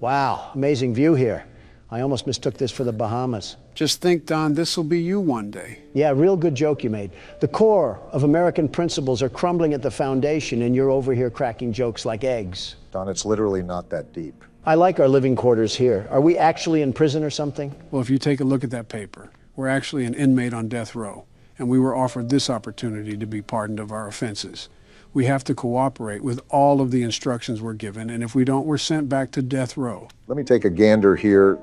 Wow, amazing view here. I almost mistook this for the Bahamas. Just think, Don, this'll be you one day. Yeah, real good joke you made. The core of American principles are crumbling at the foundation, and you're over here cracking jokes like eggs. Don, it's literally not that deep. I like our living quarters here. Are we actually in prison or something? Well, if you take a look at that paper, we're actually an inmate on death row, and we were offered this opportunity to be pardoned of our offenses. We have to cooperate with all of the instructions we're given, and if we don't, we're sent back to death row. Let me take a gander here,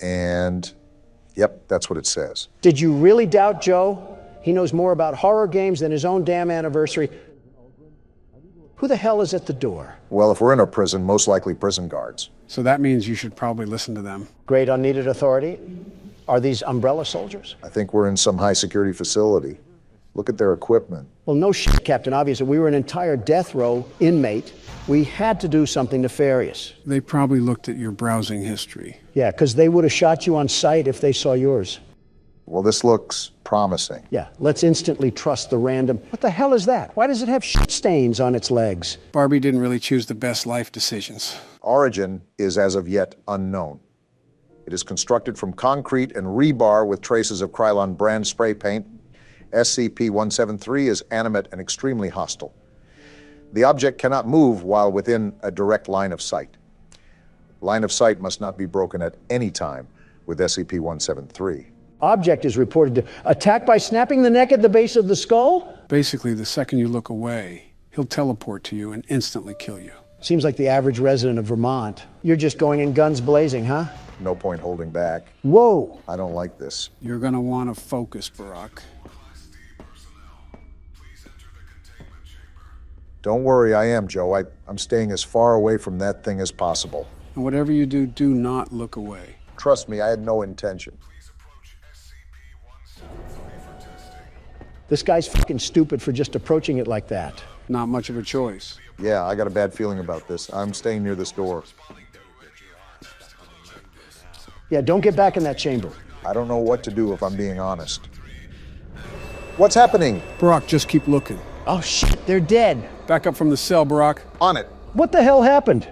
and yep, that's what it says. Did you really doubt Joe? He knows more about horror games than his own damn anniversary. Who the hell is at the door? Well, if we're in a prison, most likely prison guards. So that means you should probably listen to them. Great unneeded authority. Are these umbrella soldiers? I think we're in some high security facility. Look at their equipment. Well, no shit, Captain Obvious. We were an entire death row inmate. We had to do something nefarious. They probably looked at your browsing history. Yeah, because they would have shot you on sight if they saw yours. Well, this looks promising. Yeah, let's instantly trust the random. What the hell is that? Why does it have shit stains on its legs? Barbie didn't really choose the best life decisions. Origin is as of yet unknown. It is constructed from concrete and rebar with traces of Krylon brand spray paint. SCP-173 is animate and extremely hostile. The object cannot move while within a direct line of sight. Line of sight must not be broken at any time with SCP-173. Object is reported to attack by snapping the neck at the base of the skull? Basically, the second you look away, he'll teleport to you and instantly kill you. Seems like the average resident of Vermont. You're just going in guns blazing, huh? No point holding back. Whoa! I don't like this. You're gonna want to focus, Barack. Don't worry, I am, Joe. I'm staying as far away from that thing as possible. And whatever you do, do not look away. Trust me, I had no intention. This guy's fucking stupid for just approaching it like that. Not much of a choice. Yeah, I got a bad feeling about this. I'm staying near this door. Yeah, don't get back in that chamber. I don't know what to do if I'm being honest. What's happening? Barack, just keep looking. Oh shit, they're dead. Back up from the cell, Barack. On it. What the hell happened?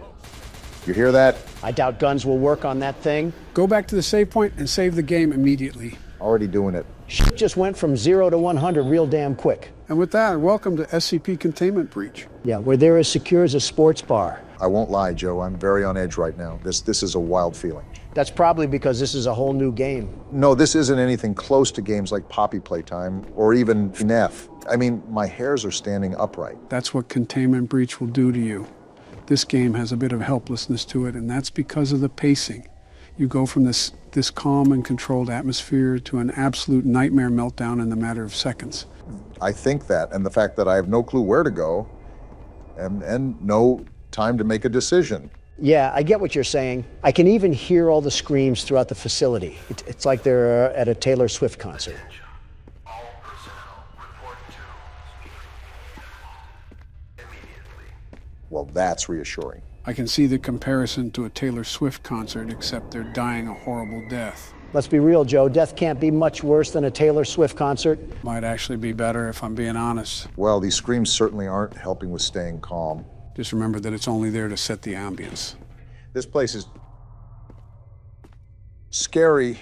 You hear that? I doubt guns will work on that thing. Go back to the save point and save the game immediately. Already doing it. Shit just went from 0 to 100 real damn quick. And with that, welcome to SCP Containment Breach. Yeah, we're there as secure as a sports bar. I won't lie, Joe. I'm very on edge right now. This is a wild feeling. That's probably because this is a whole new game. No, this isn't anything close to games like Poppy Playtime or even FNAF. I mean, my hairs are standing upright. That's what Containment Breach will do to you. This game has a bit of helplessness to it, and that's because of the pacing. You go from this calm and controlled atmosphere to an absolute nightmare meltdown in the matter of seconds. I think that, and the fact that I have no clue where to go and no time to make a decision. Yeah, I get what you're saying. I can even hear all the screams throughout the facility. It's like they're at a Taylor Swift concert. All personnel report to immediately. Well, that's reassuring. I can see the comparison to a Taylor Swift concert, except they're dying a horrible death. Let's be real, Joe. Death can't be much worse than a Taylor Swift concert. Might actually be better if I'm being honest. Well, these screams certainly aren't helping with staying calm. Just remember that it's only there to set the ambience. This place is scary,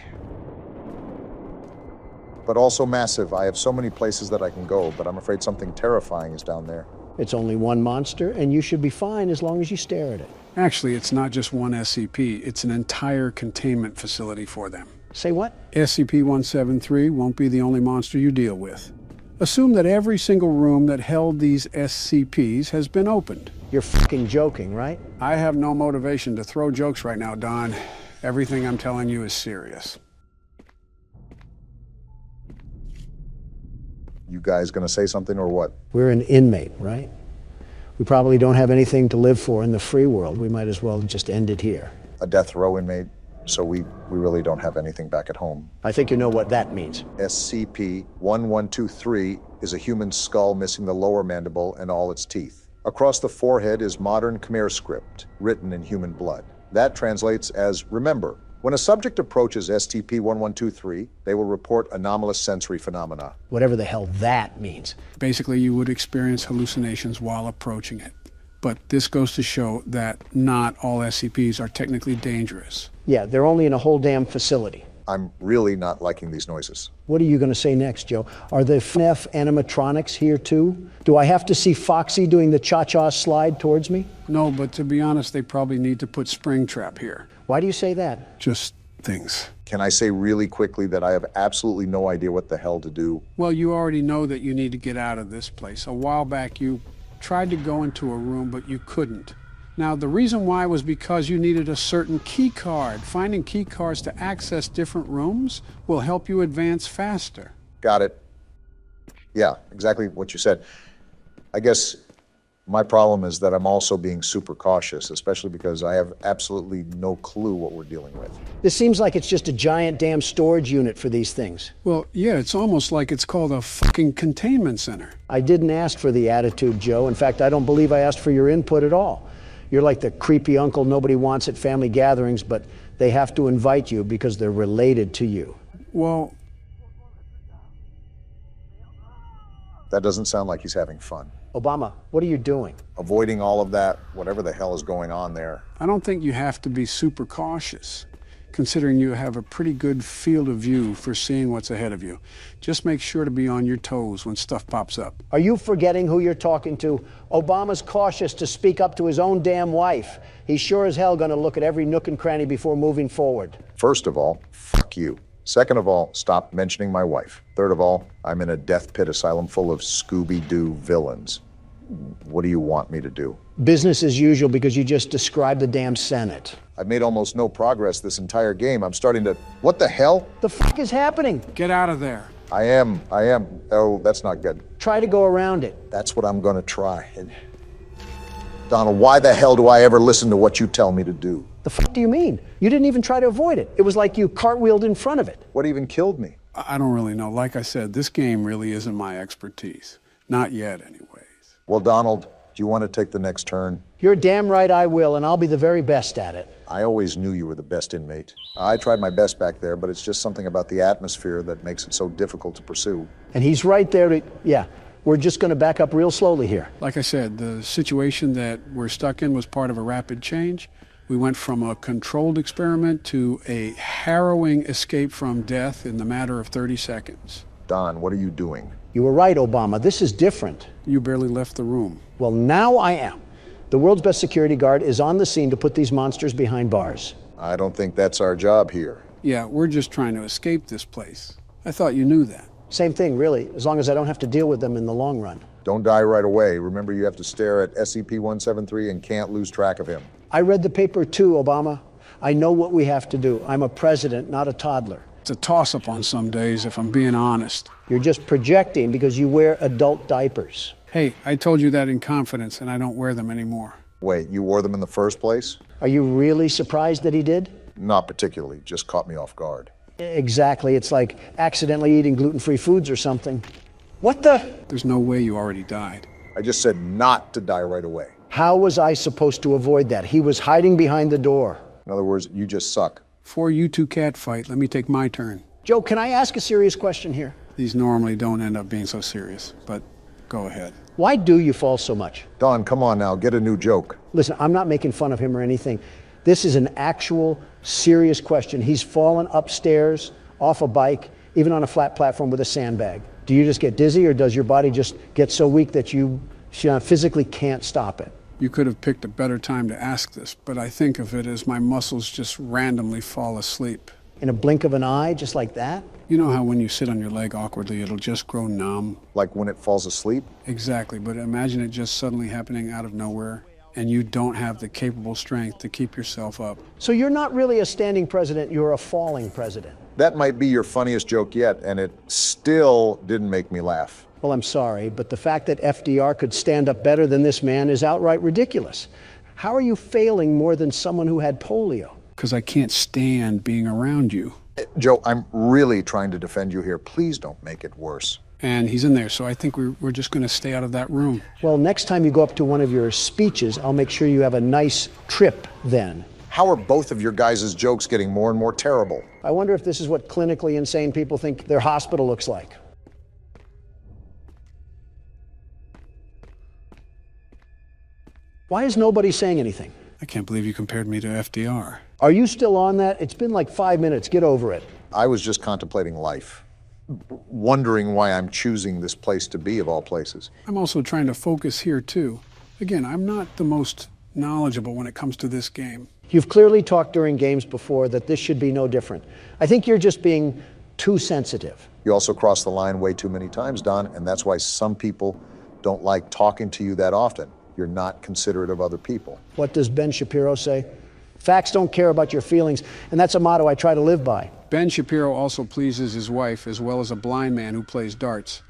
but also massive. I have so many places that I can go, but I'm afraid something terrifying is down there. It's only one monster, and you should be fine as long as you stare at it. Actually, it's not just one SCP. It's an entire containment facility for them. Say what? SCP-173 won't be the only monster you deal with. Assume that every single room that held these SCPs has been opened. You're fucking joking, right? I have no motivation to throw jokes right now, Don. Everything I'm telling you is serious. You guys gonna say something or what? We're an inmate, right? We probably don't have anything to live for in the free world. We might as well just end it here. A death row inmate, so we really don't have anything back at home. I think you know what that means. SCP-1123 is a human skull missing the lower mandible and all its teeth. Across the forehead is modern Khmer script, written in human blood. That translates as remember. When a subject approaches SCP-1123, they will report anomalous sensory phenomena. Whatever the hell that means. Basically, you would experience hallucinations while approaching it. But this goes to show that not all SCPs are technically dangerous. Yeah, they're only in a whole damn facility. I'm really not liking these noises. What are you going to say next, Joe? Are the FNAF animatronics here too? Do I have to see Foxy doing the cha-cha slide towards me? No, but to be honest, they probably need to put Springtrap here. Why do you say that? Just things. Can I say really quickly that I have absolutely no idea what the hell to do? Well, you already know that you need to get out of this place. A while back, you tried to go into a room, but you couldn't. Now, the reason why was because you needed a certain key card. Finding key cards to access different rooms will help you advance faster. Got it. Yeah, exactly what you said. I guess my problem is that I'm also being super cautious, especially because I have absolutely no clue what we're dealing with. This seems like it's just a giant damn storage unit for these things. Well, yeah, it's almost like it's called a fucking containment center. I didn't ask for the attitude, Joe. In fact, I don't believe I asked for your input at all. You're like the creepy uncle nobody wants at family gatherings, but they have to invite you because they're related to you. Well, That doesn't sound like he's having fun. Obama, what are you doing? Avoiding all of that, whatever the hell is going on there. I don't think you have to be super cautious, considering you have a pretty good field of view for seeing what's ahead of you. Just make sure to be on your toes when stuff pops up. Are you forgetting who you're talking to? Obama's cautious to speak up to his own damn wife. He's sure as hell gonna look at every nook and cranny before moving forward. First of all, fuck you. Second of all, stop mentioning my wife. Third of all, I'm in a death pit asylum full of Scooby-Doo villains. What do you want me to do? Business as usual because you just described the damn Senate. I've made almost no progress this entire game. I'm starting to... What the hell? The fuck is happening? Get out of there. I am. Oh, that's not good. Try to go around it. That's what I'm gonna try. Donald, why the hell do I ever listen to what you tell me to do? The fuck do you mean? You didn't even try to avoid it. It was like you cartwheeled in front of it. What even killed me? I don't really know. Like I said, this game really isn't my expertise. Not yet, anyways. Well, Donald, do you want to take the next turn? You're damn right I will, and I'll be the very best at it. I always knew you were the best inmate. I tried my best back there, but it's just something about the atmosphere that makes it so difficult to pursue. And he's right there to, yeah, we're just gonna back up real slowly here. Like I said, the situation that we're stuck in was part of a rapid change. We went from a controlled experiment to a harrowing escape from death in the matter of 30 seconds. Don, what are you doing? You were right, Obama. This is different. You barely left the room. Well, now I am. The world's best security guard is on the scene to put these monsters behind bars. I don't think that's our job here. Yeah, we're just trying to escape this place. I thought you knew that. Same thing, really, as long as I don't have to deal with them in the long run. Don't die right away. Remember, you have to stare at SCP-173 and can't lose track of him. I read the paper too, Obama. I know what we have to do. I'm a president, not a toddler. It's a toss-up on some days, if I'm being honest. You're just projecting because you wear adult diapers. Hey, I told you that in confidence, and I don't wear them anymore. Wait, you wore them in the first place? Are you really surprised that he did? Not particularly, just caught me off guard. Exactly. It's like accidentally eating gluten-free foods or something. What the? There's no way you already died. I just said not to die right away. How was I supposed to avoid that? He was hiding behind the door. In other words, you just suck. Before you two catfight, let me take my turn. Joe, can I ask a serious question here? These normally don't end up being so serious, but go ahead. Why do you fall so much? Don, come on now, get a new joke. Listen, I'm not making fun of him or anything. This is an actual serious question. He's fallen upstairs, off a bike, even on a flat platform with a sandbag. Do you just get dizzy, or does your body just get so weak that you physically can't stop it? You could have picked a better time to ask this, but I think of it as my muscles just randomly fall asleep. In a blink of an eye, just like that? You know how when you sit on your leg awkwardly, it'll just grow numb? Like when it falls asleep? Exactly, but imagine it just suddenly happening out of nowhere, and you don't have the capable strength to keep yourself up. So you're not really a standing president, you're a falling president. That might be your funniest joke yet, and it still didn't make me laugh. Well, I'm sorry, but the fact that FDR could stand up better than this man is outright ridiculous. How are you failing more than someone who had polio? Because I can't stand being around you. Joe, I'm really trying to defend you here. Please don't make it worse. And he's in there, so I think we're just going to stay out of that room. Well, next time you go up to one of your speeches, I'll make sure you have a nice trip then. How are both of your guys' jokes getting more and more terrible? I wonder if this is what clinically insane people think their hospital looks like. Why is nobody saying anything? I can't believe you compared me to FDR. Are you still on that? It's been like 5 minutes. Get over it. I was just contemplating life, wondering why I'm choosing this place to be of all places. I'm also trying to focus here too. Again, I'm not the most knowledgeable when it comes to this game. You've clearly talked during games before that this should be no different. I think you're just being too sensitive. You also cross the line way too many times, Don, and that's why some people don't like talking to you that often. You're not considerate of other people. What does Ben Shapiro say? Facts don't care about your feelings, and that's a motto I try to live by. Ben Shapiro also pleases his wife as well as a blind man who plays darts.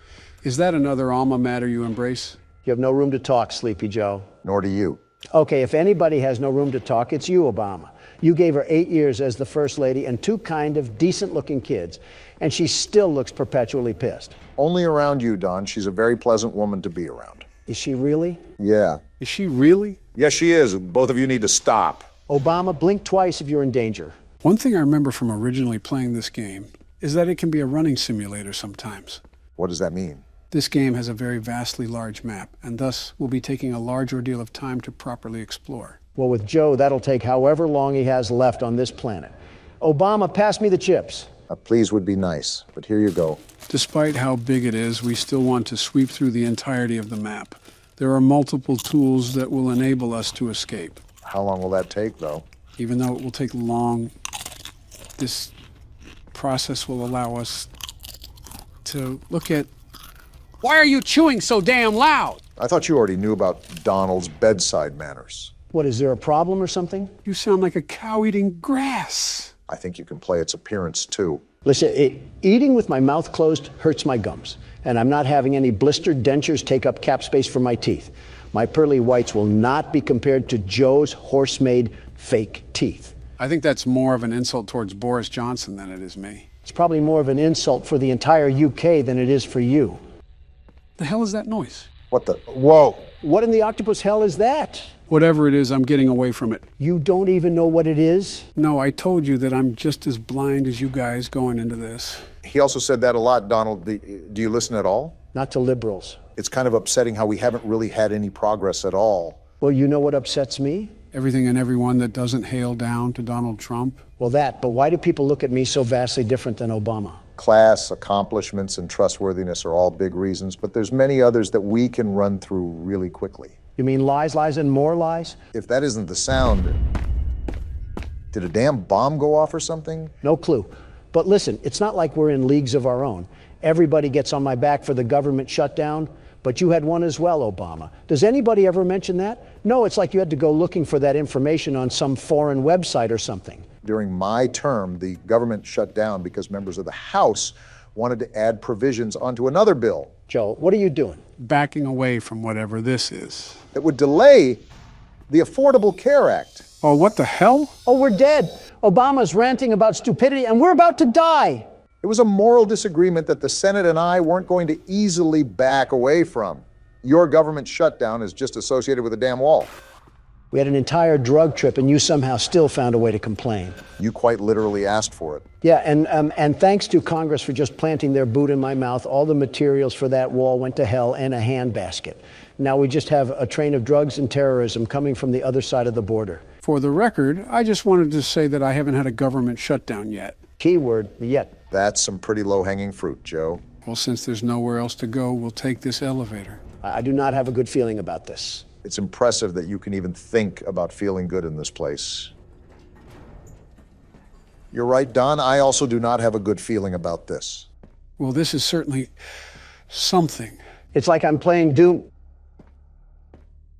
Is that another alma mater you embrace? You have no room to talk, Sleepy Joe. Nor do you. Okay, if anybody has no room to talk, it's you, Obama. You gave her 8 years as the First Lady and 2 kind of decent-looking kids, and she still looks perpetually pissed. Only around you, Don. She's a very pleasant woman to be around. Is she really? Yeah. Is she really? Yes, she is. Both of you need to stop. Obama, blink twice if you're in danger. One thing I remember from originally playing this game is that it can be a running simulator sometimes. What does that mean? This game has a very vastly large map, and thus will be taking a large ordeal of time to properly explore. Well, with Joe, that'll take however long he has left on this planet. Obama, pass me the chips. A please would be nice, but here you go. Despite how big it is, we still want to sweep through the entirety of the map. There are multiple tools that will enable us to escape. How long will that take, though? Even though it will take long, this process will allow us to look at... Why are you chewing so damn loud? I thought you already knew about Donald's bedside manners. What, is there a problem or something? You sound like a cow eating grass. I think you can play its appearance, too. Listen, eating with my mouth closed hurts my gums, and I'm not having any blistered dentures take up cap space for my teeth. My pearly whites will not be compared to Joe's horse-made fake teeth. I think that's more of an insult towards Boris Johnson than it is me. It's probably more of an insult for the entire UK than it is for you. The hell is that noise? What the? Whoa! What in the octopus hell is that? Whatever it is, I'm getting away from it. You don't even know what it is? No, I told you that I'm just as blind as you guys going into this. He also said that a lot, Donald. Do you listen at all? Not to liberals. It's kind of upsetting how we haven't really had any progress at all. Well, you know what upsets me? Everything and everyone that doesn't hail down to Donald Trump. Well, but why do people look at me so vastly different than Obama? Class, accomplishments, and trustworthiness are all big reasons, but there's many others that we can run through really quickly. You mean lies, lies, and more lies? If that isn't the sound, did a damn bomb go off or something? No clue. But listen, it's not like we're in leagues of our own. Everybody gets on my back for the government shutdown, but you had one as well, Obama. Does anybody ever mention that? No, it's like you had to go looking for that information on some foreign website or something. During my term, the government shut down because members of the House wanted to add provisions onto another bill. Joe, what are you doing? Backing away from whatever this is. That would delay the Affordable Care Act. Oh, what the hell? Oh, we're dead. Obama's ranting about stupidity, and we're about to die. It was a moral disagreement that the Senate and I weren't going to easily back away from. Your government shutdown is just associated with a damn wall. We had an entire drug trip, and you somehow still found a way to complain. You quite literally asked for it. Yeah, and thanks to Congress for just planting their boot in my mouth, all the materials for that wall went to hell in a handbasket. Now we just have a train of drugs and terrorism coming from the other side of the border. For the record, I just wanted to say that I haven't had a government shutdown yet. Keyword, yet. That's some pretty low-hanging fruit, Joe. Well, since there's nowhere else to go, we'll take this elevator. I do not have a good feeling about this. It's impressive that you can even think about feeling good in this place. You're right, Don. I also do not have a good feeling about this. Well, this is certainly something. It's like I'm playing Doom.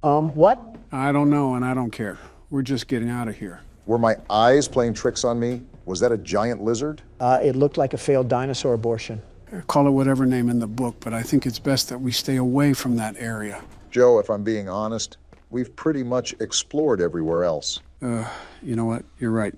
What? I don't know, and I don't care. We're just getting out of here. Were my eyes playing tricks on me? Was that a giant lizard? It looked like a failed dinosaur abortion. Call it whatever name in the book, but I think it's best that we stay away from that area. Joe, if I'm being honest, we've pretty much explored everywhere else. You know what? You're right.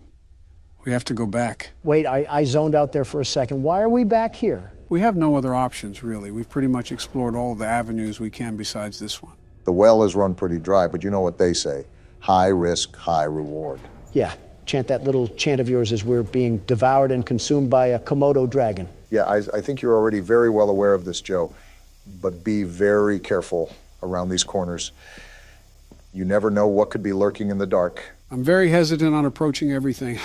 We have to go back. Wait, I zoned out there for a second. Why are we back here? We have no other options, really. We've pretty much explored all the avenues we can besides this one. The well is run pretty dry, but you know what they say. High risk, high reward. Yeah, chant that little chant of yours as we're being devoured and consumed by a Komodo dragon. Yeah, I think you're already very well aware of this, Joe, but be very careful around these corners. You never know what could be lurking in the dark. I'm very hesitant on approaching everything.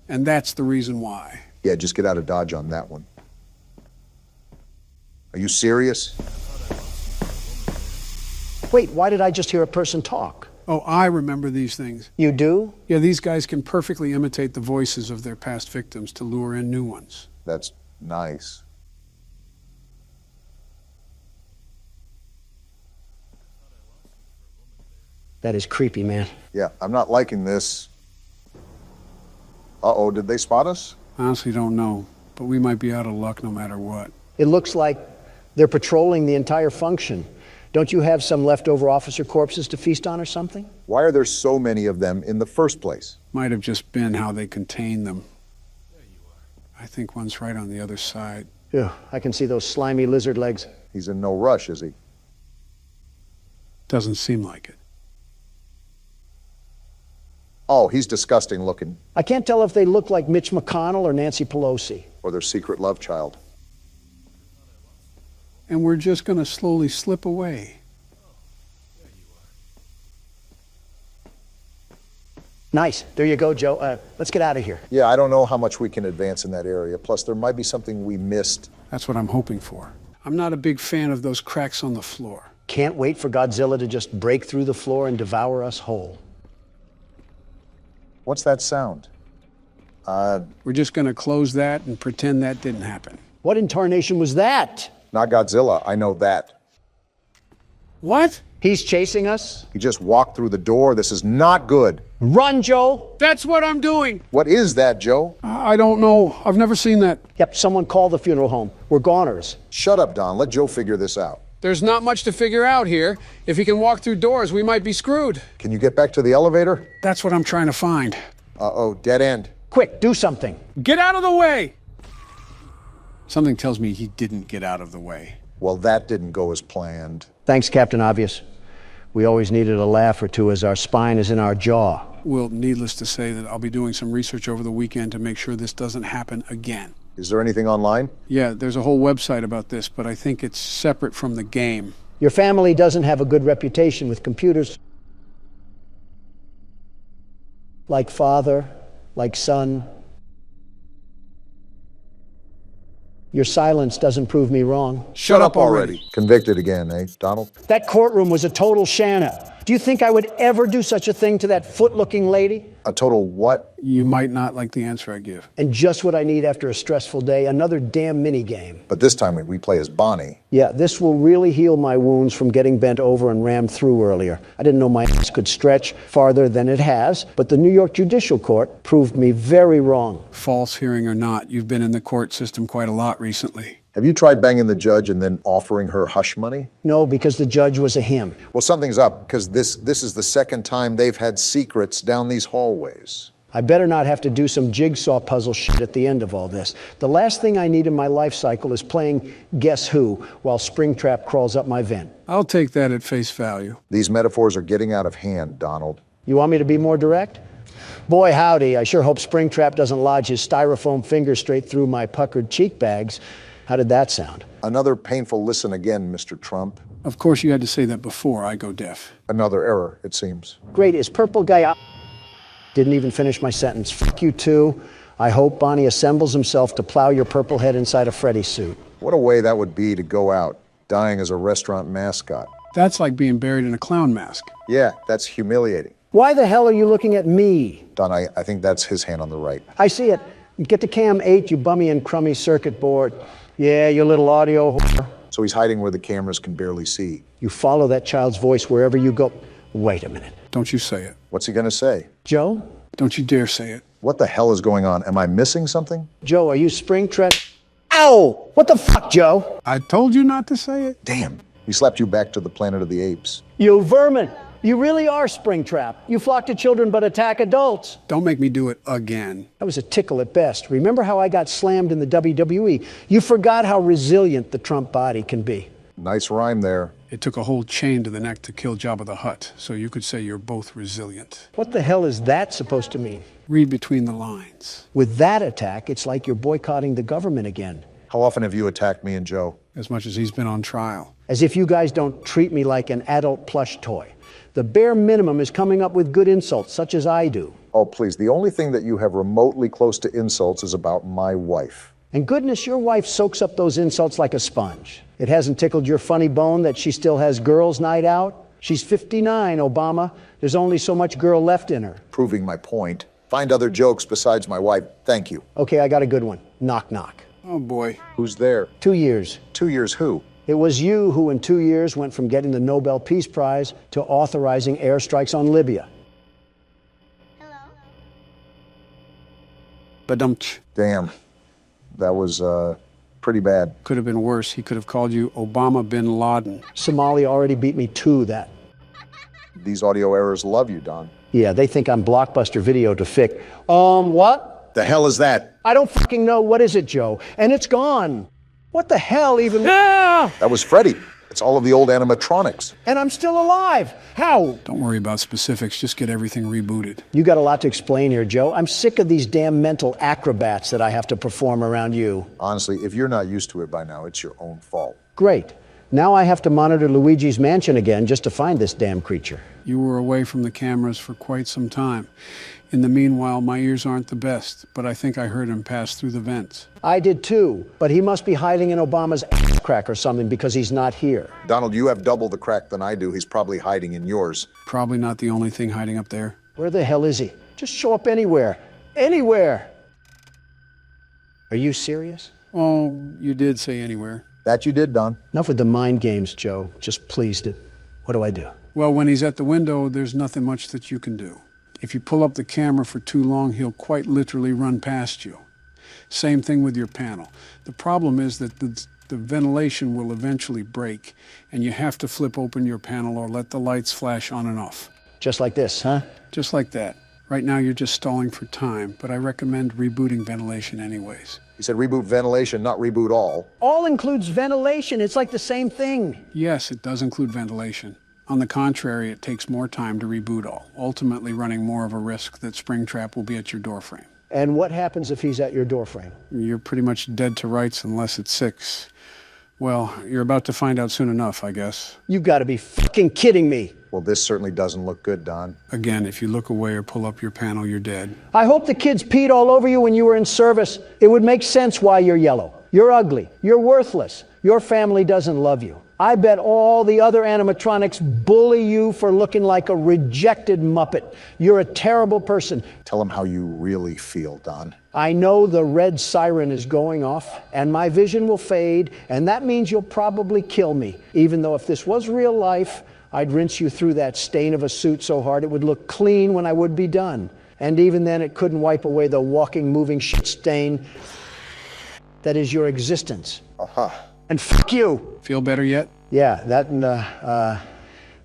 And that's the reason why. Yeah, just get out of Dodge on that one. Are you serious? Wait, why did I just hear a person talk? Oh, I remember these things. You do? Yeah, these guys can perfectly imitate the voices of their past victims to lure in new ones. That's nice. That is creepy, man. Yeah, I'm not liking this. Uh-oh, did they spot us? Honestly, don't know, but we might be out of luck no matter what. It looks like they're patrolling the entire function. Don't you have some leftover officer corpses to feast on or something? Why are there so many of them in the first place? Might have just been how they contain them. I think one's right on the other side. Yeah, I can see those slimy lizard legs. He's in no rush, is he? Doesn't seem like it. Oh, he's disgusting looking. I can't tell if they look like Mitch McConnell or Nancy Pelosi. Or their secret love child. And we're just going to slowly slip away. Nice. There you go, Joe. Let's get out of here. Yeah, I don't know how much we can advance in that area. Plus, there might be something we missed. That's what I'm hoping for. I'm not a big fan of those cracks on the floor. Can't wait for Godzilla to just break through the floor and devour us whole. What's that sound? We're just going to close that and pretend that didn't happen. What in tarnation was that? Not Godzilla, I know that. What? He's chasing us? He just walked through the door. This is not good. Run, Joe! That's what I'm doing. What is that, Joe? I don't know. I've never seen that. Yep, someone call the funeral home. We're goners. Shut up, Don. Let Joe figure this out. There's not much to figure out here. If he can walk through doors, we might be screwed. Can you get back to the elevator? That's what I'm trying to find. Uh-oh, dead end. Quick, do something. Get out of the way! Something tells me he didn't get out of the way. Well, that didn't go as planned. Thanks, Captain Obvious. We always needed a laugh or two as our spine is in our jaw. Well, needless to say that I'll be doing some research over the weekend to make sure this doesn't happen again. Is there anything online? Yeah, there's a whole website about this, but I think it's separate from the game. Your family doesn't have a good reputation with computers. Like father, like son. Your silence doesn't prove me wrong. Shut up already. Convicted again, eh, Donald? That courtroom was a total shanna. Do you think I would ever do such a thing to that foot-looking lady? A total what? You might not like the answer I give. And just what I need after a stressful day, another damn mini-game. But this time we play as Bonnie. Yeah, this will really heal my wounds from getting bent over and rammed through earlier. I didn't know my ass could stretch farther than it has, but the New York Judicial Court proved me very wrong. False hearing or not, you've been in the court system quite a lot recently. Have you tried banging the judge and then offering her hush money? No, because the judge was a him. Well, something's up, because this is the second time they've had secrets down these hallways. I better not have to do some jigsaw puzzle shit at the end of all this. The last thing I need in my life cycle is playing Guess Who while Springtrap crawls up my vent. I'll take that at face value. These metaphors are getting out of hand, Donald. You want me to be more direct? Boy, howdy, I sure hope Springtrap doesn't lodge his styrofoam finger straight through my puckered cheek bags. How did that sound? Another painful listen again, Mr. Trump. Of course, you had to say that before I go deaf. Another error, it seems. Great, is purple guy out? Didn't even finish my sentence. Fuck you too. I hope Bonnie assembles himself to plow your purple head inside a Freddy suit. What a way that would be to go out, dying as a restaurant mascot. That's like being buried in a clown mask. Yeah, that's humiliating. Why the hell are you looking at me? Don, I think that's his hand on the right. I see it. Get to cam 8, you bummy and crummy circuit board. Yeah, you little audio whore. So he's hiding where the cameras can barely see. You follow that child's voice wherever you go. Wait a minute. Don't you say it. What's he gonna say? Joe? Don't you dare say it. What the hell is going on? Am I missing something? Joe, are you Springtrap? Ow! What the fuck, Joe? I told you not to say it. Damn, he slapped you back to the Planet of the Apes. You vermin! You really are Springtrap. You flock to children but attack adults. Don't make me do it again. That was a tickle at best. Remember how I got slammed in the WWE? You forgot how resilient the Trump body can be. Nice rhyme there. It took a whole chain to the neck to kill Jabba the Hutt, so you could say you're both resilient. What the hell is that supposed to mean? Read between the lines. With that attack, it's like you're boycotting the government again. How often have you attacked me and Joe? As much as he's been on trial. As if you guys don't treat me like an adult plush toy. The bare minimum is coming up with good insults, such as I do. Oh, please, the only thing that you have remotely close to insults is about my wife. And goodness, your wife soaks up those insults like a sponge. It hasn't tickled your funny bone that she still has girls' night out? She's 59, Obama. There's only so much girl left in her. Proving my point. Find other jokes besides my wife. Thank you. Okay, I got a good one. Knock, knock. Oh boy. Who's there? 2 years. 2 years who? It was you who in 2 years went from getting the Nobel Peace Prize to authorizing airstrikes on Libya. Badumch. Damn. That was, pretty bad. Could have been worse. He could have called you Obama bin Laden. Somalia already beat me to that. These audio errors love you, Don. Yeah, they think I'm Blockbuster Video to Fic. What? The hell is that? I don't fucking know. What is it, Joe? And it's gone. What the hell even? That was Freddy. It's all of the old animatronics. And I'm still alive. How? Don't worry about specifics. Just get everything rebooted. You got a lot to explain here, Joe. I'm sick of these damn mental acrobats that I have to perform around you. Honestly, if you're not used to it by now, it's your own fault. Great. Now I have to monitor Luigi's mansion again just to find this damn creature. You were away from the cameras for quite some time. In the meanwhile, my ears aren't the best, but I think I heard him pass through the vents. I did too, but he must be hiding in Obama's ass crack or something because he's not here. Donald, you have double the crack than I do. He's probably hiding in yours. Probably not the only thing hiding up there. Where the hell is he? Just show up anywhere. Anywhere. Are you serious? Oh, you did say anywhere. That you did, Don. Enough with the mind games, Joe. Just pleased it. What do I do? Well, when he's at the window, there's nothing much that you can do. If you pull up the camera for too long, he'll quite literally run past you. Same thing with your panel. The problem is that the ventilation will eventually break, and you have to flip open your panel or let the lights flash on and off. Just like this, huh? Just like that. Right now, you're just stalling for time, but I recommend rebooting ventilation anyways. He said reboot ventilation, not reboot all. All includes ventilation. It's like the same thing. Yes, it does include ventilation. On the contrary, it takes more time to reboot all, ultimately running more of a risk that Springtrap will be at your doorframe. And what happens if he's at your doorframe? You're pretty much dead to rights unless it's 6. Well, you're about to find out soon enough, I guess. You gotta be fucking kidding me. Well, this certainly doesn't look good, Don. Again, if you look away or pull up your panel, you're dead. I hope the kids peed all over you when you were in service. It would make sense why you're yellow. You're ugly. You're worthless. Your family doesn't love you. I bet all the other animatronics bully you for looking like a rejected Muppet. You're a terrible person. Tell him how you really feel, Don. I know the red siren is going off, and my vision will fade, and that means you'll probably kill me. Even though if this was real life, I'd rinse you through that stain of a suit so hard it would look clean when I would be done. And even then, it couldn't wipe away the walking, moving shit stain that is your existence. Uh-huh. And fuck you. Feel better yet? Yeah, that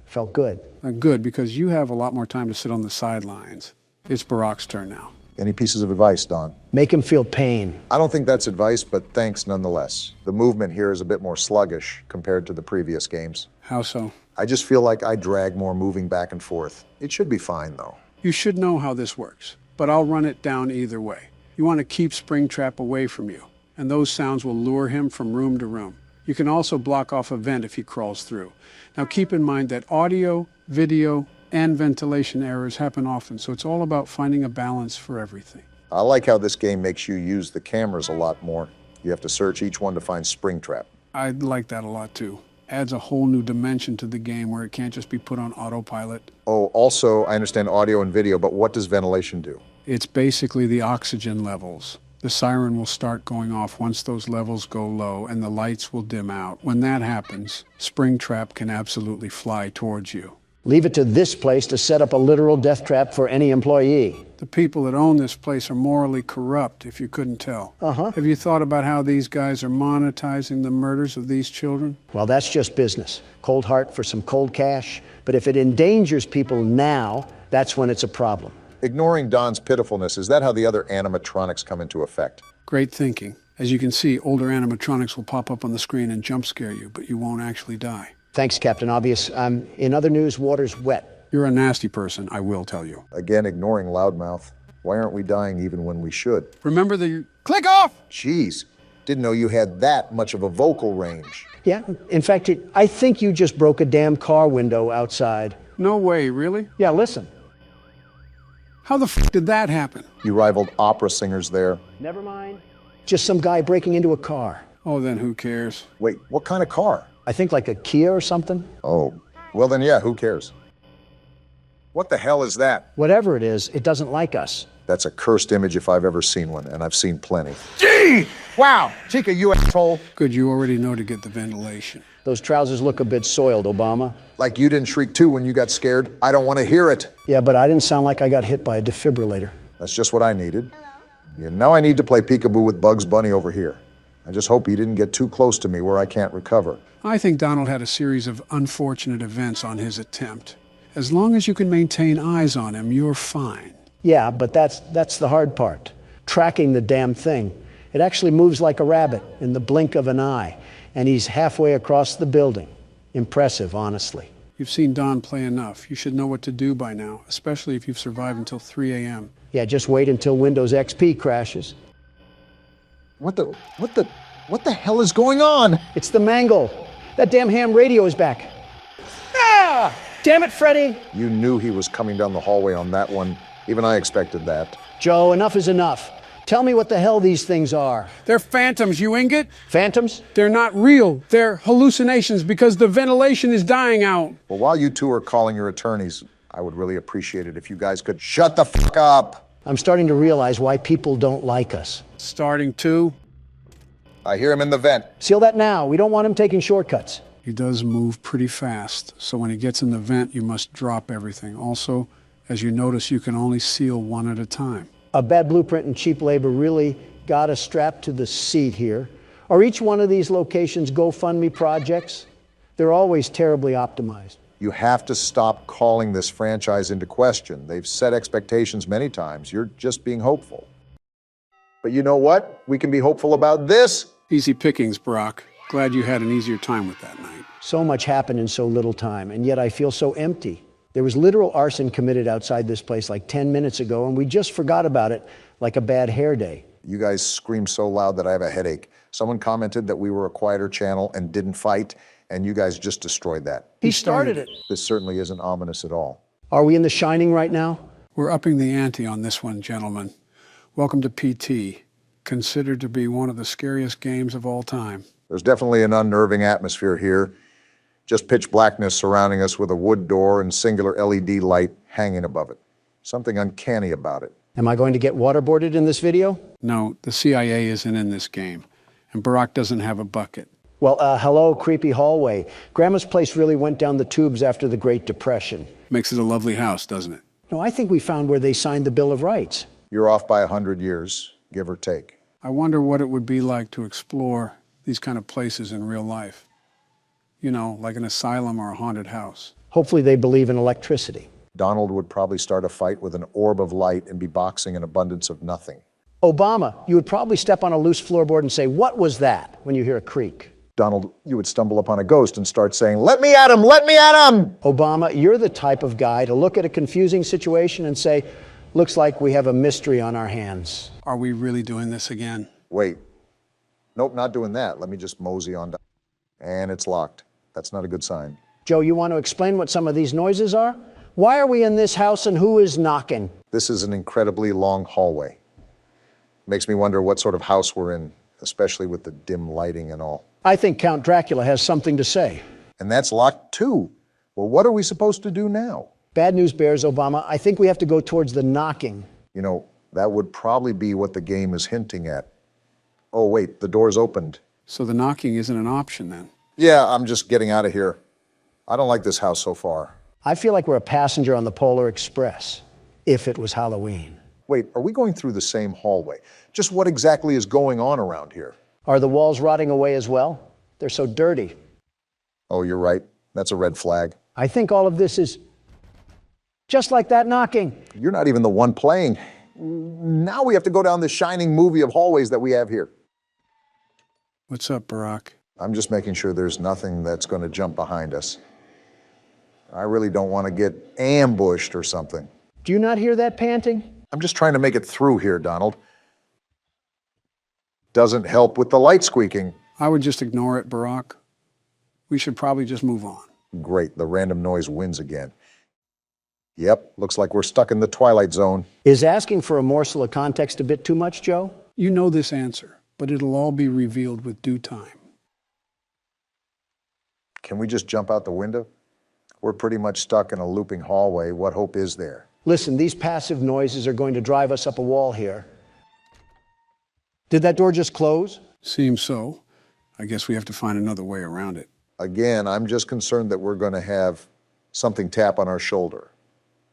felt good. Good, because you have a lot more time to sit on the sidelines. It's Barack's turn now. Any pieces of advice, Don? Make him feel pain. I don't think that's advice, but thanks nonetheless. The movement here is a bit more sluggish compared to the previous games. How so? I just feel like I drag more moving back and forth. It should be fine, though. You should know how this works, but I'll run it down either way. You want to keep Springtrap away from you, and those sounds will lure him from room to room. You can also block off a vent if he crawls through. Now keep in mind that audio, video, and ventilation errors happen often, so it's all about finding a balance for everything. I like how this game makes you use the cameras a lot more. You have to search each one to find Springtrap. I like that a lot too. Adds a whole new dimension to the game where it can't just be put on autopilot. Oh, also, I understand audio and video, but what does ventilation do? It's basically the oxygen levels. The siren will start going off once those levels go low and the lights will dim out. When that happens, Springtrap can absolutely fly towards you. Leave it to this place to set up a literal death trap for any employee. The people that own this place are morally corrupt, if you couldn't tell. Uh-huh. Have you thought about how these guys are monetizing the murders of these children? Well, that's just business. Cold heart for some cold cash. But if it endangers people now, that's when it's a problem. Ignoring Don's pitifulness, is that how the other animatronics come into effect? Great thinking. As you can see, older animatronics will pop up on the screen and jump scare you, but you won't actually die. Thanks, Captain Obvious. In other news, water's wet. You're a nasty person, I will tell you. Again, ignoring Loudmouth. Why aren't we dying even when we should? Remember the click off! Jeez, didn't know you had that much of a vocal range. Yeah, in fact, I think you just broke a damn car window outside. No way, really? Yeah, listen. How the f did that happen? You rivaled opera singers there. Never mind. Just some guy breaking into a car. Oh, then who cares? Wait, what kind of car? I think like a Kia or something. Oh, well then yeah, who cares? What the hell is that? Whatever it is, it doesn't like us. That's a cursed image if I've ever seen one, and I've seen plenty. Gee! Wow, Chica, you asshole. Good, you already know to get the ventilation. Those trousers look a bit soiled, Obama. Like you didn't shriek too when you got scared. I don't want to hear it. Yeah, but I didn't sound like I got hit by a defibrillator. That's just what I needed. You know I need to play peekaboo with Bugs Bunny over here. I just hope he didn't get too close to me where I can't recover. I think Donald had a series of unfortunate events on his attempt. As long as you can maintain eyes on him, you're fine. Yeah, but that's the hard part. Tracking the damn thing. It actually moves like a rabbit in the blink of an eye. And he's halfway across the building. Impressive, honestly. You've seen Don play enough. You should know what to do by now, especially if you've survived until 3 a.m. Yeah, just wait until Windows XP crashes. What the hell is going on? It's the mangle. That damn ham radio is back. Ah! Damn it, Freddy! You knew he was coming down the hallway on that one. Even I expected that. Joe, enough is enough. Tell me what the hell these things are. They're phantoms, you ingot. Phantoms? They're not real. They're hallucinations because the ventilation is dying out. Well, while you two are calling your attorneys, I would really appreciate it if you guys could shut the fuck up. I'm starting to realize why people don't like us. Starting to. I hear him in the vent. Seal that now. We don't want him taking shortcuts. He does move pretty fast, so when he gets in the vent, you must drop everything. Also, as you notice, you can only seal one at a time. A bad blueprint and cheap labor really got us strapped to the seat here. Are each one of these locations GoFundMe projects? They're always terribly optimized. You have to stop calling this franchise into question. They've set expectations many times. You're just being hopeful. But you know what? We can be hopeful about this. Easy pickings, Brock. Glad you had an easier time with that night. So much happened in so little time, and yet I feel so empty. There was literal arson committed outside this place like 10 minutes ago, and we just forgot about it like a bad hair day. You guys scream so loud that I have a headache. Someone commented that we were a quieter channel and didn't fight, and you guys just destroyed that. He started it. This certainly isn't ominous at all. Are we in The Shining right now? We're upping the ante on this one, gentlemen. Welcome to PT, considered to be one of the scariest games of all time. There's definitely an unnerving atmosphere here. Just pitch blackness surrounding us with a wood door and singular LED light hanging above it. Something uncanny about it. Am I going to get waterboarded in this video? No, the CIA isn't in this game, and Barack doesn't have a bucket. Well, hello, creepy hallway. Grandma's place really went down the tubes after the Great Depression. Makes it a lovely house, doesn't it? No, I think we found where they signed the Bill of Rights. You're off by 100 years, give or take. I wonder what it would be like to explore these kind of places in real life. You know, like an asylum or a haunted house. Hopefully they believe in electricity. Donald would probably start a fight with an orb of light and be boxing an abundance of nothing. Obama, you would probably step on a loose floorboard and say, "What was that?" when you hear a creak. Donald, you would stumble upon a ghost and start saying, "Let me at him, let me at him!" Obama, you're the type of guy to look at a confusing situation and say, "Looks like we have a mystery on our hands." Are we really doing this again? Wait. Nope, not doing that. Let me just mosey on down. And it's locked. That's not a good sign. Joe, you want to explain what some of these noises are? Why are we in this house and who is knocking? This is an incredibly long hallway. Makes me wonder what sort of house we're in, especially with the dim lighting and all. I think Count Dracula has something to say. And that's locked too. Well, what are we supposed to do now? Bad news bears, Obama. I think we have to go towards the knocking. You know, that would probably be what the game is hinting at. Oh, wait, the door's opened. So the knocking isn't an option then? Yeah, I'm just getting out of here. I don't like this house so far. I feel like we're a passenger on the Polar Express, if it was Halloween. Wait, are we going through the same hallway? Just what exactly is going on around here? Are the walls rotting away as well? They're so dirty. Oh, you're right. That's a red flag. I think all of this is just like that knocking. You're not even the one playing. Now we have to go down this shining movie of hallways that we have here. What's up, Barack? I'm just making sure there's nothing that's going to jump behind us. I really don't want to get ambushed or something. Do you not hear that panting? I'm just trying to make it through here, Donald. Doesn't help with the light squeaking. I would just ignore it, Barack. We should probably just move on. Great, the random noise wins again. Yep, looks like we're stuck in the Twilight Zone. Is asking for a morsel of context a bit too much, Joe? You know this answer, but it'll all be revealed with due time. Can we just jump out the window? We're pretty much stuck in a looping hallway. What hope is there? Listen, these passive noises are going to drive us up a wall here. Did that door just close? Seems so. I guess we have to find another way around it. Again, I'm just concerned that we're going to have something tap on our shoulder.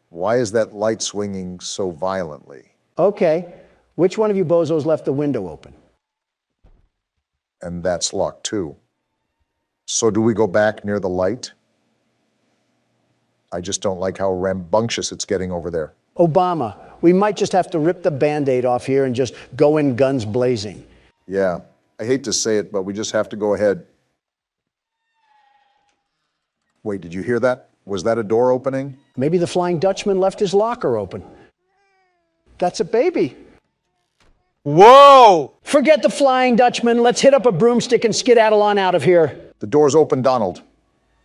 Why is that light swinging so violently? Okay. Which one of you bozos left the window open? And that's locked too. So do we go back near the light? I just don't like how rambunctious it's getting over there. Obama, we might just have to rip the Band-Aid off here and just go in guns blazing. Yeah, I hate to say it, but we just have to go ahead. Wait, did you hear that? Was that a door opening? Maybe the Flying Dutchman left his locker open. That's a baby. Whoa! Forget the Flying Dutchman. Let's hit up a broomstick and skedaddle on out of here. The door's open, Donald.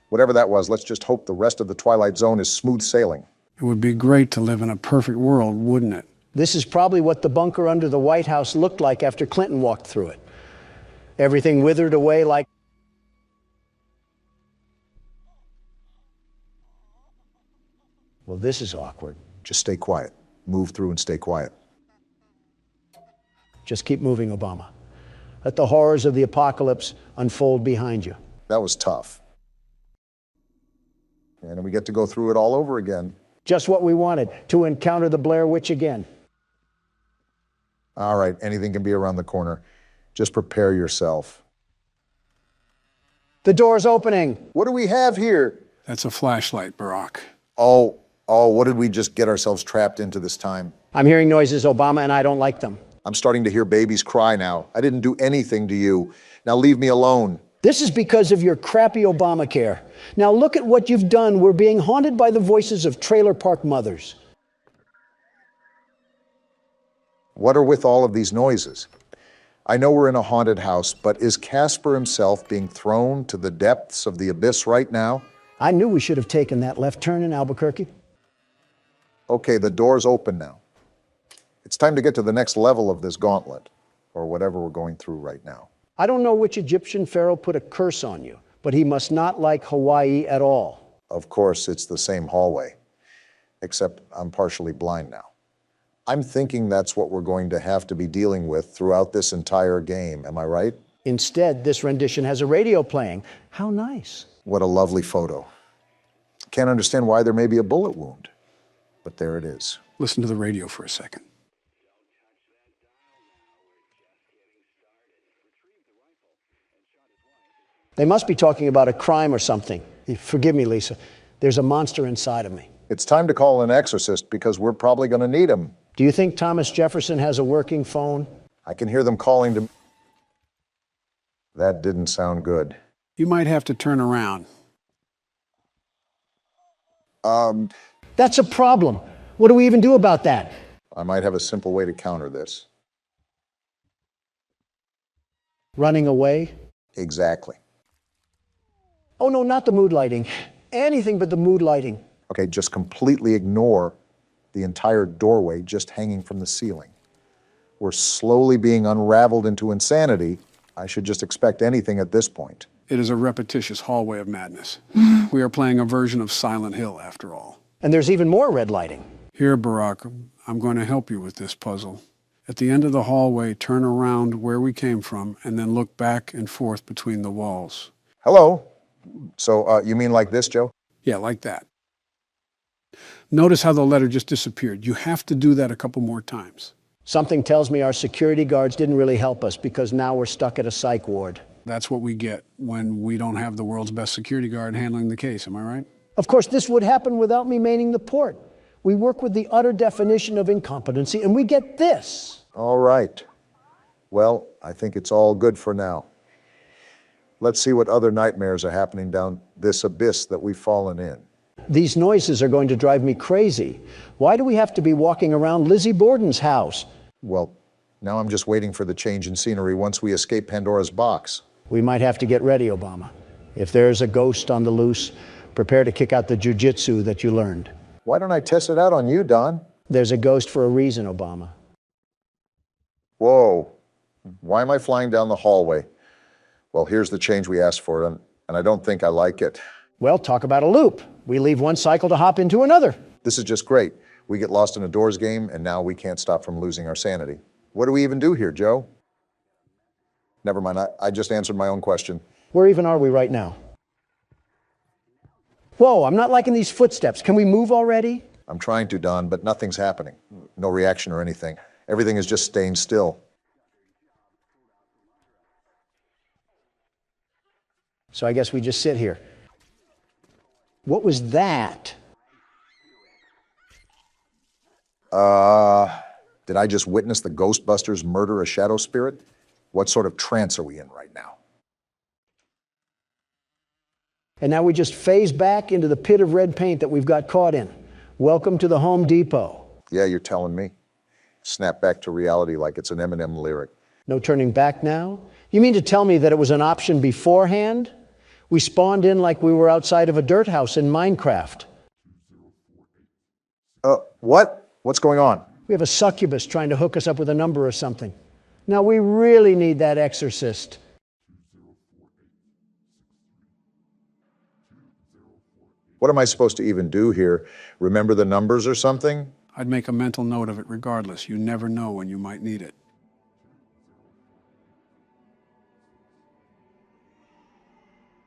Whatever that was, let's just hope the rest of the Twilight Zone is smooth sailing. It would be great to live in a perfect world, wouldn't it? This is probably what the bunker under the White House looked like after Clinton walked through it. Everything withered away like... Well, this is awkward. Just stay quiet. Move through and stay quiet. Just keep moving, Obama. Let the horrors of the apocalypse unfold behind you. That was tough. And we get to go through it all over again. Just what we wanted, to encounter the Blair Witch again. All right, anything can be around the corner. Just prepare yourself. The door's opening. What do we have here? That's a flashlight, Barack. Oh, what did we just get ourselves trapped into this time? I'm hearing noises, Obama, and I don't like them. I'm starting to hear babies cry now. I didn't do anything to you. Now leave me alone. This is because of your crappy Obamacare. Now look at what you've done. We're being haunted by the voices of trailer park mothers. What are with all of these noises? I know we're in a haunted house, but is Casper himself being thrown to the depths of the abyss right now? I knew we should have taken that left turn in Albuquerque. Okay, the door's open now. It's time to get to the next level of this gauntlet, or whatever we're going through right now. I don't know which Egyptian pharaoh put a curse on you, but he must not like Hawaii at all. Of course, it's the same hallway, except I'm partially blind now. I'm thinking that's what we're going to have to be dealing with throughout this entire game, am I right? Instead, this rendition has a radio playing. How nice. What a lovely photo. Can't understand why there may be a bullet wound, but there it is. Listen to the radio for a second. They must be talking about a crime or something. Forgive me, Lisa. There's a monster inside of me. It's time to call an exorcist because we're probably going to need him. Do you think Thomas Jefferson has a working phone? I can hear them calling to... That didn't sound good. You might have to turn around. That's a problem. What do we even do about that? I might have a simple way to counter this. Running away? Exactly. Oh, no, not the mood lighting. Anything but the mood lighting. Okay, just completely ignore the entire doorway just hanging from the ceiling. We're slowly being unraveled into insanity. I should just expect anything at this point. It is a repetitious hallway of madness. We are playing a version of Silent Hill, after all. And there's even more red lighting. Here, Barack, I'm going to help you with this puzzle. At the end of the hallway, turn around where we came from and then look back and forth between the walls. Hello? So, you mean like this, Joe? Yeah, like that. Notice how the letter just disappeared. You have to do that a couple more times. Something tells me our security guards didn't really help us because now we're stuck at a psych ward. That's what we get when we don't have the world's best security guard handling the case, am I right? Of course, this would happen without me manning the port. We work with the utter definition of incompetency, and we get this. All right. Well, I think it's all good for now. Let's see what other nightmares are happening down this abyss that we've fallen in. These noises are going to drive me crazy. Why do we have to be walking around Lizzie Borden's house? Well, now I'm just waiting for the change in scenery once we escape Pandora's box. We might have to get ready, Obama. If there's a ghost on the loose, prepare to kick out the jujitsu that you learned. Why don't I test it out on you, Don? There's a ghost for a reason, Obama. Whoa. Why am I flying down the hallway? Well, here's the change we asked for, and I don't think I like it. Well, talk about a loop. We leave one cycle to hop into another. This is just great. We get lost in a doors game, and now we can't stop from losing our sanity. What do we even do here, Joe? Never mind, I just answered my own question. Where even are we right now? Whoa, I'm not liking these footsteps. Can we move already? I'm trying to, Don, but nothing's happening. No reaction or anything. Everything is just staying still. So I guess we just sit here. What was that? Did I just witness the Ghostbusters murder a shadow spirit? What sort of trance are we in right now? And now we just phase back into the pit of red paint that we've got caught in. Welcome to the Home Depot. Yeah, you're telling me. Snap back to reality like it's an Eminem lyric. No turning back now? You mean to tell me that it was an option beforehand? We spawned in like we were outside of a dirt house in Minecraft. What? What's going on? We have a succubus trying to hook us up with a number or something. Now we really need that exorcist. What am I supposed to even do here? Remember the numbers or something? I'd make a mental note of it regardless. You never know when you might need it.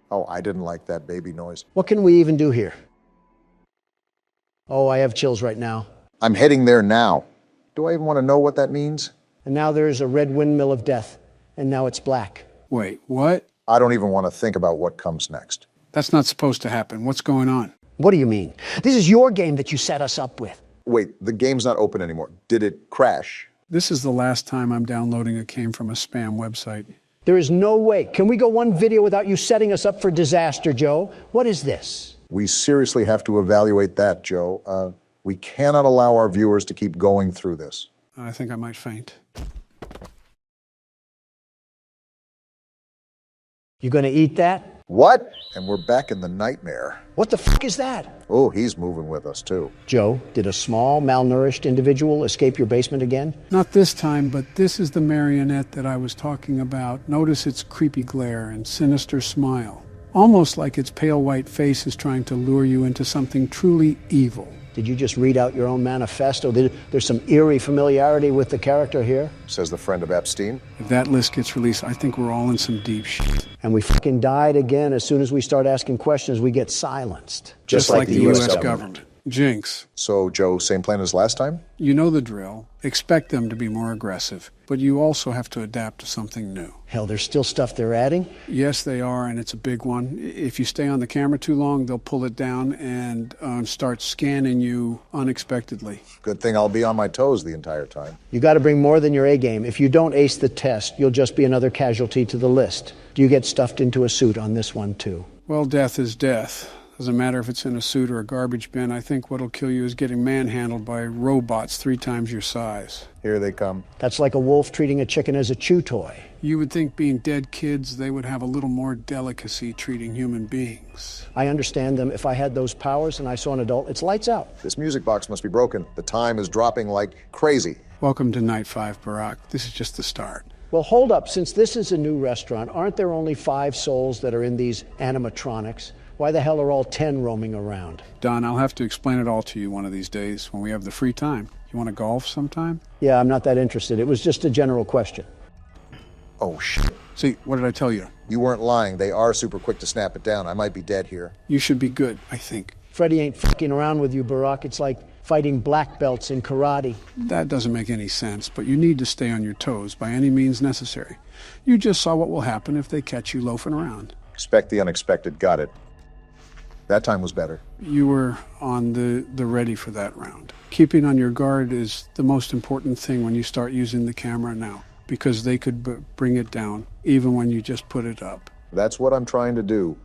Oh, I didn't like that baby noise. What can we even do here? Oh, I have chills right now. I'm heading there now. Do I even want to know what that means? And now there's a red windmill of death, and now it's black. Wait, what? I don't even want to think about what comes next. That's not supposed to happen. What's going on? What do you mean? This is your game that you set us up with. Wait, the game's not open anymore. Did it crash? This is the last time I'm downloading a game from a spam website. There is no way. Can we go one video without you setting us up for disaster, Joe? What is this? We seriously have to evaluate that, Joe. We cannot allow our viewers to keep going through this. I think I might faint. You gonna eat that? What? And we're back in the nightmare. What the fuck is that? Oh, he's moving with us, too. Joe, did a small, malnourished individual escape your basement again? Not this time, but this is the marionette that I was talking about. Notice its creepy glare and sinister smile. Almost like its pale white face is trying to lure you into something truly evil. Did you just read out your own manifesto? There's some eerie familiarity with the character here. Says the friend of Epstein. If that list gets released, I think we're all in some deep shit. And we fucking died again. As soon as we start asking questions, we get silenced. Just like the U.S. government. Jinx. So, Joe, same plan as last time? You know the drill. Expect them to be more aggressive, but you also have to adapt to something new. Hell, there's still stuff they're adding? Yes, they are, and it's a big one. If you stay on the camera too long, they'll pull it down and start scanning you unexpectedly. Good thing I'll be on my toes the entire time. You got to bring more than your A game. If you don't ace the test, you'll just be another casualty to the list. Do you get stuffed into a suit on this one, too? Well, death is death. Doesn't matter if it's in a suit or a garbage bin. I think what'll kill you is getting manhandled by robots 3 times your size. Here they come. That's like a wolf treating a chicken as a chew toy. You would think being dead kids, they would have a little more delicacy treating human beings. I understand them. If I had those powers and I saw an adult, it's lights out. This music box must be broken. The time is dropping like crazy. Welcome to Night 5, Barack. This is just the start. Well, hold up. Since this is a new restaurant, aren't there only 5 souls that are in these animatronics? Why the hell are all 10 roaming around? Don, I'll have to explain it all to you one of these days when we have the free time. You want to golf sometime? Yeah, I'm not that interested. It was just a general question. Oh, shit. See, what did I tell you? You weren't lying. They are super quick to snap it down. I might be dead here. You should be good, I think. Freddie ain't fucking around with you, Barack. It's like fighting black belts in karate. That doesn't make any sense, but you need to stay on your toes by any means necessary. You just saw what will happen if they catch you loafing around. Expect the unexpected. Got it. That time was better. You were on the ready for that round. Keeping on your guard is the most important thing when you start using the camera now, because they could bring it down even when you just put it up. That's what I'm trying to do.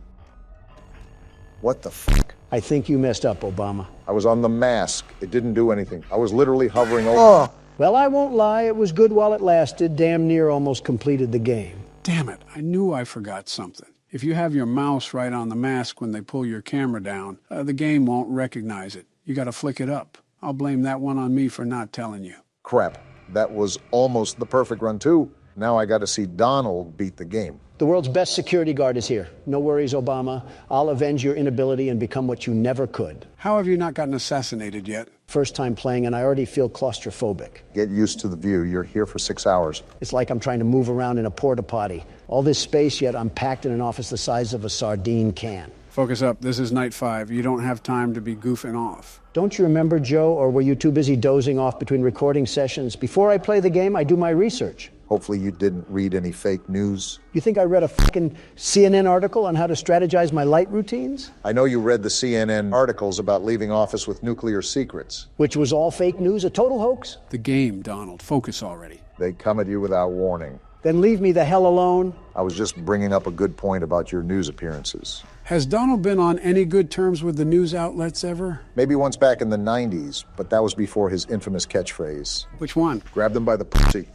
What the fuck? I think you messed up, Obama. I was on the mask. It didn't do anything. I was literally hovering over. Well, I won't lie. It was good while it lasted. Damn near almost completed the game. Damn it, I knew I forgot something. If you have your mouse right on the mask when they pull your camera down, the game won't recognize it. You got to flick it up. I'll blame that one on me for not telling you. Crap. That was almost the perfect run, too. Now I got to see Donald beat the game. The world's best security guard is here. No worries, Obama. I'll avenge your inability and become what you never could. How have you not gotten assassinated yet? First time playing, and I already feel claustrophobic. Get used to the view. You're here for 6 hours. It's like I'm trying to move around in a porta potty. All this space, yet I'm packed in an office the size of a sardine can. Focus up. This is night 5. You don't have time to be goofing off. Don't you remember, Joe, or were you too busy dozing off between recording sessions? Before I play the game, I do my research. Hopefully you didn't read any fake news. You think I read a fucking CNN article on how to strategize my light routines? I know you read the CNN articles about leaving office with nuclear secrets. Which was all fake news, a total hoax? The game, Donald. Focus already. They come at you without warning. Then leave me the hell alone. I was just bringing up a good point about your news appearances. Has Donald been on any good terms with the news outlets ever? Maybe once back in the 90s, but that was before his infamous catchphrase. Which one? Grab them by the pussy.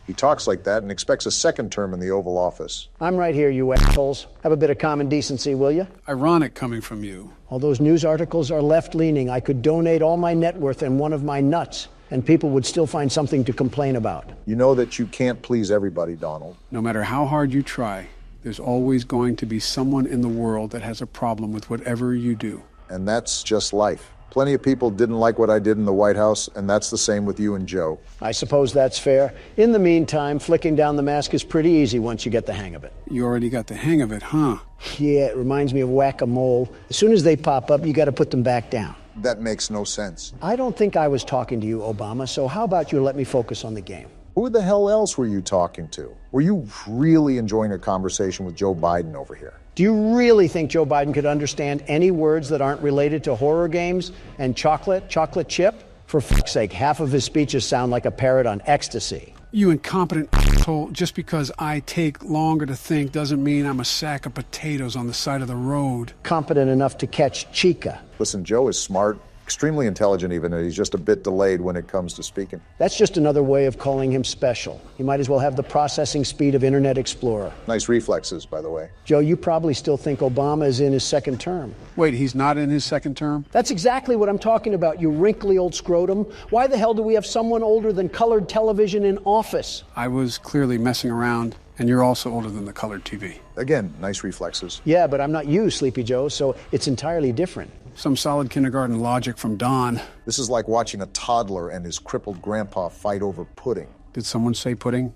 He talks like that and expects a second term in the Oval Office. I'm right here, you assholes. Have a bit of common decency, will you? Ironic coming from you. All those news articles are left-leaning. I could donate all my net worth and one of my nuts, and people would still find something to complain about. You know that you can't please everybody, Donald. No matter how hard you try, there's always going to be someone in the world that has a problem with whatever you do. And that's just life. Plenty of people didn't like what I did in the White House, and that's the same with you and Joe. I suppose that's fair. In the meantime, flicking down the mask is pretty easy once you get the hang of it. You already got the hang of it, huh? Yeah, it reminds me of whack-a-mole. As soon as they pop up, you got to put them back down. That makes no sense. I don't think I was talking to you, Obama, so how about you let me focus on the game? Who the hell else were you talking to? Were you really enjoying a conversation with Joe Biden over here? Do you really think Joe Biden could understand any words that aren't related to horror games and chocolate chip? For fuck's sake, half of his speeches sound like a parrot on ecstasy. You incompetent asshole. Just because I take longer to think doesn't mean I'm a sack of potatoes on the side of the road. Competent enough to catch Chica. Listen, Joe is smart, extremely intelligent even, and he's just a bit delayed when it comes to speaking. That's just another way of calling him special. He might as well have the processing speed of Internet Explorer. Nice reflexes, by the way. Joe, you probably still think Obama is in his second term. Wait, he's not in his second term? That's exactly what I'm talking about, you wrinkly old scrotum. Why the hell do we have someone older than colored television in office? I was clearly messing around, and you're also older than the colored TV. Again, nice reflexes. Yeah, but I'm not you, Sleepy Joe, so it's entirely different. Some solid kindergarten logic from Don. This is like watching a toddler and his crippled grandpa fight over pudding. Did someone say pudding?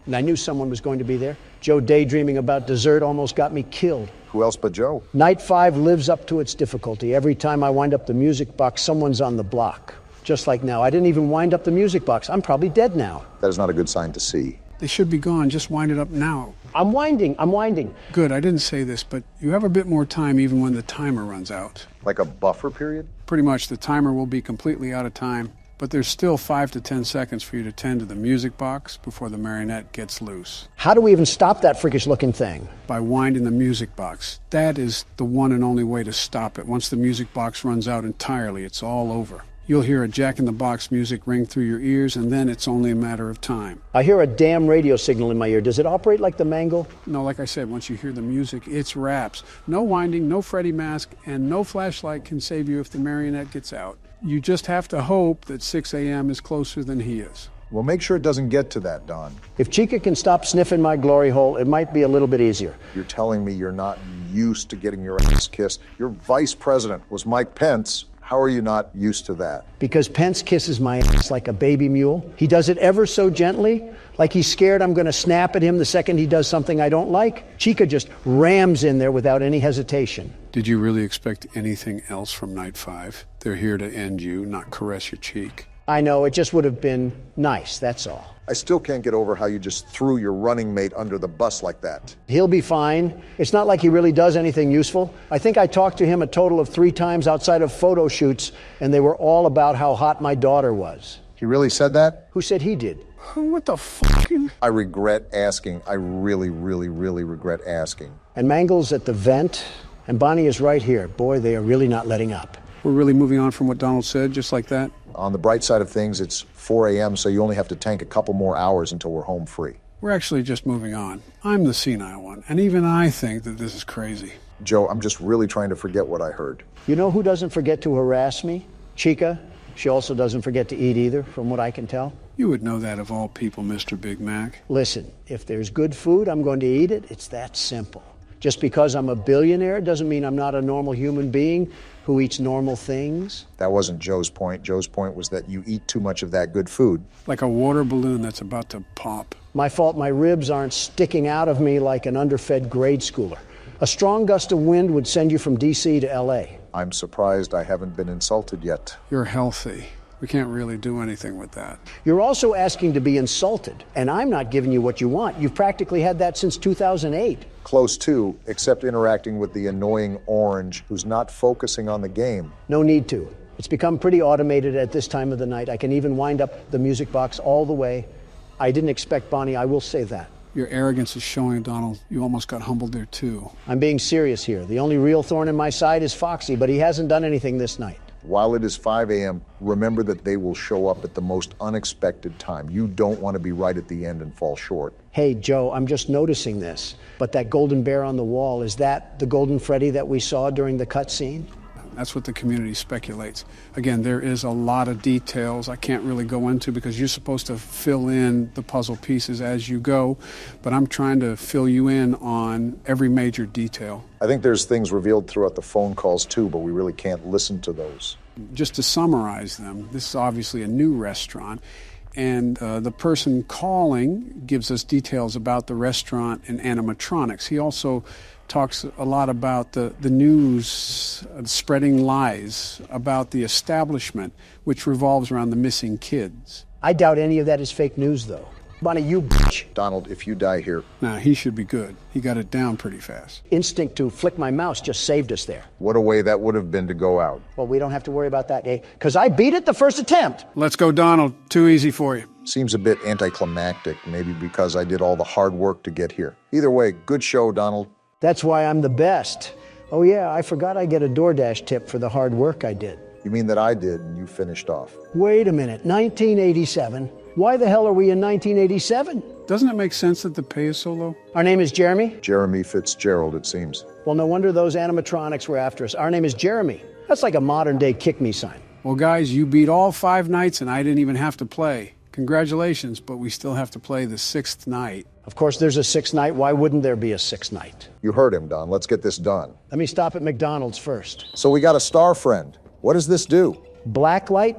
And I knew someone was going to be there. Joe daydreaming about dessert almost got me killed. Who else but Joe? Night 5 lives up to its difficulty. Every time I wind up the music box, someone's on the block. Just like now. I didn't even wind up the music box. I'm probably dead now. That is not a good sign to see. They should be gone. Just wind it up now. I'm winding. Good, I didn't say this, but you have a bit more time even when the timer runs out. Like a buffer period? Pretty much, the timer will be completely out of time, but there's still 5 to 10 seconds for you to tend to the music box before the marionette gets loose. How do we even stop that freakish looking thing? By winding the music box. That is the one and only way to stop it. Once the music box runs out entirely, it's all over. You'll hear a jack-in-the-box music ring through your ears, and then it's only a matter of time. I hear a damn radio signal in my ear. Does it operate like the mangle? No, like I said, once you hear the music, it's wraps. No winding, no Freddy mask, and no flashlight can save you if the marionette gets out. You just have to hope that 6 a.m. is closer than he is. Well, make sure it doesn't get to that, Don. If Chica can stop sniffing my glory hole, it might be a little bit easier. You're telling me you're not used to getting your ass kissed. Your vice president was Mike Pence. How are you not used to that? Because Pence kisses my ass like a baby mule. He does it ever so gently, like he's scared I'm going to snap at him the second he does something I don't like. Chica just rams in there without any hesitation. Did you really expect anything else from Night 5? They're here to end you, not caress your cheek. I know, it just would have been nice, that's all. I still can't get over how you just threw your running mate under the bus like that. He'll be fine. It's not like he really does anything useful. I think I talked to him a total of 3 times outside of photo shoots, and they were all about how hot my daughter was. He really said that? Who said he did? What the fuck? I regret asking. I really, really, really regret asking. And Mangle's at the vent, and Bonnie is right here. Boy, they are really not letting up. We're really moving on from what Donald said, just like that? On the bright side of things, it's 4 a.m., so you only have to tank a couple more hours until we're home free. We're actually just moving on. I'm the senile one, and even I think that this is crazy. Joe, I'm just really trying to forget what I heard. You know who doesn't forget to harass me? Chica, she also doesn't forget to eat either, from what I can tell. You would know that of all people, Mr. Big Mac. Listen, if there's good food, I'm going to eat it. It's that simple. Just because I'm a billionaire doesn't mean I'm not a normal human being who eats normal things. That wasn't Joe's point. Joe's point was that you eat too much of that good food. Like a water balloon that's about to pop. My fault my ribs aren't sticking out of me like an underfed grade schooler. A strong gust of wind would send you from D.C. to L.A. I'm surprised I haven't been insulted yet. You're healthy. We can't really do anything with that. You're also asking to be insulted, and I'm not giving you what you want. You've practically had that since 2008. Close to, except interacting with the annoying orange who's not focusing on the game. No need to. It's become pretty automated at this time of the night. I can even wind up the music box all the way. I didn't expect Bonnie, I will say that. Your arrogance is showing, Donald. You almost got humbled there, too. I'm being serious here. The only real thorn in my side is Foxy, but he hasn't done anything this night. While it is 5 a.m., remember that they will show up at the most unexpected time. You don't want to be right at the end and fall short. Hey, Joe, I'm just noticing this. But that golden bear on the wall, is that the Golden Freddy that we saw during the cutscene? That's what the community speculates. Again, there is a lot of details I can't really go into because you're supposed to fill in the puzzle pieces as you go, but I'm trying to fill you in on every major detail. I think there's things revealed throughout the phone calls too, but we really can't listen to those. Just to summarize them, this is obviously a new restaurant, and the person calling gives us details about the restaurant and animatronics. He also talks a lot about the news spreading lies about the establishment, which revolves around the missing kids. I doubt any of that is fake news, though. Bonnie, you bitch. Donald, if you die here... Now, he should be good. He got it down pretty fast. Instinct to flick my mouse just saved us there. What a way that would have been to go out. Well, we don't have to worry about that, eh? Because I beat it the first attempt. Let's go, Donald. Too easy for you. Seems a bit anticlimactic, maybe because I did all the hard work to get here. Either way, good show, Donald. That's why I'm the best. Oh yeah, I forgot I get a DoorDash tip for the hard work I did. You mean that I did and you finished off? Wait a minute, 1987? Why the hell are we in 1987? Doesn't it make sense that the pay is so low? Our name is Jeremy? Jeremy Fitzgerald, it seems. Well, no wonder those animatronics were after us. Our name is Jeremy. That's like a modern-day kick-me sign. Well, guys, you beat all 5 nights and I didn't even have to play. Congratulations, but we still have to play the 6th night. Of course, there's a 6th night. Why wouldn't there be a 6th night? You heard him, Don. Let's get this done. Let me stop at McDonald's first. So we got a star friend. What does this do? Black light?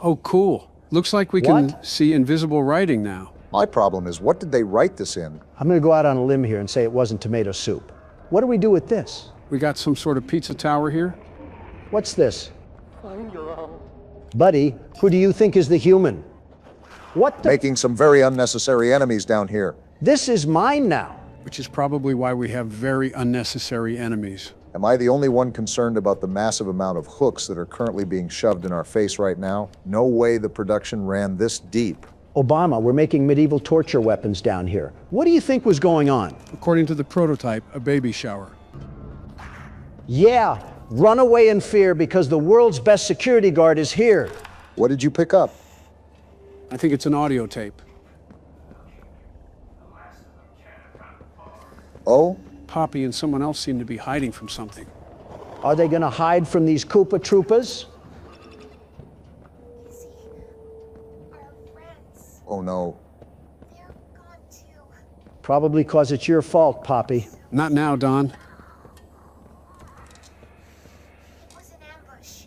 Oh, cool. Looks like we can What? see invisible writing now. My problem is, what did they write this in? I'm going to go out on a limb here and say it wasn't tomato soup. What do we do with this? We got some sort of pizza tower here. What's this? Find your own. Buddy, who do you think is the human? What the? Making some very unnecessary enemies down here. This is mine now. Which is probably why we have very unnecessary enemies. Am I the only one concerned about the massive amount of hooks that are currently being shoved in our face right now? No way the production ran this deep. Obama, we're making medieval torture weapons down here. What do you think was going on? According to the prototype, a baby shower. Yeah, run away in fear because the world's best security guard is here. What did you pick up? I think it's an audio tape. Oh? Poppy and someone else seem to be hiding from something. Are they gonna hide from these Koopa Troopas? Oh no. They're gone too. Probably cause it's your fault, Poppy. Not now, Don. It was an ambush.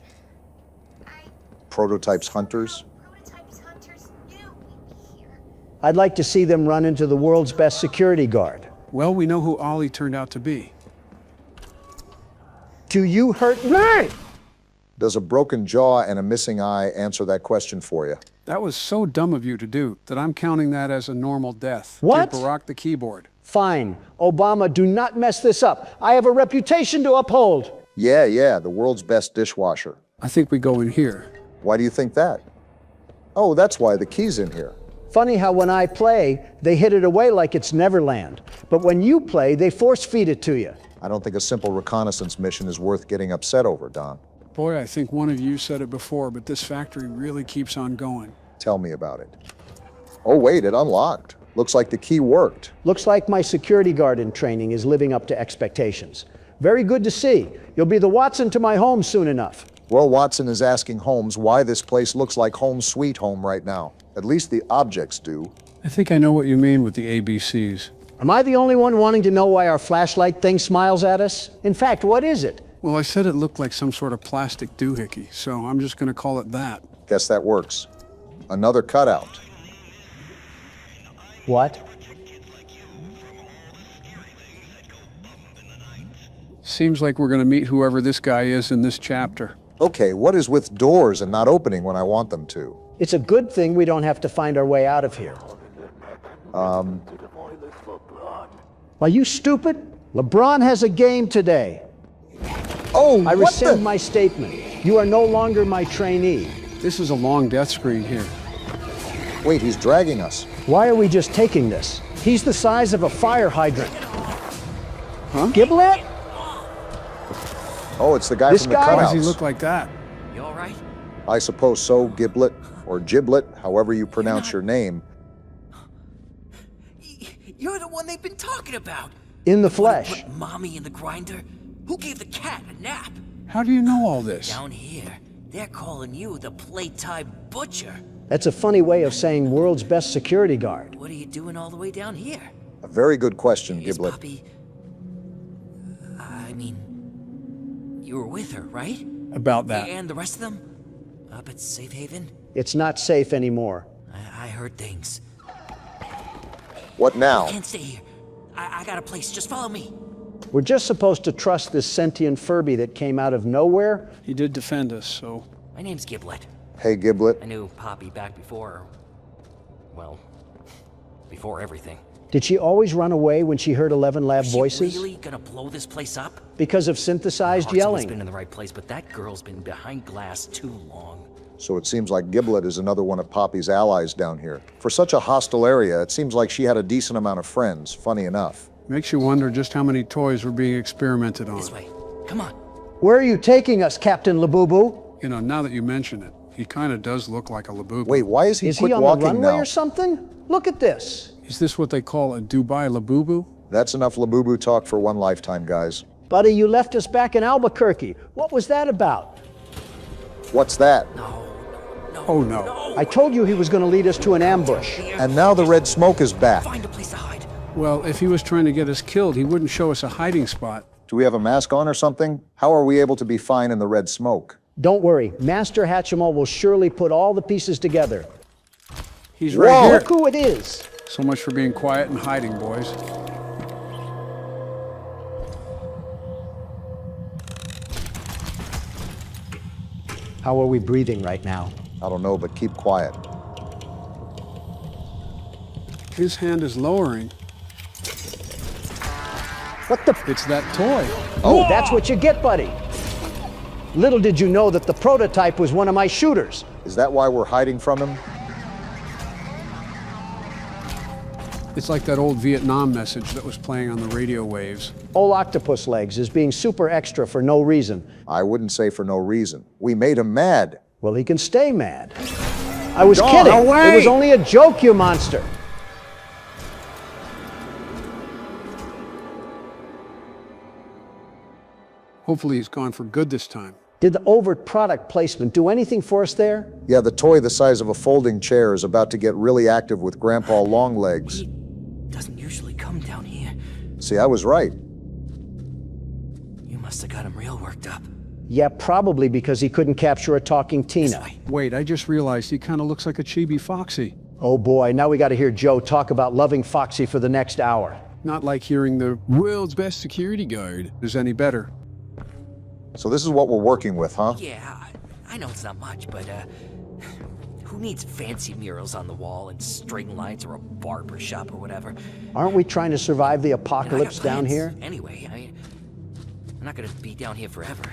Prototype's hunters? Prototype's hunters knew we'd be here. I'd like to see them run into the world's best security guard. Well, we know who Ollie turned out to be. Do you hurt me? Does a broken jaw and a missing eye answer that question for you? That was so dumb of you to do that I'm counting that as a normal death. What? Give Barack the keyboard. Fine. Obama, do not mess this up. I have a reputation to uphold. Yeah, the world's best dishwasher. I think we go in here. Why do you think that? Oh, that's why the key's in here. Funny how when I play, they hid it away like it's Neverland. But when you play, they force feed it to you. I don't think a simple reconnaissance mission is worth getting upset over, Don. Boy, I think one of you said it before, but this factory really keeps on going. Tell me about it. Oh, wait, it unlocked. Looks like the key worked. Looks like my security guard in training is living up to expectations. Very good to see. You'll be the Watson to my home soon enough. Well, Watson is asking Holmes why this place looks like home sweet home right now. At least the objects do. I think I know what you mean with the ABCs. Am I the only one wanting to know why our flashlight thing smiles at us? In fact, what is it? Well, I said it looked like some sort of plastic doohickey, so I'm just going to call it that. Guess that works. Another cutout. What? Seems like we're going to meet whoever this guy is in this chapter. Okay, what is with doors and not opening when I want them to? It's a good thing we don't have to find our way out of here. Are you stupid? LeBron has a game today. Oh, I what rescind the? my statement. You are no longer my trainee. This is a long death screen here. Wait, he's dragging us. Why are we just taking this? He's the size of a fire hydrant. Huh? Giblet? Oh, it's the guy This from the guy? Why does cutouts. he look like that? You all right? I suppose so, Giblet, or Giblet, however you pronounce your name. You're the one they've been talking about. In the Wanna flesh. Put mommy in the grinder? Who gave the cat a nap? How do you know all this? Down here, they're calling you the Playtime Butcher. That's a funny way of saying world's best security guard. What are you doing all the way down here? A very good question, Is Giblet. Poppy... I mean... You were with her, right? About that. And the rest of them? Up at Safe Haven? It's not safe anymore. I heard things. What now? Can't stay here. I got a place. Just follow me. We're just supposed to trust this sentient Furby that came out of nowhere? He did defend us, so... My name's Giblet. Hey, Giblet. I knew Poppy back before... Well... Before everything. Did she always run away when she heard 11 lab Is voices? she really gonna blow this place up? Because of My synthesized heart's always yelling. been in the right place, but that girl's been behind glass too long. So it seems like Giblet is another one of Poppy's allies down here. For such a hostile area, it seems like she had a decent amount of friends, funny enough. Makes you wonder just how many toys were being experimented on. This way. Come on. Where are you taking us, Captain Labubu? You know, now that you mention it, he kind of does look like a Labubu. Wait, why is he Is quick he on the walking runway now? or something? Look at this. Is this what they call a Dubai Labubu? That's enough Labubu talk for one lifetime, guys. Buddy, you left us back in Albuquerque. What was that about? What's that? No. Oh, no. I told you he was going to lead us to an ambush. And now the red smoke is back. Find a place to hide. Well, if he was trying to get us killed, he wouldn't show us a hiding spot. Do we have a mask on or something? How are we able to be fine in the red smoke? Don't worry, Master Hatchimal will surely put all the pieces together. He's right here. Look who it is. So much for being quiet and hiding, boys. How are we breathing right now? I don't know, but keep quiet. His hand is lowering. What the? It's that toy. Oh, that's what you get, buddy. Little did you know that the prototype was one of my shooters. Is that why we're hiding from him? It's like that old Vietnam message that was playing on the radio waves. Old Octopus Legs is being super extra for no reason. I wouldn't say for no reason. We made him mad. Well, he can stay mad. I was Dawn, kidding. away! It was only a joke, you monster. Hopefully he's gone for good this time. Did the overt product placement do anything for us there? Yeah, the toy the size of a folding chair is about to get really active with Grandpa Longlegs. He doesn't usually come down here. See, I was right. You must have got him real worked up. Yeah, probably because he couldn't capture a talking This Tina. way. Wait, I just realized he kind of looks like a chibi Foxy. Oh boy, now we got to hear Joe talk about loving Foxy for the next hour. Not like hearing the world's best security guard is any better. So this is what we're working with, huh? Yeah, I know it's not much, but who needs fancy murals on the wall and string lights or a barber shop or whatever? Aren't we trying to survive the You know, I got apocalypse down plans here? Anyway, I'm not gonna be down here forever.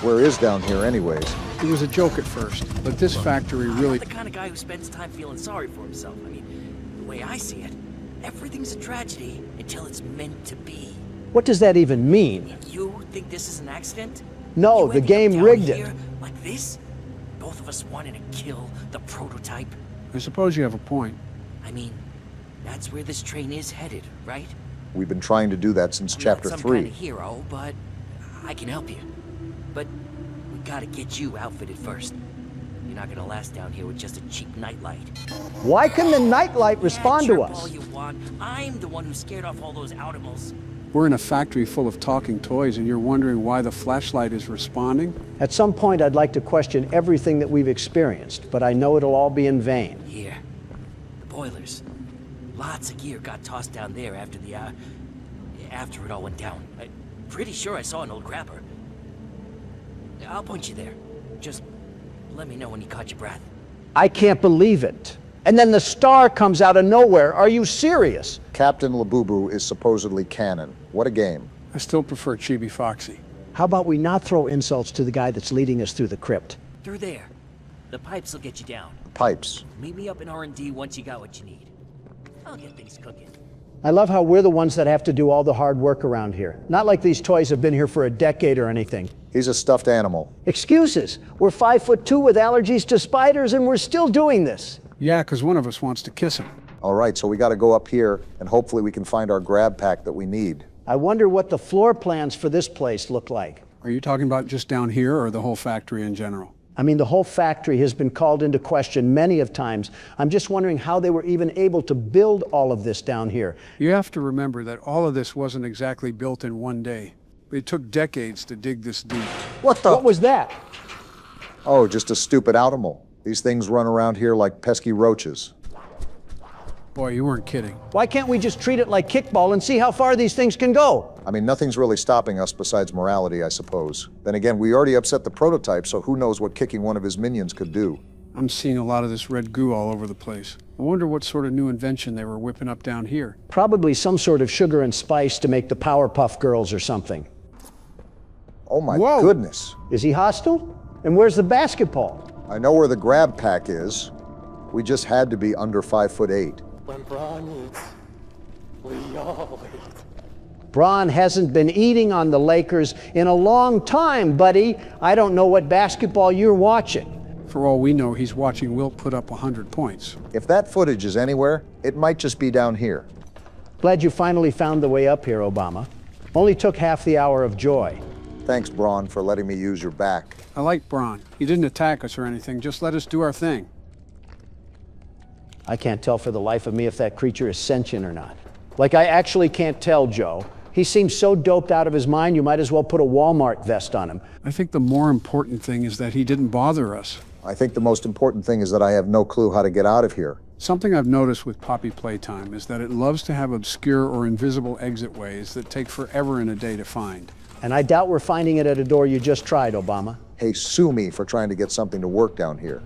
Where is down here anyways? It was a joke at first, but this factory I'm really... not the kind of guy who spends time feeling sorry for himself. I mean, the way I see it, everything's a tragedy until it's meant to be. What does that even mean? You think this is an accident? No, You the ending up game down rigged it. here like this? Both of us wanted to kill the prototype. I suppose you have a point. I mean, that's where this train is headed, right? We've been trying to do that since I'm chapter not some 3. kind of hero, but I can help you. But we gotta get you outfitted first. You're not gonna last down here with just a cheap nightlight. Why can the nightlight respond to Chirp all us? you want. I'm the one who scared off all those animals. We're in a factory full of talking toys, and you're wondering why the flashlight is responding? At some point, I'd like to question everything that we've experienced, but I know it'll all be in vain. Here, the boilers. Lots of gear got tossed down there after after it all went down. I'm pretty sure I saw an old grabber. I'll point you there. Just let me know when you caught your breath. I can't believe it. And then the star comes out of nowhere. Are you serious? Captain Labubu is supposedly canon. What a game. I still prefer Chibi Foxy. How about we not throw insults to the guy that's leading us through the crypt? Through there. The pipes will get you down. Pipes. Meet me up in R&D once you got what you need. I'll get things cooking. I love how we're the ones that have to do all the hard work around here. Not like these toys have been here for a decade or anything. He's a stuffed animal. Excuses. We're 5'2" with allergies to spiders and we're still doing this. Yeah, because one of us wants to kiss him. All right, so we got to go up here, and hopefully we can find our grab pack that we need. I wonder what the floor plans for this place look like. Are you talking about just down here or the whole factory in general? I mean, the whole factory has been called into question many of times. I'm just wondering how they were even able to build all of this down here. You have to remember that all of this wasn't exactly built in one day. It took decades to dig this deep. What the? What was that? Oh, just a stupid animal. These things run around here like pesky roaches. Boy, you weren't kidding. Why can't we just treat it like kickball and see how far these things can go? I mean, nothing's really stopping us besides morality, I suppose. Then again, we already upset the prototype, so who knows what kicking one of his minions could do. I'm seeing a lot of this red goo all over the place. I wonder what sort of new invention they were whipping up down here. Probably some sort of sugar and spice to make the Powerpuff Girls or something. Oh my Whoa. goodness. Is he hostile? And where's the basketball? I know where the grab pack is. We just had to be under 5'8". When Braun eats, we all eat. Braun hasn't been eating on the Lakers in a long time, buddy. I don't know what basketball you're watching. For all we know, he's watching Wilt put up 100 points. If that footage is anywhere, it might just be down here. Glad you finally found the way up here, Obama. Only took half the hour of joy. Thanks, Braun, for letting me use your back. I like Braun. He didn't attack us or anything, just let us do our thing. I can't tell for the life of me if that creature is sentient or not. Like, I actually can't tell, Joe. He seems so doped out of his mind, you might as well put a Walmart vest on him. I think the more important thing is that he didn't bother us. I think the most important thing is that I have no clue how to get out of here. Something I've noticed with Poppy Playtime is that it loves to have obscure or invisible exit ways that take forever and a day to find. And I doubt we're finding it at a door you just tried, Obama. Hey, sue me for trying to get something to work down here.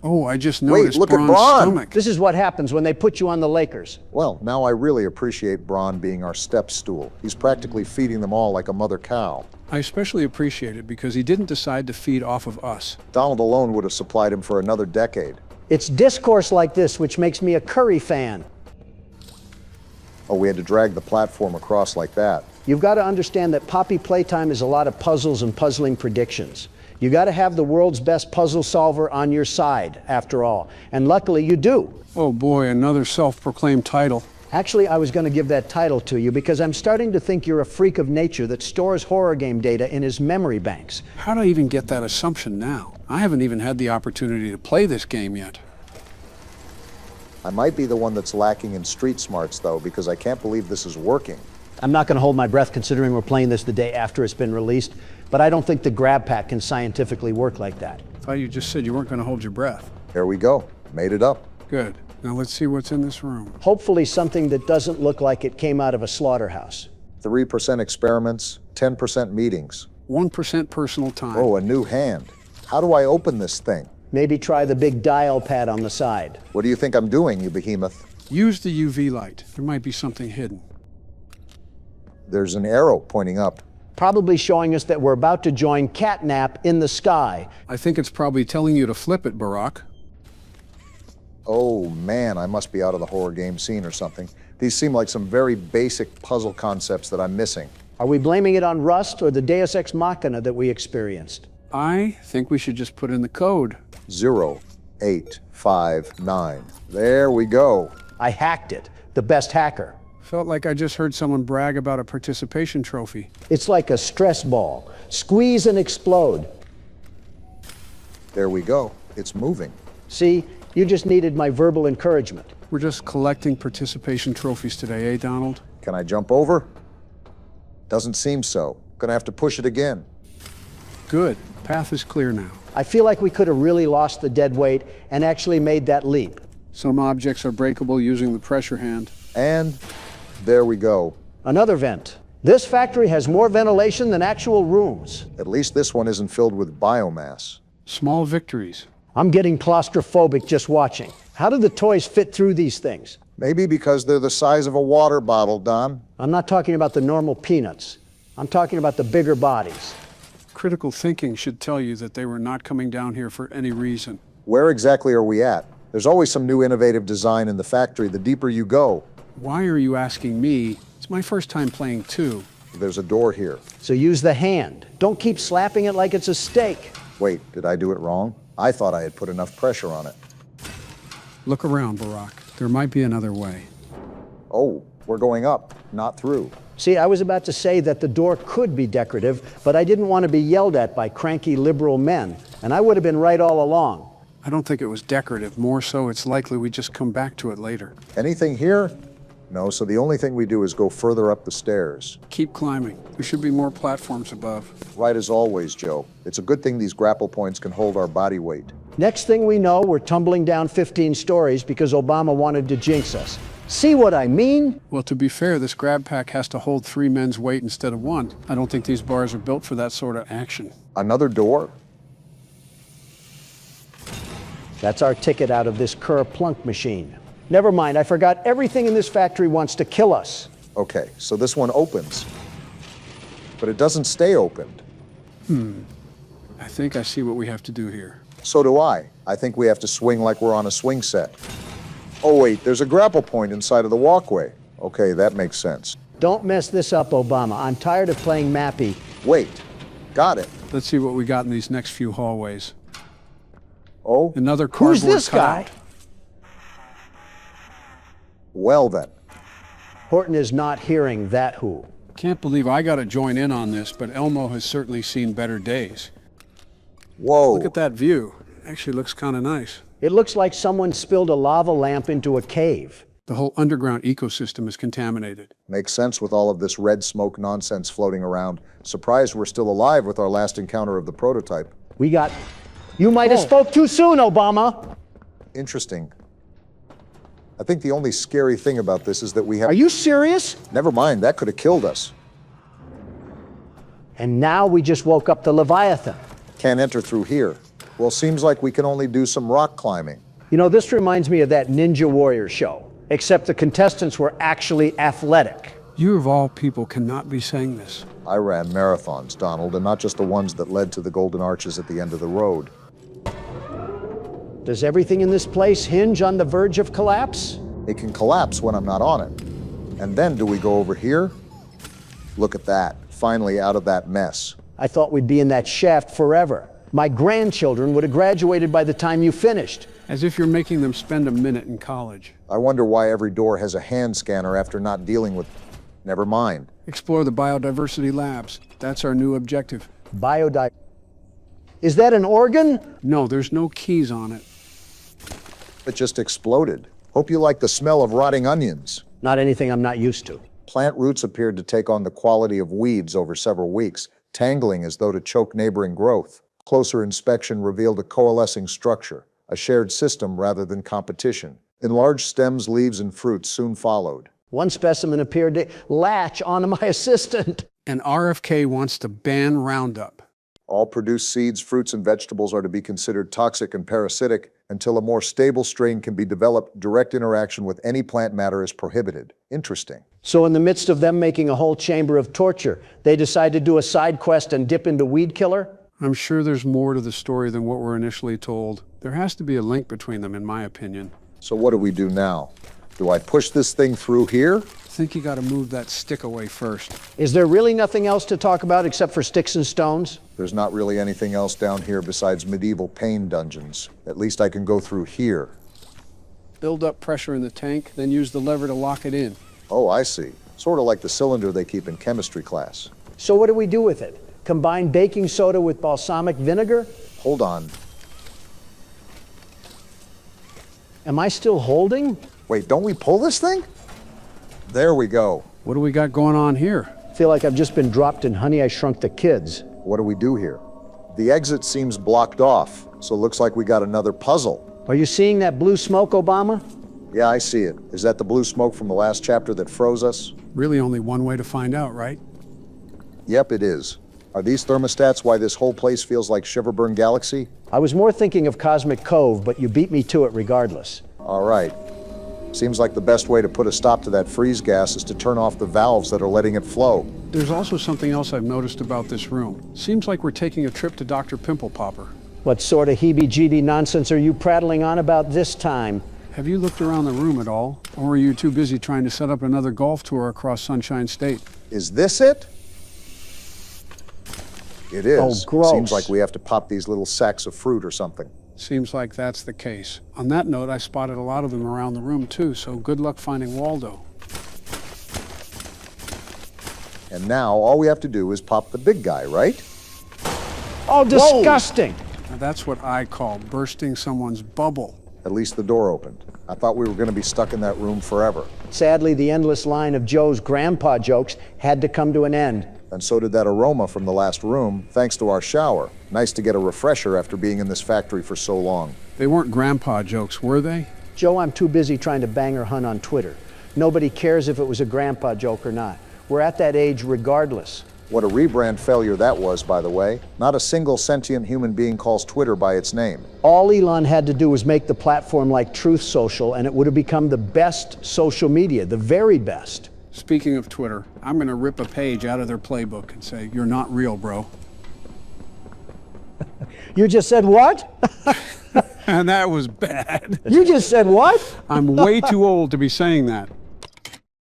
Oh, I just Wait, noticed look at Braun's Braun! stomach. This is what happens when they put you on the Lakers. Well, now I really appreciate Braun being our step stool. He's practically feeding them all like a mother cow. I especially appreciate it because he didn't decide to feed off of us. Donald alone would have supplied him for another decade. It's discourse like this which makes me a Curry fan. Oh, we had to drag the platform across like that. You've got to understand that Poppy Playtime is a lot of puzzles and puzzling predictions. You got to have the world's best puzzle solver on your side, after all. And luckily you do. Oh boy, another self-proclaimed title. Actually, I was going to give that title to you because I'm starting to think you're a freak of nature that stores horror game data in his memory banks. How do I even get that assumption now? I haven't even had the opportunity to play this game yet. I might be the one that's lacking in street smarts, though, because I can't believe this is working. I'm not going to hold my breath considering we're playing this the day after it's been released, but I don't think the grab pack can scientifically work like that. I thought you just said you weren't going to hold your breath. Here we go. Made it up. Good. Now let's see what's in this room. Hopefully something that doesn't look like it came out of a slaughterhouse. 3% experiments, 10% meetings. 1% personal time. Oh, a new hand. How do I open this thing? Maybe try the big dial pad on the side. What do you think I'm doing, you behemoth? Use the UV light. There might be something hidden. There's an arrow pointing up. Probably showing us that we're about to join Catnap in the sky. I think it's probably telling you to flip it, Barack. Oh man, I must be out of the horror game scene or something. These seem like some very basic puzzle concepts that I'm missing. Are we blaming it on Rust or the Deus Ex Machina that we experienced? I think we should just put in the code. 0859. There we go. I hacked it. The best hacker. Felt like I just heard someone brag about a participation trophy. It's like a stress ball. Squeeze and explode. There we go. It's moving. See, you just needed my verbal encouragement. We're just collecting participation trophies today, eh, Donald? Can I jump over? Doesn't seem so. Gonna have to push it again. Good. Path is clear now. I feel like we could have really lost the dead weight and actually made that leap. Some objects are breakable using the pressure hand. And there we go. Another vent. This factory has more ventilation than actual rooms. At least this one isn't filled with biomass. Small victories. I'm getting claustrophobic just watching. How do the toys fit through these things? Maybe because they're the size of a water bottle, Don. I'm not talking about the normal peanuts. I'm talking about the bigger bodies. Critical thinking should tell you that they were not coming down here for any reason. Where exactly are we at? There's always some new innovative design in the factory the deeper you go. Why are you asking me? It's my first time playing too. There's a door here. So use the hand. Don't keep slapping it like it's a steak. Wait, did I do it wrong? I thought I had put enough pressure on it. Look around, Barack. There might be another way. Oh, we're going up, not through. See, I was about to say that the door could be decorative, but I didn't want to be yelled at by cranky liberal men, and I would have been right all along. I don't think it was decorative. More so, it's likely we just come back to it later. Anything here? No, so the only thing we do is go further up the stairs. Keep climbing. There should be more platforms above. Right as always, Joe. It's a good thing these grapple points can hold our body weight. Next thing we know, we're tumbling down 15 stories because Obama wanted to jinx us. See what I mean? Well, to be fair, this grab pack has to hold 3 men's weight instead of 1. I don't think these bars are built for that sort of action. Another door? That's our ticket out of this Kerr-Plunk machine. Never mind, I forgot everything in this factory wants to kill us. Okay, so this one opens. But it doesn't stay opened. I think I see what we have to do here. So do I. I think we have to swing like we're on a swing set. Oh wait, there's a grapple point inside of the walkway. Okay, that makes sense. Don't mess this up, Obama. I'm tired of playing Mappy. Wait, got it. Let's see what we got in these next few hallways. Oh, Another cardboard Who's this guy? cutout. well then. Horton is not hearing that who. Can't believe I got to join in on this, but Elmo has certainly seen better days. Whoa. Look at that view. Actually looks kind of nice. It looks like someone spilled a lava lamp into a cave. The whole underground ecosystem is contaminated. Makes sense with all of this red smoke nonsense floating around. Surprised we're still alive with our last encounter of the prototype. We got... You might have spoke too soon, Obama. Interesting. I think the only scary thing about this is that we have... Are you serious? Never mind, that could have killed us. And now we just woke up the Leviathan. Can't enter through here. Well, seems like we can only do some rock climbing. You know, this reminds me of that Ninja Warrior show, except the contestants were actually athletic. You of all people cannot be saying this. I ran marathons, Donald, and not just the ones that led to the Golden Arches at the end of the road. Does everything in this place hinge on the verge of collapse? It can collapse when I'm not on it. And then do we go over here? Look at that, finally out of that mess. I thought we'd be in that shaft forever. My grandchildren would have graduated by the time you finished. As if you're making them spend a minute in college. I wonder why every door has a hand scanner after not dealing with... Never mind. Explore the biodiversity labs. That's our new objective. Biodi... Is that an organ? No, there's no keys on it. It just exploded. Hope you like the smell of rotting onions. Not anything I'm not used to. Plant roots appeared to take on the quality of weeds over several weeks, tangling as though to choke neighboring growth. Closer inspection revealed a coalescing structure, a shared system rather than competition. Enlarged stems, leaves, and fruits soon followed. One specimen appeared to latch onto my assistant. And RFK wants to ban Roundup. All produced seeds, fruits, and vegetables are to be considered toxic and parasitic until a more stable strain can be developed. Direct interaction with any plant matter is prohibited. Interesting. So in the midst of them making a whole chamber of torture, they decide to do a side quest and dip into weed killer? I'm sure there's more to the story than what we're initially told. There has to be a link between them, in my opinion. So what do we do now? Do I push this thing through here? I think you got to move that stick away first. Is there really nothing else to talk about except for sticks and stones? There's not really anything else down here besides medieval pain dungeons. At least I can go through here. Build up pressure in the tank, then use the lever to lock it in. Oh, I see. Sort of like the cylinder they keep in chemistry class. So what do we do with it? Combine baking soda with balsamic vinegar? Hold on. Am I still holding? Wait, don't we pull this thing? There we go. What do we got going on here? Feel like I've just been dropped in Honey, I Shrunk the Kids. What do we do here? The exit seems blocked off, so it looks like we got another puzzle. Are you seeing that blue smoke, Obama? Yeah, I see it. Is that the blue smoke from the last chapter that froze us? Really only one way to find out, right? Yep, it is. Are these thermostats why this whole place feels like Shiverburn Galaxy? I was more thinking of Cosmic Cove, but you beat me to it regardless. All right. Seems like the best way to put a stop to that freeze gas is to turn off the valves that are letting it flow. There's also something else I've noticed about this room. Seems like we're taking a trip to Dr. Pimple Popper. What sort of heebie-jeebie nonsense are you prattling on about this time? Have you looked around the room at all? Or are you too busy trying to set up another golf tour across Sunshine State? Is this it? It is. Oh, gross. Seems like we have to pop these little sacks of fruit or something. Seems like that's the case. On that note, I spotted a lot of them around the room too, so good luck finding Waldo. And now all we have to do is pop the big guy, right? Oh, disgusting! Now that's what I call bursting someone's bubble. At least the door opened. I thought we were going to be stuck in that room forever. Sadly, the endless line of Joe's grandpa jokes had to come to an end. And so did that aroma from the last room, thanks to our shower. Nice to get a refresher after being in this factory for so long. They weren't grandpa jokes, were they? Joe, I'm too busy trying to bang her hun on Twitter. Nobody cares if it was a grandpa joke or not. We're at that age regardless. What a rebrand failure that was, by the way. Not a single sentient human being calls Twitter by its name. All Elon had to do was make the platform like Truth Social, and it would have become the best social media, the very best. Speaking of Twitter, I'm going to rip a page out of their playbook and say, "You're not real, bro." You just said what? And that was bad. You just said what? I'm way too old to be saying that.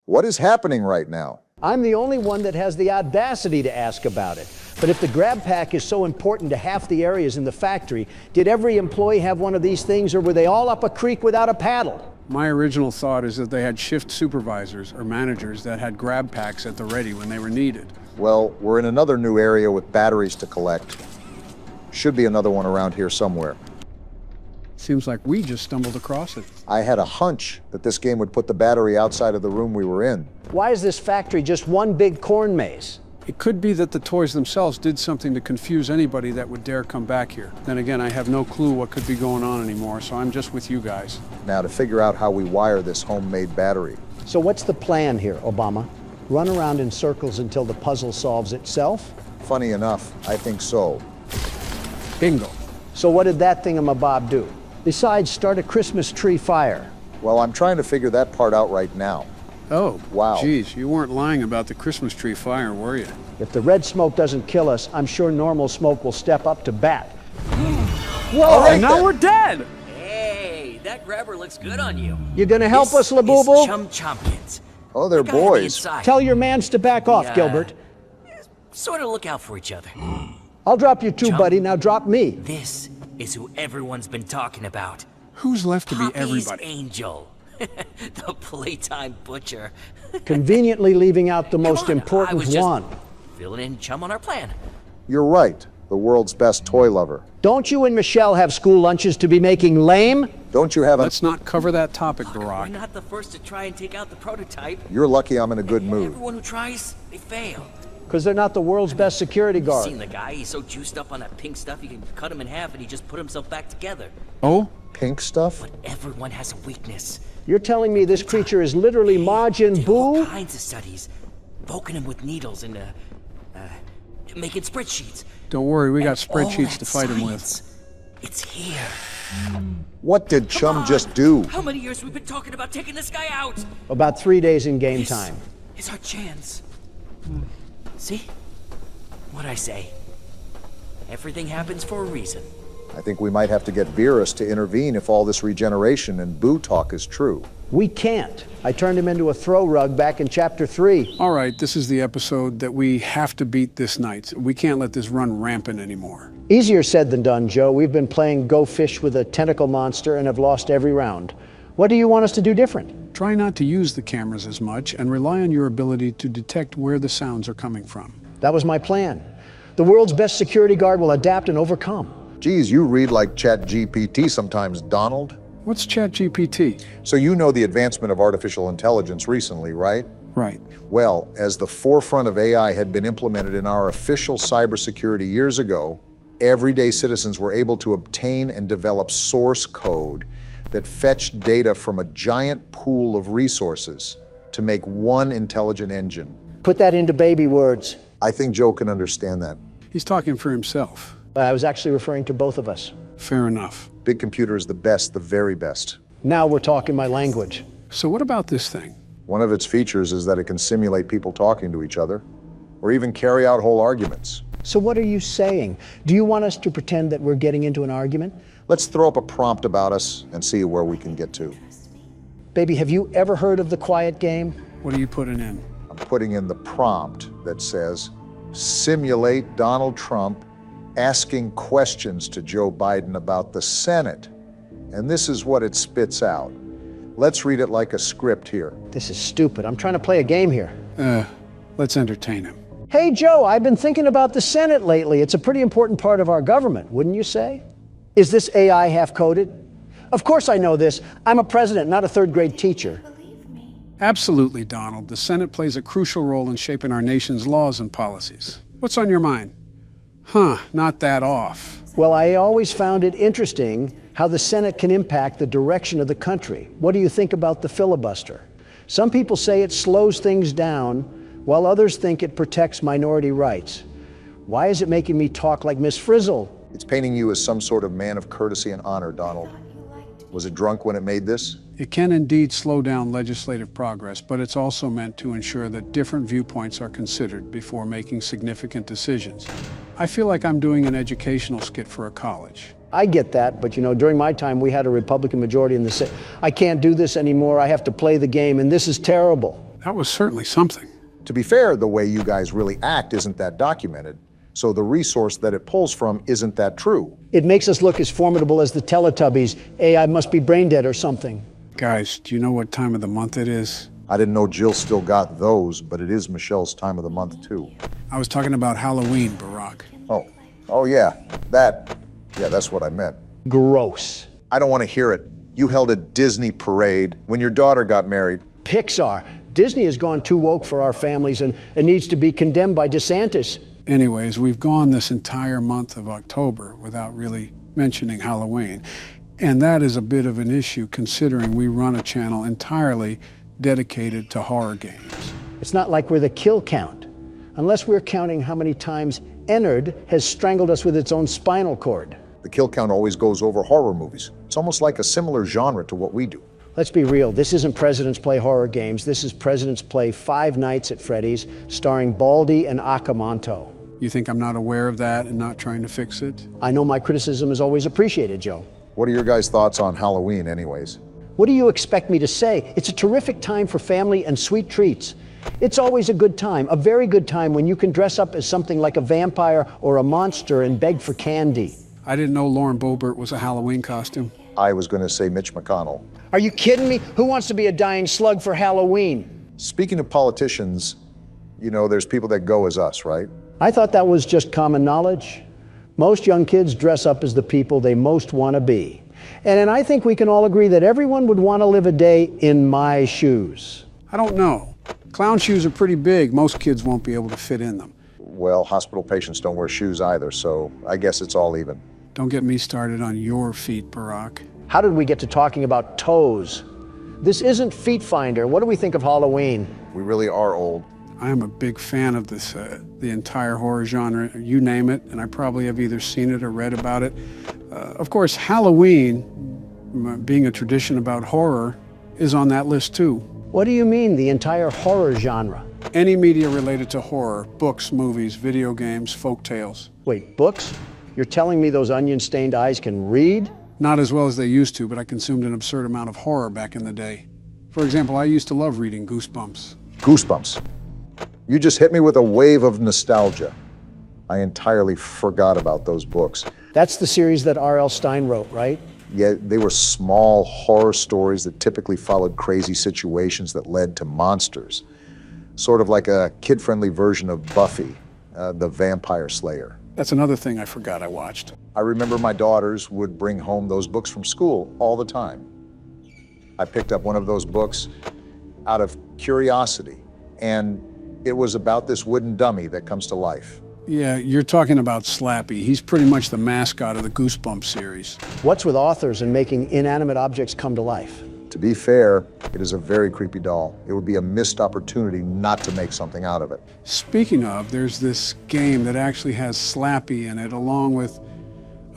What is happening right now? I'm the only one that has the audacity to ask about it. But if the grab pack is so important to half the areas in the factory, did every employee have one of these things, or were they all up a creek without a paddle? My original thought is that they had shift supervisors or managers that had grab packs at the ready when they were needed. Well, we're in another new area with batteries to collect. Should be another one around here somewhere. Seems like we just stumbled across it. I had a hunch that this game would put the battery outside of the room we were in. Why is this factory just one big corn maze? It could be that the toys themselves did something to confuse anybody that would dare come back here. Then again, I have no clue what could be going on anymore, so I'm just with you guys. Now to figure out how we wire this homemade battery. So what's the plan here, Obama? Run around in circles until the puzzle solves itself? Funny enough, I think so. Bingo. So what did that thingamabob do? Besides, start a Christmas tree fire. Well, I'm trying to figure that part out right now. Oh, wow. Geez, you weren't lying about the Christmas tree fire, were you? If the red smoke doesn't kill us, I'm sure normal smoke will step up to bat. Whoa, And now we're dead! Hey, that grabber looks good on you. You gonna help This us, Labubu? is Chum Chompkins. Oh, they're The guy on the boys. inside. Tell your mans to back off, Yeah. Gilbert. Sort of look out for each other. I'll drop you too, Chum. buddy. Now drop me. This is who everyone's been talking about. Who's left to be Poppy's everybody? angel. The Playtime butcher. Conveniently leaving out the most Come on, I important was just one. filling in Chum on our plan. You're right. The world's best toy lover. Don't you and Michelle have school lunches to be making lame? Don't you have a... Let's not cover that topic, We're Barack. not the first to try and take out the prototype. You're lucky I'm in a good mood. Everyone who tries, they fail. Because they're not the world's best security guard. Seen the guy? He's so juiced up on that pink stuff, you can cut him in half and he just put himself back together. Oh? Pink stuff? But everyone has a weakness. You're telling me this creature is literally Majin Did all Buu? kinds of studies, poking him with needles and making spreadsheets. Don't worry, we got And all spreadsheets to that fight him with. science, It's here. What did Come Chum on. just do? How many years we've been talking about taking this guy out? About 3 days in game This time. is our chance. See? What'd I say? Everything happens for a reason. I think we might have to get Virus to intervene if all this regeneration and Boo talk is true. We can't. I turned him into a throw rug back in chapter 3. All right, this is the episode that we have to beat this night. We can't let this run rampant anymore. Easier said than done, Joe. We've been playing Go Fish with a tentacle monster and have lost every round. What do you want us to do different? Try not to use the cameras as much and rely on your ability to detect where the sounds are coming from. That was my plan. The world's best security guard will adapt and overcome. Geez, you read like ChatGPT sometimes, Donald. What's ChatGPT? So you know the advancement of artificial intelligence recently, right? Right. Well, as the forefront of AI had been implemented in our official cybersecurity years ago, everyday citizens were able to obtain and develop source code that fetched data from a giant pool of resources to make one intelligent engine. Put that into baby words. I think Joe can understand that. He's talking for himself. I was actually referring to both of us. Fair enough. Big computer is the best, the very best. Now we're talking my language. So what about this thing? One of its features is that it can simulate people talking to each other, or even carry out whole arguments. So what are you saying? Do you want us to pretend that we're getting into an argument? Let's throw up a prompt about us and see where we can get to. Baby, have you ever heard of the quiet game? What are you putting in? I'm putting in the prompt that says, simulate Donald Trump asking questions to Joe Biden about the Senate. And this is what it spits out. Let's read it like a script here. This is stupid. I'm trying to play a game here. Let's entertain him. Hey, Joe, I've been thinking about the Senate lately. It's a pretty important part of our government, wouldn't you say? Is this AI half-coded? Of course I know this. I'm a president, not a third-grade teacher. Absolutely, Donald. The Senate plays a crucial role in shaping our nation's laws and policies. What's on your mind? Huh, not that off. Well, I always found it interesting how the Senate can impact the direction of the country. What do you think about the filibuster? Some people say it slows things down, while others think it protects minority rights. Why is it making me talk like Miss Frizzle? It's painting you as some sort of man of courtesy and honor, Donald. Was it drunk when it made this? It can indeed slow down legislative progress, but it's also meant to ensure that different viewpoints are considered before making significant decisions. I feel like I'm doing an educational skit for a college. I get that, but during my time, we had a Republican majority in the Senate. I can't do this anymore. I have to play the game, and this is terrible. That was certainly something. To be fair, the way you guys really act isn't that documented, so the resource that it pulls from isn't that true. It makes us look as formidable as the Teletubbies. AI must be brain dead or something. Guys, do you know what time of the month it is? I didn't know Jill still got those, but it is Michelle's time of the month, too. I was talking about Halloween, Barack. Oh yeah, that's what I meant. Gross. I don't want to hear it. You held a Disney parade when your daughter got married. Pixar. Disney has gone too woke for our families and needs to be condemned by DeSantis. Anyways, we've gone this entire month of October without really mentioning Halloween. And that is a bit of an issue considering we run a channel entirely dedicated to horror games. It's not like we're the kill count, unless we're counting how many times Ennard has strangled us with its own spinal cord. The kill count always goes over horror movies. It's almost like a similar genre to what we do. Let's be real, this isn't Presidents Play Horror Games. This is Presidents Play Five Nights at Freddy's, starring Baldy and Akamanto. You think I'm not aware of that and not trying to fix it? I know my criticism is always appreciated, Joe. What are your guys' thoughts on Halloween anyways? What do you expect me to say? It's a terrific time for family and sweet treats. It's always a good time, a very good time when you can dress up as something like a vampire or a monster and beg for candy. I didn't know Lauren Boebert was a Halloween costume. I was going to say Mitch McConnell. Are you kidding me? Who wants to be a dying slug for Halloween? Speaking of politicians, there's people that go as us, right? I thought that was just common knowledge. Most young kids dress up as the people they most want to be. And I think we can all agree that everyone would want to live a day in my shoes. I don't know. Clown shoes are pretty big. Most kids won't be able to fit in them. Well, hospital patients don't wear shoes either, so I guess it's all even. Don't get me started on your feet, Barack. How did we get to talking about toes? This isn't Feet Finder. What do we think of Halloween? We really are old. I am a big fan of this, the entire horror genre, you name it, and I probably have either seen it or read about it. Of course, Halloween, being a tradition about horror, is on that list too. What do you mean, the entire horror genre? Any media related to horror, books, movies, video games, folk tales. Wait, books? You're telling me those onion-stained eyes can read? Not as well as they used to, but I consumed an absurd amount of horror back in the day. For example, I used to love reading Goosebumps. Goosebumps. You just hit me with a wave of nostalgia. I entirely forgot about those books. That's the series that R.L. Stine wrote, right? Yeah, they were small horror stories that typically followed crazy situations that led to monsters. Sort of like a kid-friendly version of Buffy, the Vampire Slayer. That's another thing I forgot I watched. I remember my daughters would bring home those books from school all the time. I picked up one of those books out of curiosity, and it was about this wooden dummy that comes to life. Yeah, you're talking about Slappy. He's pretty much the mascot of the Goosebumps series. What's with authors and making inanimate objects come to life? To be fair, it is a very creepy doll. It would be a missed opportunity not to make something out of it. Speaking of, there's this game that actually has Slappy in it, along with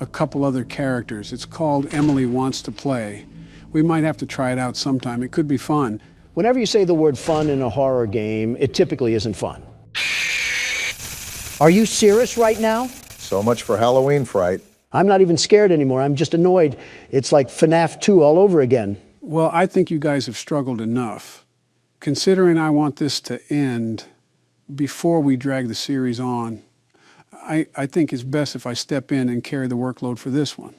a couple other characters. It's called Emily Wants to Play. We might have to try it out sometime. It could be fun. Whenever you say the word fun in a horror game, it typically isn't fun. Are you serious right now? So much for Halloween fright. I'm not even scared anymore. I'm just annoyed. It's like FNAF 2 all over again. Well, I think you guys have struggled enough. Considering I want this to end before we drag the series on, I think it's best if I step in and carry the workload for this one.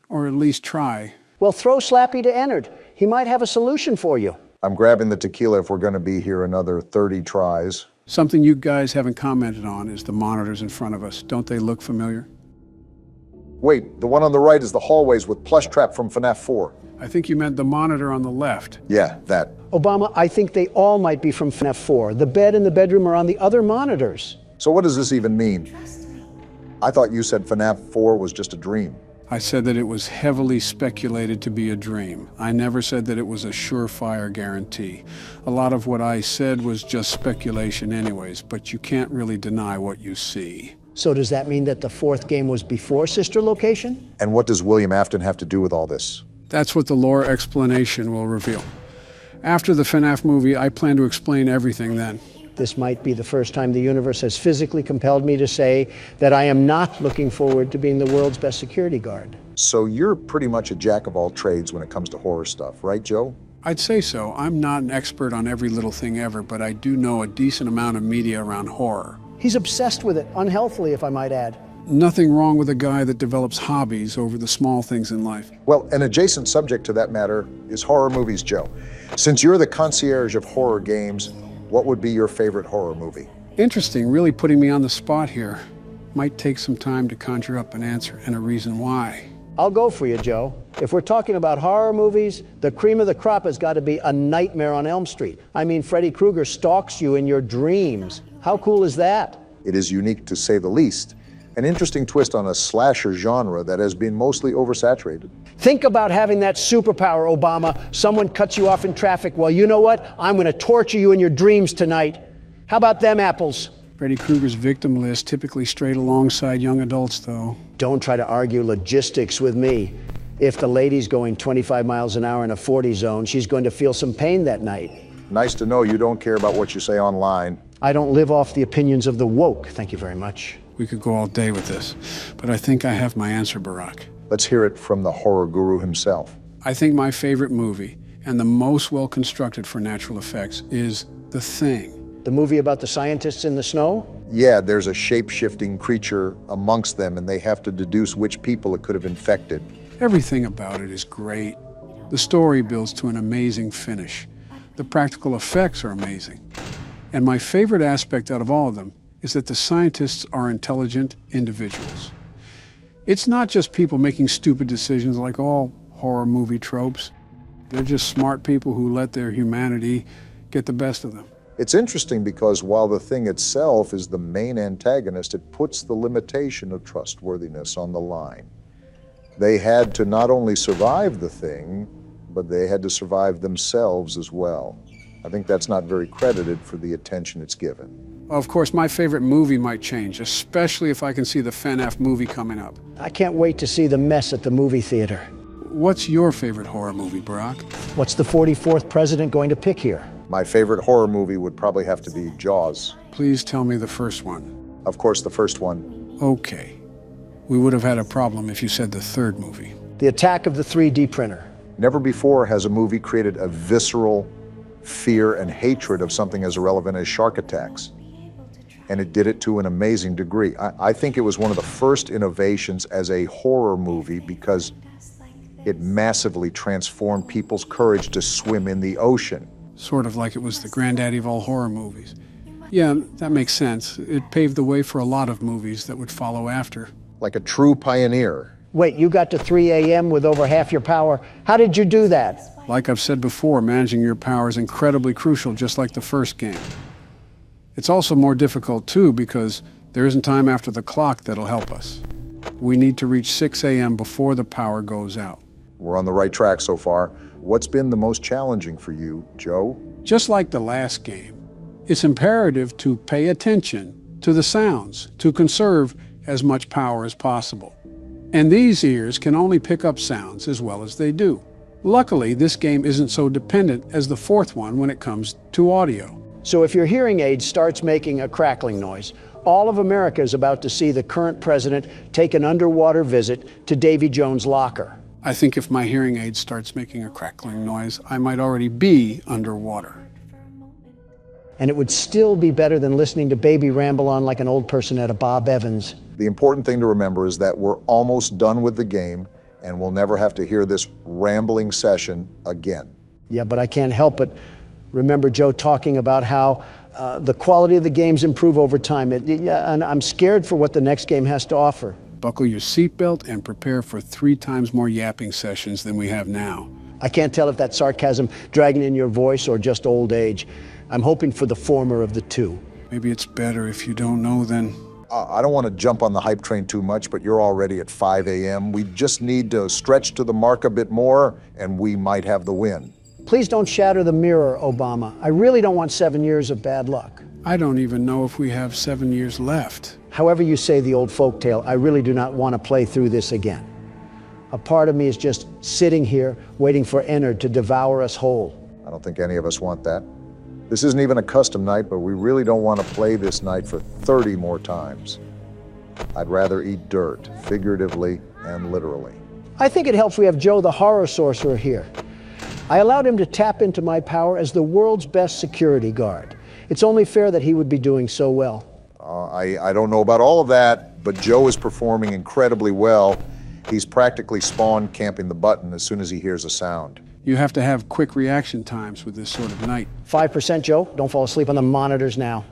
Or at least try. Well, throw Slappy to Ennard. He might have a solution for you. I'm grabbing the tequila if we're going to be here another 30 tries. Something you guys haven't commented on is the monitors in front of us. Don't they look familiar? Wait, the one on the right is the hallways with Plush Trap from FNAF 4. I think you meant the monitor on the left. Yeah, that. Obama, I think they all might be from FNAF 4. The bed and the bedroom are on the other monitors. So what does this even mean? I thought you said FNAF 4 was just a dream. I said that it was heavily speculated to be a dream. I never said that it was a surefire guarantee. A lot of what I said was just speculation anyways, but you can't really deny what you see. So does that mean that the fourth game was before Sister Location? And what does William Afton have to do with all this? That's what the lore explanation will reveal. After the FNAF movie, I plan to explain everything then. This might be the first time the universe has physically compelled me to say that I am not looking forward to being the world's best security guard. So you're pretty much a jack of all trades when it comes to horror stuff, right, Joe? I'd say so. I'm not an expert on every little thing ever, but I do know a decent amount of media around horror. He's obsessed with it, unhealthily, if I might add. Nothing wrong with a guy that develops hobbies over the small things in life. Well, an adjacent subject to that matter is horror movies, Joe. Since you're the concierge of horror games, what would be your favorite horror movie? Interesting, really putting me on the spot here. Might take some time to conjure up an answer and a reason why. I'll go for you, Joe. If we're talking about horror movies, the cream of the crop has got to be A Nightmare on Elm Street. I mean, Freddy Krueger stalks you in your dreams. How cool is that? It is unique to say the least. An interesting twist on a slasher genre that has been mostly oversaturated. Think about having that superpower, Obama. Someone cuts you off in traffic. Well, you know what? I'm going to torture you in your dreams tonight. How about them apples? Freddy Krueger's victim list typically strayed alongside young adults, though. Don't try to argue logistics with me. If the lady's going 25 miles an hour in a 40 zone, she's going to feel some pain that night. Nice to know you don't care about what you say online. I don't live off the opinions of the woke. Thank you very much. We could go all day with this, but I think I have my answer, Barack. Let's hear it from the horror guru himself. I think my favorite movie, and the most well-constructed for natural effects, is The Thing. The movie about the scientists in the snow? Yeah, there's a shape-shifting creature amongst them, and they have to deduce which people it could have infected. Everything about it is great. The story builds to an amazing finish. The practical effects are amazing. And my favorite aspect out of all of them is that the scientists are intelligent individuals. It's not just people making stupid decisions like all horror movie tropes. They're just smart people who let their humanity get the best of them. It's interesting because while the thing itself is the main antagonist, it puts the limitation of trustworthiness on the line. They had to not only survive the thing, but they had to survive themselves as well. I think that's not very credited for the attention it's given. Of course, my favorite movie might change, especially if I can see the FNAF movie coming up. I can't wait to see the mess at the movie theater. What's your favorite horror movie, Barack? What's the 44th president going to pick here? My favorite horror movie would probably have to be Jaws. Please tell me the first one. Of course, the first one. Okay. We would have had a problem if you said the third movie. The Attack of the 3D Printer. Never before has a movie created a visceral fear and hatred of something as irrelevant as shark attacks. And it did it to an amazing degree. I think it was one of the first innovations as a horror movie because it massively transformed people's courage to swim in the ocean. Sort of like it was the granddaddy of all horror movies. Yeah, that makes sense. It paved the way for a lot of movies that would follow after. Like a true pioneer. Wait, you got to 3 a.m. with over half your power. How did you do that? Like I've said before, managing your power is incredibly crucial, just like the first game. It's also more difficult, too, because there isn't time after the clock that'll help us. We need to reach 6 a.m. before the power goes out. We're on the right track so far. What's been the most challenging for you, Joe? Just like the last game, it's imperative to pay attention to the sounds, to conserve as much power as possible. And these ears can only pick up sounds as well as they do. Luckily, this game isn't so dependent as the fourth one when it comes to audio. So if your hearing aid starts making a crackling noise, all of America is about to see the current president take an underwater visit to Davy Jones' locker. I think if my hearing aid starts making a crackling noise, I might already be underwater. And it would still be better than listening to Baby ramble on like an old person at a Bob Evans. The important thing to remember is that we're almost done with the game, and we'll never have to hear this rambling session again. Yeah, but I can't help but remember Joe talking about how the quality of the games improve over time. And I'm scared for what the next game has to offer. Buckle your seatbelt and prepare for 3 times more yapping sessions than we have now. I can't tell if that's sarcasm dragging in your voice or just old age. I'm hoping for the former of the two. Maybe it's better if you don't know then. I don't want to jump on the hype train too much, but you're already at 5 a.m. We just need to stretch to the mark a bit more, and we might have the win. Please don't shatter the mirror, Obama. I really don't want 7 years of bad luck. I don't even know if we have 7 years left. However you say the old folktale, I really do not want to play through this again. A part of me is just sitting here waiting for Ennard to devour us whole. I don't think any of us want that. This isn't even a custom night, but we really don't want to play this night for 30 more times. I'd rather eat dirt, figuratively and literally. I think it helps we have Joe the horror sorcerer here. I allowed him to tap into my power as the world's best security guard. It's only fair that he would be doing so well. I don't know about all of that, but Joe is performing incredibly well. He's practically spawn camping the button as soon as he hears a sound. You have to have quick reaction times with this sort of night. 5%, Joe. Don't fall asleep on the monitors now.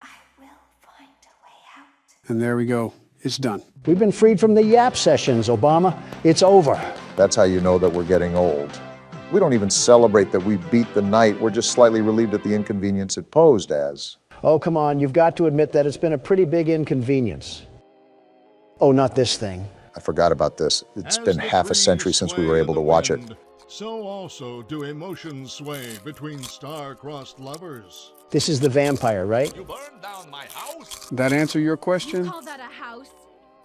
I will find a way out. And there we go. It's done. We've been freed from the yap sessions, Obama. It's over. That's how you know that we're getting old. We don't even celebrate that we beat the night. We're just slightly relieved at the inconvenience it posed as. Oh, come on. You've got to admit that it's been a pretty big inconvenience. Oh, not this thing. I forgot about this. It's been half a century since we were able to watch it. So also do emotions sway between star-crossed lovers. This is the vampire, right? You burned down my house? That answer your question? You call that a house?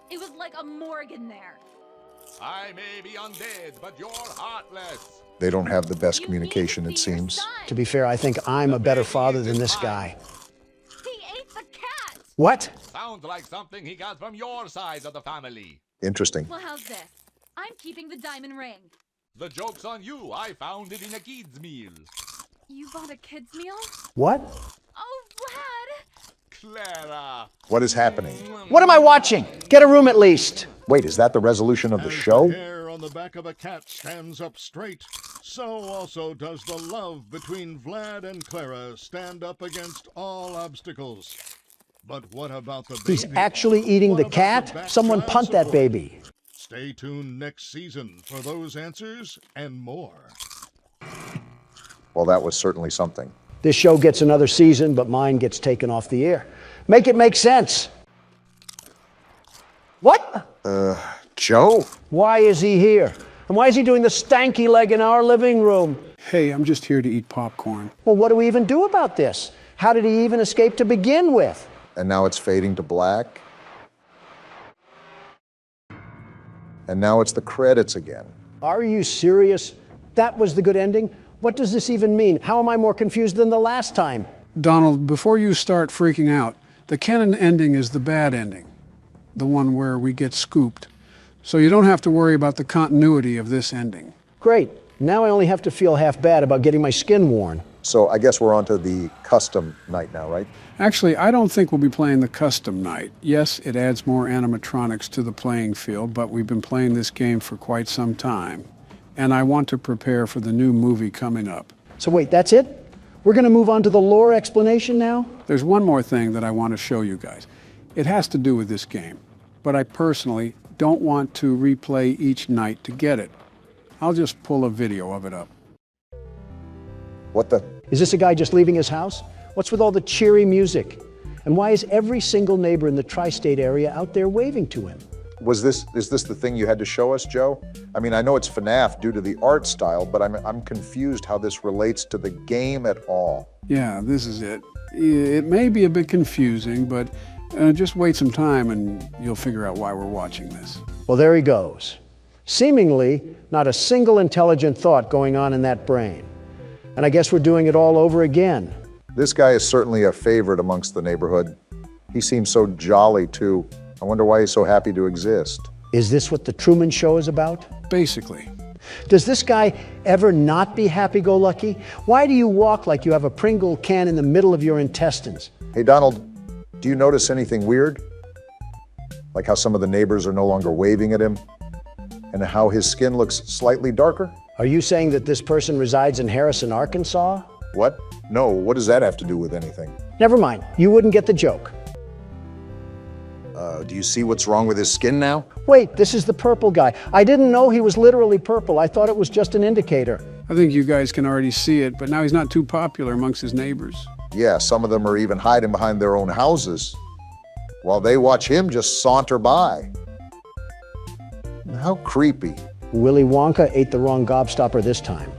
It was like a morgue in there. I may be undead, but you're heartless. They don't have the best communication, it seems. To be fair, I think I'm a better father than this guy. He ate the cat! What? Sounds like something he got from your side of the family. Interesting. Well, how's this? I'm keeping the diamond ring. The joke's on you. I found it in a kid's meal. You bought a kid's meal? What? Oh, Vlad! Clara. What is happening? What am I watching? Get a room at least. Wait, is that the resolution of the As show? the hair on the back of a cat stands up straight, so also does the love between Vlad and Clara stand up against all obstacles. But what about the baby? He's actually eating What the about cat? back Someone child punt that support? baby. Stay tuned next season for those answers and more. Well, that was certainly something. This show gets another season, but mine gets taken off the air. Make it make sense. What? Joe? Why is he here? And why is he doing the stanky leg in our living room? Hey, I'm just here to eat popcorn. Well, what do we even do about this? How did he even escape to begin with? And now it's fading to black. And now it's the credits again. Are you serious? That was the good ending? What does this even mean? How am I more confused than the last time? Donald, before you start freaking out, the canon ending is the bad ending, the one where we get scooped. So you don't have to worry about the continuity of this ending. Great. Now I only have to feel half bad about getting my skin worn. So I guess we're on to the custom night now, right? Actually, I don't think we'll be playing the custom night. Yes, it adds more animatronics to the playing field, but we've been playing this game for quite some time. And I want to prepare for the new movie coming up. So wait, that's it? We're going to move on to the lore explanation now? There's one more thing that I want to show you guys. It has to do with this game, but I personally don't want to replay each night to get it. I'll just pull a video of it up. What the? Is this a guy just leaving his house? What's with all the cheery music? And why is every single neighbor in the tri-state area out there waving to him? Is this the thing you had to show us, Joe? I mean, I know it's FNAF due to the art style, but I'm confused how this relates to the game at all. Yeah, this is it. It may be a bit confusing, but just wait some time and you'll figure out why we're watching this. Well, there he goes. Seemingly, not a single intelligent thought going on in that brain. And I guess we're doing it all over again. This guy is certainly a favorite amongst the neighborhood. He seems so jolly, too. I wonder why he's so happy to exist. Is this what the Truman Show is about? Basically. Does this guy ever not be happy-go-lucky? Why do you walk like you have a Pringle can in the middle of your intestines? Hey, Donald, do you notice anything weird? Like how some of the neighbors are no longer waving at him? And how his skin looks slightly darker? Are you saying that this person resides in Harrison, Arkansas? What? No, what does that have to do with anything? Never mind, you wouldn't get the joke. Do you see what's wrong with his skin now? Wait, this is the purple guy. I didn't know he was literally purple. I thought it was just an indicator. I think you guys can already see it, but now he's not too popular amongst his neighbors. Yeah, some of them are even hiding behind their own houses while they watch him just saunter by. How creepy. Willy Wonka ate the wrong gobstopper this time.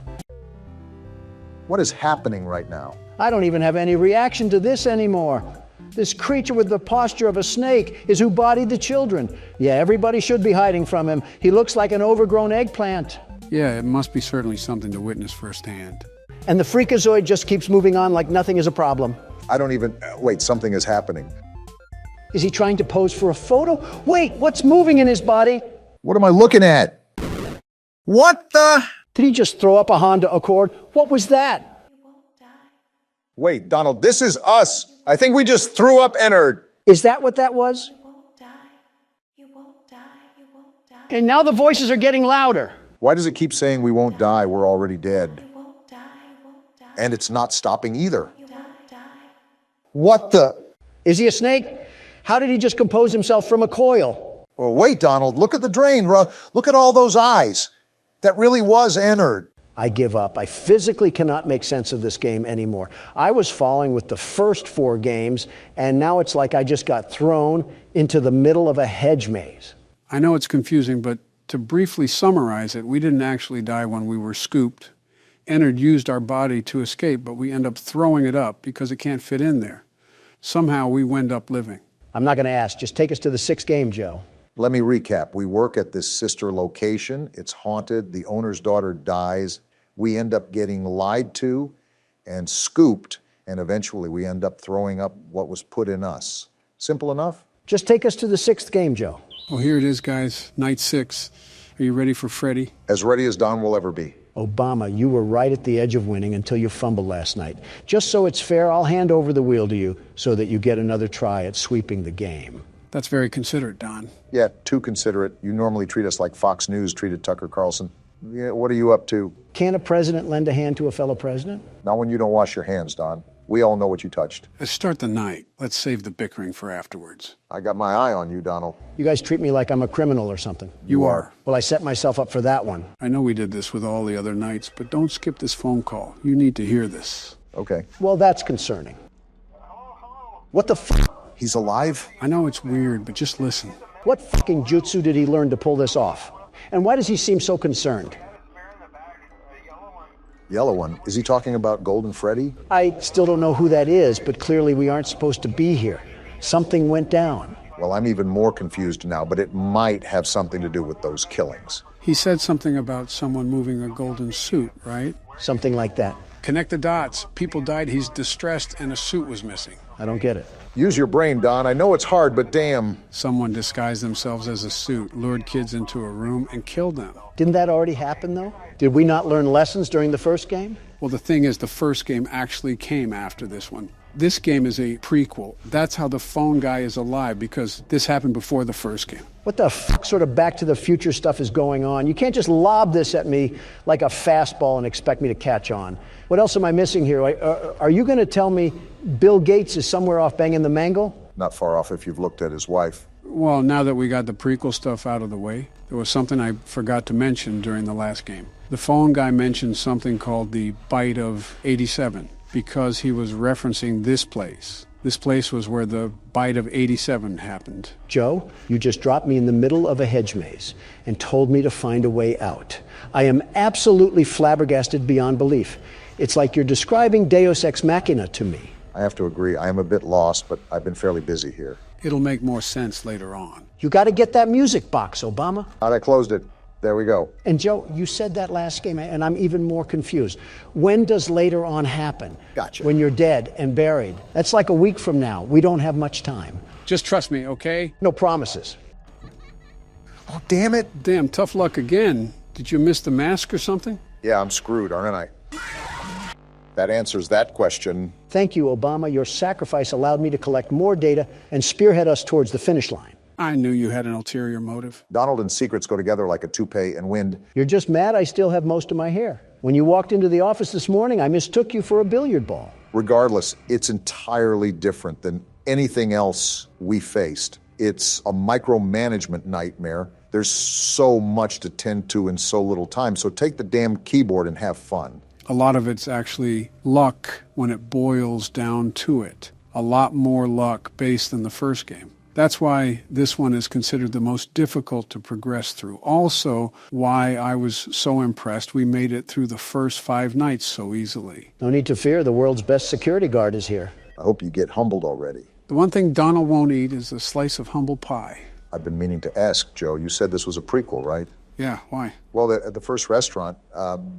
What is happening right now? I don't even have any reaction to this anymore. This creature with the posture of a snake is who bodied the children. Yeah, everybody should be hiding from him. He looks like an overgrown eggplant. Yeah, it must be certainly something to witness firsthand. And the freakazoid just keeps moving on like nothing is a problem. I don't even... Wait, something is happening. Is he trying to pose for a photo? Wait, what's moving in his body? What am I looking at? What the? Did he just throw up a Honda Accord? What was that? Wait, Donald, this is us. I think we just threw up Ennard. Is that what that was? You won't die. You won't die. You won't die. And now the voices are getting louder. Why does it keep saying we won't die? We're already dead. You won't die. You won't die. And it's not stopping either. You won't die. What the? Is he a snake? How did he just compose himself from a coil? Oh, wait, Donald, look at the drain. Look at all those eyes. That really was Ennard. I give up. I physically cannot make sense of this game anymore. I was following with the first 4 games, and now it's like I just got thrown into the middle of a hedge maze. I know it's confusing, but to briefly summarize it, we didn't actually die when we were scooped. Ennard used our body to escape, but we end up throwing it up because it can't fit in there. Somehow we wind up living. I'm not going to ask. Just take us to the 6th game, Joe. Let me recap. We work at this sister location. It's haunted. The owner's daughter dies. We end up getting lied to and scooped, and eventually we end up throwing up what was put in us. Simple enough? Just take us to the 6th game, Joe. Well, here it is, guys. Night 6. Are you ready for Freddy? As ready as Don will ever be. Obama, you were right at the edge of winning until you fumbled last night. Just so it's fair, I'll hand over the wheel to you so that you get another try at sweeping the game. That's very considerate, Don. Yeah, too considerate. You normally treat us like Fox News treated Tucker Carlson. Yeah, what are you up to? Can a president lend a hand to a fellow president? Not when you don't wash your hands, Don. We all know what you touched. Let's start the night. Let's save the bickering for afterwards. I got my eye on you, Donald. You guys treat me like I'm a criminal or something. You are. Well, I set myself up for that one. I know we did this with all the other nights, but don't skip this phone call. You need to hear this. Okay. Well, that's concerning. What the f***? He's alive? I know it's weird, but just listen. What fucking jutsu did he learn to pull this off? And why does he seem so concerned? Yellow one. Is he talking about Golden Freddy? I still don't know who that is, but clearly we aren't supposed to be here. Something went down. Well, I'm even more confused now, but it might have something to do with those killings. He said something about someone moving a golden suit, right? Something like that. Connect the dots. People died, he's distressed, and a suit was missing. I don't get it. Use your brain, Don. I know it's hard, but damn. Someone disguised themselves as a suit, lured kids into a room, and killed them. Didn't that already happen, though? Did we not learn lessons during the first game? Well, the thing is, the first game actually came after this one. This game is a prequel. That's how the phone guy is alive, because this happened before the first game. What the f sort of Back to the Future stuff is going on? You can't just lob this at me like a fastball and expect me to catch on. What else am I missing here? Are you going to tell me Bill Gates is somewhere off banging the mangle? Not far off if you've looked at his wife. Well, now that we got the prequel stuff out of the way, there was something I forgot to mention during the last game. The phone guy mentioned something called the Bite of 87, because he was referencing this place. This place was where the Bite of 87 happened. Joe, you just dropped me in the middle of a hedge maze and told me to find a way out. I am absolutely flabbergasted beyond belief. It's like you're describing Deus Ex Machina to me. I have to agree, I am a bit lost, but I've been fairly busy here. It'll make more sense later on. You got to get that music box, Obama. I closed it. There we go. And Joe, you said that last game, and I'm even more confused. When does later on happen? Gotcha. When you're dead and buried. That's like a week from now. We don't have much time. Just trust me, okay? No promises. Oh, damn it. Damn, tough luck again. Did you miss the mask or something? Yeah, I'm screwed, aren't I? That answers that question. Thank you, Obama. Your sacrifice allowed me to collect more data and spearhead us towards the finish line. I knew you had an ulterior motive. Donald and secrets go together like a toupee and wind. You're just mad I still have most of my hair. When you walked into the office this morning, I mistook you for a billiard ball. Regardless, it's entirely different than anything else we faced. It's a micromanagement nightmare. There's so much to tend to in so little time, so take the damn keyboard and have fun. A lot of it's actually luck when it boils down to it. A lot more luck based than the first game. That's why this one is considered the most difficult to progress through. Also, why I was so impressed we made it through the first 5 nights so easily. No need to fear, the world's best security guard is here. I hope you get humbled already. The one thing Donald won't eat is a slice of humble pie. I've been meaning to ask, Joe, you said this was a prequel, right? Yeah, why? Well, at the first restaurant,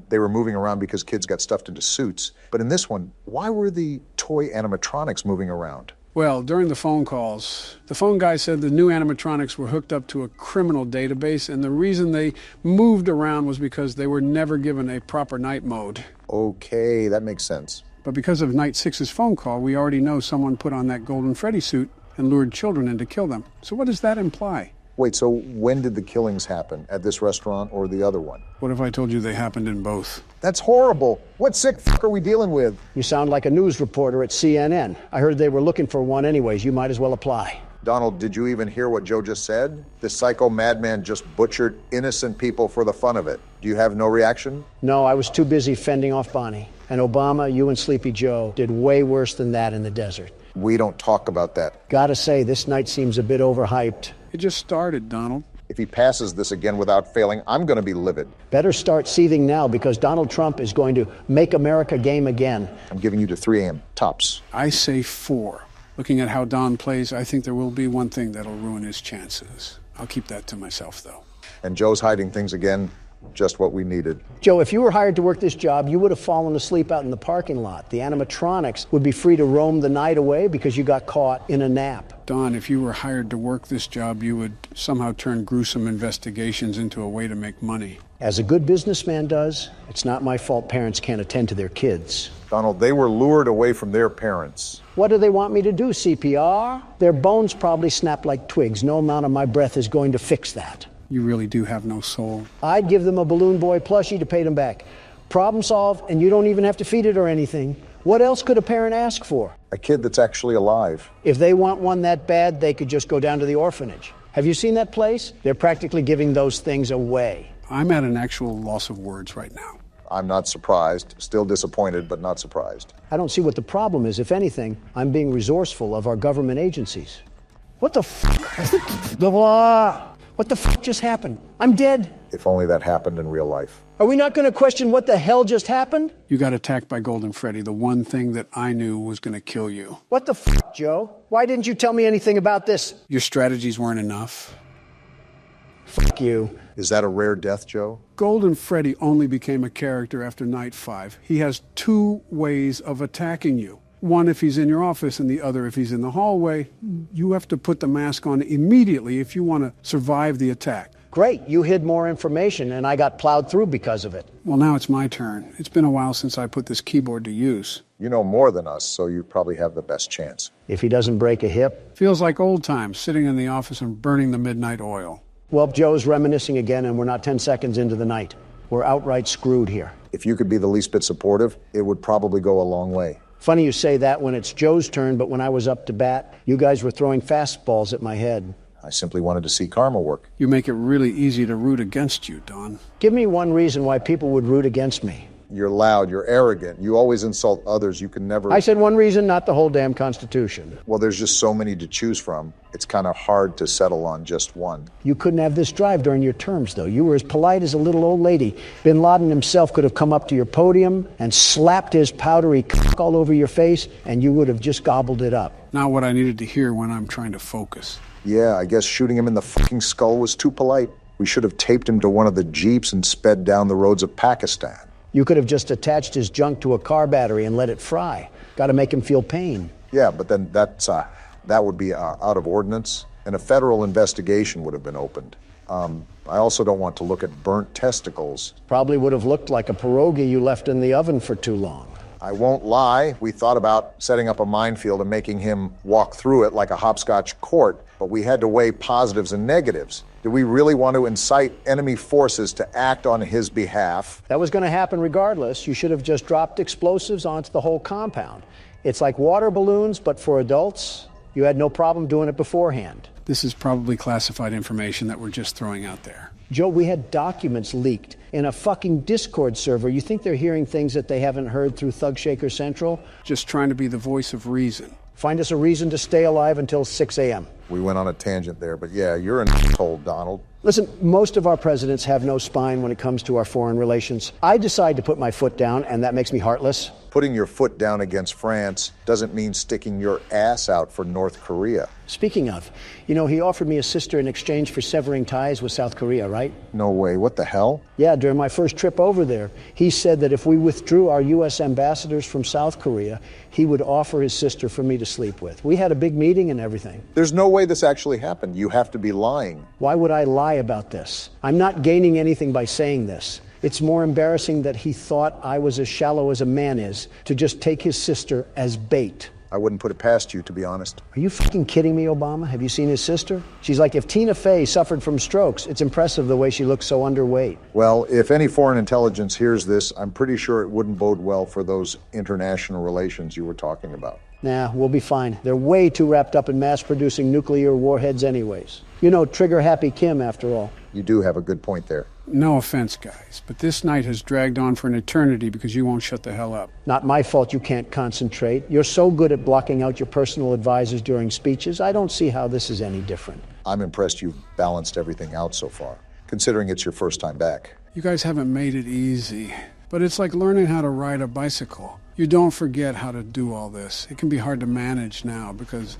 they were moving around because kids got stuffed into suits. But in this one, why were the toy animatronics moving around? Well, during the phone calls, the phone guy said the new animatronics were hooked up to a criminal database, and the reason they moved around was because they were never given a proper night mode. Okay, that makes sense. But because of Night 6's phone call, we already know someone put on that Golden Freddy suit and lured children in to kill them. So what does that imply? Wait, so when did the killings happen? At this restaurant or the other one? What if I told you they happened in both? That's horrible. What sick f*** are we dealing with? You sound like a news reporter at CNN. I heard they were looking for one anyways. You might as well apply. Donald, did you even hear what Joe just said? This psycho madman just butchered innocent people for the fun of it. Do you have no reaction? No, I was too busy fending off Bonnie. And Obama, you and Sleepy Joe did way worse than that in the desert. We don't talk about that. Gotta say, this night seems a bit overhyped. It just started, Donald. If he passes this again without failing, I'm going to be livid. Better start seething now, because Donald Trump is going to make America game again. I'm giving you to 3 a.m. tops. I say 4. Looking at how Don plays, I think there will be one thing that'll ruin his chances. I'll keep that to myself, though. And Joe's hiding things again. Just what we needed. Joe, if you were hired to work this job, you would have fallen asleep out in the parking lot. The animatronics would be free to roam the night away because you got caught in a nap. Don, if you were hired to work this job, you would somehow turn gruesome investigations into a way to make money. As a good businessman does, it's not my fault parents can't attend to their kids. Donald, they were lured away from their parents. What do they want me to do, CPR? Their bones probably snap like twigs. No amount of my breath is going to fix that. You really do have no soul. I'd give them a Balloon Boy plushie to pay them back. Problem solved, and you don't even have to feed it or anything. What else could a parent ask for? A kid that's actually alive. If they want one that bad, they could just go down to the orphanage. Have you seen that place? They're practically giving those things away. I'm at an actual loss of words right now. I'm not surprised. Still disappointed, but not surprised. I don't see what the problem is. If anything, I'm being resourceful of our government agencies. What the f***? What the f*** just happened? I'm dead. If only that happened in real life. Are we not going to question what the hell just happened? You got attacked by Golden Freddy, the one thing that I knew was going to kill you. What the f***, Joe? Why didn't you tell me anything about this? Your strategies weren't enough. Fuck you. Is that a rare death, Joe? Golden Freddy only became a character after Night 5. He has 2 ways of attacking you. One if he's in your office, and the other if he's in the hallway. You have to put the mask on immediately if you want to survive the attack. Great, you hid more information and I got plowed through because of it. Well, now it's my turn. It's been a while since I put this keyboard to use. You know more than us, so you probably have the best chance. If he doesn't break a hip. Feels like old times, sitting in the office and burning the midnight oil. Well, Joe's reminiscing again and we're not 10 seconds into the night. We're outright screwed here. If you could be the least bit supportive, it would probably go a long way. Funny you say that when it's Joe's turn, but when I was up to bat, you guys were throwing fastballs at my head. I simply wanted to see karma work. You make it really easy to root against you, Don. Give me one reason why people would root against me. You're loud, you're arrogant, you always insult others, you can never... I said one reason, not the whole damn Constitution. Well, there's just so many to choose from. It's kind of hard to settle on just one. You couldn't have this drive during your terms, though. You were as polite as a little old lady. Bin Laden himself could have come up to your podium and slapped his powdery cock all over your face, and you would have just gobbled it up. Not what I needed to hear when I'm trying to focus. Yeah, I guess shooting him in the fucking skull was too polite. We should have taped him to one of the jeeps and sped down the roads of Pakistan. You could have just attached his junk to a car battery and let it fry. Got to make him feel pain. Yeah, but then that would be out of ordinance, and a federal investigation would have been opened. I also don't want to look at burnt testicles. Probably would have looked like a pierogi you left in the oven for too long. I won't lie, we thought about setting up a minefield and making him walk through it like a hopscotch court, but we had to weigh positives and negatives. Did we really want to incite enemy forces to act on his behalf? That was going to happen regardless. You should have just dropped explosives onto the whole compound. It's like water balloons, but for adults. You had no problem doing it beforehand. This is probably classified information that we're just throwing out there. Joe, we had documents leaked in a fucking Discord server. You think they're hearing things that they haven't heard through Thug Shaker Central? Just trying to be the voice of reason. Find us a reason to stay alive until 6 a.m. We went on a tangent there, but yeah, you're an asshole, Donald. Listen, most of our presidents have no spine when it comes to our foreign relations. I decide to put my foot down, and that makes me heartless. Putting your foot down against France doesn't mean sticking your ass out for North Korea. Speaking of, you know, he offered me a sister in exchange for severing ties with South Korea, right? No way, what the hell? Yeah, during my first trip over there, he said that if we withdrew our U.S. ambassadors from South Korea, he would offer his sister for me to sleep with. We had a big meeting and everything. There's no way this actually happened. You have to be lying. Why would I lie about this? I'm not gaining anything by saying this. It's more embarrassing that he thought I was as shallow as a man is to just take his sister as bait. I wouldn't put it past you, to be honest. Are you fucking kidding me, Obama? Have you seen his sister? She's like, if Tina Fey suffered from strokes, it's impressive the way she looks so underweight. Well, if any foreign intelligence hears this, I'm pretty sure it wouldn't bode well for those international relations you were talking about. Nah, we'll be fine. They're way too wrapped up in mass-producing nuclear warheads anyways. You know, trigger-happy Kim, after all. You do have a good point there. No offense, guys, but this night has dragged on for an eternity because you won't shut the hell up. Not my fault you can't concentrate. You're so good at blocking out your personal advisors during speeches, I don't see how this is any different. I'm impressed you've balanced everything out so far, considering it's your first time back. You guys haven't made it easy, but it's like learning how to ride a bicycle. You don't forget how to do all this. It can be hard to manage now because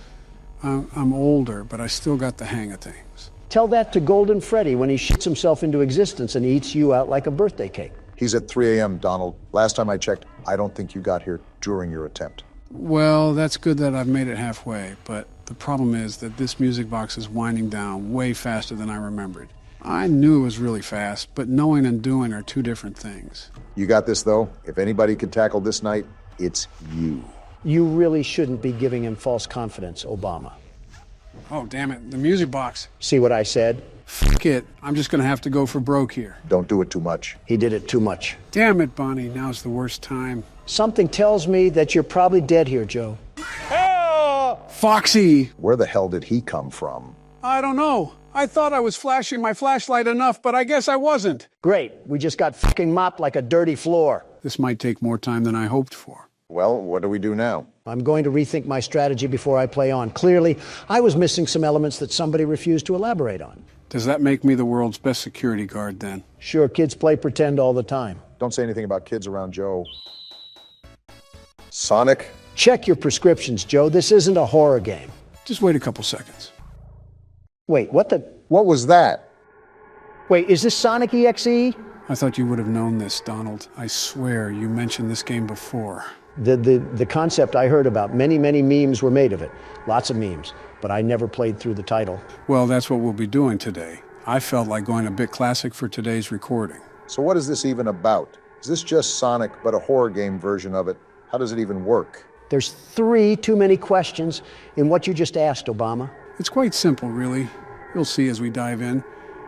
I'm older, but I still got the hang of things. Tell that to Golden Freddy when he shits himself into existence and eats you out like a birthday cake. He's at 3 a.m., Donald. Last time I checked, I don't think you got here during your attempt. Well, that's good that I've made it halfway, but the problem is that this music box is winding down way faster than I remembered. I knew it was really fast, but knowing and doing are two different things. You got this, though. If anybody could tackle this night, it's you. You really shouldn't be giving him false confidence, Obama. Oh, damn it, the music box. See what I said? Fuck it, I'm just gonna have to go for broke here. Don't do it too much. He did it too much. Damn it, Bonnie, now's the worst time. Something tells me that you're probably dead here, Joe. Foxy! Where the hell did he come from? I don't know. I thought I was flashing my flashlight enough, but I guess I wasn't. Great, we just got fucking mopped like a dirty floor. This might take more time than I hoped for. Well, what do we do now? I'm going to rethink my strategy before I play on. Clearly, I was missing some elements that somebody refused to elaborate on. Does that make me the world's best security guard, then? Sure, kids play pretend all the time. Don't say anything about kids around Joe. Sonic? Check your prescriptions, Joe. This isn't a horror game. Just wait a couple seconds. Wait, what the? What was that? Wait, is this Sonic EXE? I thought you would have known this, Donald. I swear you mentioned this game before. The concept I heard about, many memes were made of it. Lots of memes, but I never played through the title. Well, that's what we'll be doing today. I felt like going a bit classic for today's recording. So what is this even about? Is this just Sonic, but a horror game version of it? How does it even work? There's 3 too many questions in what you just asked, Obama. It's quite simple, really. You'll see as we dive in.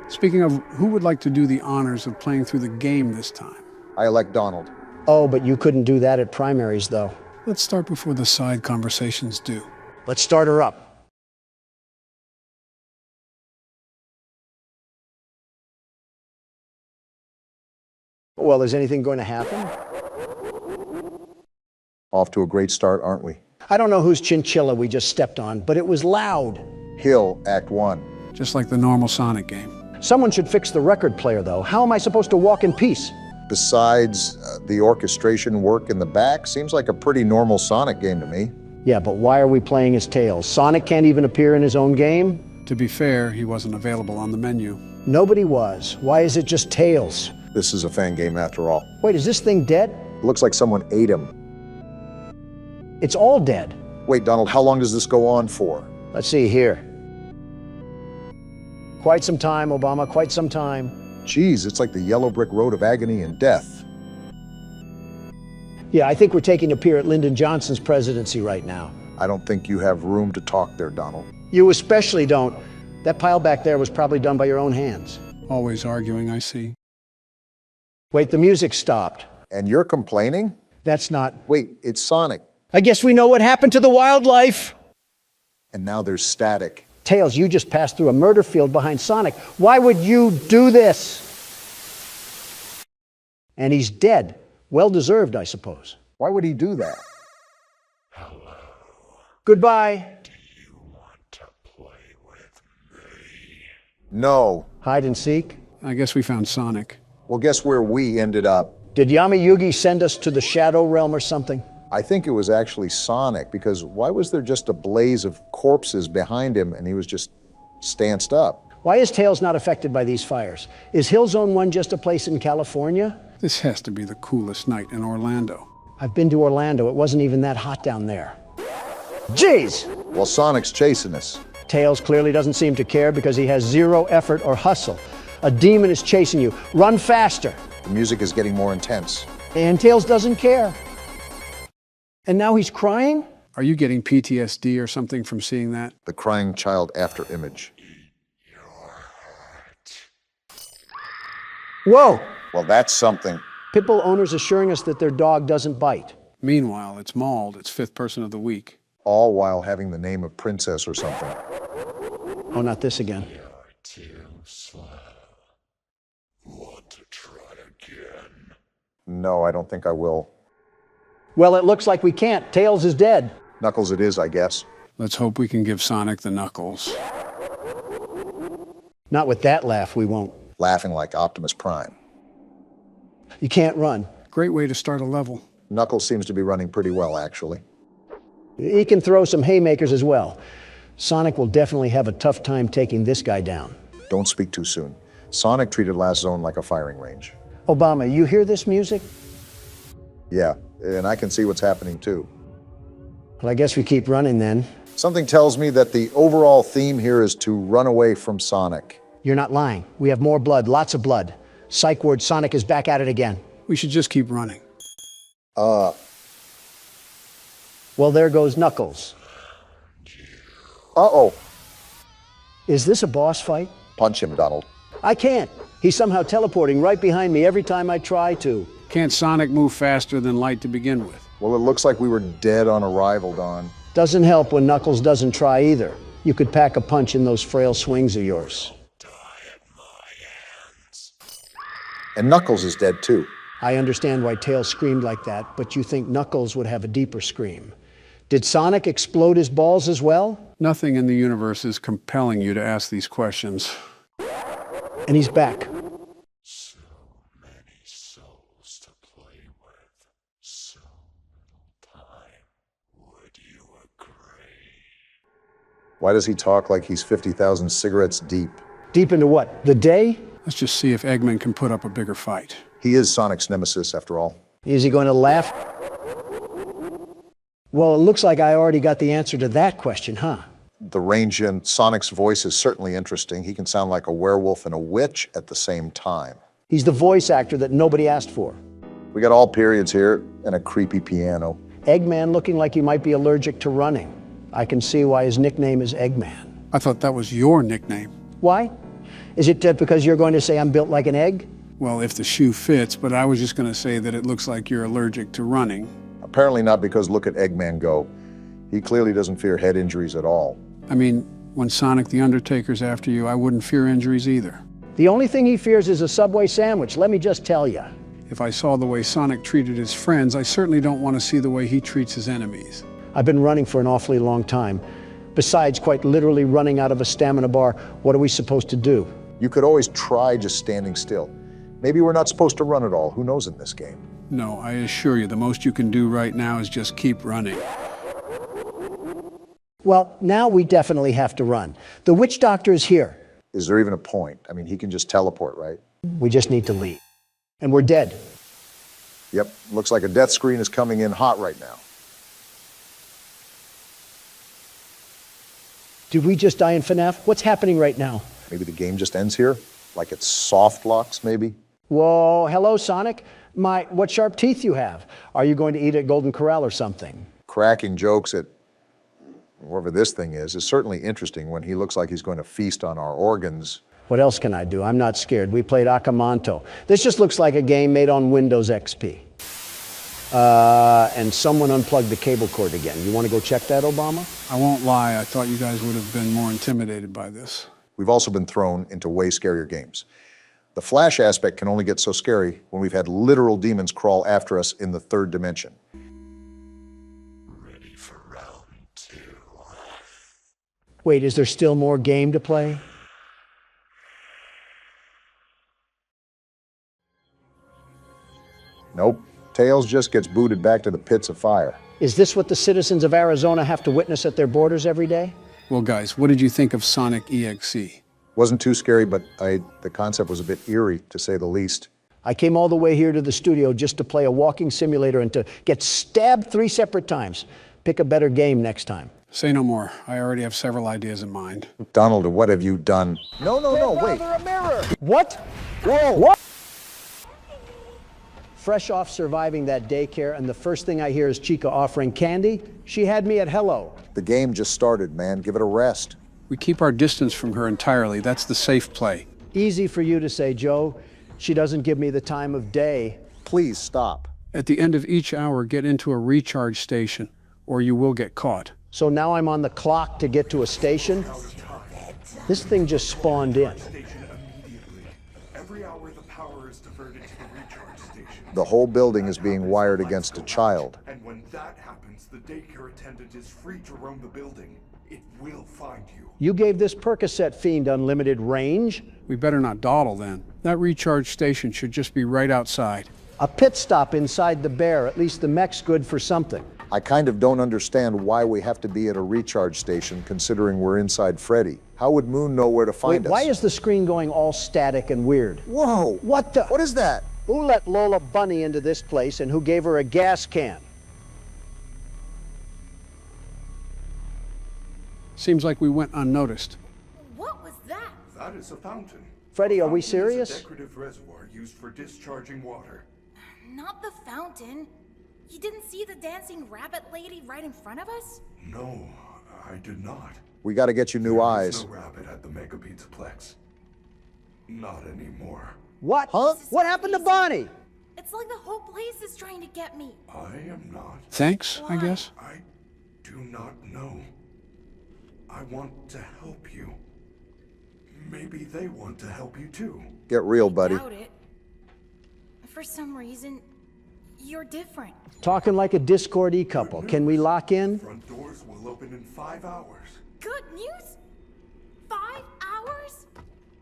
Speaking of, who would like to do the honors of playing through the game this time? I elect Donald. Oh, but you couldn't do that at primaries, though. Let's start before the side conversations do. Let's start her up. Well, is anything going to happen? Off to a great start, aren't we? I don't know whose chinchilla we just stepped on, but it was loud. Hill, Act 1. Just like the normal Sonic game. Someone should fix the record player, though. How am I supposed to walk in peace? Besides the orchestration work in the back, seems like a pretty normal Sonic game to me. Yeah, but why are we playing as Tails? Sonic can't even appear in his own game? To be fair, he wasn't available on the menu. Nobody was. Why is it just Tails? This is a fan game after all. Wait, is this thing dead? It looks like someone ate him. It's all dead. Wait, Donald, how long does this go on for? Let's see here. Quite some time, Obama, quite some time. Geez, it's like the yellow brick road of agony and death. Yeah, I think we're taking a peer at Lyndon Johnson's presidency right now. I don't think you have room to talk there, Donald. You especially don't. That pile back there was probably done by your own hands. Always arguing, I see. Wait, the music stopped. And you're complaining? That's not... Wait, it's Sonic. I guess we know what happened to the wildlife. And now there's static. Tails, you just passed through a murder field behind Sonic. Why would you do this? And he's dead. Well deserved, I suppose. Why would he do that? Goodbye. No. Hide and seek? I guess we found Sonic. Well, guess where we ended up? Did Yami Yugi send us to the Shadow Realm or something? I think it was actually Sonic, because why was there just a blaze of corpses behind him and he was just stanced up? Why is Tails not affected by these fires? Is Hill Zone 1 just a place in California? This has to be the coolest night in Orlando. I've been to Orlando. It wasn't even that hot down there. Jeez! Well, Sonic's chasing us. Tails clearly doesn't seem to care because he has 0 effort or hustle. A demon is chasing you. Run faster. The music is getting more intense. And Tails doesn't care. And now he's crying? Are you getting PTSD or something from seeing that? The crying child after image. Whoa! Well, that's something. Pitbull owners assuring us that their dog doesn't bite. Meanwhile, it's Mauled, its 5th person of the week. All while having the name of Princess or something. Oh, not this again. Too slow. Want to try again? No, I don't think I will. Well, it looks like we can't. Tails is dead. Knuckles it is, I guess. Let's hope we can give Sonic the knuckles. Not with that laugh, we won't. Laughing like Optimus Prime. You can't run. Great way to start a level. Knuckles seems to be running pretty well, actually. He can throw some haymakers as well. Sonic will definitely have a tough time taking this guy down. Don't speak too soon. Sonic treated last zone like a firing range. Obama, you hear this music? Yeah, and I can see what's happening too. Well, I guess we keep running then. Something tells me that the overall theme here is to run away from Sonic. You're not lying. We have more blood, lots of blood. Psych ward, Sonic is back at it again. We should just keep running. Well, there goes Knuckles. Uh-oh. Is this a boss fight? Punch him, Donald. I can't. He's somehow teleporting right behind me every time I try to. Can't Sonic move faster than light to begin with? Well, it looks like we were dead on arrival, Don. Doesn't help when Knuckles doesn't try either. You could pack a punch in those frail swings of yours. And Knuckles is dead too. I understand why Tails screamed like that, but you think Knuckles would have a deeper scream. Did Sonic explode his balls as well? Nothing in the universe is compelling you to ask these questions. And he's back. So many souls to play with. So little time. Would you agree? Why does he talk like he's 50,000 cigarettes deep? Deep into what? The day? Let's just see if Eggman can put up a bigger fight. He is Sonic's nemesis, after all. Is he going to laugh? Well, it looks like I already got the answer to that question, huh? The range in Sonic's voice is certainly interesting. He can sound like a werewolf and a witch at the same time. He's the voice actor that nobody asked for. We got all periods here and a creepy piano. Eggman looking like he might be allergic to running. I can see why his nickname is Eggman. I thought that was your nickname. Why? Is it because you're going to say I'm built like an egg? Well, if the shoe fits, but I was just going to say that it looks like you're allergic to running. Apparently not, because look at Eggman go. He clearly doesn't fear head injuries at all. I mean, when Sonic the Undertaker's after you, I wouldn't fear injuries either. The only thing he fears is a Subway sandwich, let me just tell you. If I saw the way Sonic treated his friends, I certainly don't want to see the way he treats his enemies. I've been running for an awfully long time. Besides quite literally running out of a stamina bar, what are we supposed to do? You could always try just standing still. Maybe we're not supposed to run at all. Who knows in this game? No, I assure you, the most you can do right now is just keep running. Well, now we definitely have to run. The witch doctor is here. Is there even a point? I mean, he can just teleport, right? We just need to leave. And we're dead. Yep, looks like a death screen is coming in hot right now. Did we just die in FNAF? What's happening right now? Maybe the game just ends here? Like it's soft locks, maybe? Whoa, hello, Sonic. What sharp teeth you have. Are you going to eat at Golden Corral or something? Cracking jokes at whoever this thing is certainly interesting when he looks like he's going to feast on our organs. What else can I do? I'm not scared. We played Akamanto. This just looks like a game made on Windows XP. And someone unplugged the cable cord again. You want to go check that, Obama? I won't lie, I thought you guys would have been more intimidated by this. We've also been thrown into way scarier games. The Flash aspect can only get so scary when we've had literal demons crawl after us in the third dimension. Ready for round 2. Wait, is there still more game to play? Nope. Tails just gets booted back to the pits of fire. Is this what the citizens of Arizona have to witness at their borders every day? Well, guys, what did you think of Sonic EXE? Wasn't too scary, but the concept was a bit eerie, to say the least. I came all the way here to the studio just to play a walking simulator and to get stabbed 3 separate times. Pick a better game next time. Say no more. I already have several ideas in mind. Donald, what have you done? No, wait. A mirror. What? Whoa! What? Fresh off surviving that daycare, and the first thing I hear is Chica offering candy. She had me at hello. The game just started, man. Give it a rest. We keep our distance from her entirely. That's the safe play. Easy for you to say, Joe. She doesn't give me the time of day. Please stop. At the end of each hour, get into a recharge station, or you will get caught. So now I'm on the clock to get to a station? This thing just spawned in. Every hour the power is diverted to the recharge station. The whole building is being wired against a child. And when that happens, the daycare attendant is free to roam the building. It will find you. You gave this Percocet fiend unlimited range? We better not dawdle then. That recharge station should just be right outside. A pit stop inside the bear. At least the mech's good for something. I kind of don't understand why we have to be at a recharge station considering we're inside Freddy. How would Moon know where to find us? Why is the screen going all static and weird? Whoa! What the? What is that? Who let Lola Bunny into this place and who gave her a gas can? Seems like we went unnoticed. What was that? That is a fountain. Freddy, are we Fountain serious? is a decorative reservoir used for discharging water. Not the fountain. You didn't see the dancing rabbit lady right in front of us? No, I did not. We got to get you new There eyes. is no rabbit at the Mega Pizzaplex. Not anymore. What? Huh? What happened to Bonnie? It's like the whole place is trying to get me. I am not. Thanks, I guess. I do not know. I want to help you. Maybe they want to help you too. Get real, buddy. Doubt it. For some reason, you're different. Talking like a Discord-y couple. Can we lock in? Front doors will open in 5 hours. Good news? 5 hours?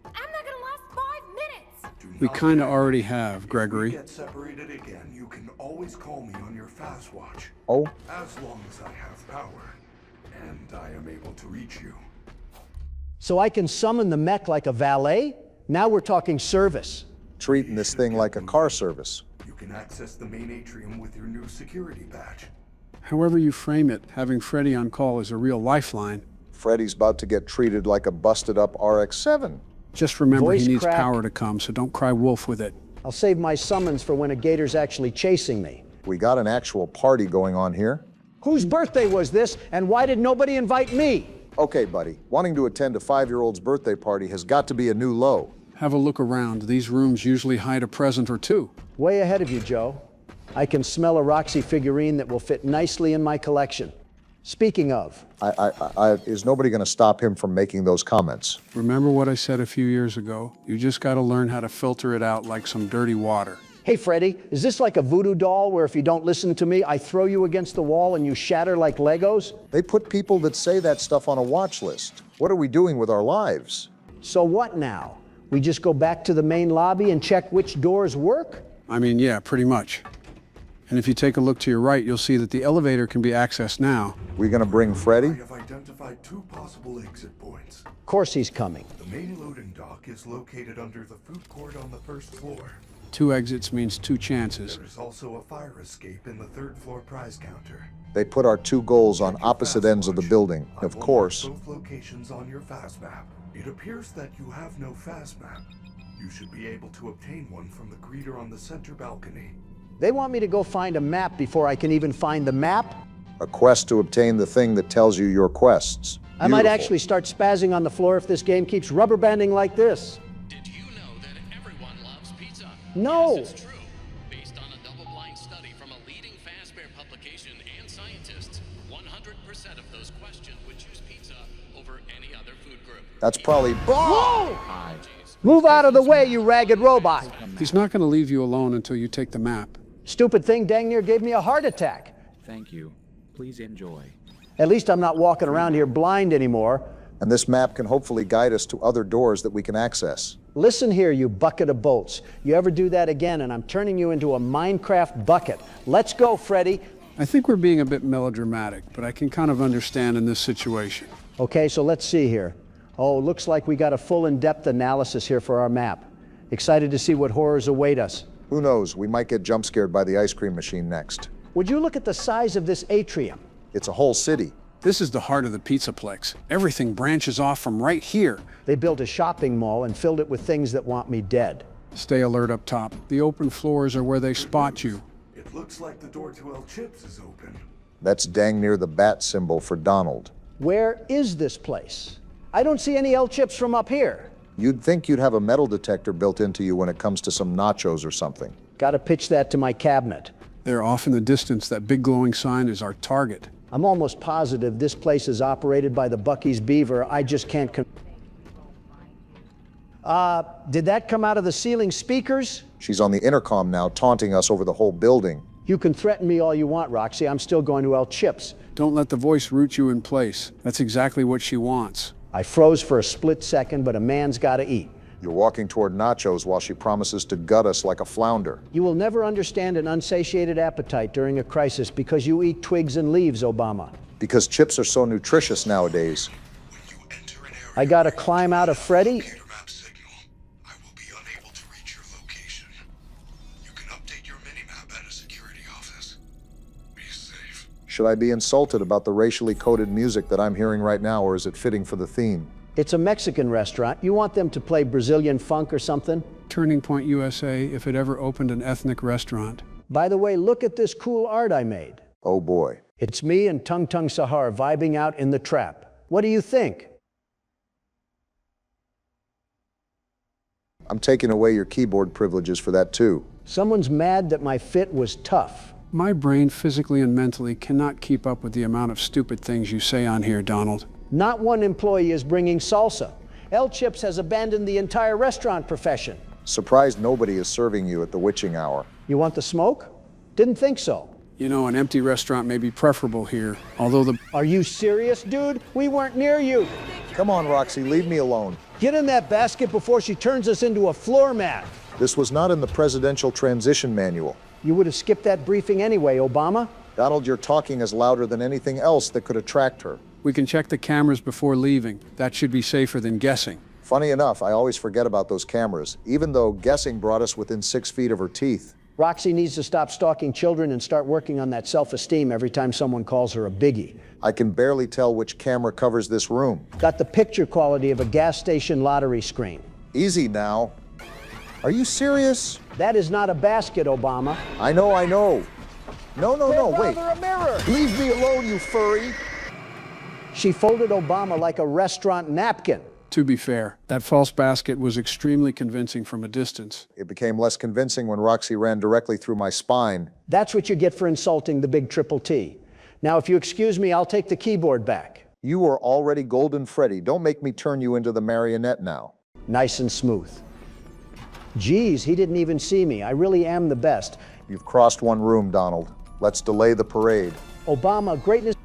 I'm not gonna last 5 minutes. Do We not kind of panic. already have, If we Gregory. get separated again, you can always call me on your fast watch. Oh? As long as I have power, and I am able to reach you. So I can summon the mech like a valet? Now we're talking service. Treating this thing like a car service. You can access the main atrium with your new security badge. However you frame it, having Freddy on call is a real lifeline. Freddy's about to get treated like a busted-up RX-7. Just remember Voice he needs crack. power to come, so don't cry wolf with it. I'll save my summons for when a gator's actually chasing me. We got an actual party going on here. Whose birthday was this, and why did nobody invite me? Okay, buddy, wanting to attend a 5-year-old's birthday party has got to be a new low. Have a look around. These rooms usually hide a present or two. Way ahead of you, Joe. I can smell a Roxy figurine that will fit nicely in my collection. Speaking of, Is nobody going to stop him from making those comments? Remember what I said a few years ago? You just got to learn how to filter it out like some dirty water. hey, Freddy, is this like a voodoo doll where if you don't listen to me, I throw you against the wall and you shatter like Legos? They put people that say that stuff on a watch list. What are we doing with our lives? So what now? We just go back to the main lobby and check which doors work? I mean, yeah, pretty much. And if you take a look to your right, you'll see that the elevator can be accessed now. We gonna bring Freddy? I have identified 2 possible exit points. Of course he's coming. The main loading dock is located under the food court on the 1st floor. 2 exits means 2 chances. There is also a fire escape in the 3rd floor prize counter. They put our 2 goals on opposite ends of the building, I of will course. mark both locations on your fast map. It appears that you have no fast map. You should be able to obtain one from the greeter on the center balcony. They want me to go find a map before I can even find the map? A quest to obtain the thing that tells you your quests. I might Beautiful. actually start spazzing on the floor if this game keeps rubber banding like this. Did you know that everyone loves pizza? No. Yes, it's true. Based on a double-blind study from a leading fast-bear publication and scientists, 100% of those questioned would choose pizza over any other food group. That's probably... Whoa! Move out of the way, you ragged robot. He's not going to leave you alone until you take the map. Stupid thing dang near gave me a heart attack. Thank you. Please enjoy. At least I'm not walking around here blind anymore. And this map can hopefully guide us to other doors that we can access. Listen here, you bucket of bolts. You ever do that again, and I'm turning you into a Minecraft bucket. Let's go, Freddy. I think we're being a bit melodramatic, but I can kind of understand in this situation. Okay, so let's see here. Oh, looks like we got a full in-depth analysis here for our map. Excited to see what horrors await us. Who knows, we might get jump scared by the ice cream machine next. Would you look at the size of this atrium? It's a whole city. This is the heart of the Pizzaplex. Everything branches off from right here. They built a shopping mall and filled it with things that want me dead. Stay alert up top. The open floors are where they spot you. It looks like the door to El Chips is open. That's dang near the bat symbol for Donald. Where is this place? I don't see any L chips from up here. You'd think you'd have a metal detector built into you when it comes to some nachos or something. Gotta pitch that to my cabinet. They're off in the distance. That big glowing sign is our target. I'm almost positive this place is operated by the Buc-ee's Beaver. I just can't did that come out of the ceiling speakers? She's on the intercom now, taunting us over the whole building. You can threaten me all you want, Roxy. I'm still going to El Chips. Don't let the voice root you in place. That's exactly what she wants. I froze for a split second, but a man's gotta eat. You're walking toward nachos while she promises to gut us like a flounder. You will never understand an unsatiated appetite during a crisis because you eat twigs and leaves, Obama. Because chips are so nutritious nowadays. I gotta climb out of Freddy? Should I be insulted about the racially coded music that I'm hearing right now, or is it fitting for the theme? It's a Mexican restaurant. You want them to play Brazilian funk or something? Turning Point USA, if it ever opened an ethnic restaurant. By the way, look at this cool art I made. Oh boy. It's me and Tung Tung Sahar vibing out in the trap. What do you think? I'm taking away your keyboard privileges for that too. Someone's mad that my fit was tough. My brain, physically and mentally, cannot keep up with the amount of stupid things you say on here, Donald. Not one employee is bringing salsa. El Chips has abandoned the entire restaurant profession. Surprised nobody is serving you at the witching hour. You want the smoke? Didn't think so. You know, an empty restaurant may be preferable here, although the... Are you serious, dude? We weren't near you. Come on, Roxy, leave me alone. Get in that basket before she turns us into a floor mat. This was not in the presidential transition manual. You would have skipped that briefing anyway, Obama. Donald, your talking is louder than anything else that could attract her. We can check the cameras before leaving. That should be safer than guessing. Funny enough, I always forget about those cameras, even though guessing brought us within 6 feet of her teeth. Roxy needs to stop stalking children and start working on that self-esteem every time someone calls her a biggie. I can barely tell which camera covers this room. Got the picture quality of a gas station lottery screen. Easy now. Are you serious? That is not a basket, Obama. I know. No, wait. A mirror. Leave me alone, you furry. She folded Obama like a restaurant napkin. To be fair, that false basket was extremely convincing from a distance. It became less convincing when Roxy ran directly through my spine. That's what you get for insulting the big triple T. Now, if you excuse me, I'll take the keyboard back. You are already Golden Freddy. Don't make me turn you into the marionette now. Nice and smooth. Geez, he didn't even see me. I really am the best. You've crossed one room, Donald. Let's delay the parade. Obama, greatness.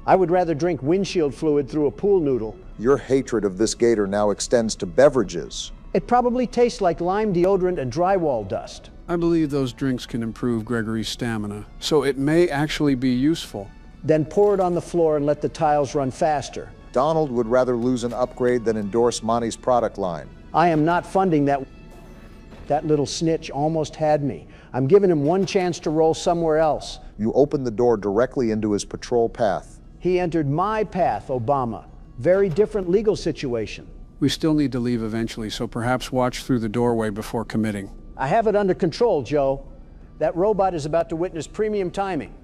I would rather drink windshield fluid through a pool noodle. Your hatred of this gator now extends to beverages. It probably tastes like lime deodorant and drywall dust. I believe those drinks can improve Gregory's stamina, so it may actually be useful. Then pour it on the floor and let the tiles run faster. Donald would rather lose an upgrade than endorse Monty's product line. I am not funding that. That little snitch almost had me. I'm giving him one chance to roll somewhere else. You opened the door directly into his patrol path. He entered my path, Obama. Very different legal situation. We still need to leave eventually, so perhaps watch through the doorway before committing. I have it under control, Joe. That robot is about to witness premium timing.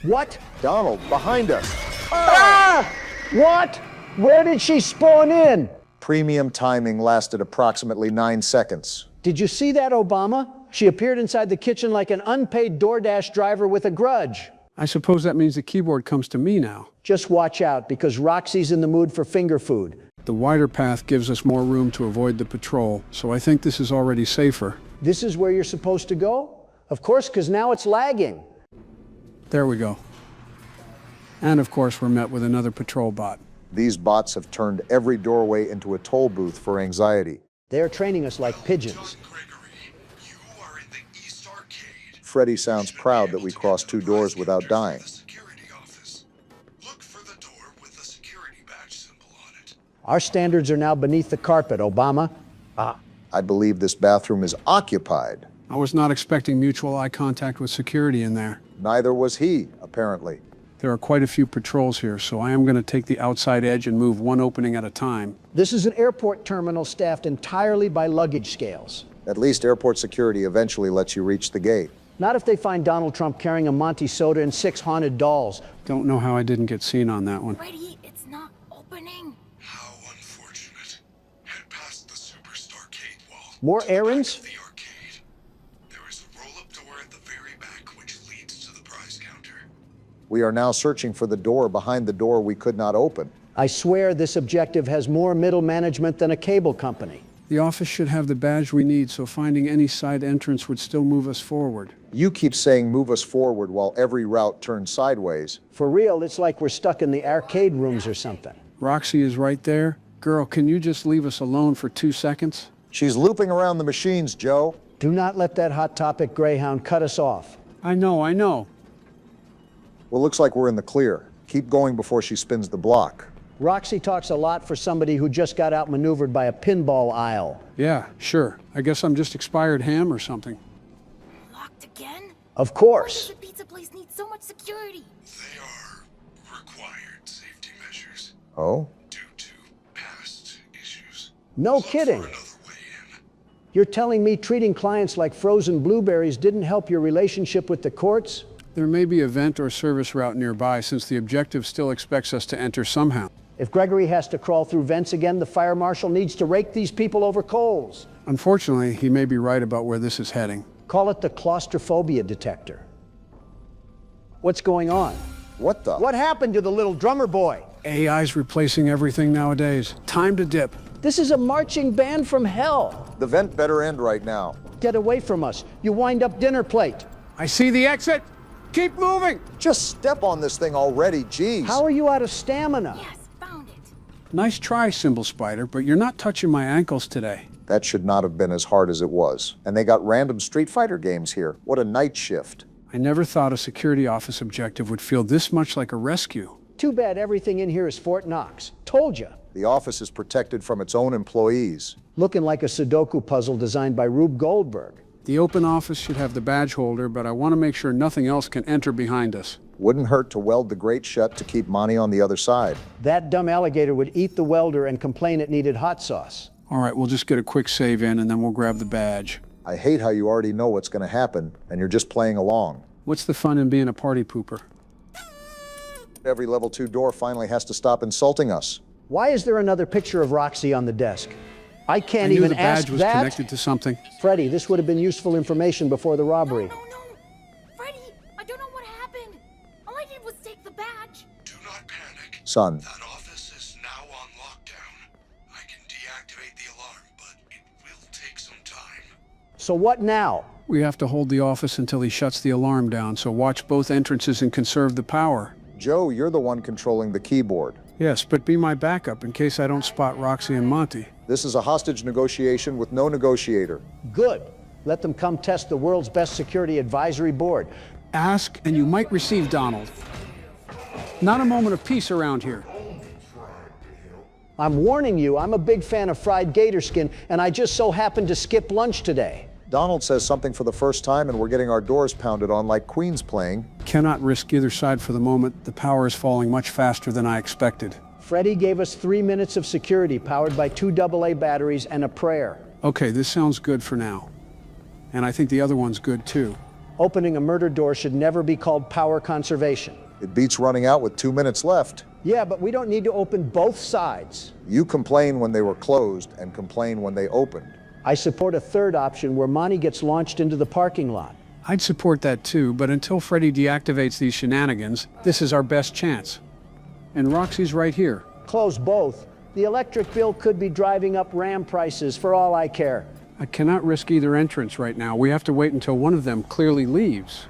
What? Donald, behind us. Ah! What? Where did she spawn in? Premium timing lasted approximately 9 seconds. Did you see that, Obama? She appeared inside the kitchen like an unpaid DoorDash driver with a grudge. I suppose that means the keyboard comes to me now. Just watch out, because Roxy's in the mood for finger food. The wider path gives us more room to avoid the patrol, so I think this is already safer. This is where you're supposed to go? Of course, because now it's lagging. There we go. And of course, we're met with another patrol bot. These bots have turned every doorway into a toll booth for anxiety. They're training us like pigeons. Freddy sounds proud that we crossed 2 doors without dying. Our standards are now beneath the carpet, Obama. I believe this bathroom is occupied. I was not expecting mutual eye contact with security in there. Neither was he, apparently. There are quite a few patrols here, so I am going to take the outside edge and move one opening at a time. This is an airport terminal staffed entirely by luggage scales. At least airport security eventually lets you reach the gate. Not if they find Donald Trump carrying a Monty soda and 6 haunted dolls. Don't know how I didn't get seen on that one. Freddy, it's not opening. How unfortunate. Head past the Superstarcade wall. More errands? The arcade. There is a roll-up door at the very back which leads to the prize counter. We are now searching for the door behind the door we could not open. I swear this objective has more middle management than a cable company. The office should have the badge we need, so finding any side entrance would still move us forward. You keep saying move us forward while every route turns sideways. For real, it's like we're stuck in the arcade rooms or something. Roxy is right there. Girl, can you just leave us alone for 2 seconds? She's looping around the machines, Joe. Do not let that Hot Topic Greyhound cut us off. I know. Well, looks like we're in the clear. Keep going before she spins the block. Roxy talks a lot for somebody who just got outmaneuvered by a pinball aisle. Yeah, sure. I guess I'm just expired ham or something. Locked again? Of course. Why does the pizza place need so much security? They are required safety measures. Oh? Due to past issues. No kidding. You're telling me treating clients like frozen blueberries didn't help your relationship with the courts? There may be a vent or service route nearby, since the objective still expects us to enter somehow. If Gregory has to crawl through vents again, the fire marshal needs to rake these people over coals. Unfortunately, he may be right about where this is heading. Call it the claustrophobia detector. What's going on? What the? What happened to the little drummer boy? AI's replacing everything nowadays. Time to dip. This is a marching band from hell. The vent better end right now. Get away from us. You wind up dinner plate. I see the exit. Keep moving. Just step on this thing already, jeez. How are you out of stamina? Yes, found it. Nice try, Symbol Spider, but you're not touching my ankles today. That should not have been as hard as it was. And they got random Street Fighter games here. What a night shift. I never thought a security office objective would feel this much like a rescue. Too bad everything in here is Fort Knox. Told you. The office is protected from its own employees. Looking like a Sudoku puzzle designed by Rube Goldberg. The open office should have the badge holder, but I want to make sure nothing else can enter behind us. Wouldn't hurt to weld the grate shut to keep Monty on the other side. That dumb alligator would eat the welder and complain it needed hot sauce. All right, we'll just get a quick save in and then we'll grab the badge. I hate how you already know what's going to happen, and you're just playing along. What's the fun in being a party pooper? Every level 2 door finally has to stop insulting us. Why is there another picture of Roxy on the desk? I can't I knew even the badge ask was that. connected to something. Freddy, this would have been useful information before the robbery. No. Freddy, I don't know what happened. All I did was take the badge. Do not panic. Son. That office is now on lockdown. I can deactivate the alarm, but it will take some time. So what now? We have to hold the office until he shuts the alarm down, so watch both entrances and conserve the power. Joe, you're the one controlling the keyboard. Yes, but be my backup in case I don't spot Roxy and Monty. This is a hostage negotiation with no negotiator. Good. Let them come test the world's best security advisory board. Ask and you might receive, Donald. Not a moment of peace around here. I'm warning you, I'm a big fan of fried gator skin, and I just so happened to skip lunch today. Donald says something for the first time, and we're getting our doors pounded on like Queen's playing. Cannot risk either side for the moment. The power is falling much faster than I expected. Freddy gave us 3 minutes of security powered by 2 AA batteries and a prayer. Okay, this sounds good for now. And I think the other one's good too. Opening a murder door should never be called power conservation. It beats running out with 2 minutes left. Yeah, but we don't need to open both sides. You complain when they were closed and complain when they opened. I support a third option where Monty gets launched into the parking lot. I'd support that too, but until Freddy deactivates these shenanigans, this is our best chance. And Roxy's right here. Close both. The electric bill could be driving up RAM prices for all I care. I cannot risk either entrance right now. We have to wait until one of them clearly leaves.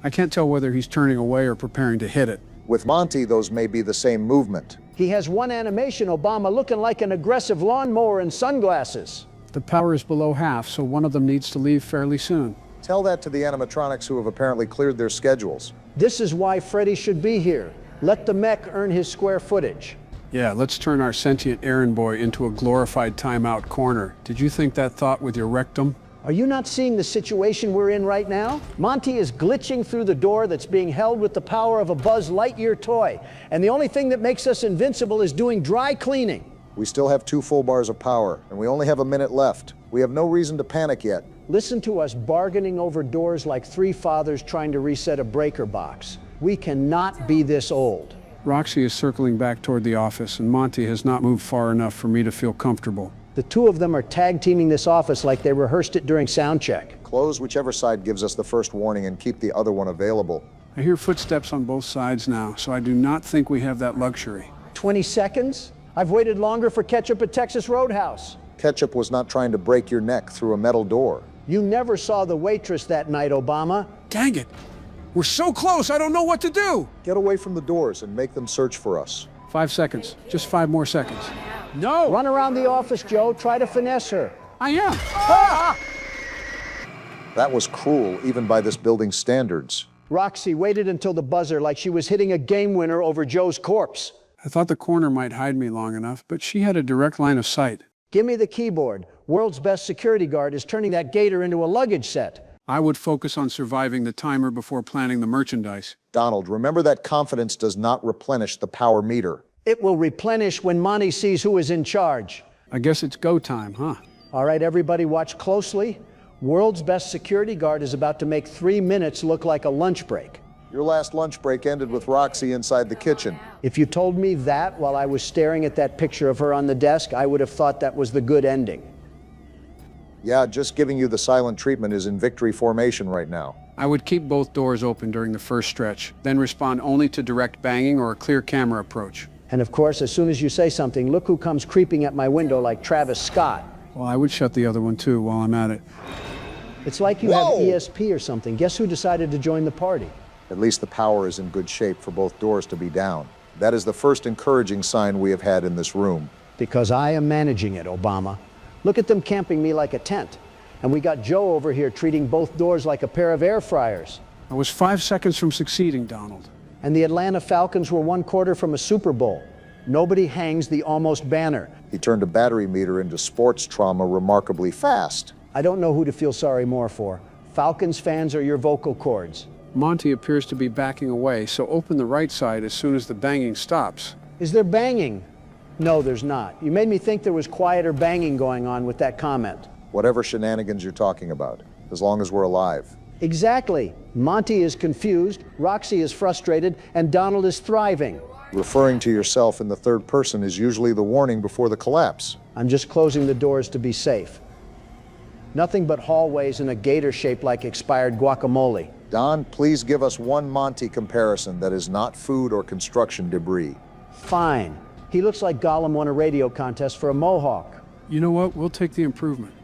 I can't tell whether he's turning away or preparing to hit it. With Monty, those may be the same movement. He has one animation, Obama, looking like an aggressive lawnmower and sunglasses. The power is below half, so one of them needs to leave fairly soon. Tell that to the animatronics who have apparently cleared their schedules. This is why Freddy should be here. Let the mech earn his square footage. Yeah, let's turn our sentient errand boy into a glorified timeout corner. Did you think that thought with your rectum? Are you not seeing the situation we're in right now? Monty is glitching through the door that's being held with the power of a Buzz Lightyear toy. And the only thing that makes us invincible is doing dry cleaning. We still have 2 full bars of power, and we only have a minute left. We have no reason to panic yet. Listen to us bargaining over doors like 3 fathers trying to reset a breaker box. We cannot be this old. Roxy is circling back toward the office, and Monty has not moved far enough for me to feel comfortable. The 2 of them are tag-teaming this office like they rehearsed it during sound check. Close whichever side gives us the first warning and keep the other one available. I hear footsteps on both sides now, so I do not think we have that luxury. 20 seconds? I've waited longer for ketchup at Texas Roadhouse. Ketchup was not trying to break your neck through a metal door. You never saw the waitress that night, Obama. Dang it! We're so close, I don't know what to do! Get away from the doors and make them search for us. 5 seconds. Just 5 more seconds. No! Run around the office, Joe. Try to finesse her. I am. Ah! That was cruel, even by this building's standards. Roxy waited until the buzzer like she was hitting a game winner over Joe's corpse. I thought the corner might hide me long enough, but she had a direct line of sight. Give me the keyboard. World's best security guard is turning that gator into a luggage set. I would focus on surviving the timer before planning the merchandise. Donald, remember that confidence does not replenish the power meter. It will replenish when Monty sees who is in charge. I guess it's go time, huh? All right, everybody watch closely. World's best security guard is about to make 3 minutes look like a lunch break. Your last lunch break ended with Roxy inside the kitchen. If you told me that while I was staring at that picture of her on the desk, I would have thought that was the good ending. Yeah, just giving you the silent treatment is in victory formation right now. I would keep both doors open during the first stretch, then respond only to direct banging or a clear camera approach. And of course, as soon as you say something, look who comes creeping at my window like Travis Scott. Well, I would shut the other one too while I'm at it. It's like you have ESP or something. Guess who decided to join the party? At least the power is in good shape for both doors to be down. That is the first encouraging sign we have had in this room. Because I am managing it, Obama. Look at them camping me like a tent. And we got Joe over here treating both doors like a pair of air fryers. I was 5 seconds from succeeding, Donald. And the Atlanta Falcons were 1/4 from a Super Bowl. Nobody hangs the almost banner. He turned a battery meter into sports trauma remarkably fast. I don't know who to feel sorry more for. Falcons fans or your vocal cords? Monty appears to be backing away, so open the right side as soon as the banging stops. Is there banging? No, there's not. You made me think there was quieter banging going on with that comment. Whatever shenanigans you're talking about, as long as we're alive. Exactly. Monty is confused, Roxy is frustrated, and Donald is thriving. Referring to yourself in the third person is usually the warning before the collapse. I'm just closing the doors to be safe. Nothing but hallways in a gator shape like expired guacamole. Don, please give us one Monty comparison that is not food or construction debris. Fine. He looks like Gollum won a radio contest for a mohawk. You know what? We'll take the improvement.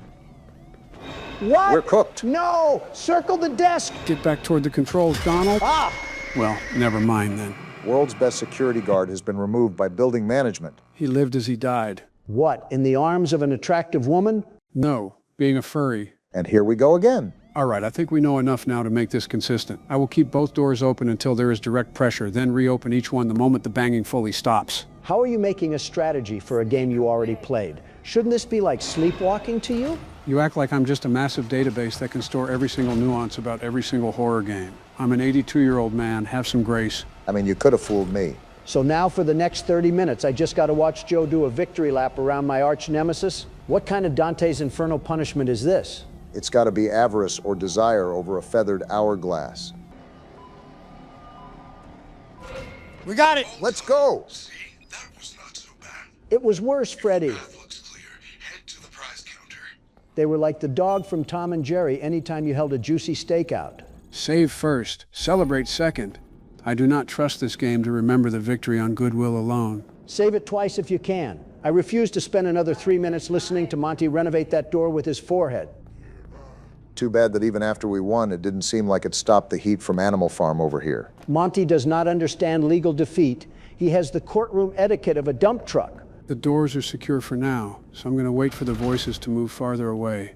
What? We're cooked. No! Circle the desk! Get back toward the controls, Donald. Ah! Well, never mind then. World's best security guard has been removed by building management. He lived as he died. What, in the arms of an attractive woman? No, being a furry. And here we go again. All right, I think we know enough now to make this consistent. I will keep both doors open until there is direct pressure, then reopen each one the moment the banging fully stops. How are you making a strategy for a game you already played? Shouldn't this be like sleepwalking to you? You act like I'm just a massive database that can store every single nuance about every single horror game. I'm an 82-year-old man. Have some grace. I mean, you could have fooled me. So now for the next 30 minutes, I just got to watch Joe do a victory lap around my arch nemesis? What kind of Dante's Inferno punishment is this? It's got to be avarice or desire over a feathered hourglass. We got it. Let's go. See, that was not so bad. It was worse, Freddy. Path looks clear. Head to the prize counter. They were like the dog from Tom and Jerry anytime you held a juicy steak out. Save first, celebrate second. I do not trust this game to remember the victory on goodwill alone. Save it twice if you can. I refuse to spend another 3 minutes listening to Monty renovate that door with his forehead. Too bad that even after we won, it didn't seem like it stopped the heat from Animal Farm over here. Monty does not understand legal defeat. He has the courtroom etiquette of a dump truck. The doors are secure for now, so I'm going to wait for the voices to move farther away.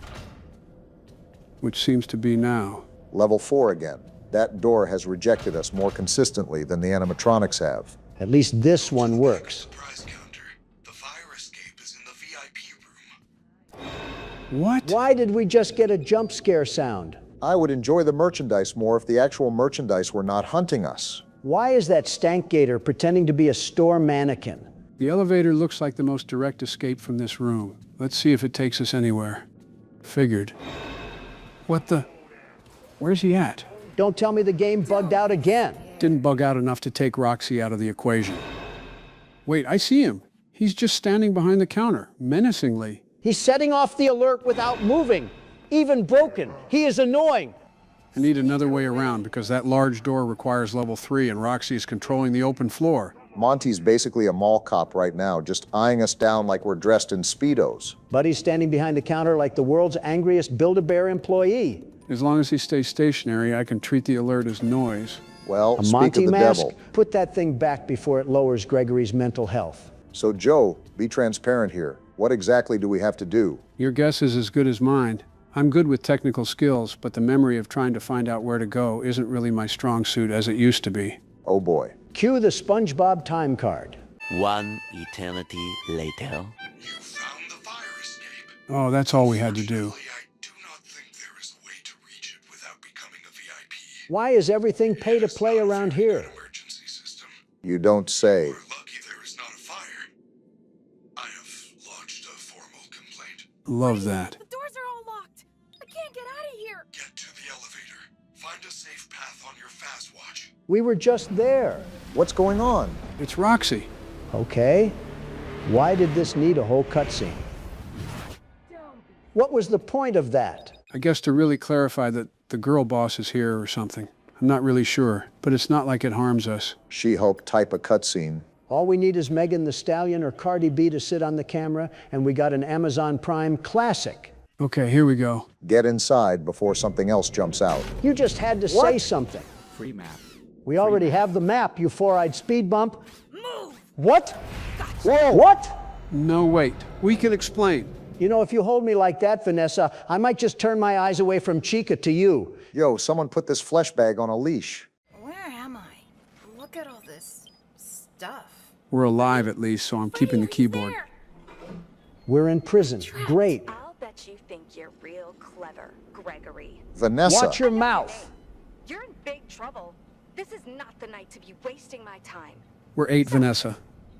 Which seems to be now. Level 4 again. That door has rejected us more consistently than the animatronics have. At least this one works. Prize counter. The fire escape is in the VIP room. What? Why did we just get a jump scare sound? I would enjoy the merchandise more if the actual merchandise were not hunting us. Why is that stank gator pretending to be a store mannequin? The elevator looks like the most direct escape from this room. Let's see if it takes us anywhere. Figured. What the? Where's he at? Don't tell me the game bugged out again. Didn't bug out enough to take Roxy out of the equation. Wait, I see him. He's just standing behind the counter, menacingly. He's setting off the alert without moving. Even broken. He is annoying. I need another way around because that large door requires level 3 and Roxy is controlling the open floor. Monty's basically a mall cop right now, just eyeing us down like we're dressed in Speedos. Buddy's standing behind the counter like the world's angriest Build-A-Bear employee. As long as he stays stationary, I can treat the alert as noise. Well, A speak Monty of the mask? devil. Put that thing back before it lowers Gregory's mental health. So Joe, be transparent here. What exactly do we have to do? Your guess is as good as mine. I'm good with technical skills, but the memory of trying to find out where to go isn't really my strong suit as it used to be. Oh boy. Cue the SpongeBob time card. One eternity later. You found the fire escape. Oh, that's all we had to do. I do not think there is a way to reach it without becoming a VIP. Why is everything pay to play around here? Emergency system. You don't say. We're lucky there is not a fire. I have lodged a formal complaint. Love that. The doors are all locked. I can't get out of here. Get to the elevator. Find a safe path on your fast watch. We were just there. What's going on? It's Roxy. Okay. Why did this need a whole cutscene? What was the point of that? I guess to really clarify that the girl boss is here or something. I'm not really sure, but it's not like it harms us. She-Hulk type a cutscene. All we need is Megan Thee Stallion or Cardi B to sit on the camera, and we got an Amazon Prime classic. Okay, here we go. Get inside before something else jumps out. You just had to say something. Free map. We already have the map, you four-eyed speed bump. Move! What? Gotcha. Whoa! What? No, wait. We can explain. You know, if you hold me like that, Vanessa, I might just turn my eyes away from Chica to you. Yo, someone put this flesh bag on a leash. Where am I? Look at all this stuff. We're alive at least, so I'm keeping the keyboard. We're in prison. Great. I'll bet you think you're real clever, Gregory. Vanessa. Watch your mouth. You're in big trouble. This is not the night to be wasting my time. We're 8, Vanessa.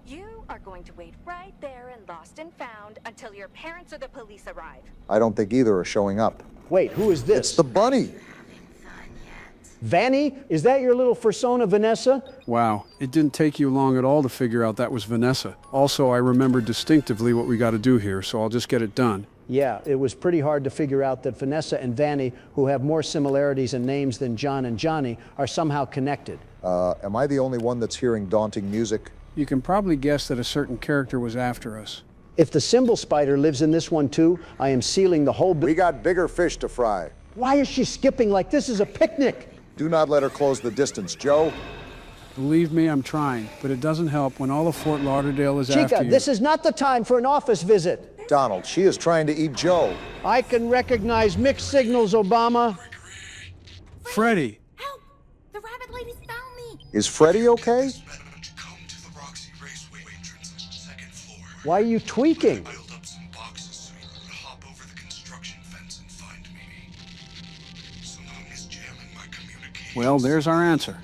You are going to wait right there and lost and found until your parents or the police arrive. I don't think either are showing up. Wait, who is this? It's the bunny. Vanny? Is that your little fursona, Vanessa? Wow, it didn't take you long at all to figure out that was Vanessa. Also, I remember distinctively what we got to do here, so I'll just get it done. Yeah, it was pretty hard to figure out that Vanessa and Vanny, who have more similarities in names than John and Johnny, are somehow connected. Am I the only one that's hearing daunting music? You can probably guess that a certain character was after us. If the symbol spider lives in this one too, I am sealing the whole... We got bigger fish to fry. Why is she skipping like this is a picnic? Do not let her close the distance, Joe. Believe me, I'm trying, but it doesn't help when all of Fort Lauderdale is after Chica, you. this is not the time for an office visit. Donald, she is trying to eat Joe. I can recognize mixed signals, Obama. Freddy! Help! The rabbit ladies found me! Is Freddy okay? Why are you tweaking? Well, there's our answer.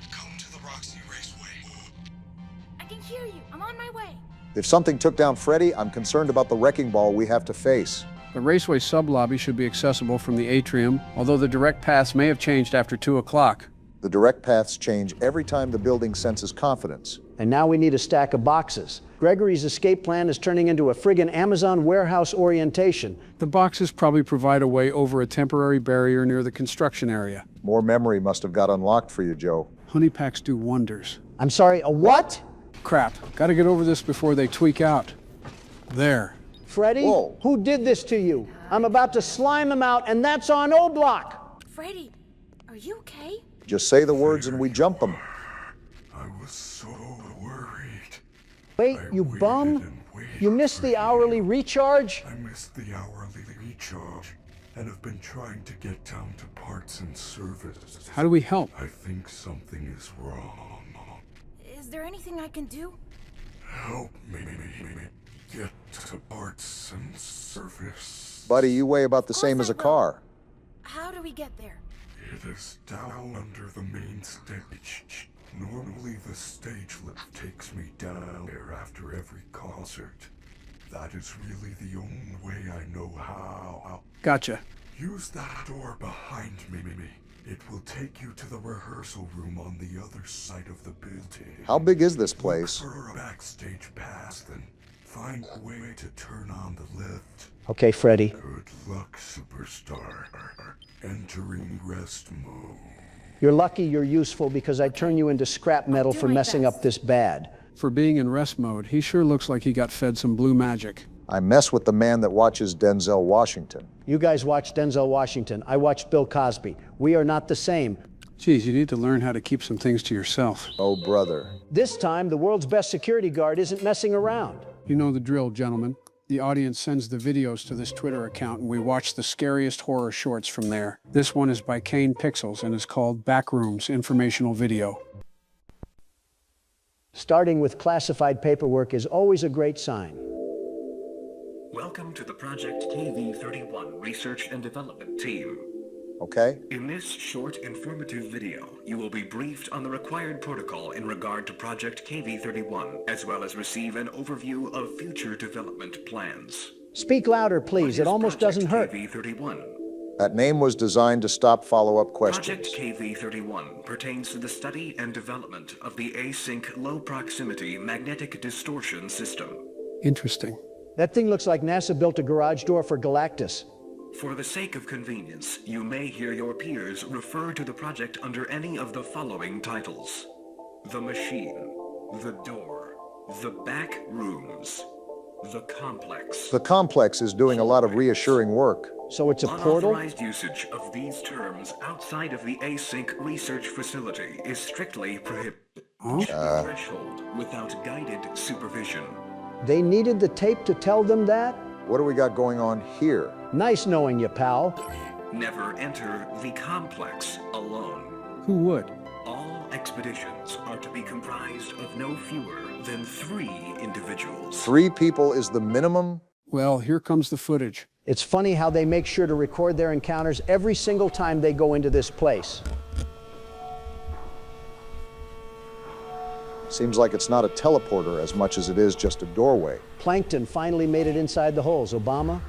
I can hear you. I'm on my way. If something took down Freddy, I'm concerned about the wrecking ball we have to face. The Raceway sublobby should be accessible from the atrium, although the direct paths may have changed after 2 o'clock. The direct paths change every time the building senses confidence. And now we need a stack of boxes. Gregory's escape plan is turning into a friggin' Amazon warehouse orientation. The boxes probably provide a way over a temporary barrier near the construction area. More memory must have got unlocked for you, Joe. Honey packs do wonders. I'm sorry, a what? Crap, gotta get over this before they tweak out. There. Freddy? Whoa. Who did this to you? I'm about to slime him out, and that's on O-Block. Freddy, are you okay? Just say the words and we jump them. I was so worried. Wait, you bum? You missed the hourly recharge? I missed the hourly recharge and have been trying to get down to parts and service. How do we help? I think something is wrong. Is there anything I can do? Help me get to parts and service. Buddy, you weigh about the same as a car. How do we get there? It is down under the main stage. Normally the stage lift takes me down there after every concert. That is really the only way I know how. Gotcha. Use that door behind me. It will take you to the rehearsal room on the other side of the building. How big is this place? Look for a backstage pass, then find a way to turn on the lift. Okay, Freddy. Good luck, superstar. Entering rest mode. You're lucky you're useful because I turn you into scrap metal for messing up this bad. For being in rest mode, he sure looks like he got fed some blue magic. I mess with the man that watches Denzel Washington. You guys watched Denzel Washington. I watched Bill Cosby. We are not the same. Geez, you need to learn how to keep some things to yourself. Oh, brother. This time, the world's best security guard isn't messing around. You know the drill, gentlemen. The audience sends the videos to this Twitter account, and we watch the scariest horror shorts from there. This one is by Kane Pixels and is called Backrooms Informational Video. Starting with classified paperwork is always a great sign. Welcome to the Project KV-31 Research and Development Team. Okay. In this short, informative video, you will be briefed on the required protocol in regard to Project KV-31, as well as receive an overview of future development plans. Speak louder, please. It almost doesn't hurt. KV-31. That name was designed to stop follow-up questions. Project KV-31 pertains to the study and development of the async low-proximity magnetic distortion system. Interesting. That thing looks like NASA built a garage door for Galactus. For the sake of convenience, you may hear your peers refer to the project under any of the following titles: The Machine, The Door, The Back Rooms, The Complex. The complex is doing a lot of reassuring work. So it's a portal? Unauthorized usage of these terms outside of the async research facility is strictly prohibited. Threshold without guided supervision. They needed the tape to tell them that? What do we got going on here? Nice knowing you, pal. Never enter the complex alone. Who would? All expeditions are to be comprised of no fewer than 3 individuals. 3 people is the minimum? Well, here comes the footage. It's funny how they make sure to record their encounters every single time they go into this place. Seems like it's not a teleporter as much as it is just a doorway. Plankton finally made it inside the holes. Obama?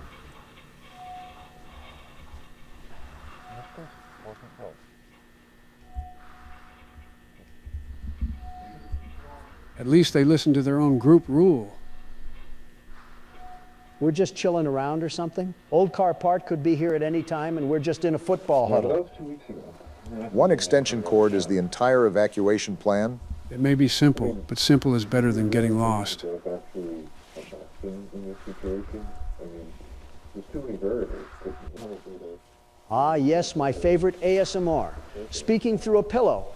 At least they listen to their own group rule. We're just chilling around or something? Old car part could be here at any time and we're just in a football huddle. One extension cord is the entire evacuation plan. It may be simple, but simple is better than getting lost. Ah, yes, my favorite ASMR. Speaking through a pillow.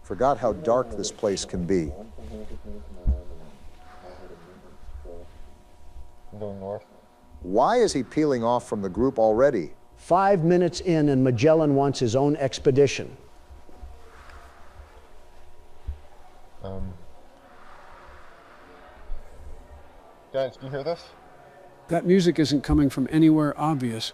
Forgot how dark this place can be. Why is he peeling off from the group already? 5 minutes in and Magellan wants his own expedition. Guys, do you hear this? That music isn't coming from anywhere obvious.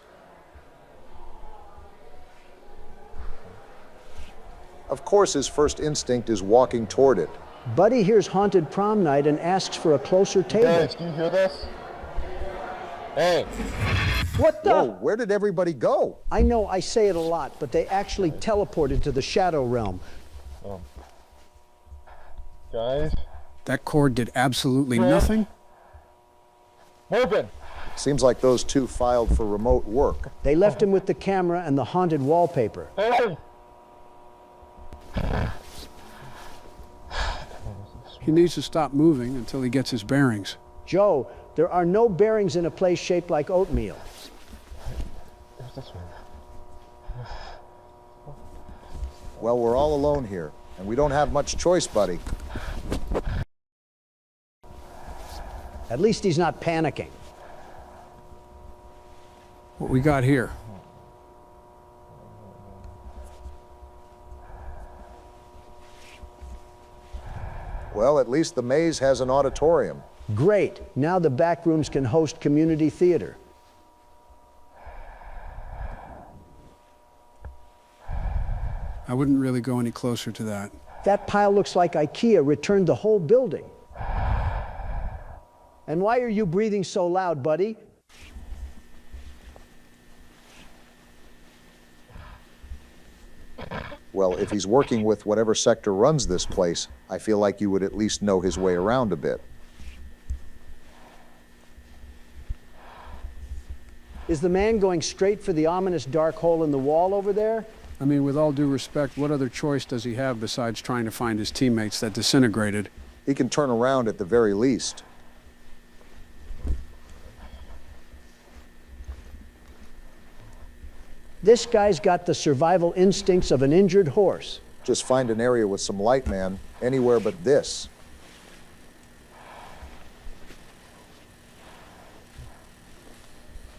Of course, his first instinct is walking toward it. Buddy hears Haunted Prom Night and asks for a closer table. Guys, do you hear this? Hey! What the? Whoa, where did everybody go? I know I say it a lot, but they actually teleported to the Shadow Realm. Guys? That cord did absolutely nothing? Moving! Seems like those 2 filed for remote work. They left him with the camera and the haunted wallpaper. Hey! He needs to stop moving until he gets his bearings. Joe, there are no bearings in a place shaped like oatmeal. Well, we're all alone here, and we don't have much choice, buddy. At least he's not panicking. What we got here? Well, at least the maze has an auditorium. Great. Now the back rooms can host community theater. I wouldn't really go any closer to that. That pile looks like IKEA returned the whole building. And why are you breathing so loud, buddy? Well, if he's working with whatever sector runs this place, I feel like you would at least know his way around a bit. Is the man going straight for the ominous dark hole in the wall over there? I mean, with all due respect, what other choice does he have besides trying to find his teammates that disintegrated? He can turn around at the very least. This guy's got the survival instincts of an injured horse. Just find an area with some light, man. Anywhere but this.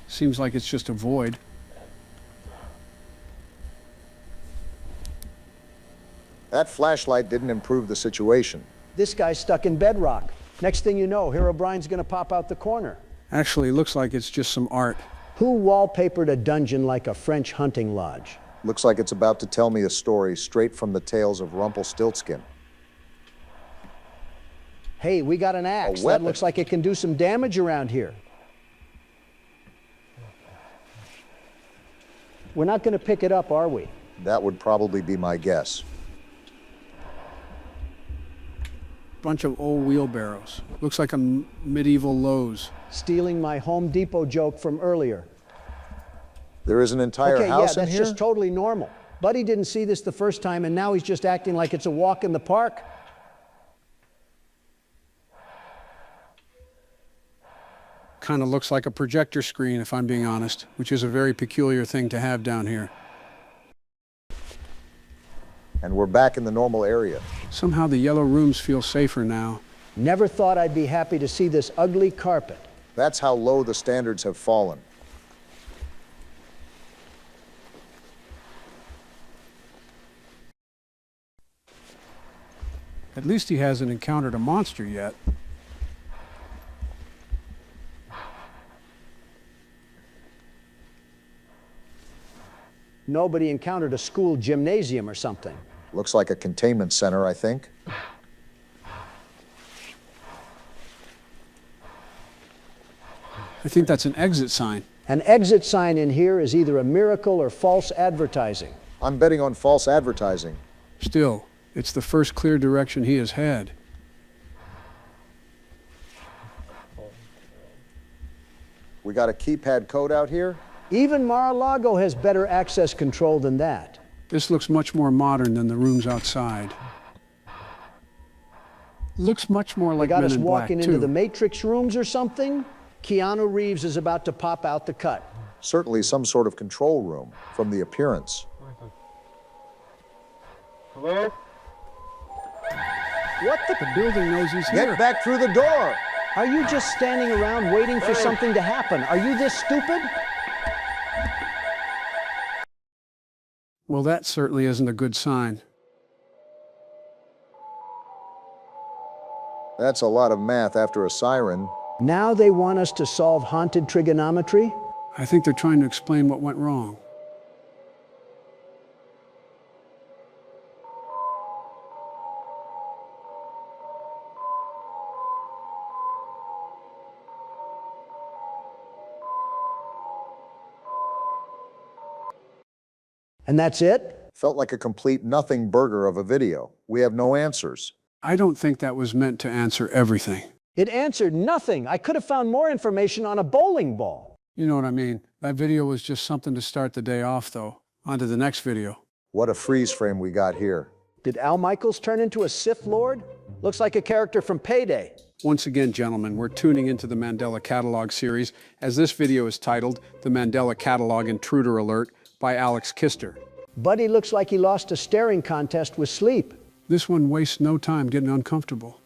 Seems like it's just a void. That flashlight didn't improve the situation. This guy's stuck in bedrock. Next thing you know, Hero Brian's gonna pop out the corner. Actually, looks like it's just some art. Who wallpapered a dungeon like a French hunting lodge? Looks like it's about to tell me a story straight from the tales of Rumpelstiltskin. Hey, we got an axe. That looks like it can do some damage around here. We're not gonna pick it up, are we? That would probably be my guess. Bunch of old wheelbarrows. Looks like a medieval Lowe's. Stealing my Home Depot joke from earlier. There is an entire house in that's here? just totally normal. Buddy didn't see this the first time, and now he's just acting like it's a walk in the park. Kind of looks like a projector screen, if I'm being honest, which is a very peculiar thing to have down here. And we're back in the normal area. Somehow the yellow rooms feel safer now. Never thought I'd be happy to see this ugly carpet. That's how low the standards have fallen. At least he hasn't encountered a monster yet. Nobody encountered a school gymnasium or something. Looks like a containment center, I think. I think that's an exit sign. An exit sign in here is either a miracle or false advertising. I'm betting on false advertising. Still, it's the first clear direction he has had. We got a keypad code out here? Even Mar-a-Lago has better access control than that. This looks much more modern than the rooms outside. Looks much more like got Men us in Black, walking into the Matrix rooms or something? Keanu Reeves is about to pop out the cut. Certainly some sort of control room, from the appearance. Hello? What the? The building knows he's here. Get back through the door! Are you just standing around waiting for something to happen? Are you this stupid? Well, that certainly isn't a good sign. That's a lot of math after a siren. Now they want us to solve haunted trigonometry? I think they're trying to explain what went wrong. And that's it? Felt like a complete nothing burger of a video. We have no answers. I don't think that was meant to answer everything. It answered nothing. I could have found more information on a bowling ball. You know what I mean? That video was just something to start the day off, though. On to the next video. What a freeze frame we got here. Did Al Michaels turn into a Sith Lord? Looks like a character from Payday. Once again, gentlemen, we're tuning into the Mandela Catalog series, as this video is titled The Mandela Catalog Intruder Alert by Alex Kister. Buddy looks like he lost a staring contest with sleep. This one wastes no time getting uncomfortable.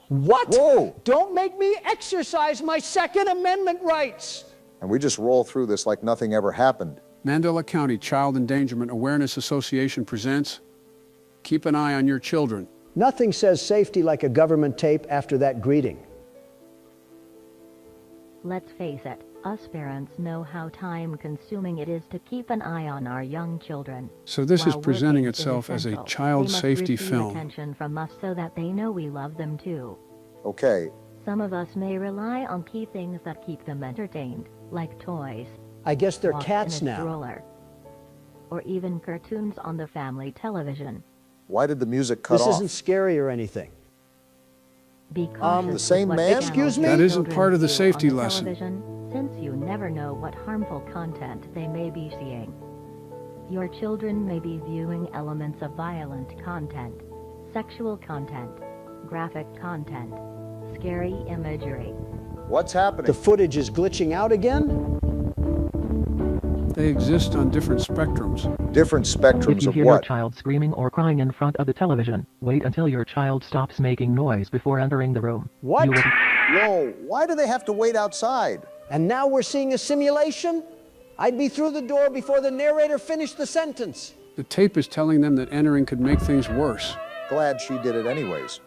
What? Whoa! Don't make me exercise my Second Amendment rights! And we just roll through this like nothing ever happened. Mandela County Child Endangerment Awareness Association presents Keep an Eye on Your Children. Nothing says safety like a government tape after that greeting. Let's face it, us parents know how time-consuming it is to keep an eye on our young children. So this is While presenting working is itself as a essential, child they must safety receive film. attention from us so that they know we love them too. Okay. Some of us may rely on key things that keep them entertained, like toys. I guess they're walks cats in a now. stroller, or even cartoons on the family television. Why did the music cut This off? isn't scary or anything. Be cautious the same with what man? Excuse me? That isn't children part of the view safety on the lesson. television, since you never know what harmful content they may be seeing. Your children may be viewing elements of violent content, sexual content, graphic content, scary imagery. What's happening? The footage is glitching out again? They exist on different spectrums. Different spectrums If you of hear your what? child screaming or crying in front of the television, wait until your child stops making noise before entering the room. What? You will Whoa, why do they have to wait outside? And now we're seeing a simulation? I'd be through the door before the narrator finished the sentence. The tape is telling them that entering could make things worse. Glad she did it anyways.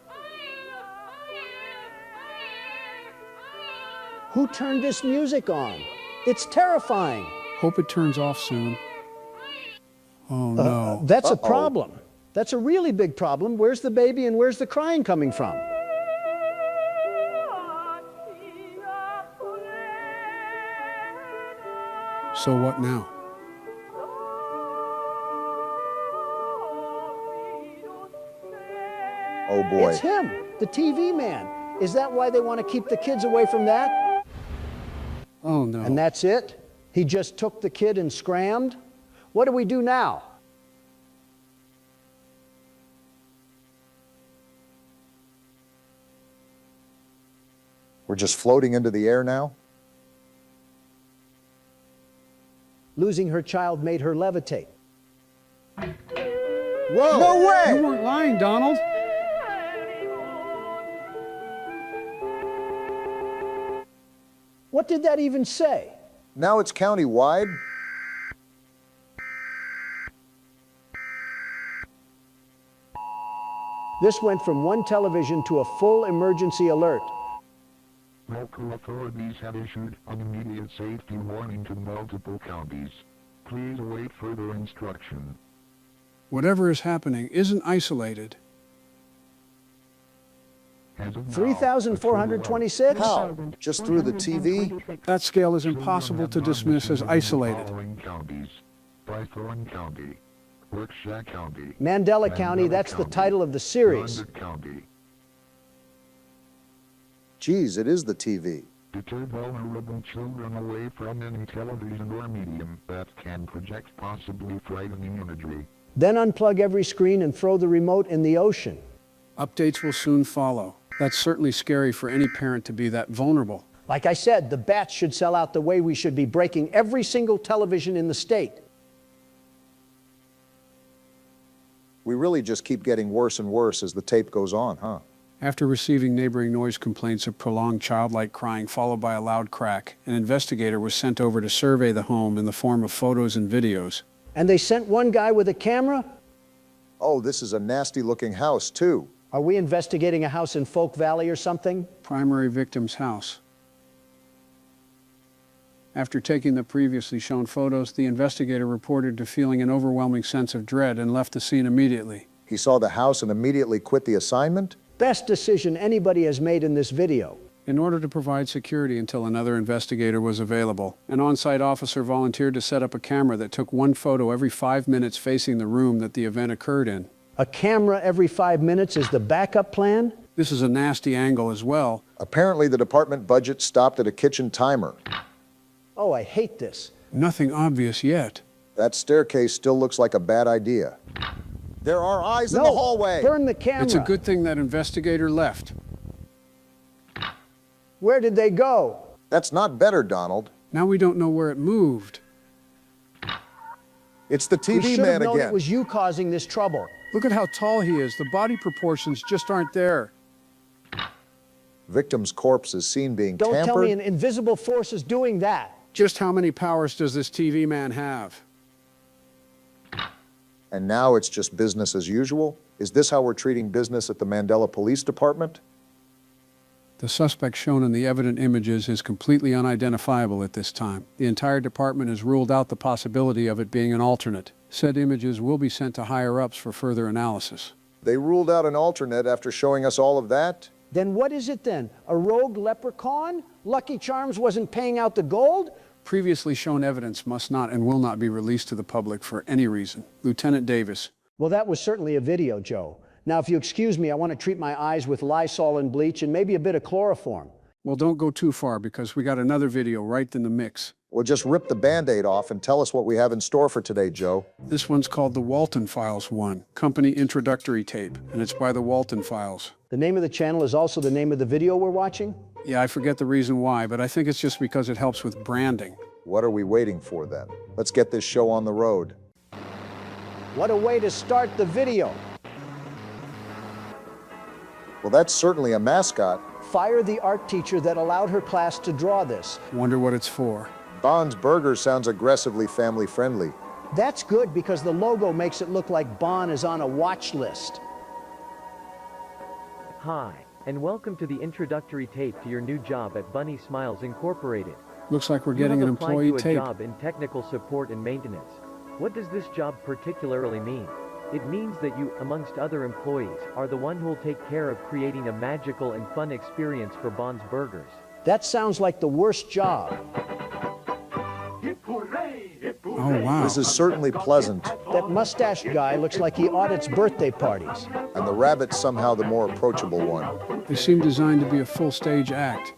Who turned this music on? It's terrifying. Hope it turns off soon. Oh no. That's a problem. That's a really big problem. Where's the baby and where's the crying coming from? So what now? Oh boy. It's him, the TV man. Is that why they want to keep the kids away from that? Oh no. And that's it? He just took the kid and scrammed? What do we do now? We're just floating into the air now? Losing her child made her levitate. Whoa! No way! You weren't lying, Donald. What did that even say? Now it's county-wide? This went from one television to a full emergency alert. Local authorities have issued an immediate safety warning to multiple counties. Please await further instruction. Whatever is happening isn't isolated. 3,426? How? Just through the TV? That scale is impossible to dismiss as isolated. Brythorn County, Berkshire County, Mandela County, that's the title of the series. County. Geez, it is the TV. Deter vulnerable children away from any television or medium that can project possibly frightening imagery. Then unplug every screen and throw the remote in the ocean. Updates will soon follow. That's certainly scary for any parent to be that vulnerable. Like I said, the bats should sell out the way we should be breaking every single television in the state. We really just keep getting worse and worse as the tape goes on, huh? After receiving neighboring noise complaints of prolonged childlike crying followed by a loud crack, an investigator was sent over to survey the home in the form of photos and videos. And they sent one guy with a camera? Oh, this is a nasty-looking house, too. Are we investigating a house in Folk Valley or something? Primary victim's house. After taking the previously shown photos, the investigator reported to feeling an overwhelming sense of dread and left the scene immediately. He saw the house and immediately quit the assignment? Best decision anybody has made in this video. In order to provide security until another investigator was available, an on-site officer volunteered to set up a camera that took one photo every 5 minutes facing the room that the event occurred in. A camera every 5 minutes is the backup plan? This is a nasty angle as well. Apparently the department budget stopped at a kitchen timer. Oh, I hate this. Nothing obvious yet. That staircase still looks like a bad idea. There are eyes in the hallway. Burn the camera. It's a good thing that investigator left. Where did they go? That's not better, Donald. Now we don't know where it moved. It's the TV we should man have known again. It was you causing this trouble. Look at how tall he is. The body proportions just aren't there. Victim's corpse is seen being Don't tampered. tell me an invisible force is doing that. Just how many powers does this TV man have? And now it's just business as usual? Is this how we're treating business at the Mandela Police Department? The suspect shown in the evident images is completely unidentifiable at this time. The entire department has ruled out the possibility of it being an alternate. Said images will be sent to higher-ups for further analysis. They ruled out an alternate after showing us all of that? Then what is it then? A rogue leprechaun? Lucky Charms wasn't paying out the gold? Previously shown evidence must not and will not be released to the public for any reason. Lieutenant Davis. Well, that was certainly a video, Joe. Now, if you excuse me, I want to treat my eyes with Lysol and bleach and maybe a bit of chloroform. Well, don't go too far because we got another video right in the mix. Well, just rip the Band-Aid off and tell us what we have in store for today, Joe. This one's called the Walton Files 1, company introductory tape, and it's by the Walton Files. The name of the channel is also the name of the video we're watching? Yeah, I forget the reason why, but I think it's just because it helps with branding. What are we waiting for then? Let's get this show on the road. What a way to start the video. Well, that's certainly a mascot. Fire the art teacher that allowed her class to draw this. Wonder what it's for. Bond's Burger sounds aggressively family-friendly. That's good because the logo makes it look like Bond is on a watch list. Hi, and welcome to the introductory tape to your new job at Bunny Smiles Incorporated. Looks like we're getting an employee you have applied tape. to a job in technical support and maintenance. What does this job particularly mean? It means that you, amongst other employees, are the one who will take care of creating a magical and fun experience for Bond's Burgers. That sounds like the worst job. Oh, wow. This is certainly pleasant. That mustached guy looks like he audits birthday parties. And the rabbit's somehow the more approachable one. They seem designed to be a full stage act.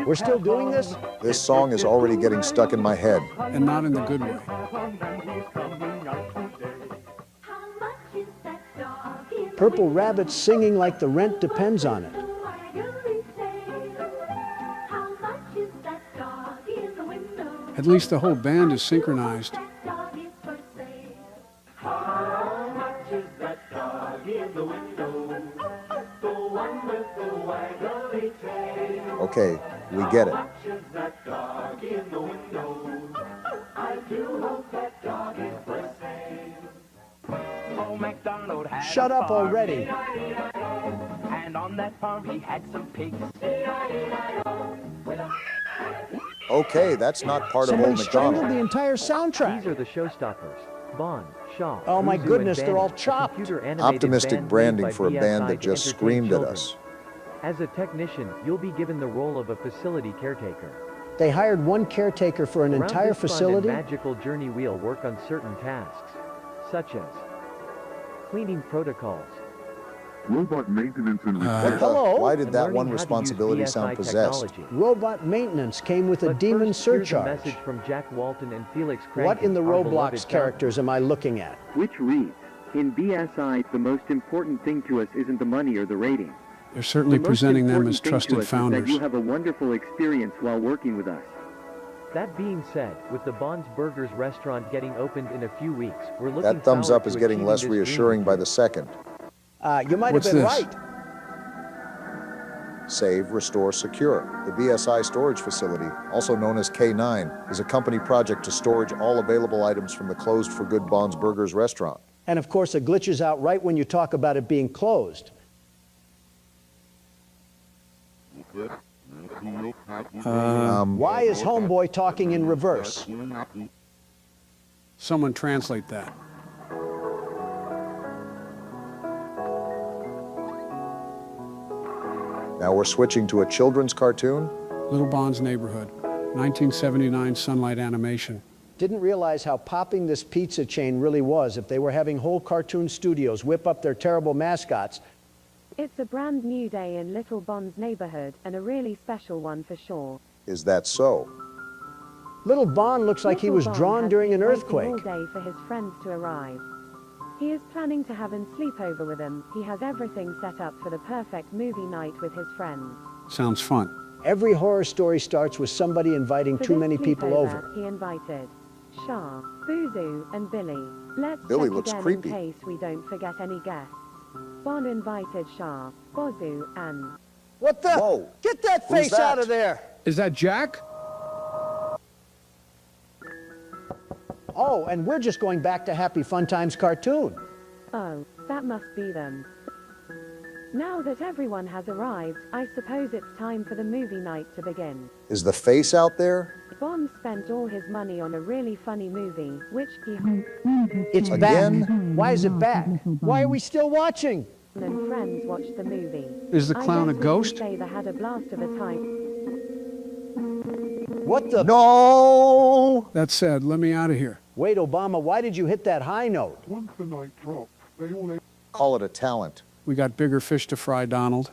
We're still doing this? This song is already getting stuck in my head. And not in the good way. Purple Rabbit's singing like the rent depends on it. At least the whole band is synchronized. Okay, we get it. window. I do hope that dog is the same. Old MacDonald had Shut a up farm, already. and on that farm he had some pigs. Okay, that's not part Somebody of Old strangled MacDonald. the entire soundtrack. These are the showstoppers. Bond, Shaw, Oh my Buzu, goodness, and they're all Banny, a chopped. computer-animated Optimistic band made branding by for a band BSI that to just entertain screamed at children. us. As a technician, you'll be given the role of a facility caretaker. They hired one caretaker for an Around entire this fun facility? and magical journey we'll work on certain tasks, such as cleaning protocols, Robot maintenance and Hello? Why did and that learning one how to use responsibility sound BSI possessed? technology. Robot maintenance came with a But demon first, here's a surcharge. message from Jack Walton and Felix What in the Kranken, our beloved Roblox founders. characters am I looking at? Which reads, in BSI, the most important thing to us isn't the money or the rating. They're certainly The most presenting them important as thing to trusted us is founders. that you have a wonderful experience while working with us. That being said, with the Bond's Burgers restaurant getting opened in a few weeks, we're looking That thumbs forward up is to getting achieving less this dream. reassuring by the second. You might What's have been this? right. Save, Restore, Secure. The BSI storage facility, also known as K9, is a company project to storage all available items from the closed for good Bond's Burgers restaurant. And of course, it glitches out right when you talk about it being closed. Why is Homeboy talking in reverse? Someone translate that. Now we're switching to a children's cartoon. Little Bond's Neighborhood, 1979 Sunlight Animation. Didn't realize how popping this pizza chain really was. If they were having whole cartoon studios whip up their terrible mascots. It's a brand new day in Little Bond's neighborhood, and a really special one for sure. Is that so? Little Bond looks like he was Little Bond drawn has during been an waiting earthquake. all day for his friends to arrive. He is planning to have a sleepover with them. He has everything set up for the perfect movie night with his friends. Sounds fun. Every horror story starts with somebody inviting For too this many people sleepover, over. He invited Shah, Buzu, and Billy. Let's Billy check looks again creepy. in case we don't forget any guests. Bond invited Shah, Bozu, and... What the? Whoa. Get that Who's face that? out of there! Is that Jack? Oh, and we're just going back to Happy Fun Times cartoon. Oh, that must be them. Now that everyone has arrived, I suppose it's time for the movie night to begin. Is the face out there? Bond spent all his money on a really funny movie, which he It's Again? back. Why is it back? Why are we still watching? and friends watched the movie. Is the clown I a guess we ghost? can say they had a blast of a time. What the? No! That said, let me out of here. Wait, Obama, why did you hit that high note? Once the night dropped, they all Call it a talent. We got bigger fish to fry, Donald.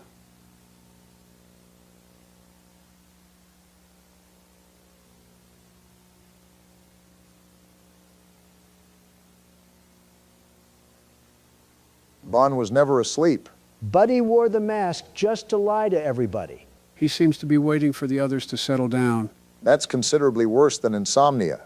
Bond was never asleep. Buddy wore the mask just to lie to everybody. He seems to be waiting for the others to settle down. That's considerably worse than insomnia.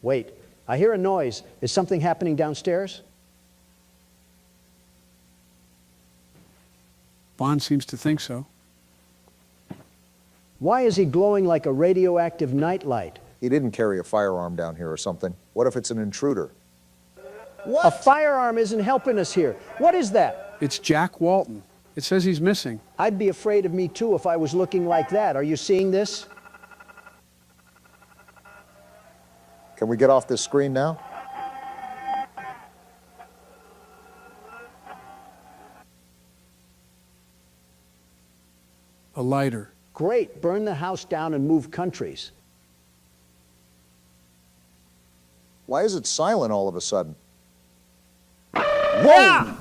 Wait, I hear a noise. Is something happening downstairs? Bond seems to think so. Why is he glowing like a radioactive nightlight? He didn't carry a firearm down here or something. What if it's an intruder? What? A firearm isn't helping us here. What is that? It's Jack Walton. It says he's missing. I'd be afraid of me too if I was looking like that. Are you seeing this? Can we get off this screen now? A lighter. Great, burn the house down and move countries. Why is it silent all of a sudden? Whoa!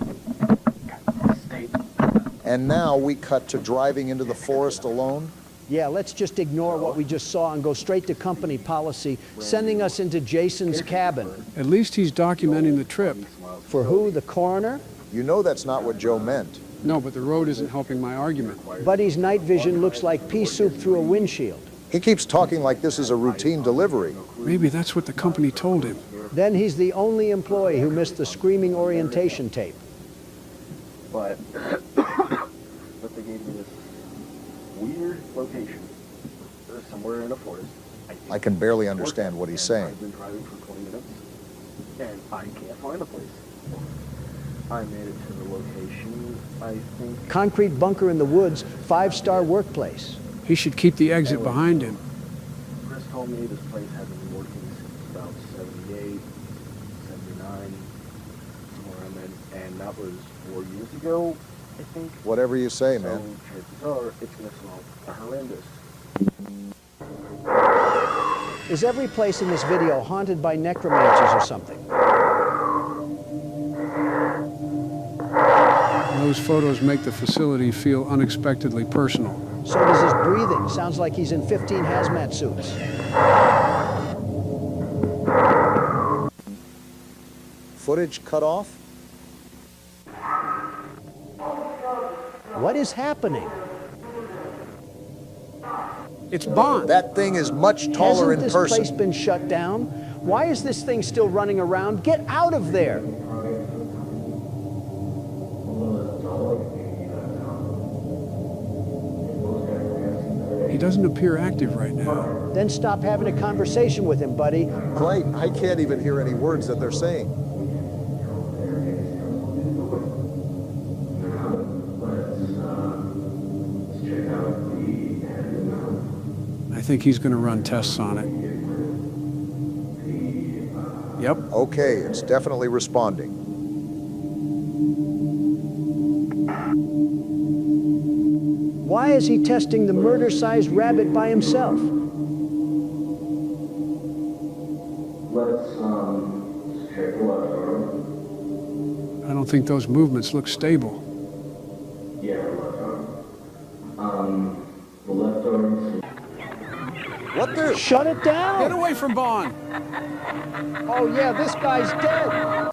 And now we cut to driving into the forest alone? Yeah, let's just ignore what we just saw and go straight to company policy, sending us into Jason's cabin. At least he's documenting the trip. For who, the coroner? You know that's not what Joe meant. No, but the road isn't helping my argument. Buddy's night vision looks like pea soup through a windshield. He keeps talking like this is a routine delivery. Maybe that's what the company told him. Then he's the only employee who missed the screaming orientation tape. But location. Somewhere in a forest. I can barely understand what he's saying. I've been driving for 20 minutes, and I can't find the place. I made it to the location, I think. Concrete bunker in the woods, 5-star workplace. He should keep the exit behind him. Chris told me this place hasn't been working since about 78, 79, somewhere around then, and that was 4 years ago, I think. Whatever you say, man. So chances are it's going to smell horrendous. Is every place in this video haunted by necromancers or something? Those photos make the facility feel unexpectedly personal. So does his breathing. Sounds like he's in 15 hazmat suits. Footage cut off? What is happening? It's Bond. That thing is much taller in person. Hasn't this place been shut down? Why is this thing still running around? Get out of there! He doesn't appear active right now. Then stop having a conversation with him, buddy. Right, I can't even hear any words that they're saying. I think he's going to run tests on it. Yep. Okay, it's definitely responding. Why is he testing the murder-sized rabbit by himself? Let's check the left arm. I don't think those movements look stable. Yeah, the left arm. The left arm. What the? Shut it down! Get away from Bond! Oh yeah, this guy's dead!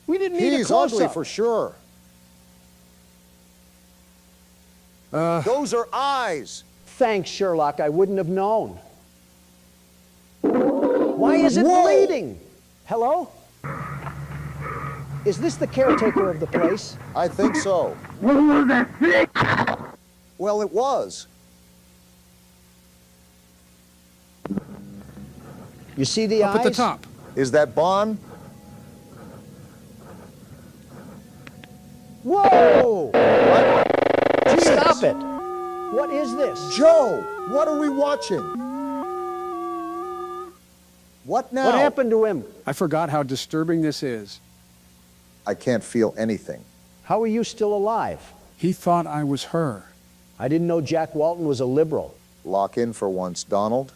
We didn't need a He's close-up. ugly for sure. Those are eyes. Thanks, Sherlock. I wouldn't have known. Why is it bleeding? Hello? Is this the caretaker of the place? I think so. What was that thing? Well, it was. You see the eyes? Up at the top. Is that Bond? Whoa! What? Stop it! What is this? Joe, what are we watching? What now? What happened to him? I forgot how disturbing this is. I can't feel anything. How are you still alive? He thought I was her. I didn't know Jack Walton was a liberal. Lock in for once, Donald.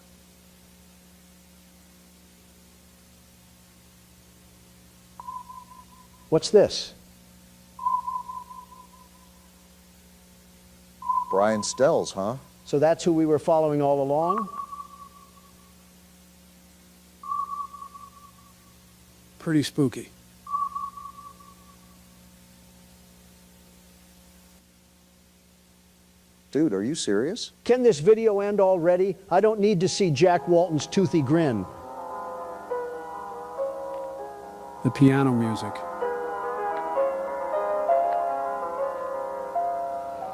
What's this? Brian Stells, huh? So that's who we were following all along? Pretty spooky. Dude, are you serious? Can this video end already? I don't need to see Jack Walton's toothy grin. The piano music.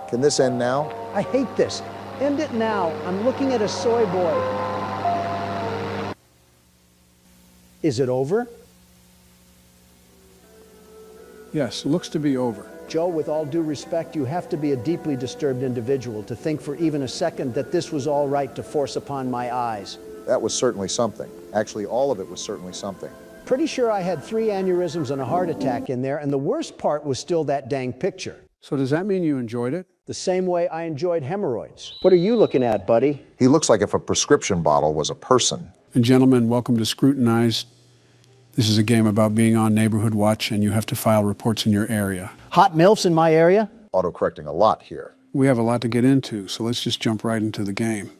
Can this end now? I hate this. End it now. I'm looking at a soy boy. Is it over? Yes, looks to be over. Joe, with all due respect, you have to be a deeply disturbed individual to think for even a second that this was all right to force upon my eyes. That was certainly something. Actually, all of it was certainly something. Pretty sure I had 3 aneurysms and a heart attack in there, and the worst part was still that dang picture. So does that mean you enjoyed it? The same way I enjoyed hemorrhoids. What are you looking at, buddy? He looks like if a prescription bottle was a person. And gentlemen, welcome to Scrutinize. This is a game about being on Neighborhood Watch, and you have to file reports in your area. Hot MILFs in my area? Autocorrecting a lot here. We have a lot to get into, so let's just jump right into the game.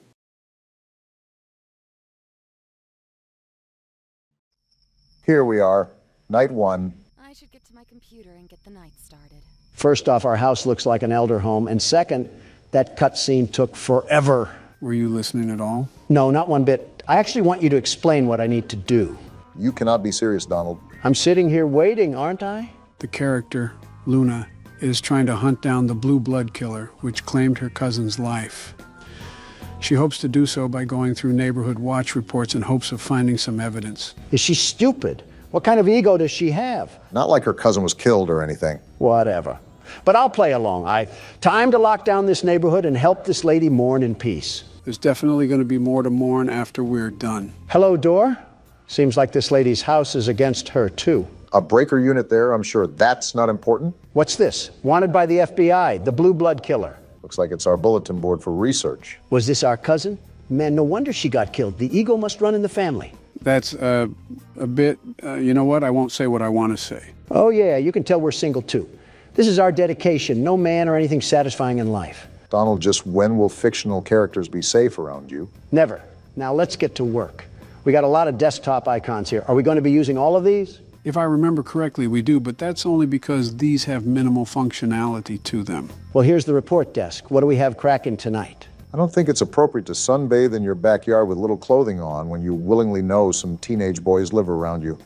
Here we are, night 1. I should get to my computer and get the night started. First off, our house looks like an elder home, and second, that cutscene took forever. Were you listening at all? No, not one bit. I actually want you to explain what I need to do. You cannot be serious, Donald. I'm sitting here waiting, aren't I? The character, Luna, is trying to hunt down the blue blood killer, which claimed her cousin's life. She hopes to do so by going through neighborhood watch reports in hopes of finding some evidence. Is she stupid? What kind of ego does she have? Not like her cousin was killed or anything. Whatever. But I'll play along. Time to lock down this neighborhood and help this lady mourn in peace. There's definitely going to be more to mourn after we're done. Hello, door. Seems like this lady's house is against her, too. A breaker unit there, I'm sure that's not important. What's this? Wanted by the FBI, the blue blood killer. Looks like it's our bulletin board for research. Was this our cousin? Man, no wonder she got killed. The ego must run in the family. That's a bit, you know what? I won't say what I want to say. Oh, yeah, you can tell we're single, too. This is our dedication. No man or anything satisfying in life. Donald, just when will fictional characters be safe around you? Never. Now let's get to work. We got a lot of desktop icons here. Are we going to be using all of these? If I remember correctly, we do, but that's only because these have minimal functionality to them. Well, here's the report desk. What do we have cracking tonight? I don't think it's appropriate to sunbathe in your backyard with little clothing on when you willingly know some teenage boys live around you.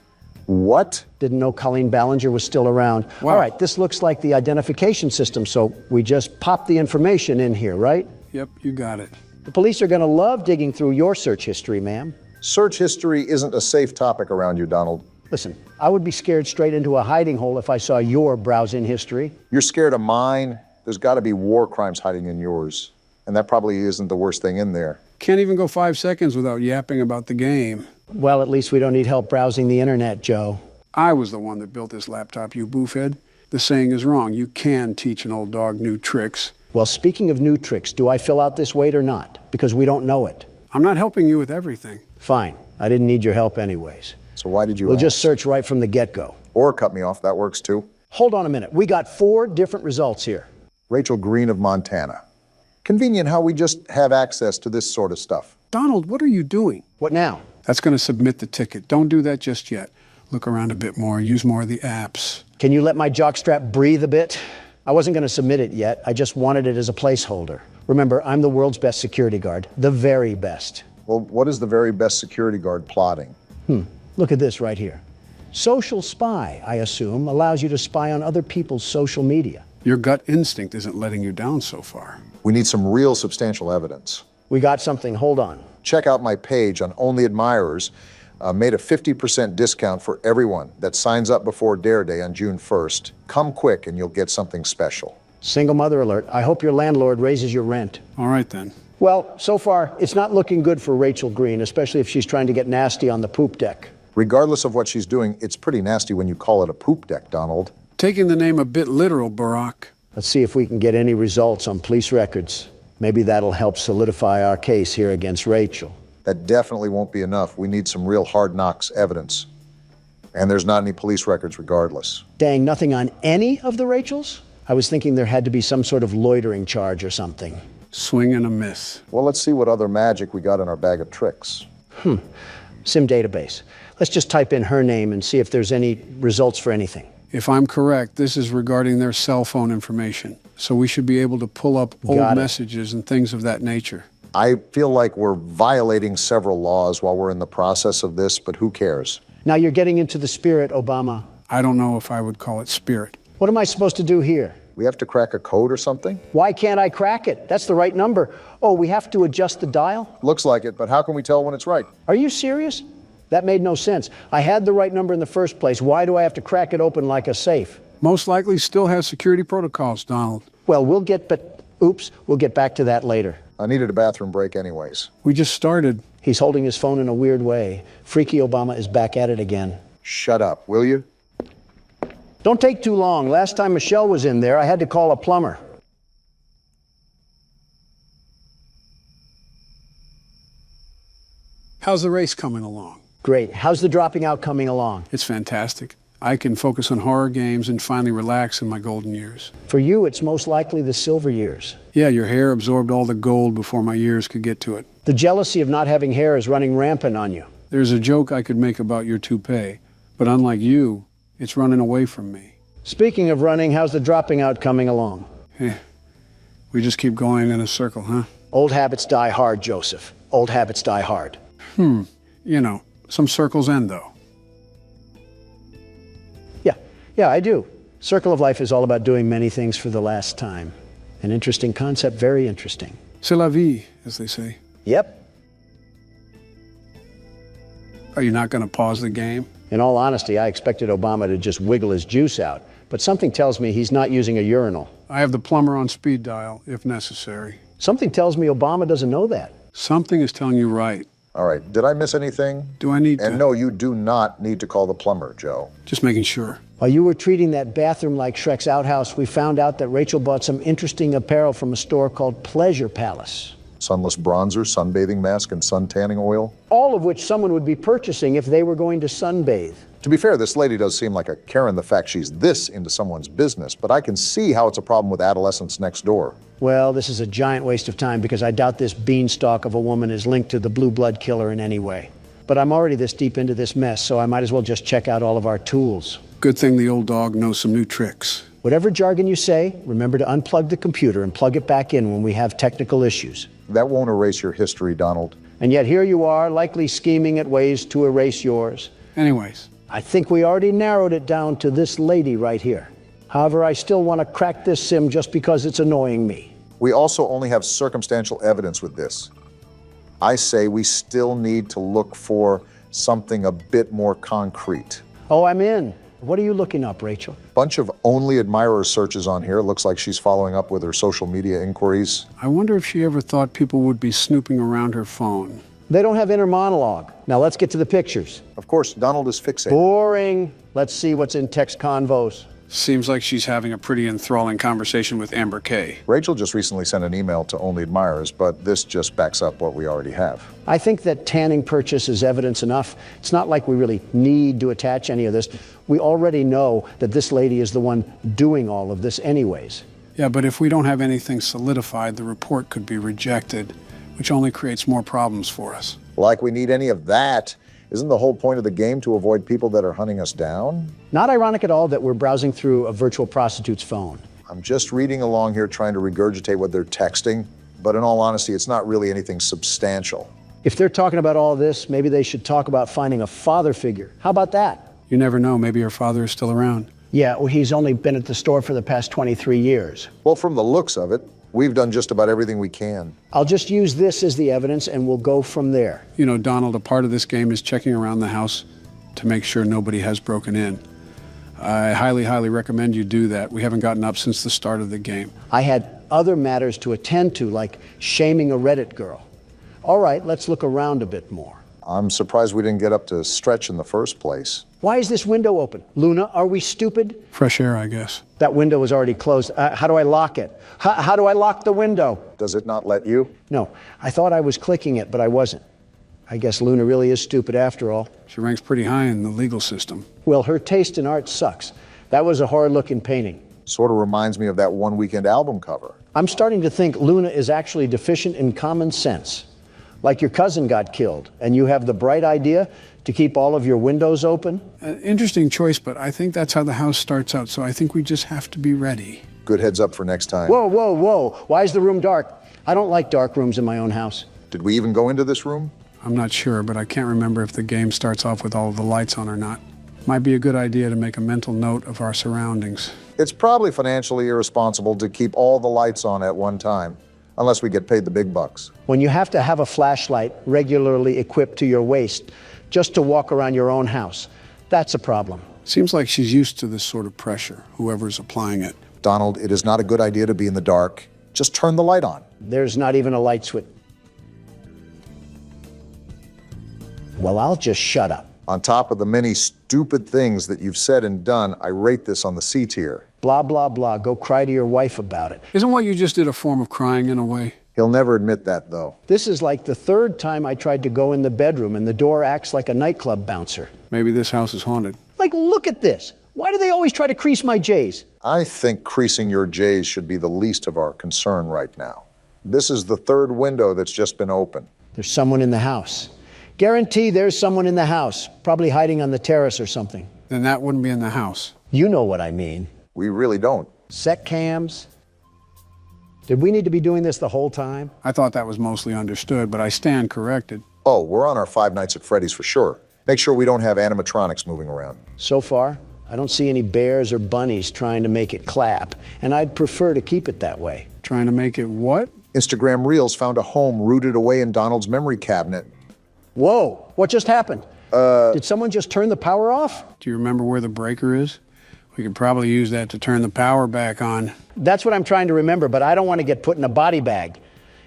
What? Didn't know Colleen Ballinger was still around. Wow. All right, this looks like the identification system, so we just pop the information in here, right? Yep, you got it. The police are going to love digging through your search history, ma'am. Search history isn't a safe topic around you, Donald. Listen, I would be scared straight into a hiding hole if I saw your browsing history. You're scared of mine? There's got to be war crimes hiding in yours. And that probably isn't the worst thing in there. Can't even go 5 seconds without yapping about the game. Well, at least we don't need help browsing the internet, Joe. I was the one that built this laptop, you boofhead. The saying is wrong. You can teach an old dog new tricks. Well, speaking of new tricks, do I fill out this weight or not? Because we don't know it. I'm not helping you with everything. Fine. I didn't need your help anyways. So why did you We'll ask? just search right from the get-go. Or cut me off, that works too. Hold on a minute. We got 4 different results here. Rachel Green of Montana. Convenient how we just have access to this sort of stuff. Donald, what are you doing? What now? That's going to submit the ticket. Don't do that just yet. Look around a bit more. Use more of the apps. Can you let my jockstrap breathe a bit? I wasn't going to submit it yet. I just wanted it as a placeholder. Remember, I'm the world's best security guard. The very best. Well, what is the very best security guard plotting? Look at this right here. Social spy, I assume, allows you to spy on other people's social media. Your gut instinct isn't letting you down so far. We need some real substantial evidence. We got something. Hold on. Check out my page on Only Admirers. Made a 50% discount for everyone that signs up before Dare Day on June 1st. Come quick and you'll get something special. Single mother alert. I hope your landlord raises your rent. All right, then. Well, so far, it's not looking good for Rachel Green, especially if she's trying to get nasty on the poop deck. Regardless of what she's doing, it's pretty nasty when you call it a poop deck, Donald. Taking the name a bit literal, Barack. Let's see if we can get any results on police records. Maybe that'll help solidify our case here against Rachel. That definitely won't be enough. We need some real hard knocks evidence. And there's not any police records regardless. Dang, nothing on any of the Rachels? I was thinking there had to be some sort of loitering charge or something. Swing and a miss. Well, let's see what other magic we got in our bag of tricks. SIM database. Let's just type in her name and see if there's any results for anything. If I'm correct, this is regarding their cell phone information. So we should be able to pull up old messages and things of that nature. I feel like we're violating several laws while we're in the process of this, but who cares? Now you're getting into the spirit, Obama. I don't know if I would call it spirit. What am I supposed to do here? We have to crack a code or something? Why can't I crack it? That's the right number. Oh, we have to adjust the dial? Looks like it, but how can we tell when it's right? Are you serious? That made no sense. I had the right number in the first place. Why do I have to crack it open like a safe? Most likely still has security protocols, Donald. Well, we'll get back to that later. I needed a bathroom break anyways. We just started. He's holding his phone in a weird way. Freaky Obama is back at it again. Shut up, will you? Don't take too long. Last time Michelle was in there, I had to call a plumber. How's the race coming along? Great. How's the dropping out coming along? It's fantastic. I can focus on horror games and finally relax in my golden years. For you, it's most likely the silver years. Yeah, your hair absorbed all the gold before my years could get to it. The jealousy of not having hair is running rampant on you. There's a joke I could make about your toupee, but unlike you, it's running away from me. Speaking of running, how's the dropping out coming along? We just keep going in a circle, huh? Old habits die hard, Joseph. Old habits die hard. You know, some circles end, though. Yeah, I do. Circle of Life is all about doing many things for the last time. An interesting concept, very interesting. C'est la vie, as they say. Yep. Are you not going to pause the game? In all honesty, I expected Obama to just wiggle his juice out, but something tells me he's not using a urinal. I have the plumber on speed dial, if necessary. Something tells me Obama doesn't know that. Something is telling you right. All right, did I miss anything? Do I need to? And no, you do not need to call the plumber, Joe. Just making sure. While you were treating that bathroom like Shrek's outhouse, we found out that Rachel bought some interesting apparel from a store called Pleasure Palace. Sunless bronzer, sunbathing mask, and sun tanning oil. All of which someone would be purchasing if they were going to sunbathe. To be fair, this lady does seem like a Karen the fact she's this into someone's business, but I can see how it's a problem with adolescents next door. Well, this is a giant waste of time because I doubt this beanstalk of a woman is linked to the blue blood killer in any way. But I'm already this deep into this mess, so I might as well just check out all of our tools. Good thing the old dog knows some new tricks. Whatever jargon you say, remember to unplug the computer and plug it back in when we have technical issues. That won't erase your history, Donald. And yet here you are, likely scheming at ways to erase yours. Anyways. I think we already narrowed it down to this lady right here. However, I still want to crack this sim just because it's annoying me. We also only have circumstantial evidence with this. I say we still need to look for something a bit more concrete. Oh, I'm in. What are you looking up, Rachel? Bunch of only admirer searches on here. Looks like she's following up with her social media inquiries. I wonder if she ever thought people would be snooping around her phone. They don't have inner monologue. Now let's get to the pictures. Of course, Donald is fixated. Boring. Let's see what's in text convos. Seems like she's having a pretty enthralling conversation with Amber Kay. Rachel just recently sent an email to only admirers, but this just backs up what we already have. I think that tanning purchase is evidence enough. It's not like we really need to attach any of this. We already know that this lady is the one doing all of this anyways. Yeah, but if we don't have anything solidified, the report could be rejected, which only creates more problems for us. Like we need any of that. Isn't the whole point of the game to avoid people that are hunting us down? Not ironic at all that we're browsing through a virtual prostitute's phone. I'm just reading along here trying to regurgitate what they're texting, but in all honesty, it's not really anything substantial. If they're talking about all this, maybe they should talk about finding a father figure. How about that? You never know, maybe her father is still around. Yeah, well, he's only been at the store for the past 23 years. Well, from the looks of it, we've done just about everything we can. I'll just use this as the evidence and we'll go from there. You know, Donald, a part of this game is checking around the house to make sure nobody has broken in. I highly, highly recommend you do that. We haven't gotten up since the start of the game. I had other matters to attend to, like shaming a Reddit girl. All right, let's look around a bit more. I'm surprised we didn't get up to stretch in the first place. Why is this window open? Luna, are we stupid? Fresh air, I guess. That window was already closed. How do I lock it? How do I lock the window? Does it not let you? No, I thought I was clicking it, but I wasn't. I guess Luna really is stupid after all. She ranks pretty high in the legal system. Well, her taste in art sucks. That was a horror-looking painting. Sort of reminds me of that One Weekend album cover. I'm starting to think Luna is actually deficient in common sense. Like your cousin got killed, and you have the bright idea to keep all of your windows open? Interesting choice, but I think that's how the house starts out, so I think we just have to be ready. Good heads up for next time. Whoa, whoa, whoa. Why is the room dark? I don't like dark rooms in my own house. Did we even go into this room? I'm not sure, but I can't remember if the game starts off with all of the lights on or not. Might be a good idea to make a mental note of our surroundings. It's probably financially irresponsible to keep all the lights on at one time, unless we get paid the big bucks. When you have to have a flashlight regularly equipped to your waist just to walk around your own house, that's a problem. Seems like she's used to this sort of pressure, whoever's applying it. Donald, it is not a good idea to be in the dark. Just turn the light on. There's not even a light switch. Well, I'll just shut up. On top of the many stupid things that you've said and done, I rate this on the C tier. Blah, blah, blah. Go cry to your wife about it. Isn't what you just did a form of crying in a way? He'll never admit that, though. This is like the third time I tried to go in the bedroom and the door acts like a nightclub bouncer. Maybe this house is haunted. Like, look at this. Why do they always try to crease my J's? I think creasing your J's should be the least of our concern right now. This is the third window that's just been opened. There's someone in the house. Guarantee there's someone in the house, probably hiding on the terrace or something. Then that wouldn't be in the house. You know what I mean. We really don't. Sec cams. Did we need to be doing this the whole time? I thought that was mostly understood, but I stand corrected. Oh, we're on our Five Nights at Freddy's for sure. Make sure we don't have animatronics moving around. So far, I don't see any bears or bunnies trying to make it clap, and I'd prefer to keep it that way. Trying to make it what? Instagram Reels found a home rooted away in Donald's memory cabinet. Whoa, what just happened? Did someone just turn the power off? Do you remember where the breaker is? We could probably use that to turn the power back on. That's what I'm trying to remember, but I don't want to get put in a body bag.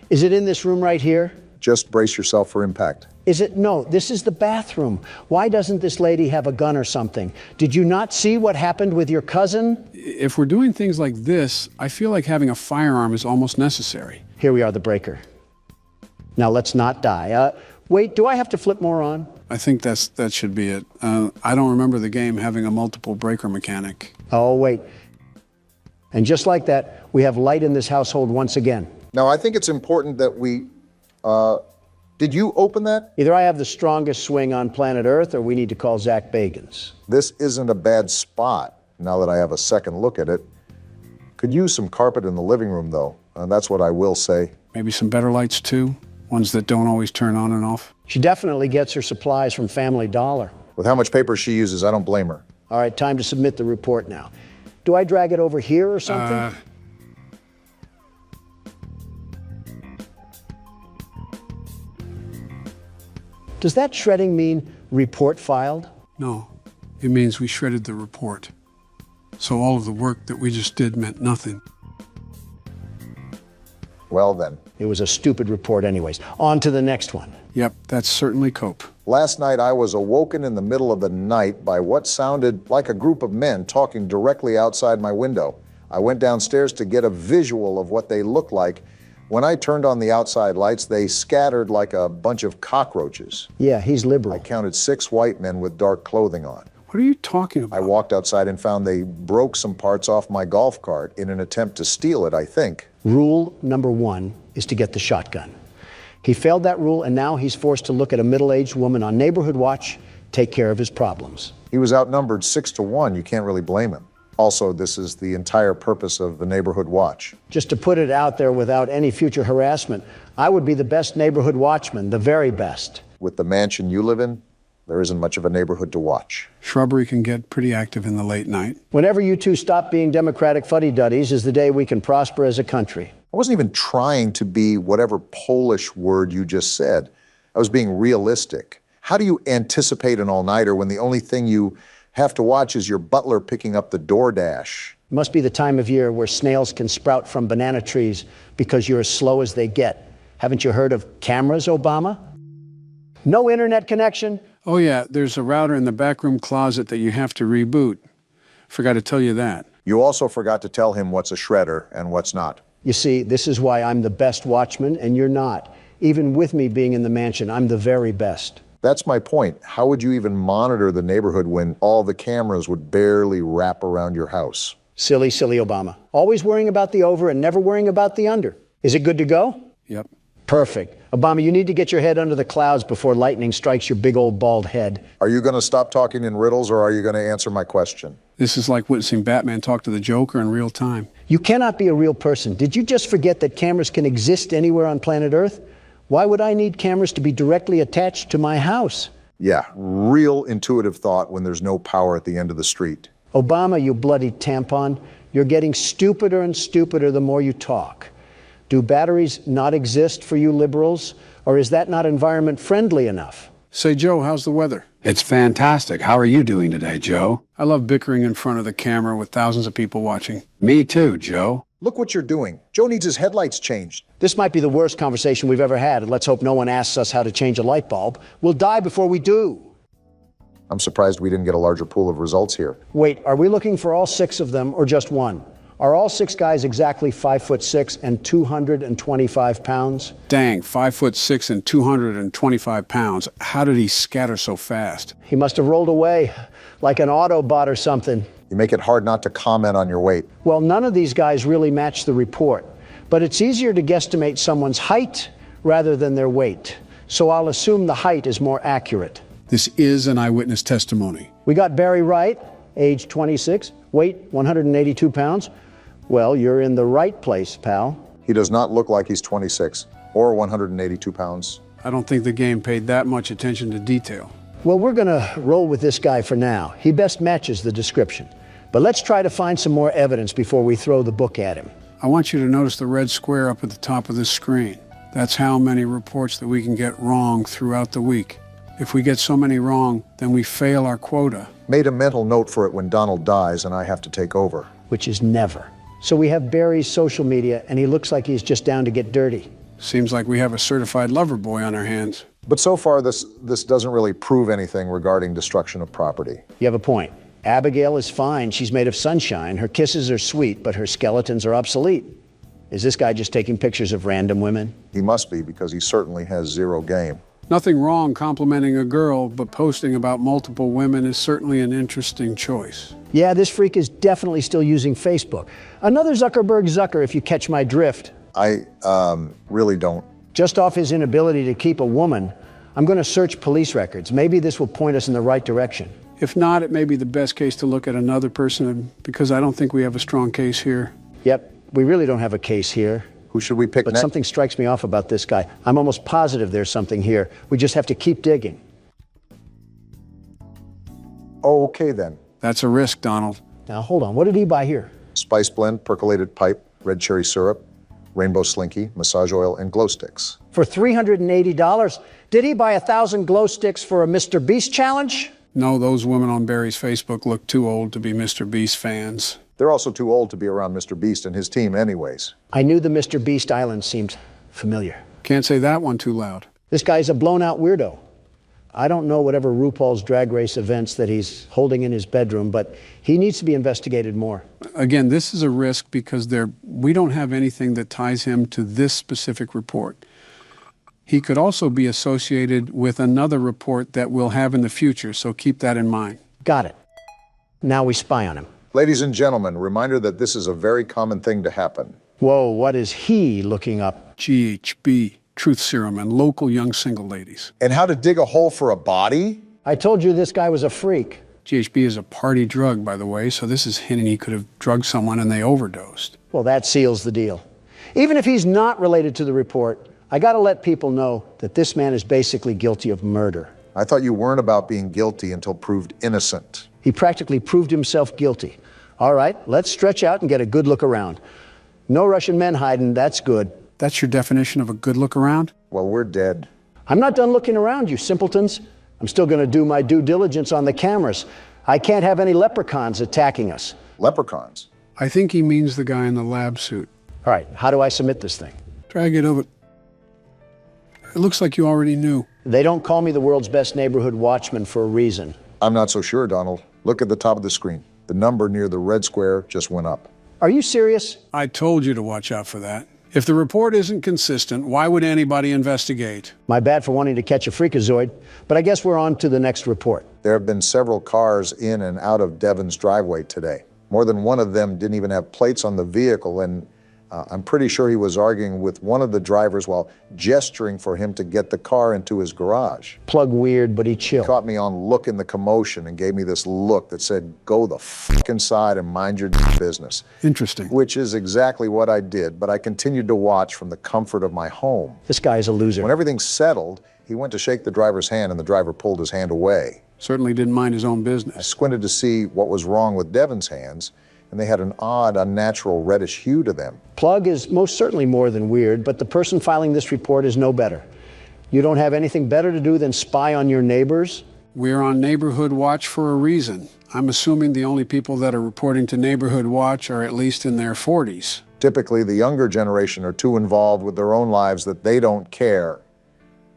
Is it in this room right here? Just brace yourself for impact. Is it? No, this is the bathroom. Why doesn't this lady have a gun or something? Did you not see what happened with your cousin? If we're doing things like this, I feel like having a firearm is almost necessary. Here we are, the breaker. Now let's not die. Wait, do I have to flip more on? I think that should be it. I don't remember the game having a multiple breaker mechanic. Oh, wait. And just like that, we have light in this household once again. Now, I think it's important that we... did you open that? Either I have the strongest swing on planet Earth, or we need to call Zach Bagans. This isn't a bad spot, now that I have a second look at it. Could use some carpet in the living room, though. That's what I will say. Maybe some better lights, too? Ones that don't always turn on and off? She definitely gets her supplies from Family Dollar. With how much paper she uses, I don't blame her. All right, time to submit the report now. Do I drag it over here or something? Does that shredding mean report filed? No, it means we shredded the report. So all of the work that we just did meant nothing. Well then. It was a stupid report anyways. On to the next one. Yep, that's certainly cope. Last night I was awoken in the middle of the night by what sounded like a group of men talking directly outside my window. I went downstairs to get a visual of what they looked like. When I turned on the outside lights, they scattered like a bunch of cockroaches. Yeah, he's liberal. I counted 6 white men with dark clothing on. What are you talking about? I walked outside and found they broke some parts off my golf cart in an attempt to steal it, I think. Rule number 1 is to get the shotgun. He failed that rule, and now he's forced to look at a middle-aged woman on Neighborhood Watch, take care of his problems. He was outnumbered 6-1. You can't really blame him. Also, this is the entire purpose of the Neighborhood Watch. Just to put it out there without any future harassment, I would be the best neighborhood watchman, the very best. With the mansion you live in, there isn't much of a neighborhood to watch. Shrubbery can get pretty active in the late night. Whenever you two stop being Democratic fuddy-duddies is the day we can prosper as a country. I wasn't even trying to be whatever Polish word you just said. I was being realistic. How do you anticipate an all-nighter when the only thing you have to watch is your butler picking up the DoorDash? It must be the time of year where snails can sprout from banana trees because you're as slow as they get. Haven't you heard of cameras, Obama? No internet connection? Oh yeah, there's a router in the backroom closet that you have to reboot. Forgot to tell you that. You also forgot to tell him what's a shredder and what's not. You see, this is why I'm the best watchman and you're not. Even with me being in the mansion, I'm the very best. That's my point. How would you even monitor the neighborhood when all the cameras would barely wrap around your house? Silly, silly Obama. Always worrying about the over and never worrying about the under. Is it good to go? Yep. Perfect. Obama, you need to get your head under the clouds before lightning strikes your big old bald head. Are you going to stop talking in riddles or are you going to answer my question? This is like witnessing Batman talk to the Joker in real time. You cannot be a real person. Did you just forget that cameras can exist anywhere on planet Earth? Why would I need cameras to be directly attached to my house? Yeah, real intuitive thought when there's no power at the end of the street. Obama, you bloody tampon, you're getting stupider and stupider the more you talk. Do batteries not exist for you liberals, or is that not environment friendly enough? Say, Joe, how's the weather? It's fantastic. How are you doing today, Joe? I love bickering in front of the camera with thousands of people watching. Me too, Joe. Look what you're doing. Joe needs his headlights changed. This might be the worst conversation we've ever had, and let's hope no one asks us how to change a light bulb. We'll die before we do. I'm surprised we didn't get a larger pool of results here. Wait, are we looking for all 6 of them or just one? Are all 6 guys exactly 5'6" and 225 pounds? Dang, 5'6" and 225 pounds. How did he scatter so fast? He must have rolled away like an Autobot or something. You make it hard not to comment on your weight. Well, none of these guys really match the report, but it's easier to guesstimate someone's height rather than their weight. So I'll assume the height is more accurate. This is an eyewitness testimony. We got Barry Wright, age 26, weight 182 pounds. Well, you're in the right place, pal. He does not look like he's 26 or 182 pounds. I don't think the game paid that much attention to detail. Well, we're going to roll with this guy for now. He best matches the description. But let's try to find some more evidence before we throw the book at him. I want you to notice the red square up at the top of this screen. That's how many reports that we can get wrong throughout the week. If we get so many wrong, then we fail our quota. Made a mental note for it when Donald dies and I have to take over. Which is never. So we have Barry's social media, and he looks like he's just down to get dirty. Seems like we have a certified lover boy on our hands. But so far, this doesn't really prove anything regarding destruction of property. You have a point. Abigail is fine. She's made of sunshine. Her kisses are sweet, but her skeletons are obsolete. Is this guy just taking pictures of random women? He must be, because he certainly has zero game. Nothing wrong complimenting a girl, but posting about multiple women is certainly an interesting choice. Yeah, this freak is definitely still using Facebook. Another Zuckerberg Zucker, if you catch my drift. I really don't. Just off his inability to keep a woman, I'm going to search police records. Maybe this will point us in the right direction. If not, it may be the best case to look at another person, because I don't think we have a strong case here. Yep, we really don't have a case here. Who should we pick But next? something strikes me off about this guy. I'm almost positive there's something here. We just have to keep digging. Oh, okay then. That's a risk, Donald. Now, hold on. What did he buy here? Spice blend, percolated pipe, red cherry syrup, rainbow slinky, massage oil, and glow sticks. For $380? Did he buy 1,000 glow sticks for a Mr. Beast challenge? No, those women on Barry's Facebook look too old to be Mr. Beast fans. They're also too old to be around Mr. Beast and his team anyways. I knew the Mr. Beast Island seemed familiar. Can't say that one too loud. This guy's a blown-out weirdo. I don't know whatever RuPaul's Drag Race events that he's holding in his bedroom, but he needs to be investigated more. Again, this is a risk because we don't have anything that ties him to this specific report. He could also be associated with another report that we'll have in the future, so keep that in mind. Got it. Now we spy on him. Ladies and gentlemen, reminder that this is a very common thing to happen. Whoa, what is he looking up? GHB, truth serum, and local young single ladies. And how to dig a hole for a body? I told you this guy was a freak. GHB is a party drug, by the way, so this is hinting he could have drugged someone and they overdosed. Well, that seals the deal. Even if he's not related to the report, I gotta let people know that this man is basically guilty of murder. I thought you weren't about being guilty until proved innocent. He practically proved himself guilty. All right, let's stretch out and get a good look around. No Russian men hiding, that's good. That's your definition of a good look around? Well, we're dead. I'm not done looking around, you simpletons. I'm still gonna do my due diligence on the cameras. I can't have any leprechauns attacking us. Leprechauns? I think he means the guy in the lab suit. All right, how do I submit this thing? Drag it over. It looks like you already knew. They don't call me the world's best neighborhood watchman for a reason. I'm not so sure, Donald. Look at the top of the screen. The number near the red square just went up. Are you serious? I told you to watch out for that. If the report isn't consistent, why would anybody investigate? My bad for wanting to catch a freakazoid, but I guess we're on to the next report. There have been several cars in and out of Devon's driveway today. More than one of them didn't even have plates on the vehicle, and I'm pretty sure he was arguing with one of the drivers while gesturing for him to get the car into his garage. Plug weird, but he chilled. He caught me on looking the commotion and gave me this look that said, go the fuck inside and mind your business. Interesting. Which is exactly what I did, but I continued to watch from the comfort of my home. This guy's a loser. When everything settled, he went to shake the driver's hand and the driver pulled his hand away. Certainly didn't mind his own business. I squinted to see what was wrong with Devon's hands, and they had an odd, unnatural reddish hue to them. Plug is most certainly more than weird, but the person filing this report is no better. You don't have anything better to do than spy on your neighbors? We're on Neighborhood Watch for a reason. I'm assuming the only people that are reporting to Neighborhood Watch are at least in their 40s. Typically, the younger generation are too involved with their own lives that they don't care.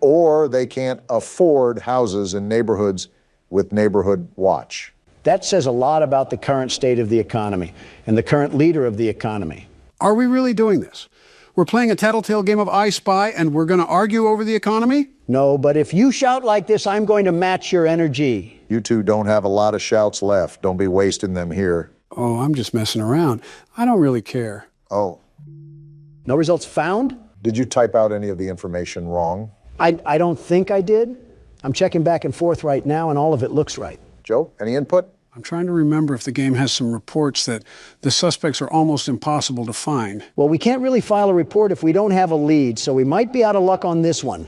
Or they can't afford houses in neighborhoods with Neighborhood Watch. That says a lot about the current state of the economy and the current leader of the economy. Are we really doing this? We're playing a tattletale game of I Spy and we're going to argue over the economy? No, but if you shout like this, I'm going to match your energy. You two don't have a lot of shouts left. Don't be wasting them here. Oh, I'm just messing around. I don't really care. Oh. No results found? Did you type out any of the information wrong? I don't think I did. I'm checking back and forth right now, and all of it looks right. Joe, any input? I'm trying to remember if the game has some reports that the suspects are almost impossible to find. Well, we can't really file a report if we don't have a lead, so we might be out of luck on this one.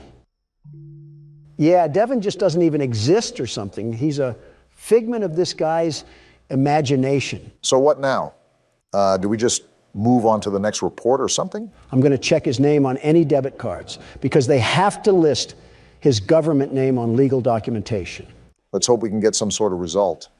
Yeah, Devin just doesn't even exist or something. He's a figment of this guy's imagination. So what now? Do we just move on to the next report or something? I'm going to check his name on any debit cards because they have to list his government name on legal documentation. Let's hope we can get some sort of result.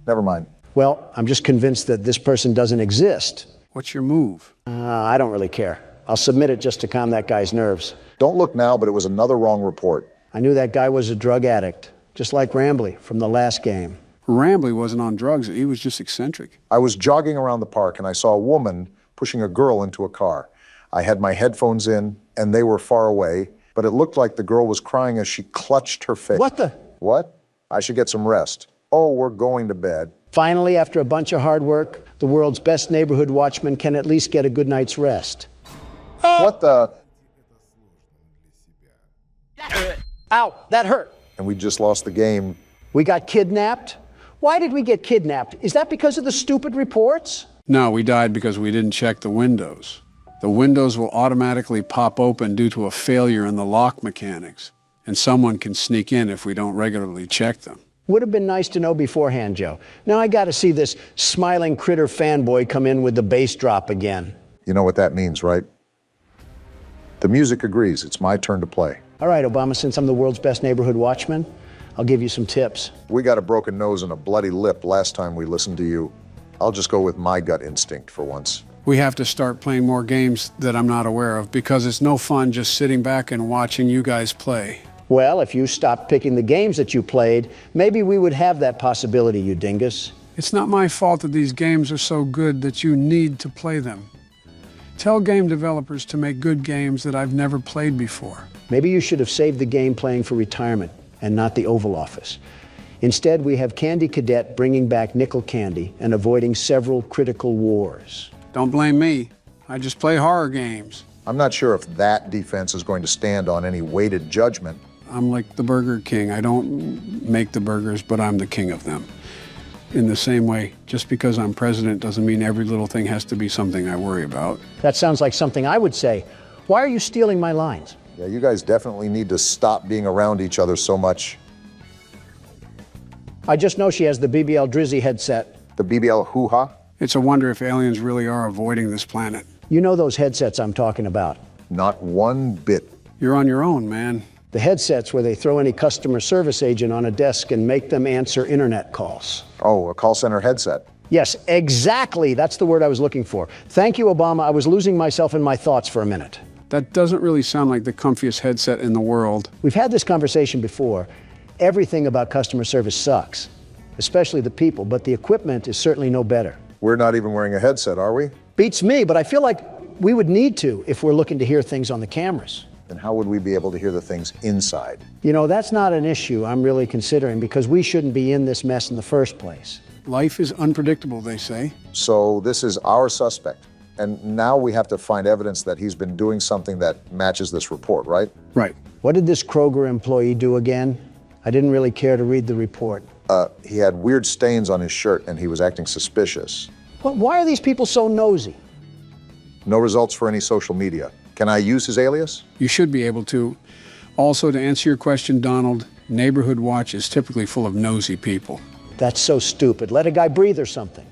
Never mind. Well, I'm just convinced that this person doesn't exist. What's your move? I don't really care. I'll submit it just to calm that guy's nerves. Don't look now, but it was another wrong report. I knew that guy was a drug addict, just like Rambley from the last game. Rambley wasn't on drugs. He was just eccentric. I was jogging around the park and I saw a woman pushing a girl into a car. I had my headphones in and they were far away, but it looked like the girl was crying as she clutched her face. What the? What? I should get some rest. Oh, we're going to bed. Finally, after a bunch of hard work, the world's best neighborhood watchman can at least get a good night's rest. What the? Ow, that hurt. And we just lost the game. We got kidnapped? Why did we get kidnapped? Is that because of the stupid reports? No, we died because we didn't check the windows. The windows will automatically pop open due to a failure in the lock mechanics, and someone can sneak in if we don't regularly check them. Would have been nice to know beforehand, Joe. Now I got to see this smiling critter fanboy come in with the bass drop again. You know what that means, right? The music agrees. It's my turn to play. All right, Obama, since I'm the world's best neighborhood watchman, I'll give you some tips. We got a broken nose and a bloody lip last time we listened to you. I'll just go with my gut instinct for once. We have to start playing more games that I'm not aware of because it's no fun just sitting back and watching you guys play. Well, if you stopped picking the games that you played, maybe we would have that possibility, you dingus. It's not my fault that these games are so good that you need to play them. Tell game developers to make good games that I've never played before. Maybe you should have saved the game playing for retirement and not the Oval Office. Instead, we have Candy Cadet bringing back nickel candy and avoiding several critical wars. Don't blame me. I just play horror games. I'm not sure if that defense is going to stand on any weighted judgment. I'm like the Burger King. I don't make the burgers, but I'm the king of them. In the same way, just because I'm president doesn't mean every little thing has to be something I worry about. That sounds like something I would say. Why are you stealing my lines? Yeah, you guys definitely need to stop being around each other so much. I just know she has the BBL Drizzy headset. The BBL hoo-ha? It's a wonder if aliens really are avoiding this planet. You know those headsets I'm talking about. Not one bit. You're on your own, man. The headsets where they throw any customer service agent on a desk and make them answer internet calls. Oh, a call center headset. Yes, exactly. That's the word I was looking for. Thank you, Obama. I was losing myself in my thoughts for a minute. That doesn't really sound like the comfiest headset in the world. We've had this conversation before. Everything about customer service sucks, especially the people, but the equipment is certainly no better. We're not even wearing a headset, are we? Beats me, but I feel like we would need to if we're looking to hear things on the cameras. Then how would we be able to hear the things inside? You know, that's not an issue I'm really considering because we shouldn't be in this mess in the first place. Life is unpredictable, they say. So this is our suspect. And now we have to find evidence that he's been doing something that matches this report, right? Right. What did this Kroger employee do again? I didn't really care to read the report. He had weird stains on his shirt and he was acting suspicious. Why are these people so nosy? No results for any social media. Can I use his alias? You should be able to. Also, to answer your question, Donald, Neighborhood Watch is typically full of nosy people. That's so stupid. Let a guy breathe or something.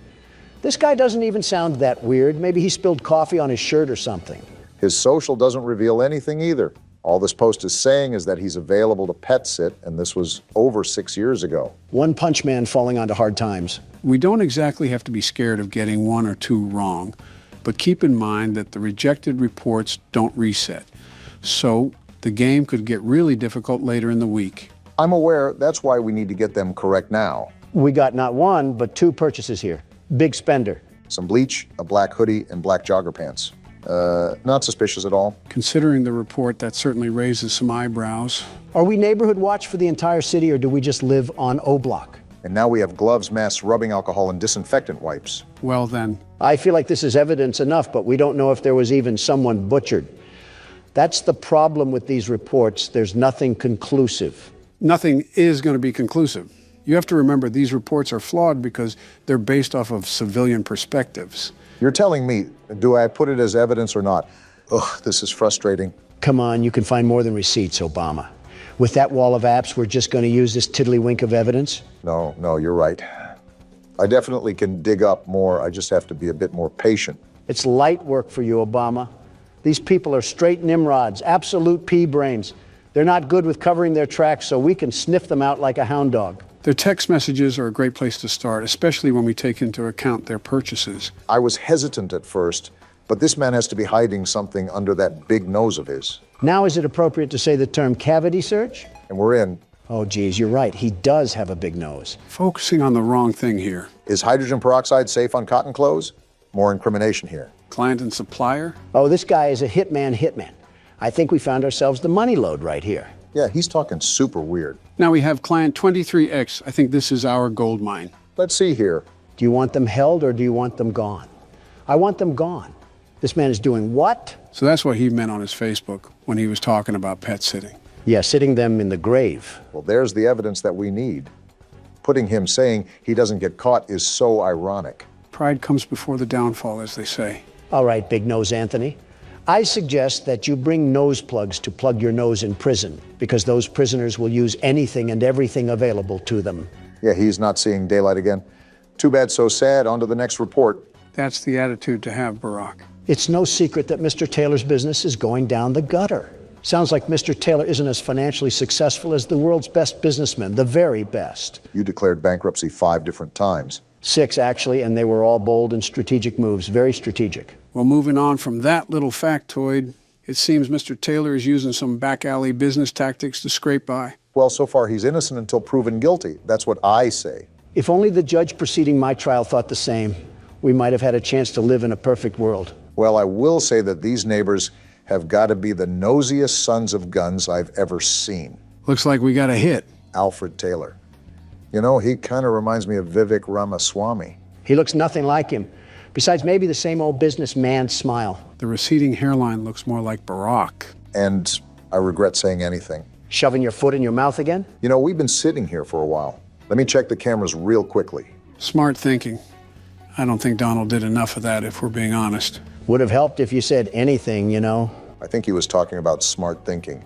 This guy doesn't even sound that weird. Maybe he spilled coffee on his shirt or something. His social doesn't reveal anything either. All this post is saying is that he's available to pet sit, and this was over 6 years ago. One punch man falling onto hard times. We don't exactly have to be scared of getting one or two wrong, but keep in mind that the rejected reports don't reset. So the game could get really difficult later in the week. I'm aware. That's why we need to get them correct now. We got not one, but two purchases here. Big spender. Some bleach, a black hoodie, and black jogger pants. Not suspicious at all. Considering the report, that certainly raises some eyebrows. Are we Neighborhood Watch for the entire city, or do we just live on O Block? And now we have gloves, masks, rubbing alcohol, and disinfectant wipes. Well then. I feel like this is evidence enough, but we don't know if there was even someone butchered. That's the problem with these reports. There's nothing conclusive. Nothing is going to be conclusive. You have to remember these reports are flawed because they're based off of civilian perspectives. You're telling me, do I put it as evidence or not? Ugh, this is frustrating. Come on, you can find more than receipts, Obama. With that wall of apps, we're just going to use this tiddlywink of evidence? No, you're right. I definitely can dig up more. I just have to be a bit more patient. It's light work for you, Obama. These people are straight Nimrods, absolute pea brains. They're not good with covering their tracks, so we can sniff them out like a hound dog. Their text messages are a great place to start, especially when we take into account their purchases. I was hesitant at first, but this man has to be hiding something under that big nose of his. Now is it appropriate to say the term cavity search? And we're in. Oh, geez, you're right. He does have a big nose. Focusing on the wrong thing here. Is hydrogen peroxide safe on cotton clothes? More incrimination here. Client and supplier? Oh, this guy is a hitman. I think we found ourselves the money load right here. Yeah, he's talking super weird. Now we have client 23X. I think this is our gold mine. Let's see here. Do you want them held or do you want them gone? I want them gone. This man is doing what? So that's what he meant on his Facebook when he was talking about pet sitting. Yeah, sitting them in the grave. Well, there's the evidence that we need. Putting him saying he doesn't get caught is so ironic. Pride comes before the downfall, as they say. All right, Big Nose Anthony. I suggest that you bring nose plugs to plug your nose in prison, because those prisoners will use anything and everything available to them. Yeah, he's not seeing daylight again. Too bad, so sad. On to the next report. That's the attitude to have, Barack. It's no secret that Mr. Taylor's business is going down the gutter. Sounds like Mr. Taylor isn't as financially successful as the world's best businessmen, the very best. You declared bankruptcy 5 different times. 6, actually, and they were all bold and strategic moves, very strategic. Well, moving on from that little factoid, it seems Mr. Taylor is using some back alley business tactics to scrape by. Well, so far he's innocent until proven guilty. That's what I say. If only the judge preceding my trial thought the same, we might have had a chance to live in a perfect world. Well, I will say that these neighbors have got to be the nosiest sons of guns I've ever seen. Looks like we got a hit. Alfred Taylor. You know, he kind of reminds me of Vivek Ramaswamy. He looks nothing like him. Besides, maybe the same old businessman smile. The receding hairline looks more like Barack. And I regret saying anything. Shoving your foot in your mouth again? You know, we've been sitting here for a while. Let me check the cameras real quickly. Smart thinking. I don't think Donald did enough of that, if we're being honest. Would have helped if you said anything, you know. I think he was talking about smart thinking.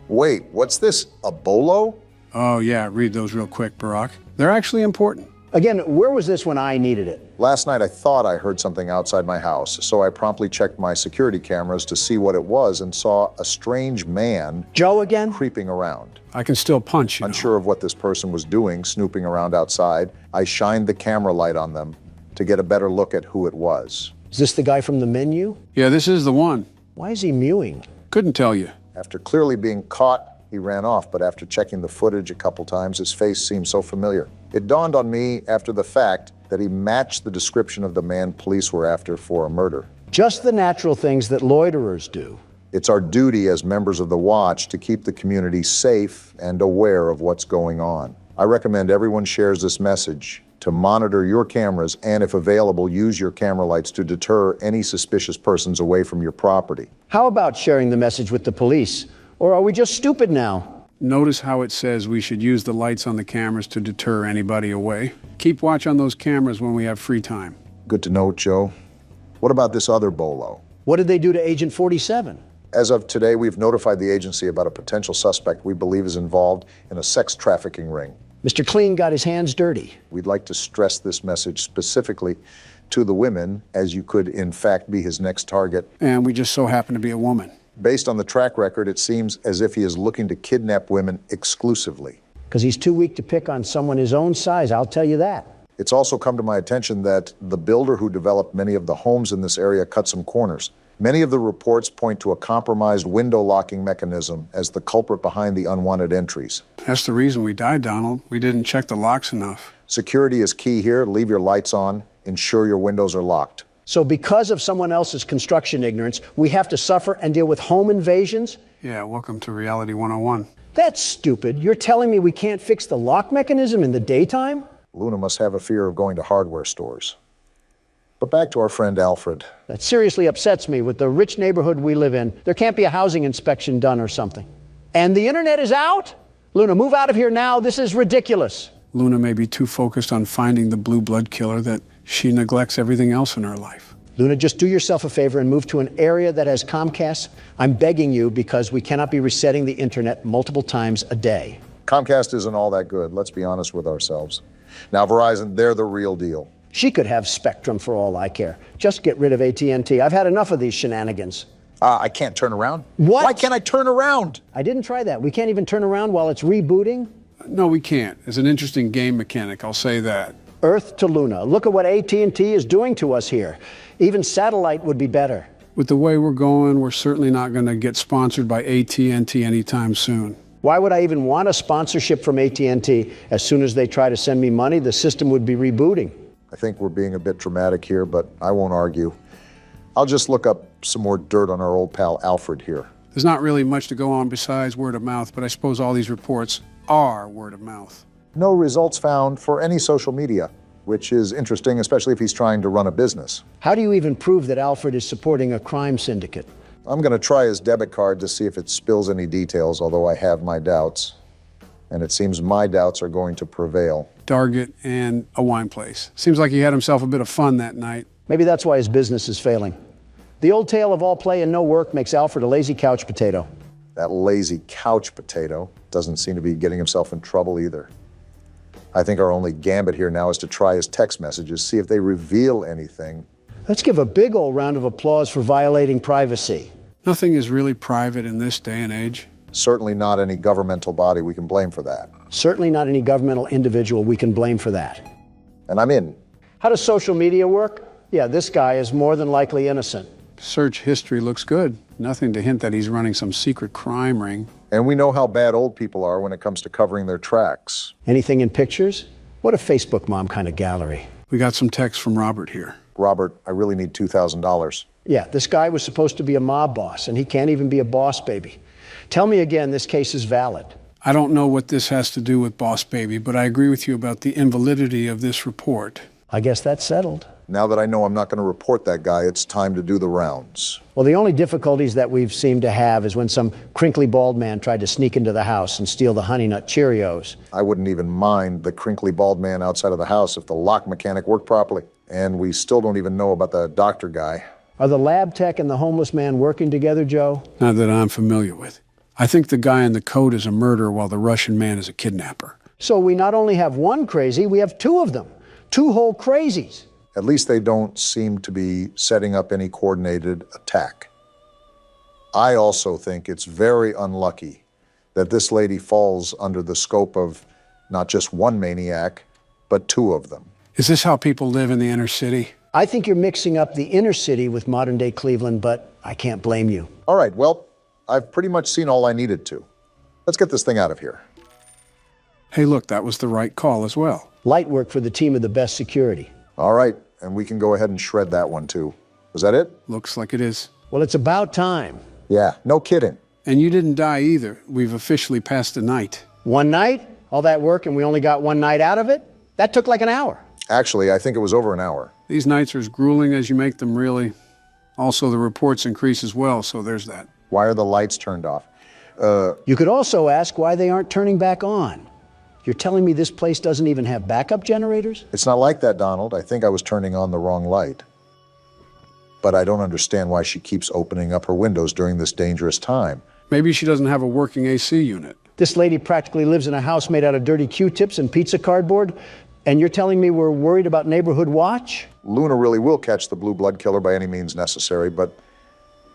Wait, what's this, a bolo? Oh, yeah, read those real quick, Barack. They're actually important. Again, where was this when I needed it? Last night I thought I heard something outside my house, so I promptly checked my security cameras to see what it was and saw a strange man... Joe again? ...creeping around. I can still punch, you know. Unsure of what this person was doing, snooping around outside, I shined the camera light on them to get a better look at who it was. Is this the guy from the menu? Yeah, this is the one. Why is he mewing? Couldn't tell you. After clearly being caught, he ran off, but after checking the footage a couple times, his face seemed so familiar. It dawned on me after the fact that he matched the description of the man police were after for a murder. Just the natural things that loiterers do. It's our duty as members of the Watch to keep the community safe and aware of what's going on. I recommend everyone shares this message to monitor your cameras and, if available, use your camera lights to deter any suspicious persons away from your property. How about sharing the message with the police? Or are we just stupid now? Notice how it says we should use the lights on the cameras to deter anybody away. Keep watch on those cameras when we have free time. Good to know, Joe. What about this other bolo? What did they do to Agent 47? As of today, we've notified the agency about a potential suspect we believe is involved in a sex trafficking ring. Mr. Clean got his hands dirty. We'd like to stress this message specifically to the women, as you could in fact be his next target. And we just so happen to be a woman. Based on the track record, it seems as if he is looking to kidnap women exclusively. Because he's too weak to pick on someone his own size, I'll tell you that. It's also come to my attention that the builder who developed many of the homes in this area cut some corners. Many of the reports point to a compromised window locking mechanism as the culprit behind the unwanted entries. That's the reason we died, Donald. We didn't check the locks enough. Security is key here. Leave your lights on. Ensure your windows are locked. So because of someone else's construction ignorance, we have to suffer and deal with home invasions? Yeah, welcome to Reality 101. That's stupid. You're telling me we can't fix the lock mechanism in the daytime? Luna must have a fear of going to hardware stores. But back to our friend Alfred. That seriously upsets me. With the rich neighborhood we live in, there can't be a housing inspection done or something. And the internet is out? Luna, move out of here now. This is ridiculous. Luna may be too focused on finding the blue blood killer that she neglects everything else in her life. Luna, just do yourself a favor and move to an area that has Comcast. I'm begging you, because we cannot be resetting the internet multiple times a day. Comcast isn't all that good, let's be honest with ourselves. Now, Verizon, they're the real deal. She could have Spectrum for all I care. Just get rid of AT&T. I've had enough of these shenanigans. I can't turn around? What? Why can't I turn around? I didn't try that. We can't even turn around while it's rebooting? No, we can't. It's an interesting game mechanic, I'll say that. Earth to Luna. Look at what AT&T is doing to us here. Even satellite would be better. With the way we're going, we're certainly not going to get sponsored by AT&T anytime soon. Why would I even want a sponsorship from AT&T? As soon as they try to send me money, the system would be rebooting. I think we're being a bit dramatic here, but I won't argue. I'll just look up some more dirt on our old pal Alfred here. There's not really much to go on besides word of mouth, but I suppose all these reports are word of mouth. No results found for any social media, which is interesting, especially if he's trying to run a business. How do you even prove that Alfred is supporting a crime syndicate? I'm going to try his debit card to see if it spills any details, although I have my doubts. And it seems my doubts are going to prevail. Target and a wine place. Seems like he had himself a bit of fun that night. Maybe that's why his business is failing. The old tale of all play and no work makes Alfred a lazy couch potato. That lazy couch potato doesn't seem to be getting himself in trouble either. I think our only gambit here now is to try his text messages, see if they reveal anything. Let's give a big old round of applause for violating privacy. Nothing is really private in this day and age. Certainly not any governmental body we can blame for that. Certainly not any governmental individual we can blame for that. And I'm in. How does social media work? Yeah, this guy is more than likely innocent. Search history looks good. Nothing to hint that he's running some secret crime ring. And we know how bad old people are when it comes to covering their tracks. Anything in pictures? What a Facebook mom kind of gallery. We got some text from Robert here. Robert, I really need $2,000. Yeah, this guy was supposed to be a mob boss, and he can't even be a boss baby. Tell me again, this case is valid. I don't know what this has to do with Boss Baby, but I agree with you about the invalidity of this report. I guess that's settled. Now that I know I'm not going to report that guy, it's time to do the rounds. Well, the only difficulties that we've seemed to have is when some crinkly bald man tried to sneak into the house and steal the Honey Nut Cheerios. I wouldn't even mind the crinkly bald man outside of the house if the lock mechanic worked properly. And we still don't even know about the doctor guy. Are the lab tech and the homeless man working together, Joe? Not that I'm familiar with. I think the guy in the coat is a murderer while the Russian man is a kidnapper. So we not only have one crazy, we have two of them. Two whole crazies. At least they don't seem to be setting up any coordinated attack. I also think it's very unlucky that this lady falls under the scope of not just one maniac, but two of them. Is this how people live in the inner city? I think you're mixing up the inner city with modern-day Cleveland, but I can't blame you. All right, well, I've pretty much seen all I needed to. Let's get this thing out of here. Hey, look, that was the right call as well. Light work for the team of the best security. All right, and we can go ahead and shred that one too. Was that it? Looks like it is. Well, it's about time. Yeah, no kidding. And you didn't die either. We've officially passed the night. One night? All that work and we only got one night out of it? That took like an hour. Actually, I think it was over an hour. These nights are as grueling as you make them, really. Also, the reports increase as well, so there's that. Why are the lights turned off? You could also ask why they aren't turning back on. You're telling me this place doesn't even have backup generators? It's not like that, Donald. I think I was turning on the wrong light. But I don't understand why she keeps opening up her windows during this dangerous time. Maybe she doesn't have a working AC unit. This lady practically lives in a house made out of dirty Q-tips and pizza cardboard, and you're telling me we're worried about neighborhood watch? Luna really will catch the blue blood killer by any means necessary, but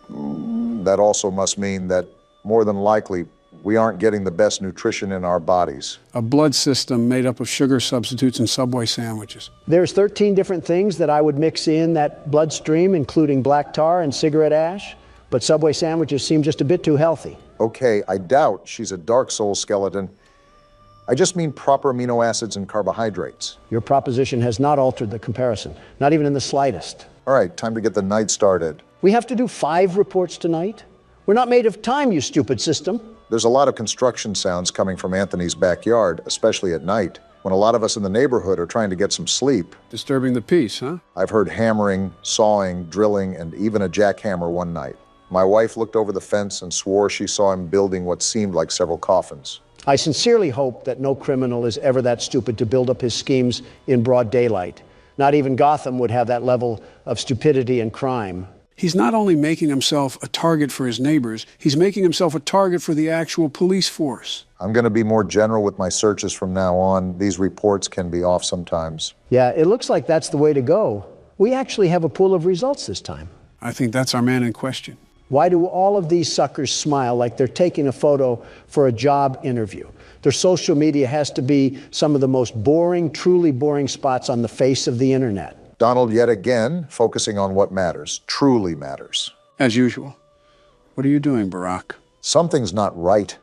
that also must mean that more than likely we aren't getting the best nutrition in our bodies. A blood system made up of sugar substitutes and Subway sandwiches. There's 13 different things that I would mix in that bloodstream, including black tar and cigarette ash, but Subway sandwiches seem just a bit too healthy. Okay, I doubt she's a Dark Soul skeleton. I just mean proper amino acids and carbohydrates. Your proposition has not altered the comparison, not even in the slightest. All right, time to get the night started. We have to do 5 reports tonight? We're not made of time, you stupid system. There's a lot of construction sounds coming from Anthony's backyard, especially at night, when a lot of us in the neighborhood are trying to get some sleep. Disturbing the peace, huh? I've heard hammering, sawing, drilling, and even a jackhammer one night. My wife looked over the fence and swore she saw him building what seemed like several coffins. I sincerely hope that no criminal is ever that stupid to build up his schemes in broad daylight. Not even Gotham would have that level of stupidity and crime. He's not only making himself a target for his neighbors, he's making himself a target for the actual police force. I'm going to be more general with my searches from now on. These reports can be off sometimes. Yeah, it looks like that's the way to go. We actually have a pool of results this time. I think that's our man in question. Why do all of these suckers smile like they're taking a photo for a job interview? Their social media has to be some of the most boring, truly boring spots on the face of the internet. Donald, yet again, focusing on what matters, truly matters. As usual. What are you doing, Barack? Something's not right.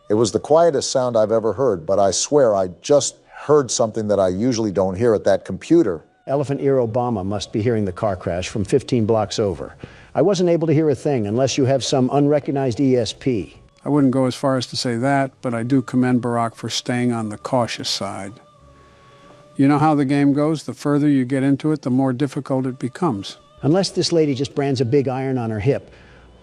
It was the quietest sound I've ever heard, but I swear I just heard something that I usually don't hear at that computer. Elephant Ear Obama must be hearing the car crash from 15 blocks over. I wasn't able to hear a thing unless you have some unrecognized ESP. I wouldn't go as far as to say that, but I do commend Barack for staying on the cautious side. You know how the game goes? The further you get into it, the more difficult it becomes. Unless this lady just brands a big iron on her hip,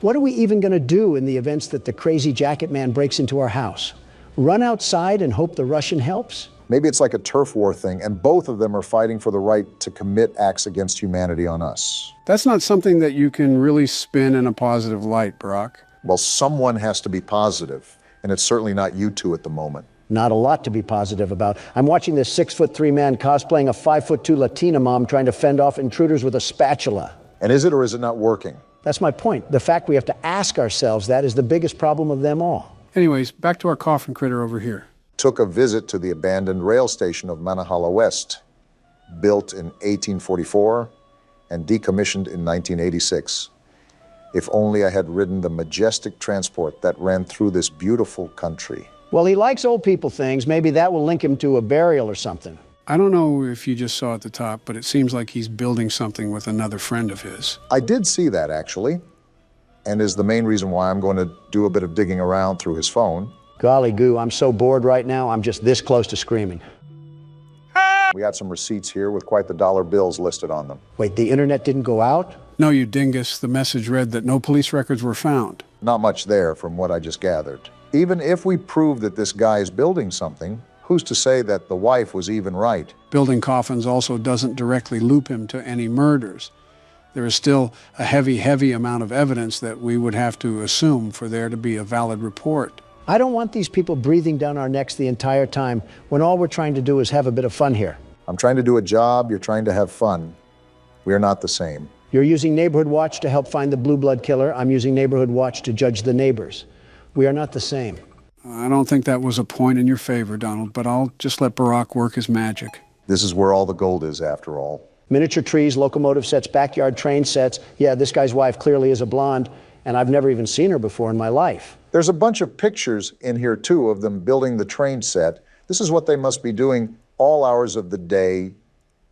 what are we even going to do in the events that the crazy jacket man breaks into our house? Run outside and hope the Russian helps? Maybe it's like a turf war thing, and both of them are fighting for the right to commit acts against humanity on us. That's not something that you can really spin in a positive light, Barack. Well, someone has to be positive, and it's certainly not you two at the moment. Not a lot to be positive about. I'm watching this 6'3" man cosplaying a 5'2" Latina mom trying to fend off intruders with a spatula. And is it or is it not working? That's my point. The fact we have to ask ourselves that is the biggest problem of them all. Anyways, back to our coffin critter over here. Took a visit to the abandoned rail station of Manahala West, built in 1844 and decommissioned in 1986. If only I had ridden the majestic transport that ran through this beautiful country. Well, he likes old people things. Maybe that will link him to a burial or something. I don't know if you just saw at the top, but it seems like he's building something with another friend of his. I did see that, actually, and is the main reason why I'm going to do a bit of digging around through his phone. Golly goo, I'm so bored right now, I'm just this close to screaming. We got some receipts here with quite the dollar bills listed on them. Wait, the internet didn't go out? No, you dingus. The message read that no police records were found. Not much there from what I just gathered. Even if we prove that this guy is building something, who's to say that the wife was even right? Building coffins also doesn't directly loop him to any murders. There is still a heavy amount of evidence that we would have to assume for there to be a valid report. I don't want these people breathing down our necks the entire time when all we're trying to do is have a bit of fun here. I'm trying to do a job, you're trying to have fun. We are not the same. You're using Neighborhood Watch to help find the Blue Blood killer. I'm using Neighborhood Watch to judge the neighbors. We are not the same. I don't think that was a point in your favor, Donald, but I'll just let Barack work his magic. This is where all the gold is, after all. Miniature trees, locomotive sets, backyard train sets. Yeah, this guy's wife clearly is a blonde, and I've never even seen her before in my life. There's a bunch of pictures in here, too, of them building the train set. This is what they must be doing all hours of the day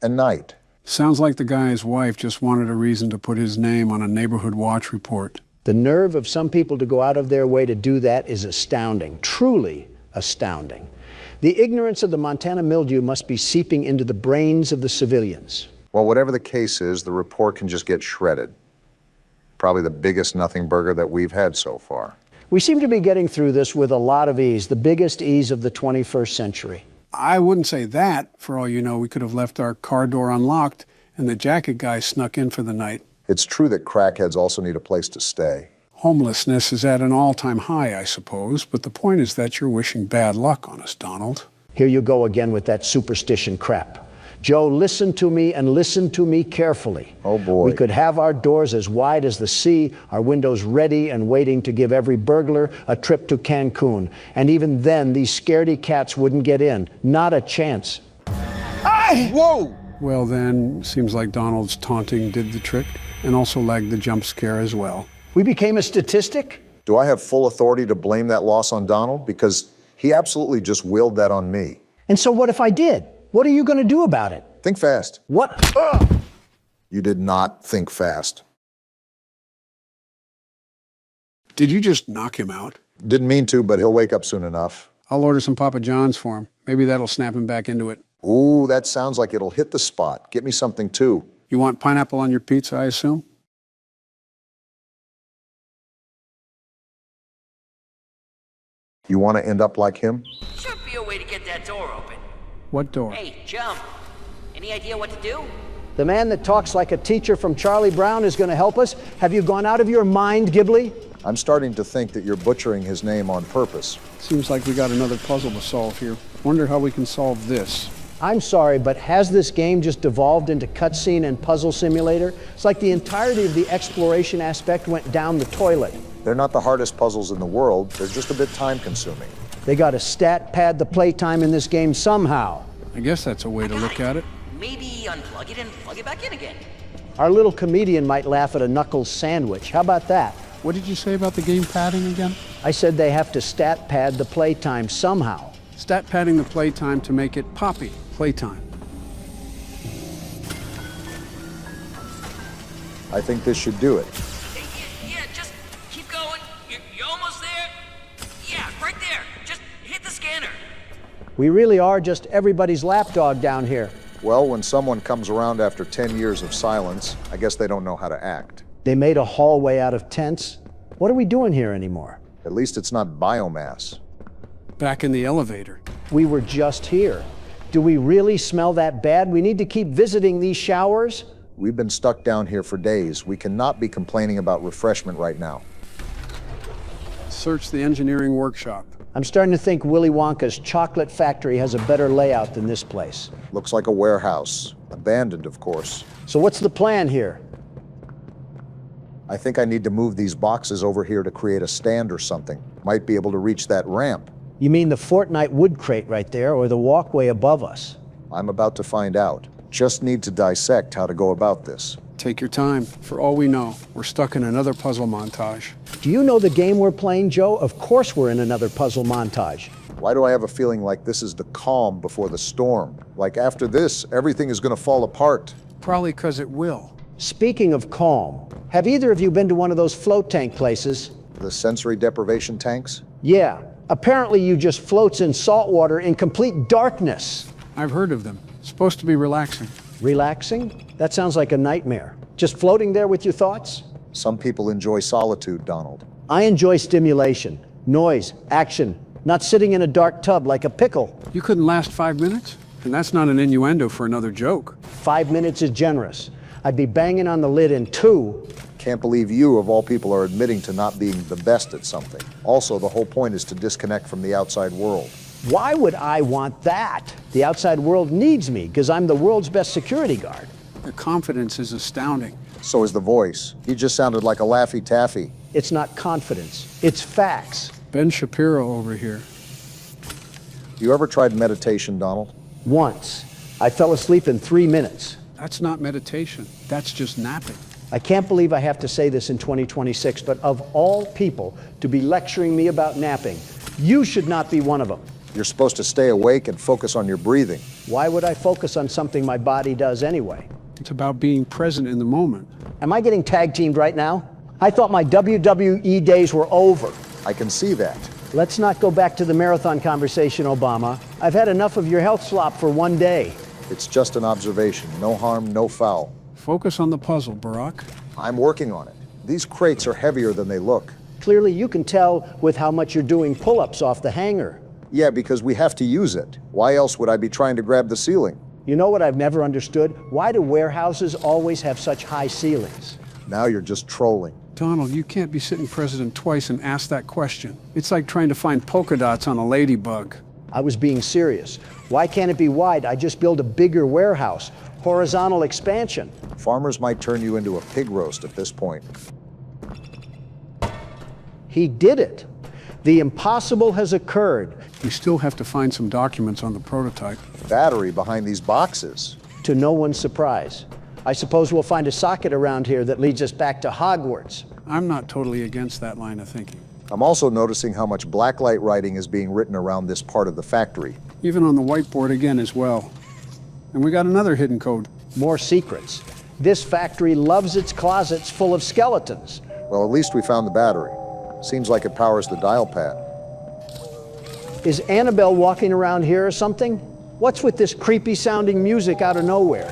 and night. Sounds like the guy's wife just wanted a reason to put his name on a Neighborhood Watch report. The nerve of some people to go out of their way to do that is astounding, truly astounding. The ignorance of the Montana mildew must be seeping into the brains of the civilians. Well, whatever the case is, the report can just get shredded. Probably the biggest nothing burger that we've had so far. We seem to be getting through this with a lot of ease, the biggest ease of the 21st century. I wouldn't say that. For all you know, we could have left our car door unlocked and the jacket guy snuck in for the night. It's true that crackheads also need a place to stay. Homelessness is at an all-time high, I suppose, but the point is that you're wishing bad luck on us, Donald. Here you go again with that superstition crap. Joe, listen to me and listen to me carefully. Oh, boy. We could have our doors as wide as the sea, our windows ready and waiting to give every burglar a trip to Cancun. And even then, these scaredy cats wouldn't get in. Not a chance. Hey! Whoa! Well, then, seems like Donald's taunting did the trick and also lagged the jump scare as well. We became a statistic? Do I have full authority to blame that loss on Donald? Because he absolutely just willed that on me. And so what if I did? What are you going to do about it? Think fast. What? You did not think fast. Did you just knock him out? Didn't mean to, but he'll wake up soon enough. I'll order some Papa John's for him. Maybe that'll snap him back into it. Ooh, that sounds like it'll hit the spot. Get me something, too. You want pineapple on your pizza, I assume? You want to end up like him? Should be a way to get that door open. What door? Hey, jump. Any idea what to do? The man that talks like a teacher from Charlie Brown is going to help us? Have you gone out of your mind, Ghibli? I'm starting to think that you're butchering his name on purpose. Seems like we got another puzzle to solve here. Wonder how we can solve this. I'm sorry, but has this game just devolved into cutscene and puzzle simulator? It's like the entirety of the exploration aspect went down the toilet. They're not the hardest puzzles in the world, they're just a bit time-consuming. They got to stat pad the playtime in this game somehow. I guess that's a way to look at it. Maybe unplug it and plug it back in again. Our little comedian might laugh at a Knuckles sandwich. How about that? What did you say about the game padding again? I said they have to stat pad the playtime somehow. Stat padding the playtime to make it poppy playtime. I think this should do it. Yeah, just keep going. You're almost there. Yeah, right there. Just hit the scanner. We really are just everybody's lapdog down here. Well, when someone comes around after 10 years of silence, I guess they don't know how to act. They made a hallway out of tents. What are we doing here anymore? At least it's not biomass. Back in the elevator. We were just here. Do we really smell that bad? We need to keep visiting these showers? We've been stuck down here for days. We cannot be complaining about refreshment right now. Search the engineering workshop. I'm starting to think Willy Wonka's chocolate factory has a better layout than this place. Looks like a warehouse. Abandoned, of course. So what's the plan here? I think I need to move these boxes over here to create a stand or something. Might be able to reach that ramp. You mean the Fortnite wood crate right there, or the walkway above us? I'm about to find out. Just need to dissect how to go about this. Take your time. For all we know, we're stuck in another puzzle montage. Do you know the game we're playing, Joe? Of course we're in another puzzle montage. Why do I have a feeling like this is the calm before the storm? Like after this, everything is going to fall apart. Probably because it will. Speaking of calm, have either of you been to one of those float tank places? The sensory deprivation tanks? Yeah. Apparently you just floats in salt water in complete darkness. I've heard of them. It's supposed to be relaxing. Relaxing? That sounds like a nightmare. Just floating there with your thoughts? Some people enjoy solitude, Donald. I enjoy stimulation, noise, action, not sitting in a dark tub like a pickle. You couldn't last 5 minutes? And that's not an innuendo for another joke. 5 minutes is generous. I'd be banging on the lid in 2. Can't believe you, of all people, are admitting to not being the best at something. Also, the whole point is to disconnect from the outside world. Why would I want that? The outside world needs me because I'm the world's best security guard. The confidence is astounding. So is the voice. He just sounded like a Laffy Taffy. It's not confidence. It's facts. Ben Shapiro over here. You ever tried meditation, Donald? Once. I fell asleep in 3 minutes. That's not meditation. That's just napping. I can't believe I have to say this in 2026, but of all people to be lecturing me about napping, you should not be one of them. You're supposed to stay awake and focus on your breathing. Why would I focus on something my body does anyway? It's about being present in the moment. Am I getting tag teamed right now? I thought my WWE days were over. I can see that. Let's not go back to the marathon conversation, Obama. I've had enough of your health slop for one day. It's just an observation. No harm, no foul. Focus on the puzzle, Barack. I'm working on it. These crates are heavier than they look. Clearly, you can tell with how much you're doing pull-ups off the hanger. Yeah, because we have to use it. Why else would I be trying to grab the ceiling? You know what I've never understood? Why do warehouses always have such high ceilings? Now you're just trolling. Donald, you can't be sitting president twice and ask that question. It's like trying to find polka dots on a ladybug. I was being serious. Why can't it be wide? I just build a bigger warehouse. Horizontal expansion. Farmers might turn you into a pig roast at this point. He did it. The impossible has occurred. We still have to find some documents on the prototype. Battery behind these boxes. To no one's surprise. I suppose we'll find a socket around here that leads us back to Hogwarts. I'm not totally against that line of thinking. I'm also noticing how much blacklight writing is being written around this part of the factory. Even on the whiteboard again as well. And we got another hidden code. More secrets. This factory loves its closets full of skeletons. Well, at least we found the battery. Seems like it powers the dial pad. Is Annabelle walking around here or something? What's with this creepy sounding music out of nowhere?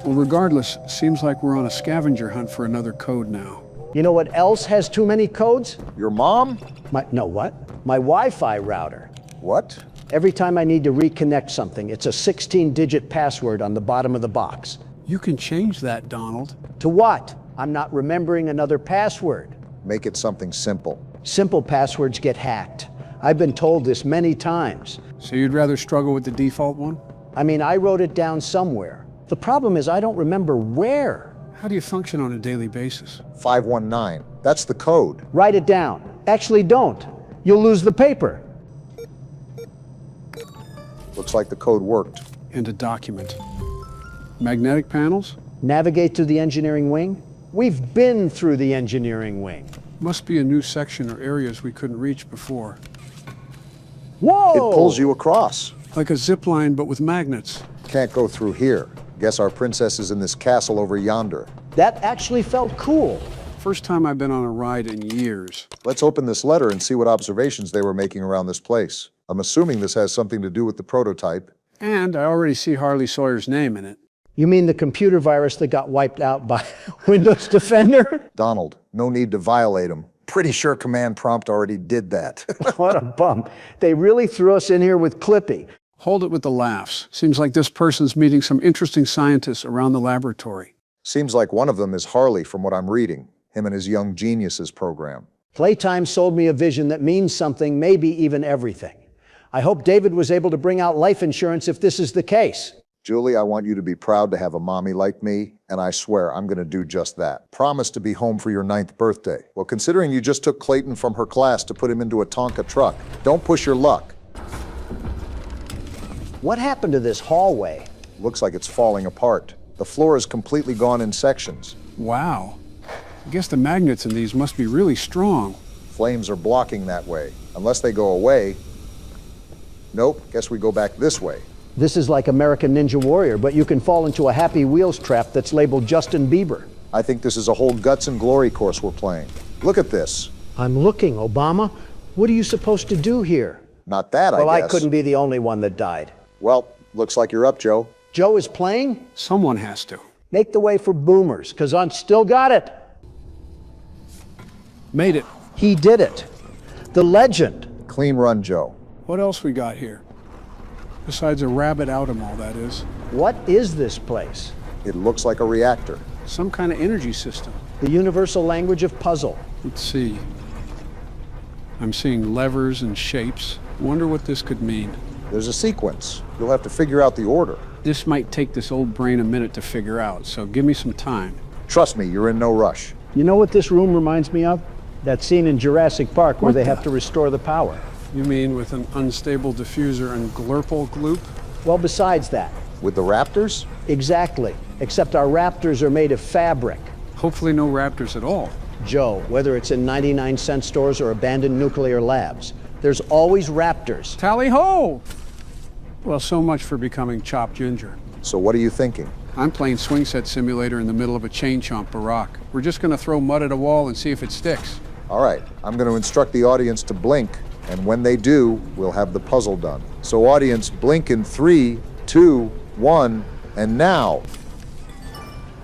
Well, regardless, seems like we're on a scavenger hunt for another code now. You know what else has too many codes? Your mom? My Wi-Fi router. What? Every time I need to reconnect something, it's a 16-digit password on the bottom of the box. You can change that, Donald. To what? I'm not remembering another password. Make it something simple. Simple passwords get hacked. I've been told this many times. So you'd rather struggle with the default one? I mean, I wrote it down somewhere. The problem is I don't remember where. How do you function on a daily basis? 519. That's the code. Write it down. Actually, don't. You'll lose the paper. Looks like the code worked. And a document. Magnetic panels? Navigate to the engineering wing? We've been through the engineering wing. Must be a new section or areas we couldn't reach before. Whoa! It pulls you across. Like a zip line, but with magnets. Can't go through here. Guess our princess is in this castle over yonder. That actually felt cool. First time I've been on a ride in years. Let's open this letter and see what observations they were making around this place. I'm assuming this has something to do with the prototype. And I already see Harley Sawyer's name in it. You mean the computer virus that got wiped out by Windows Defender? Donald, no need to violate him. Pretty sure command prompt already did that. What a bum. They really threw us in here with Clippy. Hold it with the laughs. Seems like this person's meeting some interesting scientists around the laboratory. Seems like one of them is Harley from what I'm reading. Him and his Young Geniuses program. Playtime sold me a vision that means something, maybe even everything. I hope David was able to bring out life insurance if this is the case. Julie, I want you to be proud to have a mommy like me, and I swear I'm going to do just that. Promise to be home for your 9th birthday. Well, considering you just took Clayton from her class to put him into a Tonka truck, don't push your luck. What happened to this hallway? Looks like it's falling apart. The floor is completely gone in sections. Wow. I guess the magnets in these must be really strong. Flames are blocking that way. Unless they go away. Nope, guess we go back this way. This is like American Ninja Warrior, but you can fall into a Happy Wheels trap that's labeled Justin Bieber. I think this is a whole guts and glory course we're playing. Look at this. I'm looking, Obama. What are you supposed to do here? Not that, Well, I guess. I couldn't be the only one that died. Well, looks like you're up, Joe. Joe is playing? Someone has to. Make the way for boomers, because I still got it. Made it. He did it. The legend. Clean run, Joe. What else we got here? Besides a rabbit out-em-all, that is. What is this place? It looks like a reactor. Some kind of energy system. The universal language of puzzle. Let's see. I'm seeing levers and shapes. Wonder what this could mean. There's a sequence. You'll have to figure out the order. This might take this old brain a minute to figure out, so give me some time. Trust me, you're in no rush. You know what this room reminds me of? That scene in Jurassic Park where they have to restore the power. You mean with an unstable diffuser and glurple gloop? Well, besides that. With the raptors? Exactly. Except our raptors are made of fabric. Hopefully no raptors at all. Joe, whether it's in 99-cent stores or abandoned nuclear labs, there's always raptors. Tally-ho! Well, so much for becoming chopped ginger. So what are you thinking? I'm playing Swing Set Simulator in the middle of a chain chomp barack. We're just going to throw mud at a wall and see if it sticks. All right, I'm going to instruct the audience to blink, and when they do, we'll have the puzzle done. So audience, blink in 3, 2, 1, and now.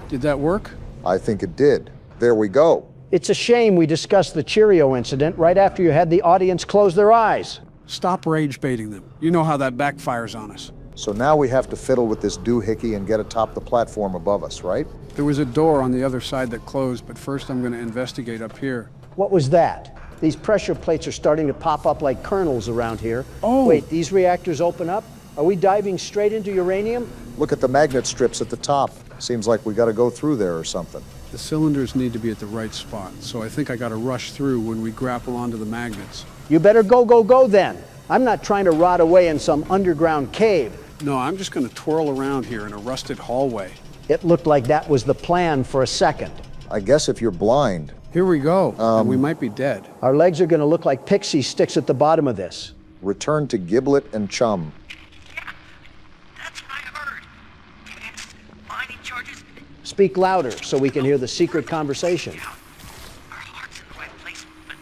Did that work? I think it did. There we go. It's a shame we discussed the Cheerio incident right after you had the audience close their eyes. Stop rage baiting them. You know how that backfires on us. So now we have to fiddle with this doohickey and get atop the platform above us, right? There was a door on the other side that closed, but first I'm going to investigate up here. What was that? These pressure plates are starting to pop up like kernels around here. Oh! Wait, these reactors open up? Are we diving straight into uranium? Look at the magnet strips at the top. Seems like we got to go through there or something. The cylinders need to be at the right spot, so I think I got to rush through when we grapple onto the magnets. You better go then. I'm not trying to rot away in some underground cave. No, I'm just going to twirl around here in a rusted hallway. It looked like that was the plan for a second. I guess if you're blind. Here we go, and we might be dead. Our legs are going to look like pixie sticks at the bottom of this. Return to Giblet and Chum. Yeah, that's what I heard. Advanced mining charges. Speak louder so we can hear the secret conversation. Our heart's in the right place, but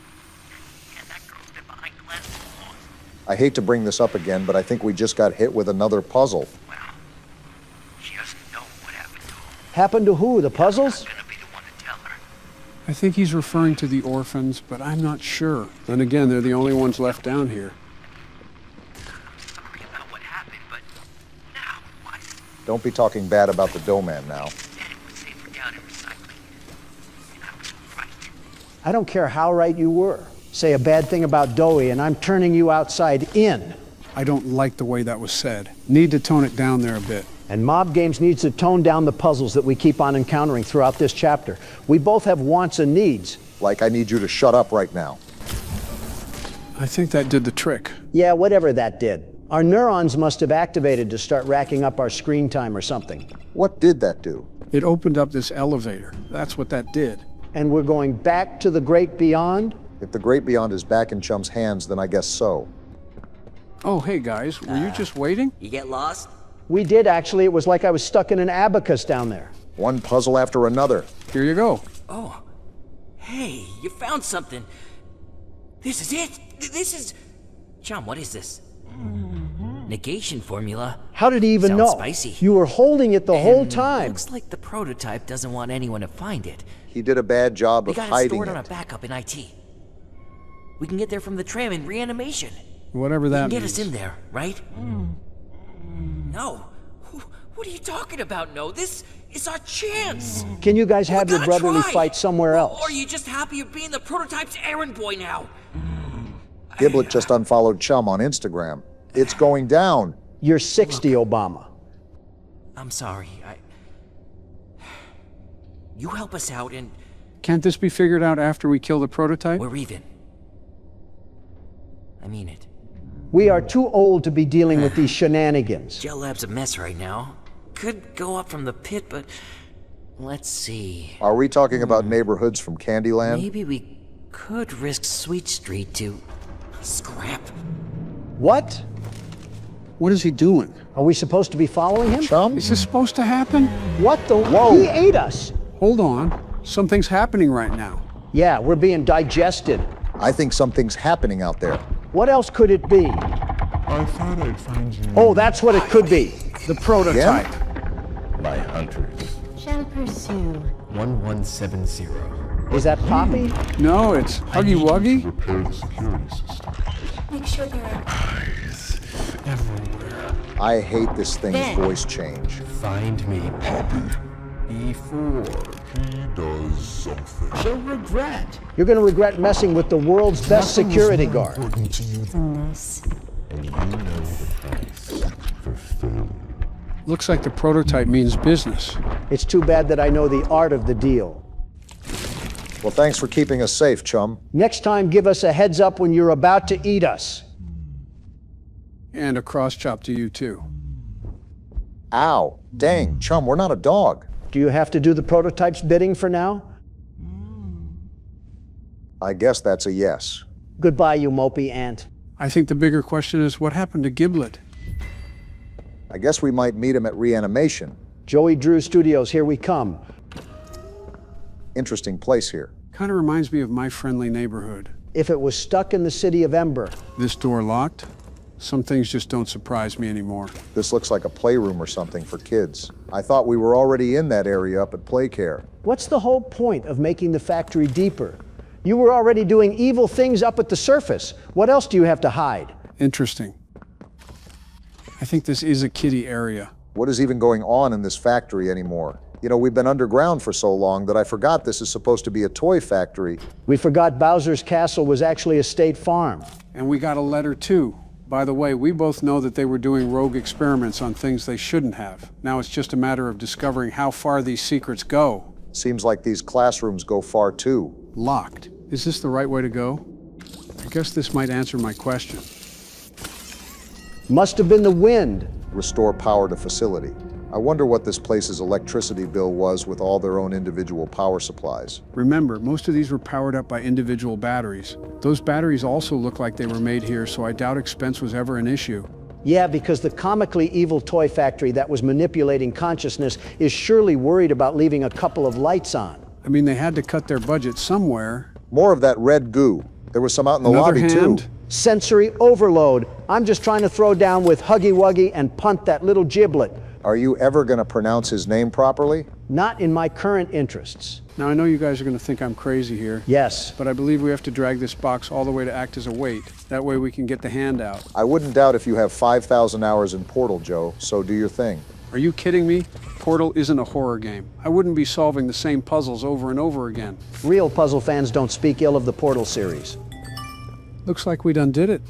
that girl's been behind glass so long. I hate to bring this up again, but I think we just got hit with another puzzle. Well, she doesn't know what happened to him. Happened to who? The puzzles? I'm gonna be the one to tell her. I think he's referring to the orphans, but I'm not sure. Then again, they're the only ones left down here. Some Don't be talking bad about the dough man now. I don't care how right you were. Say a bad thing about Doughy and I'm turning you outside in. I don't like the way that was said. Need to tone it down there a bit. And Mob Games needs to tone down the puzzles that we keep on encountering throughout this chapter. We both have wants and needs. Like I need you to shut up right now. I think that did the trick. Yeah, whatever that did. Our neurons must have activated to start racking up our screen time or something. What did that do? It opened up this elevator. That's what that did. And we're going back to the great beyond? If the great beyond is back in Chum's hands, then I guess so. Oh, hey guys, were you just waiting? You get lost? We did actually. It was like I was stuck in an abacus down there. One puzzle after another. Here you go. Oh. Hey, you found something. This is it. This is... Chum, what is this? Negation formula. How did he even Sounds know? Spicy. You were holding it the whole time. Looks like the prototype doesn't want anyone to find it. He did a bad job of hiding it. hiding We got it stored it. on a backup in IT. We can get there from the tram in reanimation. Whatever that Get means. us in there, right? No. What are you talking about, No? This is our chance. Can you guys have your brotherly try. fight somewhere else? Or are you just happy of being the prototype's errand boy now? Giblet just unfollowed Chum on Instagram. It's going down. You're 60, Obama. I'm sorry. You help us out and... Can't this be figured out after we kill the prototype? We're even. I mean it. We are too old to be dealing with these shenanigans. Gel Lab's a mess right now. Could go up from the pit, but... Let's see. Are we talking about neighborhoods from Candyland? Maybe we could risk Sweet Street to... scrap. What? What is he doing? Are we supposed to be following him? Chum? Is this supposed to happen? What the? Whoa. He ate us. Hold on. Something's happening right now. Yeah, we're being digested. I think something's happening out there. What else could it be? I thought I'd find you. Oh, that's what it could be. The prototype. My hunters. Shall pursue. 1170. Is that Poppy? No, it's Huggy Wuggy. Repair the security system. Make sure there are Eyes everywhere. I hate this thing's voice change. Find me, Poppy. Before He does something. she'll regret. You're going to regret messing with the world's best security guard. Important to you than this. And you know the price for failing. Looks like the prototype means business. It's too bad that I know the art of the deal. Well, thanks for keeping us safe, Chum. Next time, give us a heads up when you're about to eat us. And a cross chop to you too. Ow. Dang, Chum, we're not a dog. Do you have to do the prototype's bidding for now? I guess that's a yes. Goodbye, you mopey ant. I think the bigger question is what happened to Giblet? I guess we might meet him at reanimation. Joey Drew Studios, here we come. Interesting place here. Kind of reminds me of My Friendly Neighborhood. If it was stuck in the city of Ember. This door locked? Some things just don't surprise me anymore. This looks like a playroom or something for kids. I thought we were already in that area up at Playcare. What's the whole point of making the factory deeper? You were already doing evil things up at the surface. What else do you have to hide? Interesting. I think this is a kiddie area. What is even going on in this factory anymore? You know, we've been underground for so long that I forgot this is supposed to be a toy factory. We forgot Bowser's Castle was actually a state farm. And we got a letter too. By the way, we both know that they were doing rogue experiments on things they shouldn't have. Now it's just a matter of discovering how far these secrets go. Seems like these classrooms go far too. Locked. Is this the right way to go? I guess this might answer my question. Must have been the wind. Restore power to facility. I wonder what this place's electricity bill was with all their own individual power supplies. Remember, most of these were powered up by individual batteries. Those batteries also look like they were made here, so I doubt expense was ever an issue. Yeah, because the comically evil toy factory that was manipulating consciousness is surely worried about leaving a couple of lights on. I mean, they had to cut their budget somewhere. More of that red goo. There was some out in the Another lobby hand? too. Sensory overload. I'm just trying to throw down with Huggy Wuggy and punt that little giblet. Are you ever going to pronounce his name properly? Not in my current interests. Now, I know you guys are going to think I'm crazy here. Yes. But I believe we have to drag this box all the way to act as a weight. That way we can get the hand out. I wouldn't doubt if you have 5,000 hours in Portal, Joe, so do your thing. Are you kidding me? Portal isn't a horror game. I wouldn't be solving the same puzzles over and over again. Real puzzle fans don't speak ill of the Portal series. Looks like we done did it.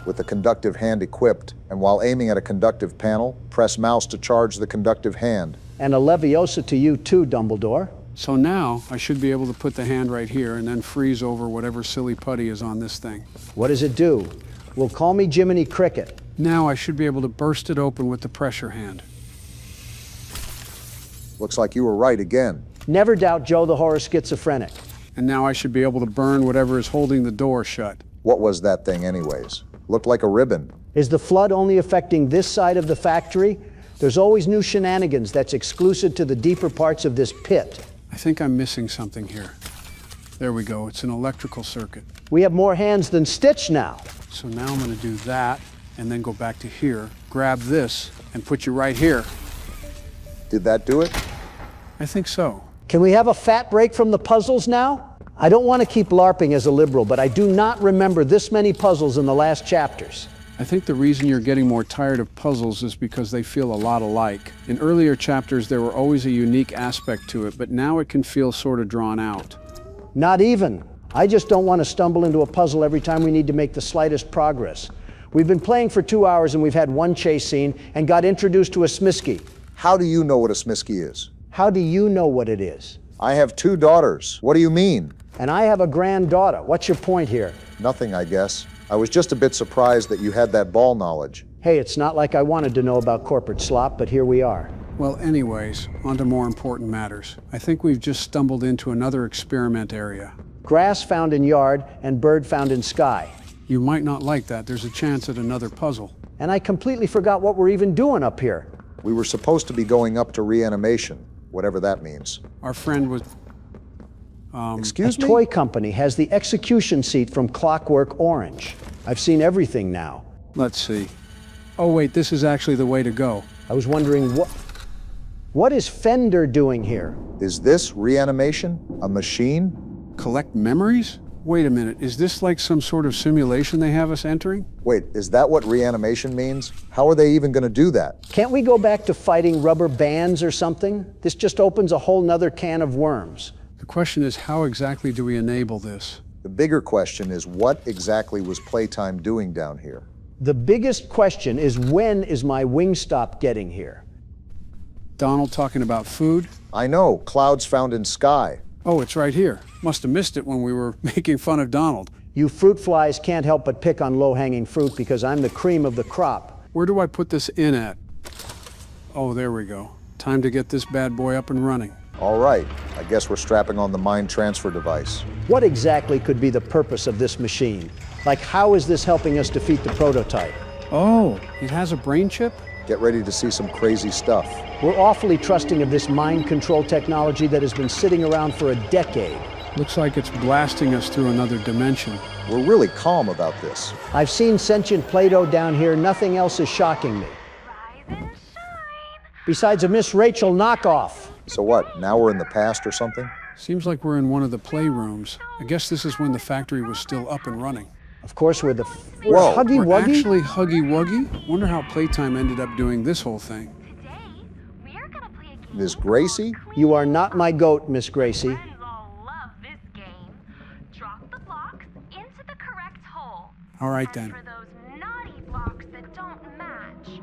With the conductive hand equipped, and while aiming at a conductive panel, press mouse to charge the conductive hand. And a Leviosa to you too, Dumbledore. So now, I should be able to put the hand right here and then freeze over whatever silly putty is on this thing. What does it do? Well, call me Jiminy Cricket. Now I should be able to burst it open with the pressure hand. Looks like you were right again. Never doubt Joe the horror schizophrenic. And now I should be able to burn whatever is holding the door shut. What was that thing anyways? Looked like a ribbon. Is the flood only affecting this side of the factory? There's always new shenanigans that's exclusive to the deeper parts of this pit. I think I'm missing something here. There we go, it's an electrical circuit. We have more hands than Stitch now. So now I'm gonna do that, and then go back to here, grab this, and put you right here. Did that do it? I think so. Can we have a fat break from the puzzles now? I don't want to keep LARPing as a liberal, but I do not remember this many puzzles in the last chapters. I think the reason you're getting more tired of puzzles is because they feel a lot alike. In earlier chapters, there were always a unique aspect to it, but now it can feel sort of drawn out. Not even. I just don't want to stumble into a puzzle every time we need to make the slightest progress. We've been playing for 2 hours and we've had one chase scene and got introduced to a Smisky. How do you know what a Smisky is? How do you know what it is? I have 2 daughters. What do you mean? And I have a granddaughter. What's your point here? Nothing, I guess. I was just a bit surprised that you had that ball knowledge. Hey, it's not like I wanted to know about corporate slop, but here we are. Well, anyways, on to more important matters. I think we've just stumbled into another experiment area. Grass found in yard and bird found in sky. You might not like that. There's a chance at another puzzle. And I completely forgot what we're even doing up here. We were supposed to be going up to reanimation, whatever that means. Our friend was... Excuse me? A toy company has the execution seat from Clockwork Orange. I've seen everything now. Let's see. Oh wait, this is actually the way to go. I was wondering what is Fender doing here? Is this reanimation? A machine? Collect memories? Wait a minute, is this like some sort of simulation they have us entering? Wait, is that what reanimation means? How are they even going to do that? Can't we go back to fighting rubber bands or something? This just opens a whole nother can of worms. The question is, how exactly do we enable this? The bigger question is, what exactly was Playtime doing down here? The biggest question is, when is my Wingstop getting here? Donald talking about food? I know, clouds found in sky. Oh, it's right here. Must have missed it when we were making fun of Donald. You fruit flies can't help but pick on low-hanging fruit because I'm the cream of the crop. Where do I put this in at? Oh, there we go. Time to get this bad boy up and running. All right, I guess we're strapping on the mind transfer device. What exactly could be the purpose of this machine? Like, how is this helping us defeat the prototype? Oh, it has a brain chip? Get ready to see some crazy stuff. We're awfully trusting of this mind control technology that has been sitting around for a decade. Looks like it's blasting us through another dimension. We're really calm about this. I've seen sentient Play-Doh down here. Nothing else is shocking me. Rise and shine. Besides a Miss Rachel knockoff. So what, now we're in the past or something? Seems like we're in one of the playrooms. I guess this is when the factory was still up and running. Of course, we're Whoa. Huggy We're Wuggy? actually Huggy Wuggy? Wonder how Playtime ended up doing this whole thing. Today, we are gonna play a game. Miss Gracie? You are not my goat, Miss Gracie. Friends all love this game. Drop the blocks into the correct hole. All right then. For those naughty blocks that don't match, see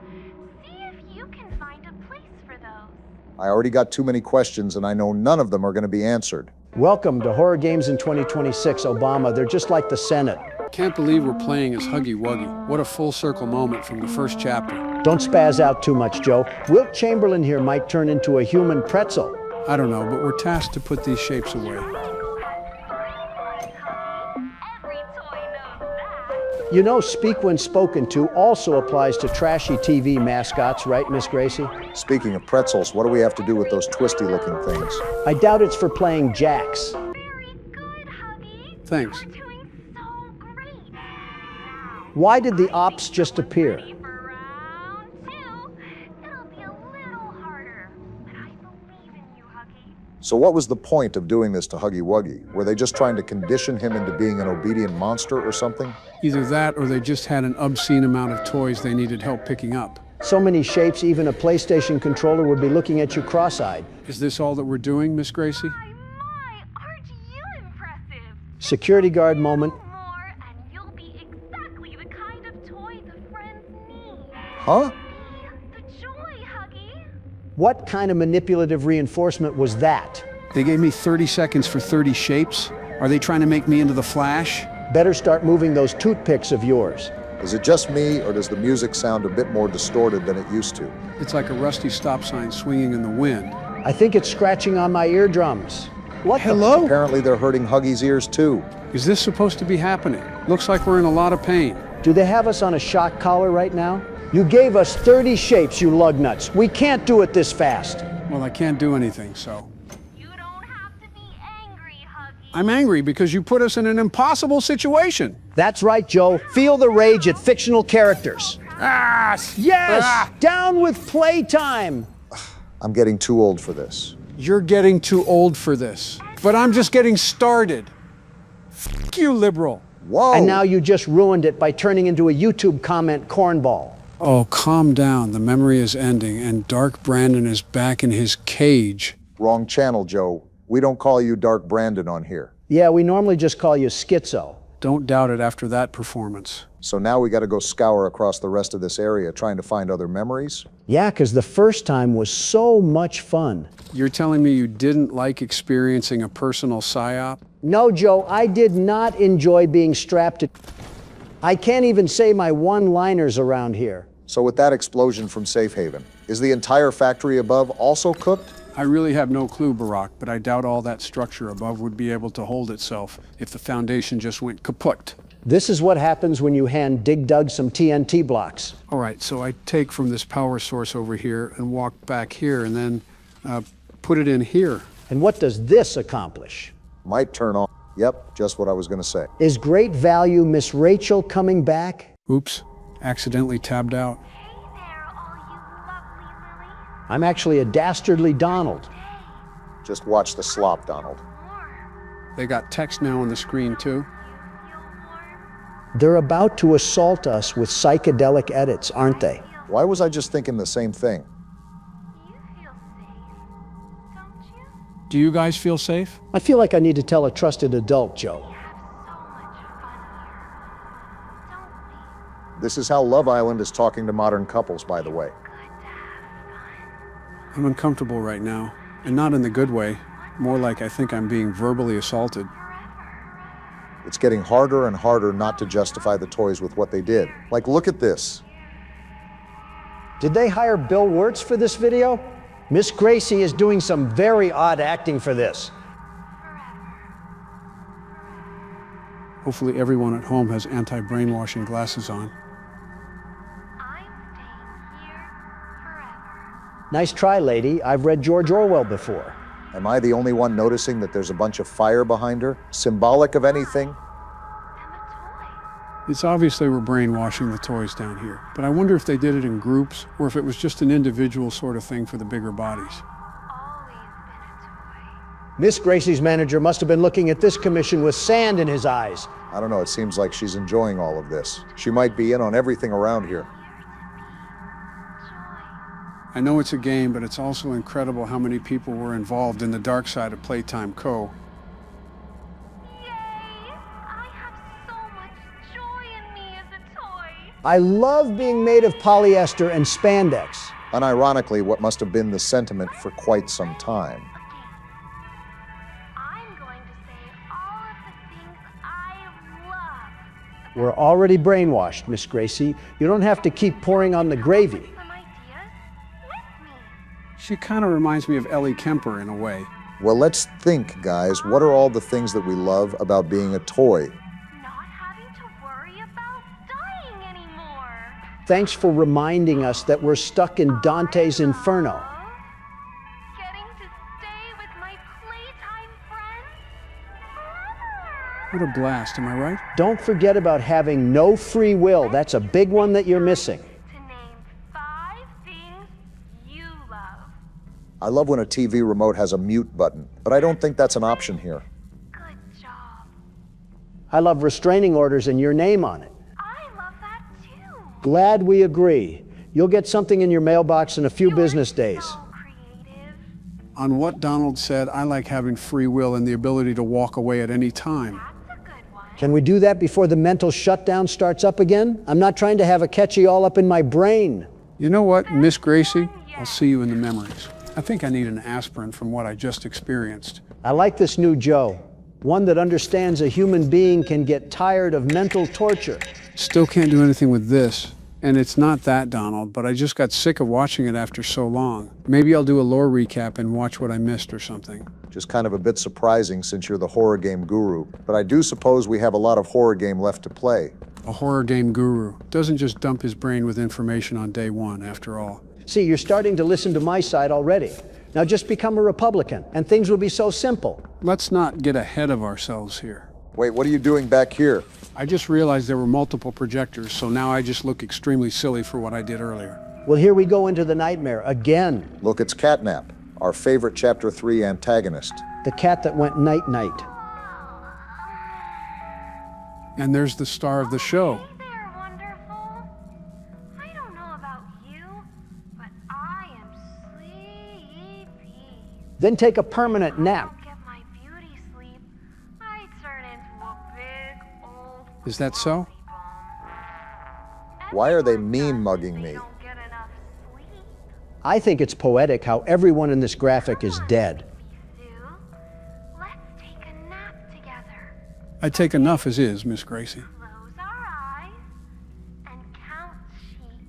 if you can find a place for those. I already got too many questions and I know none of them are going to be answered. Welcome to Horror Games in 2026, Obama. They're just like the Senate. Can't believe we're playing as Huggy Wuggy. What a full circle moment from the first chapter. Don't spaz out too much, Joe. Wilt Chamberlain here might turn into a human pretzel. I don't know, but we're tasked to put these shapes away. You know, speak when spoken to also applies to trashy TV mascots, right, Miss Gracie? Speaking of pretzels, what do we have to do with those twisty-looking things? I doubt it's for playing jacks. Very good, Huggy. Thanks. You're doing so great. Why did the ops just appear? Ready for round 2. It'll be a little harder, but I believe in you, Huggy. So what was the point of doing this to Huggy Wuggy? Were they just trying to condition him into being an obedient monster or something? Either that or they just had an obscene amount of toys they needed help picking up. So many shapes, even a PlayStation controller would be looking at you cross-eyed. Is this all that we're doing, Miss Gracie? Aren't you impressive? Security guard moment. More, and you'll be exactly the kind of toy the friends need. Huh? The joy, Huggy. What kind of manipulative reinforcement was that? They gave me 30 seconds for 30 shapes. Are they trying to make me into the Flash? Better start moving those toothpicks of yours. Is it just me, or does the music sound a bit more distorted than it used to? It's like a rusty stop sign swinging in the wind. I think it's scratching on my eardrums. What Hello? Apparently they're hurting Huggy's ears too. Is this supposed to be happening? Looks like we're in a lot of pain. Do they have us on a shock collar right now? You gave us 30 shapes, you lug nuts. We can't do it this fast. Well, I can't do anything, so. I'm angry because you put us in an impossible situation. That's right, Joe. Feel the rage at fictional characters. Yes! Down with Playtime! I'm getting too old for this. You're getting too old for this. But I'm just getting started. F you, liberal. Whoa! And now you just ruined it by turning into a YouTube comment cornball. Oh, calm down. The memory is ending, and Dark Brandon is back in his cage. Wrong channel, Joe. We don't call you Dark Brandon on here. Yeah, we normally just call you Schizo. Don't doubt it after that performance. So now we got to go scour across the rest of this area trying to find other memories? Yeah, because the first time was so much fun. You're telling me you didn't like experiencing a personal psyop? No, Joe, I did not enjoy being strapped to... I can't even say my one-liners around here. So with that explosion from Safe Haven, is the entire factory above also cooked? I really have no clue, Barack, but I doubt all that structure above would be able to hold itself if the foundation just went kaput. This is what happens when you hand Dig Dug some TNT blocks. All right, so I take from this power source over here and walk back here and then put it in here. And what does this accomplish? Might turn on. Yep, just what I was going to say. Is great value Miss Rachel coming back? Oops, accidentally tabbed out. I'm actually a dastardly Donald. Just watch the slop, Donald. They got text now on the screen, too. They're about to assault us with psychedelic edits, aren't they? Why was I just thinking the same thing? Do you guys feel safe? I feel like I need to tell a trusted adult, Joe. This is how Love Island is talking to modern couples, by the way. I'm uncomfortable right now, and not in the good way. More like I think I'm being verbally assaulted. It's getting harder and harder not to justify the toys with what they did. Like, look at this. Did they hire Bill Wirtz for this video? Miss Gracie is doing some very odd acting for this. Hopefully everyone at home has anti-brainwashing glasses on. Nice try, lady. I've read George Orwell before. Am I the only one noticing that there's a bunch of fire behind her? Symbolic of anything? It's obvious they were brainwashing the toys down here, but I wonder if they did it in groups or if it was just an individual sort of thing for the bigger bodies. Miss Gracie's manager must have been looking at this commission with sand in his eyes. I don't know, it seems like she's enjoying all of this. She might be in on everything around here. I know it's a game, but it's also incredible how many people were involved in the dark side of Playtime Co. I love being made of polyester and spandex. Unironically, what must have been the sentiment for quite some time. We're already brainwashed, Miss Gracie. You don't have to keep pouring on the gravy. She kind of reminds me of Ellie Kemper in a way. Well, let's think, guys. What are all the things that we love about being a toy? Thanks for reminding us that we're stuck in Dante's Inferno. What a blast, am I right? Don't forget about having no free will. That's a big one that you're missing. I love when a TV remote has a mute button, but I don't think that's an option here. I love restraining orders and your name on it. Glad we agree. You'll get something in your mailbox in a few business days. On what Donald said, I like having free will and the ability to walk away at any time. Can we do that before the mental shutdown starts up again? I'm not trying to have a catchy all up in my brain. You know what, Miss Gracie? I'll see you in the memories. I think I need an aspirin from what I just experienced. I like this new Joe. One that understands a human being can get tired of mental torture. Still can't do anything with this. And it's not that, Donald, but I just got sick of watching it after so long. Maybe I'll do a lore recap and watch what I missed or something. Just kind of a bit surprising since you're the horror game guru. But I do suppose we have a lot of horror game left to play. A horror game guru doesn't just dump his brain with information on day one, after all. See, you're starting to listen to my side already. Now just become a Republican, and things will be so simple. Let's not get ahead of ourselves here. Wait, what are you doing back here? I just realized there were multiple projectors, so now I just look extremely silly for what I did earlier. Well, here we go into the nightmare again. Look, it's Catnap, our favorite Chapter 3 antagonist. The cat that went night-night. And there's the star of the show. Hey there, wonderful. I don't know about you, but I am sleepy. Then take a permanent nap. Get my beauty sleep. I turn into a big old Is that so? Why are they mean-mugging me? I think it's poetic how everyone in this graphic is dead. Let's take a nap together. I take enough as is, Miss Gracie. Close our eyes and count sheep.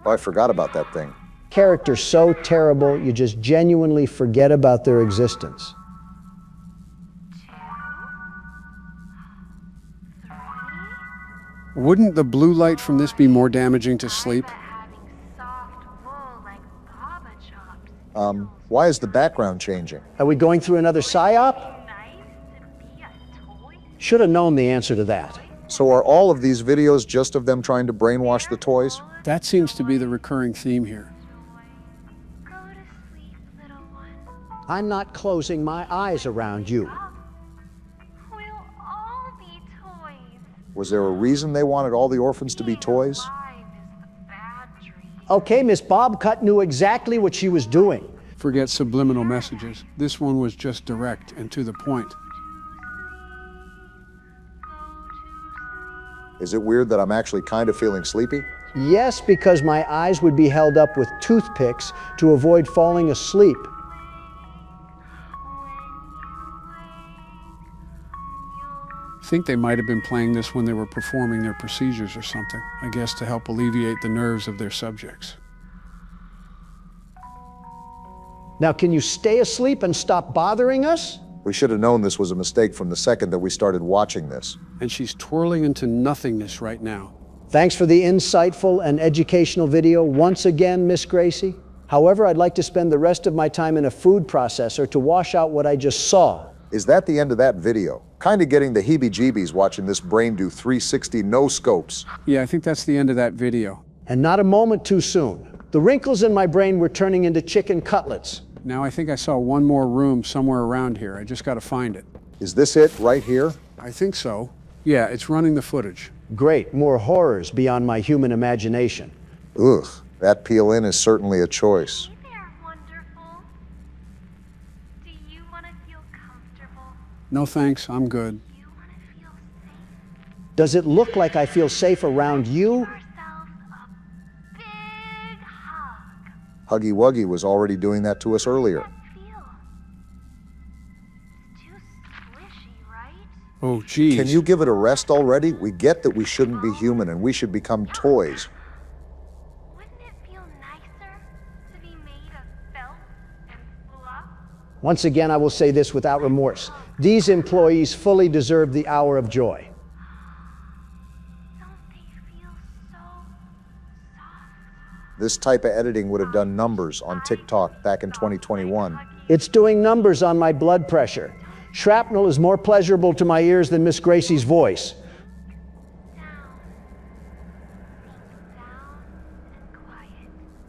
Oh, I forgot about that thing. Characters so terrible, you just genuinely forget about their existence. 2, 3. Wouldn't the blue light from this be more damaging to sleep? Why is the background changing? Are we going through another psyop? Should have known the answer to that. So are all of these videos just of them trying to brainwash the toys? That seems to be the recurring theme here. I'm not closing my eyes around you. We'll all be toys. Was there a reason they wanted all the orphans to be toys? Okay, Miss Bobcut knew exactly what she was doing. Forget subliminal messages. This one was just direct and to the point. Is it weird that I'm actually kind of feeling sleepy? Yes, because my eyes would be held up with toothpicks to avoid falling asleep. I think they might have been playing this when they were performing their procedures or something. I guess to help alleviate the nerves of their subjects. Now, can you stay asleep and stop bothering us? We should have known this was a mistake from the second that we started watching this. And she's twirling into nothingness right now. Thanks for the insightful and educational video once again, Miss Gracie. However, I'd like to spend the rest of my time in a food processor to wash out what I just saw. Is that the end of that video? Kind of getting the heebie-jeebies watching this brain do 360 no-scopes. Yeah, I think that's the end of that video. And not a moment too soon. The wrinkles in my brain were turning into chicken cutlets. Now I think I saw one more room somewhere around here. I just got to find it. Is this it right here? I think so. Yeah, it's running the footage. Great, more horrors beyond my human imagination. Ugh, that peel-in is certainly a choice. Hey there, wonderful. Do you want to feel comfortable? No thanks, I'm good. Do you want to feel safe? Does it look like I feel safe around you? Huggy Wuggy was already doing that to us earlier. Oh, geez. Can you give it a rest already? We get that we shouldn't be human and we should become toys. Wouldn't it feel nicer to be made of felt and fluff? Once again, I will say this without remorse. These employees fully deserve the hour of joy. Don't they feel so soft? This type of editing would have done numbers on TikTok back in 2021. It's doing numbers on my blood pressure. Shrapnel is more pleasurable to my ears than Miss Gracie's voice.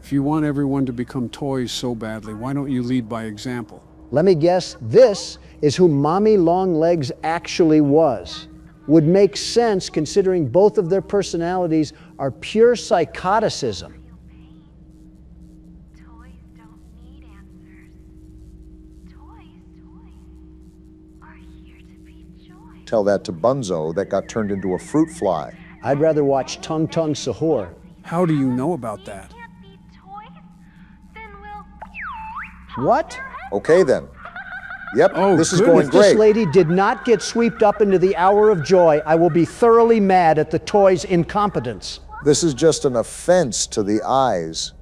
If you want everyone to become toys so badly, why don't you lead by example? Let me guess, this is who Mommy Longlegs actually was. Would make sense considering both of their personalities are pure psychoticism. Tell that to Bunzo that got turned into a fruit fly. I'd rather watch Tung Tung Sahur. How do you know about that? What? Okay then. Yep, this is going If this great. lady did not get swept up into the hour of joy, I will be thoroughly mad at the toy's incompetence. This is just an offense to the eyes.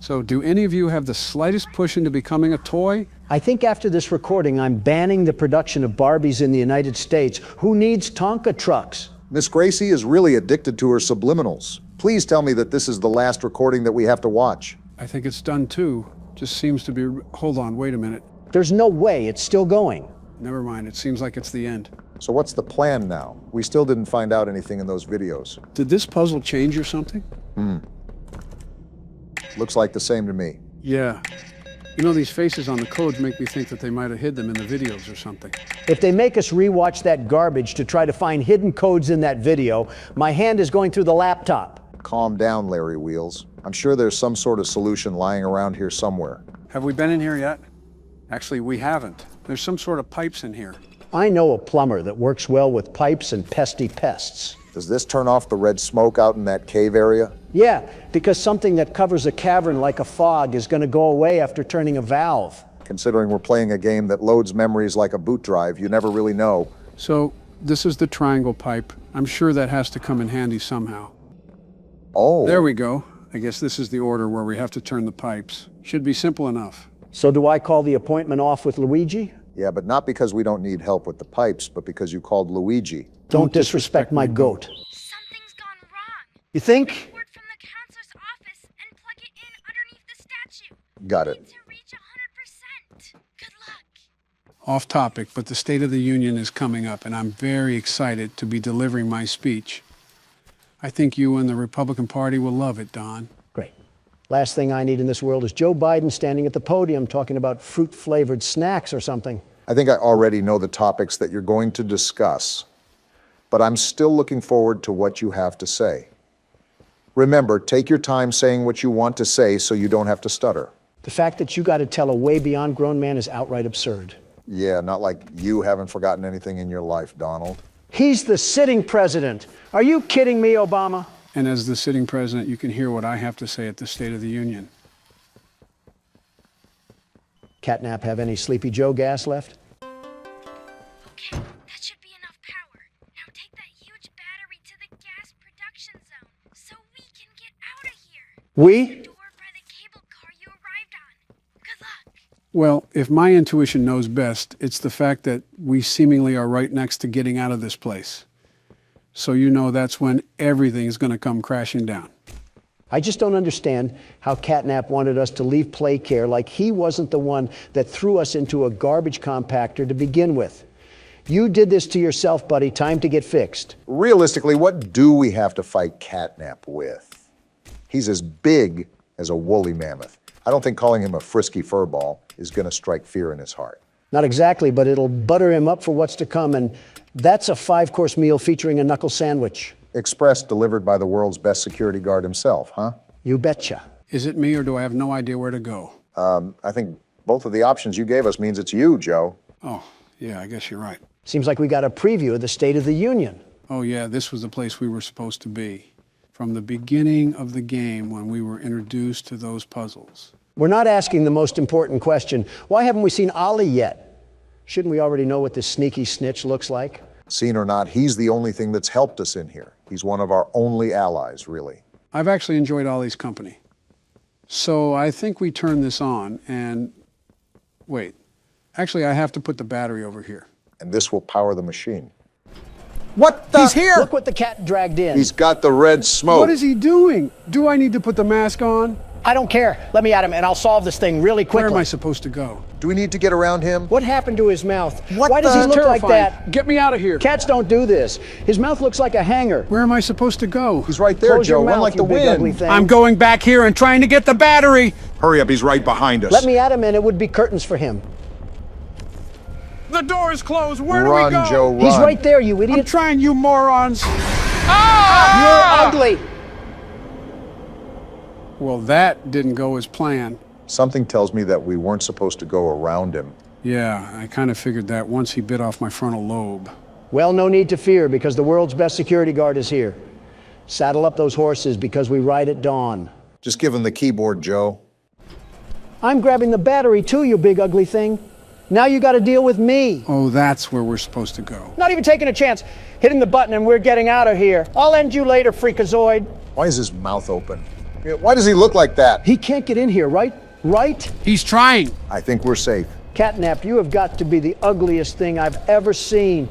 So do any of you have the slightest push into becoming a toy? I think after this recording, I'm banning the production of Barbies in the United States. Who needs Tonka trucks? Miss Gracie is really addicted to her subliminals. Please tell me that this is the last recording that we have to watch. I think it's done too. Just seems to be... Hold on, wait a minute. There's no way it's still going. Never mind, it seems like it's the end. So what's the plan now? We still didn't find out anything in those videos. Did this puzzle change or something? Looks like the same to me. Yeah. You know, these faces on the codes make me think that they might have hid them in the videos or something. If they make us rewatch that garbage to try to find hidden codes in that video, my hand is going through the laptop. Calm down, Larry Wheels. I'm sure there's some sort of solution lying around here somewhere. Have we been in here yet? Actually, we haven't. There's some sort of pipes in here. I know a plumber that works well with pipes and pesty pests. Does this turn off the red smoke out in that cave area? Yeah, because something that covers a cavern like a fog is going to go away after turning a valve. Considering we're playing a game that loads memories like a boot drive, you never really know. So, this is the triangle pipe. I'm sure that has to come in handy somehow. Oh. There we go. I guess this is the order where we have to turn the pipes. Should be simple enough. So do I call the appointment off with Luigi? Yeah, but not because we don't need help with the pipes, but because you called Luigi. Don't disrespect my goat. Something's gone wrong. You think? Report from the counselor's office and plug it in underneath the statue. Got it. Need to reach 100%. Good luck. Off topic, but the State of the Union is coming up, and I'm very excited to be delivering my speech. I think you and the Republican Party will love it, Don. Great. Last thing I need in this world is Joe Biden standing at the podium talking about fruit-flavored snacks or something. I think I already know the topics that you're going to discuss, but I'm still looking forward to what you have to say. Remember, take your time saying what you want to say so you don't have to stutter. The fact that you got to tell a way beyond grown man is outright absurd. Yeah, not like you haven't forgotten anything in your life, Donald. He's the sitting president. Are you kidding me, Obama? And as the sitting president, you can hear what I have to say at the State of the Union. Catnap have any Sleepy Joe gas left? Okay, that should be enough power. Now take that huge battery to the gas production zone so we can get out of here. We? Door by the cable car you arrived on. Good luck. Well, if my intuition knows best, it's the fact that we seemingly are right next to getting out of this place. So you know that's when everything is going to come crashing down. I just don't understand how Catnap wanted us to leave Playcare like he wasn't the one that threw us into a garbage compactor to begin with. You did this to yourself, buddy. Time to get fixed. Realistically, what do we have to fight Catnap with? He's as big as a woolly mammoth. I don't think calling him a frisky furball is going to strike fear in his heart. Not exactly, but it'll butter him up for what's to come, and that's a 5-course meal featuring a knuckle sandwich. Express delivered by the world's best security guard himself, huh? You betcha. Is it me or do I have no idea where to go? I think both of the options you gave us means it's you, Joe. Oh, yeah, I guess you're right. Seems like we got a preview of the State of the Union. Oh, yeah, this was the place we were supposed to be. From the beginning of the game when we were introduced to those puzzles. We're not asking the most important question. Why haven't we seen Ollie yet? Shouldn't we already know what this sneaky snitch looks like? Seen or not, he's the only thing that's helped us in here. He's one of our only allies, really. I've actually enjoyed Ollie's company. So I think we turn this on and... Wait. Actually, I have to put the battery over here. And this will power the machine. What the? He's here! Look what the cat dragged in. He's got the red smoke. What is he doing? Do I need to put the mask on? I don't care. Let me at him and I'll solve this thing really quickly. Where am I supposed to go? Do we need to get around him? What happened to his mouth? What Why does he look like Terrifying. that? Get me out of here. Cats don't do this. His mouth looks like a hanger. Where am I supposed to go? He's right there, Close Joe. your Run mouth, like you the big ugly wind. thing. I'm going back here and trying to get the battery. Hurry up, he's right behind us. Let me at him and it would be curtains for him. The door is closed. Where do Run, we go? Joe, run. He's right there, you idiot. I'm trying, you morons. You're ugly. Well, that didn't go as planned. Something tells me that we weren't supposed to go around him. Yeah, I kind of figured that once he bit off my frontal lobe. Well, no need to fear, because the world's best security guard is here. Saddle up those horses, because we ride at dawn. Just give him the keyboard, Joe. I'm grabbing the battery too, you big ugly thing. Now you gotta deal with me. Oh, that's where we're supposed to go. Not even taking a chance. Hitting the button and we're getting out of here. I'll end you later, freakazoid. Why is his mouth open? Why does he look like that? He can't get in here, right? Right? He's trying. I think we're safe. Catnap, you have got to be the ugliest thing I've ever seen.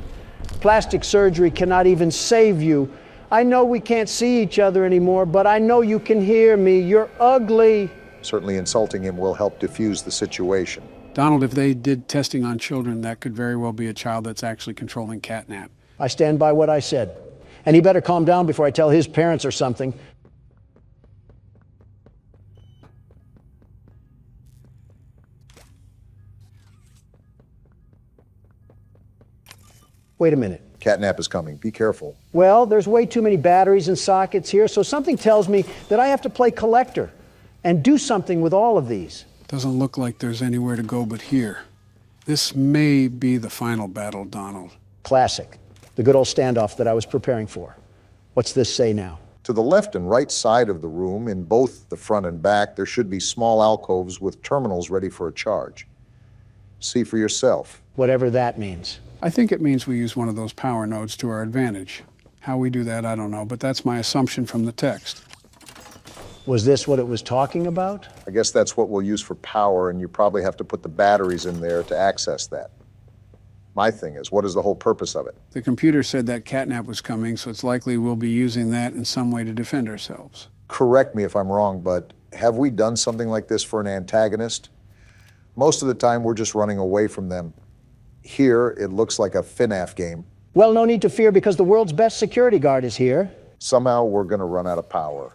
Plastic surgery cannot even save you. I know we can't see each other anymore, but I know you can hear me. You're ugly. Certainly insulting him will help diffuse the situation. Donald, if they did testing on children, that could very well be a child that's actually controlling Catnap. I stand by what I said. And he better calm down before I tell his parents or something. Wait a minute. Catnap is coming. Be careful. Well, there's way too many batteries and sockets here, so something tells me that I have to play collector and do something with all of these. Doesn't look like there's anywhere to go but here. This may be the final battle, Donald. Classic. The good old standoff that I was preparing for. What's this say now? To the left and right side of the room, in both the front and back, there should be small alcoves with terminals ready for a charge. See for yourself. Whatever that means. I think it means we use one of those power nodes to our advantage. How we do that, I don't know, but that's my assumption from the text. Was this what it was talking about? I guess that's what we'll use for power, and you probably have to put the batteries in there to access that. My thing is, what is the whole purpose of it? The computer said that Catnap was coming, so it's likely we'll be using that in some way to defend ourselves. Correct me if I'm wrong, but have we done something like this for an antagonist? Most of the time, we're just running away from them. Here, it looks like a FNAF game. Well, no need to fear, because the world's best security guard is here. Somehow, we're going to run out of power.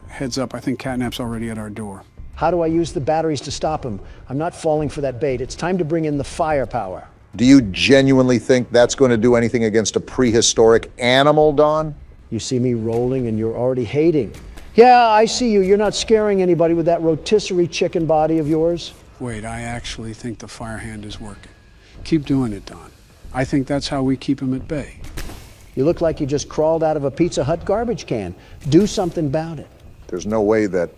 Heads up, I think Catnap's already at our door. How do I use the batteries to stop him? I'm not falling for that bait. It's time to bring in the firepower. Do you genuinely think that's going to do anything against a prehistoric animal, Don? You see me rolling and you're already hating. Yeah, I see you. You're not scaring anybody with that rotisserie chicken body of yours. Wait, I actually think the fire hand is working. Keep doing it, Don. I think that's how we keep him at bay. You look like you just crawled out of a Pizza Hut garbage can. Do something about it. There's no way that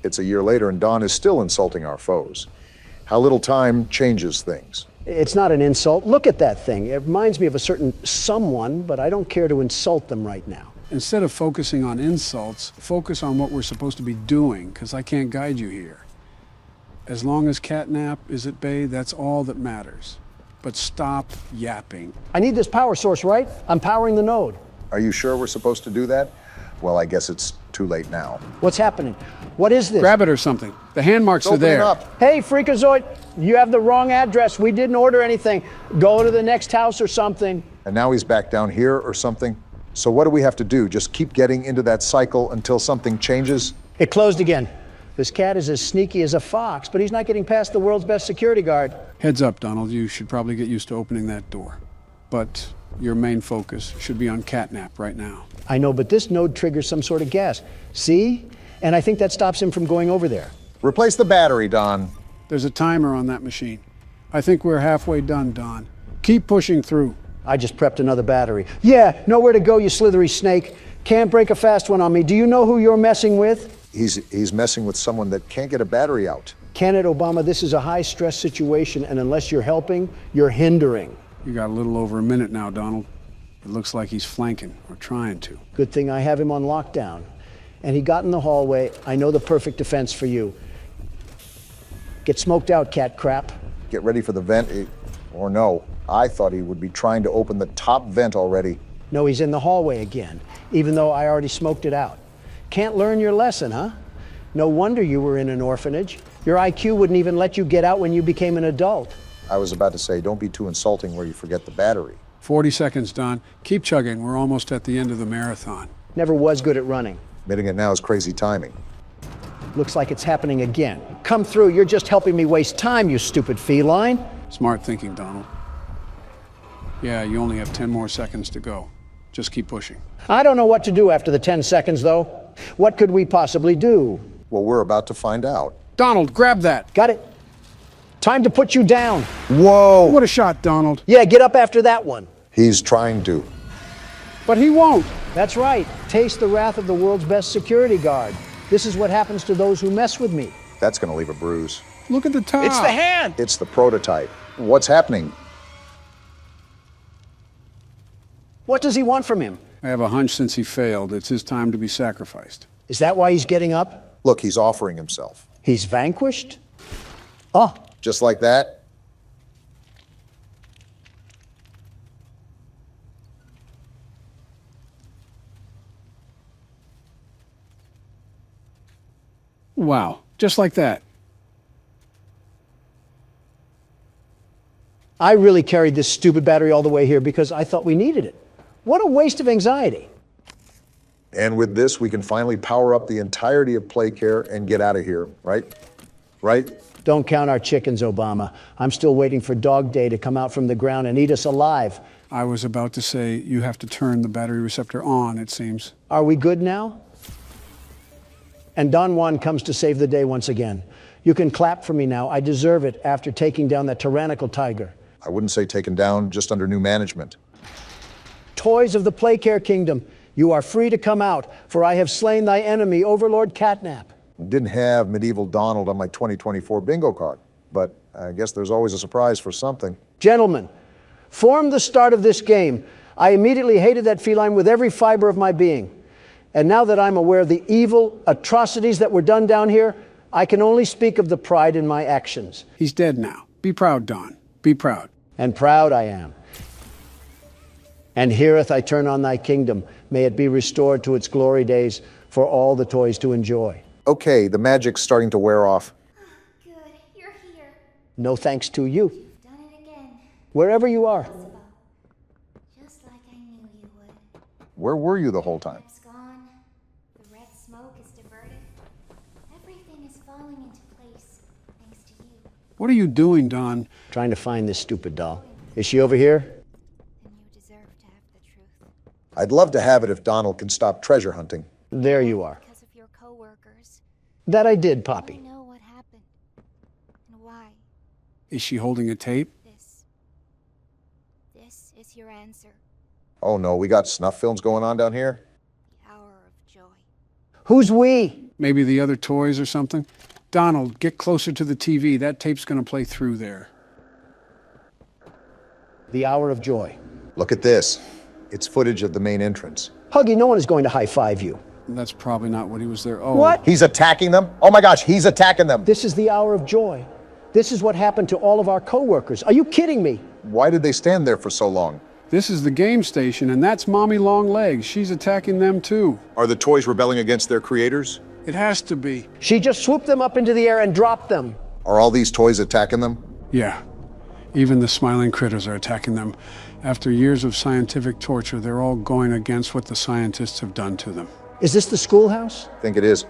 it's a year later and Don is still insulting our foes. How little time changes things. It's not an insult. Look at that thing. It reminds me of a certain someone, but I don't care to insult them right now. Instead of focusing on insults, focus on what we're supposed to be doing, because I can't guide you here. As long as Catnap is at bay, that's all that matters. But stop yapping. I need this power source, right? I'm powering the node. Are you sure we're supposed to do that? Well, I guess it's too late now. What's happening? What is this? Grab it or something. The hand marks are there. Up. Hey, freakazoid, you have the wrong address. We didn't order anything. Go to the next house or something. And now he's back down here or something? So what do we have to do? Just keep getting into that cycle until something changes? It closed again. This cat is as sneaky as a fox, but he's not getting past the world's best security guard. Heads up, Donald. You should probably get used to opening that door. But your main focus should be on Catnap right now. I know, but this node triggers some sort of gas. See? And I think that stops him from going over there. Replace the battery, Don. There's a timer on that machine. I think we're halfway done, Don. Keep pushing through. I just prepped another battery. Yeah, nowhere to go, you slithery snake. Can't break a fast one on me. Do you know who you're messing with? He's messing with someone that can't get a battery out. Kenneth Obama, this is a high-stress situation, and unless you're helping, you're hindering. You got a little over a minute now, Donald. It looks like he's flanking, or trying to. Good thing I have him on lockdown. And he got in the hallway. I know the perfect defense for you. Get smoked out, cat crap. Get ready for the vent, or no. I thought he would be trying to open the top vent already. No, he's in the hallway again, even though I already smoked it out. Can't learn your lesson, huh? No wonder you were in an orphanage. Your IQ wouldn't even let you get out when you became an adult. I was about to say, don't be too insulting where you forget the battery. 40 seconds, Don. Keep chugging. We're almost at the end of the marathon. Never was good at running. Admitting it now is crazy timing. Looks like it's happening again. Come through. You're just helping me waste time, you stupid feline. Smart thinking, Donald. Yeah, you only have 10 more seconds to go. Just keep pushing. I don't know what to do after the 10 seconds, though. What could we possibly do? Well, we're about to find out. Donald, grab that. Got it. Time to put you down. Whoa! What a shot, Donald. Yeah, get up after that one. He's trying to. But he won't. That's right. Taste the wrath of the world's best security guard. This is what happens to those who mess with me. That's going to leave a bruise. Look at the top. It's the hand! It's the prototype. What's happening? What does he want from him? I have a hunch since he failed, it's his time to be sacrificed. Is that why he's getting up? Look, he's offering himself. He's vanquished? Oh. Just like that? Wow, just like that. I really carried this stupid battery all the way here because I thought we needed it. What a waste of anxiety. And with this, we can finally power up the entirety of Playcare and get out of here, right? Right? Don't count our chickens, Obama. I'm still waiting for Dog Day to come out from the ground and eat us alive. I was about to say you have to turn the battery receptor on, it seems. Are we good now? And Don Juan comes to save the day once again. You can clap for me now. I deserve it after taking down that tyrannical tiger. I wouldn't say taken down, just under new management. Toys of the Playcare Kingdom, you are free to come out, for I have slain thy enemy, Overlord Catnap. Didn't have Medieval Donald on my 2024 bingo card, but I guess there's always a surprise for something. Gentlemen, from the start of this game, I immediately hated that feline with every fiber of my being. And now that I'm aware of the evil atrocities that were done down here, I can only speak of the pride in my actions. He's dead now. Be proud, Don. Be proud. And proud I am. And herewith I turn on thy kingdom. May it be restored to its glory days for all the toys to enjoy. Okay, the magic's starting to wear off. Good, you're here. No thanks to you. You've done it again. Wherever you are. Just like I knew you would. Where were you the whole time? It's gone. The red smoke is diverted. Everything is falling into place, thanks to you. What are you doing, Don? Trying to find this stupid doll. Is she over here? Then you deserve to have the truth. I'd love to have it if Donald can stop treasure hunting. There you are. Because of your coworkers. That I did, Poppy. I know what happened. And why. Is she holding a tape? This is your answer. Oh no, we got snuff films going on down here? The hour of joy. Who's we? Maybe the other toys or something? Donald, get closer to the TV. That tape's going to play through there. The hour of joy. Look at this. It's footage of the main entrance. Huggy, no one is going to high-five you. That's probably not what he was there. Oh. What? He's attacking them? Oh my gosh, he's attacking them. This is the hour of joy. This is what happened to all of our coworkers. Are you kidding me? Why did they stand there for so long? This is the game station, and that's Mommy Longlegs. She's attacking them too. Are the toys rebelling against their creators? It has to be. She just swooped them up into the air and dropped them. Are all these toys attacking them? Yeah. Even the smiling critters are attacking them. After years of scientific torture, they're all going against what the scientists have done to them. Is this the schoolhouse? I think it is.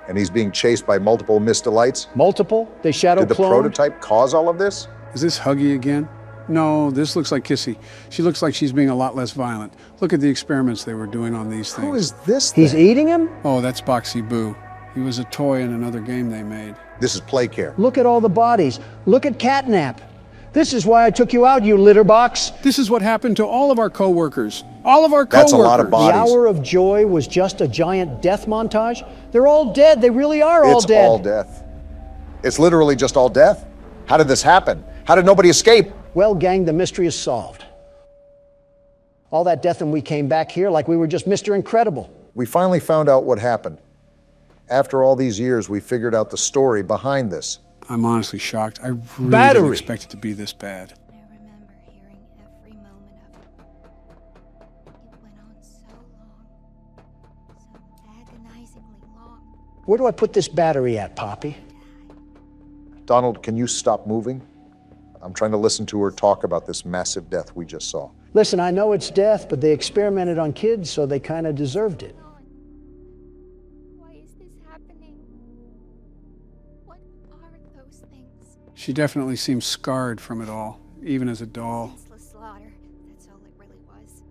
And he's being chased by multiple Mr. Lights? Multiple? They shadow Did the cloned? prototype cause all of this? Is this Huggy again? No, this looks like Kissy. She looks like she's being a lot less violent. Look at the experiments they were doing on these things. Who is this He's thing? eating him? Oh, that's Boxy Boo. He was a toy in another game they made. This is Playcare. Look at all the bodies. Look at Catnap. This is why I took you out, you litter box. This is what happened to all of our coworkers. All of our coworkers. That's a lot of bodies. The hour of joy was just a giant death montage? They're all dead. They really are all dead. It's all death. It's literally just all death? How did this happen? How did nobody escape? Well, gang, the mystery is solved. All that death and we came back here like we were just Mr. Incredible. We finally found out what happened. After all these years, we figured out the story behind this. I'm honestly shocked. I really Battery. didn't expect it to be this bad. I remember hearing every moment of it. It went on so long. So agonizingly long. Where do I put this battery at, Poppy? Donald, can you stop moving? I'm trying to listen to her talk about this massive death we just saw. Listen, I know it's death, but they experimented on kids, so they kind of deserved it. Why is this happening? What are those things? She definitely seems scarred from it all, even as a doll. Senseless slaughter. That's all it really was.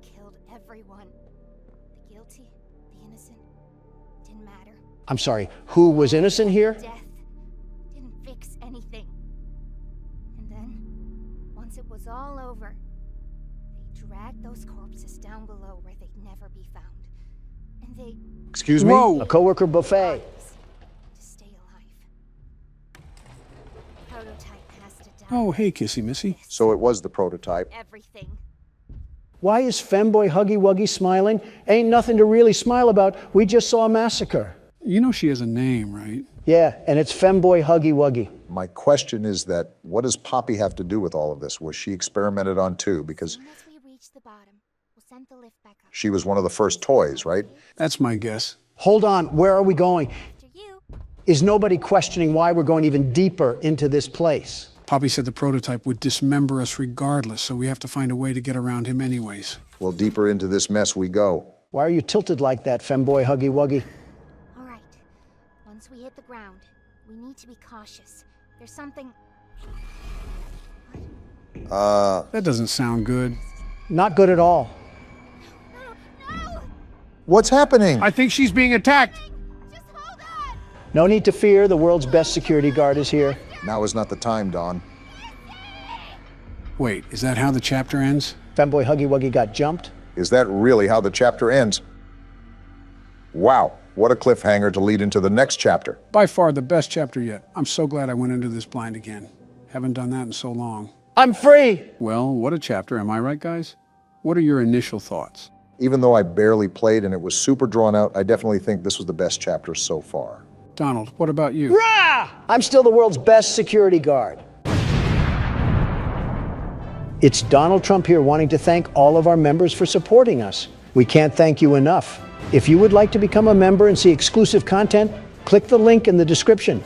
They killed everyone. The guilty, the I'm sorry, who was innocent here? Death didn't fix anything. And then, once it was all over, they dragged those corpses down below where they'd never be found. And they... Excuse me? Whoa! A coworker buffet. to stay alive. Prototype has to die. Oh, hey, Kissy Missy. So it was the prototype. Everything. Why is Femboy Huggy Wuggy smiling? Ain't nothing to really smile about. We just saw a massacre. You know she has a name, right? Yeah, and it's Femboy Huggy Wuggy. My question is that, what does Poppy have to do with all of this? Was she experimented on too? Because Once we reach the bottom, we'll send the lift back up. she was one of the first toys, right? That's my guess. Hold on, where are we going? After you. Is nobody questioning why we're going even deeper into this place? Poppy said the prototype would dismember us regardless, so we have to find a way to get around him anyways. Well, deeper into this mess we go. Why are you tilted like that, Femboy Huggy Wuggy? All right. Once we hit the ground, we need to be cautious. There's something... That doesn't sound good. Not good at all. What's happening? I think she's being attacked. No need to fear, the world's best security guard is here. Now is not the time, Dawn. Wait, is that how the chapter ends? Femboy Huggy Wuggy got jumped? Is that really how the chapter ends? Wow, what a cliffhanger to lead into the next chapter. By far the best chapter yet. I'm so glad I went into this blind again. Haven't done that in so long. I'm free! Well, what a chapter, am I right, guys? What are your initial thoughts? Even though I barely played and it was super drawn out, I definitely think this was the best chapter so far. Donald, what about you? Rah! I'm still the world's best security guard. It's Donald Trump here wanting to thank all of our members for supporting us. We can't thank you enough. If you would like to become a member and see exclusive content, click the link in the description.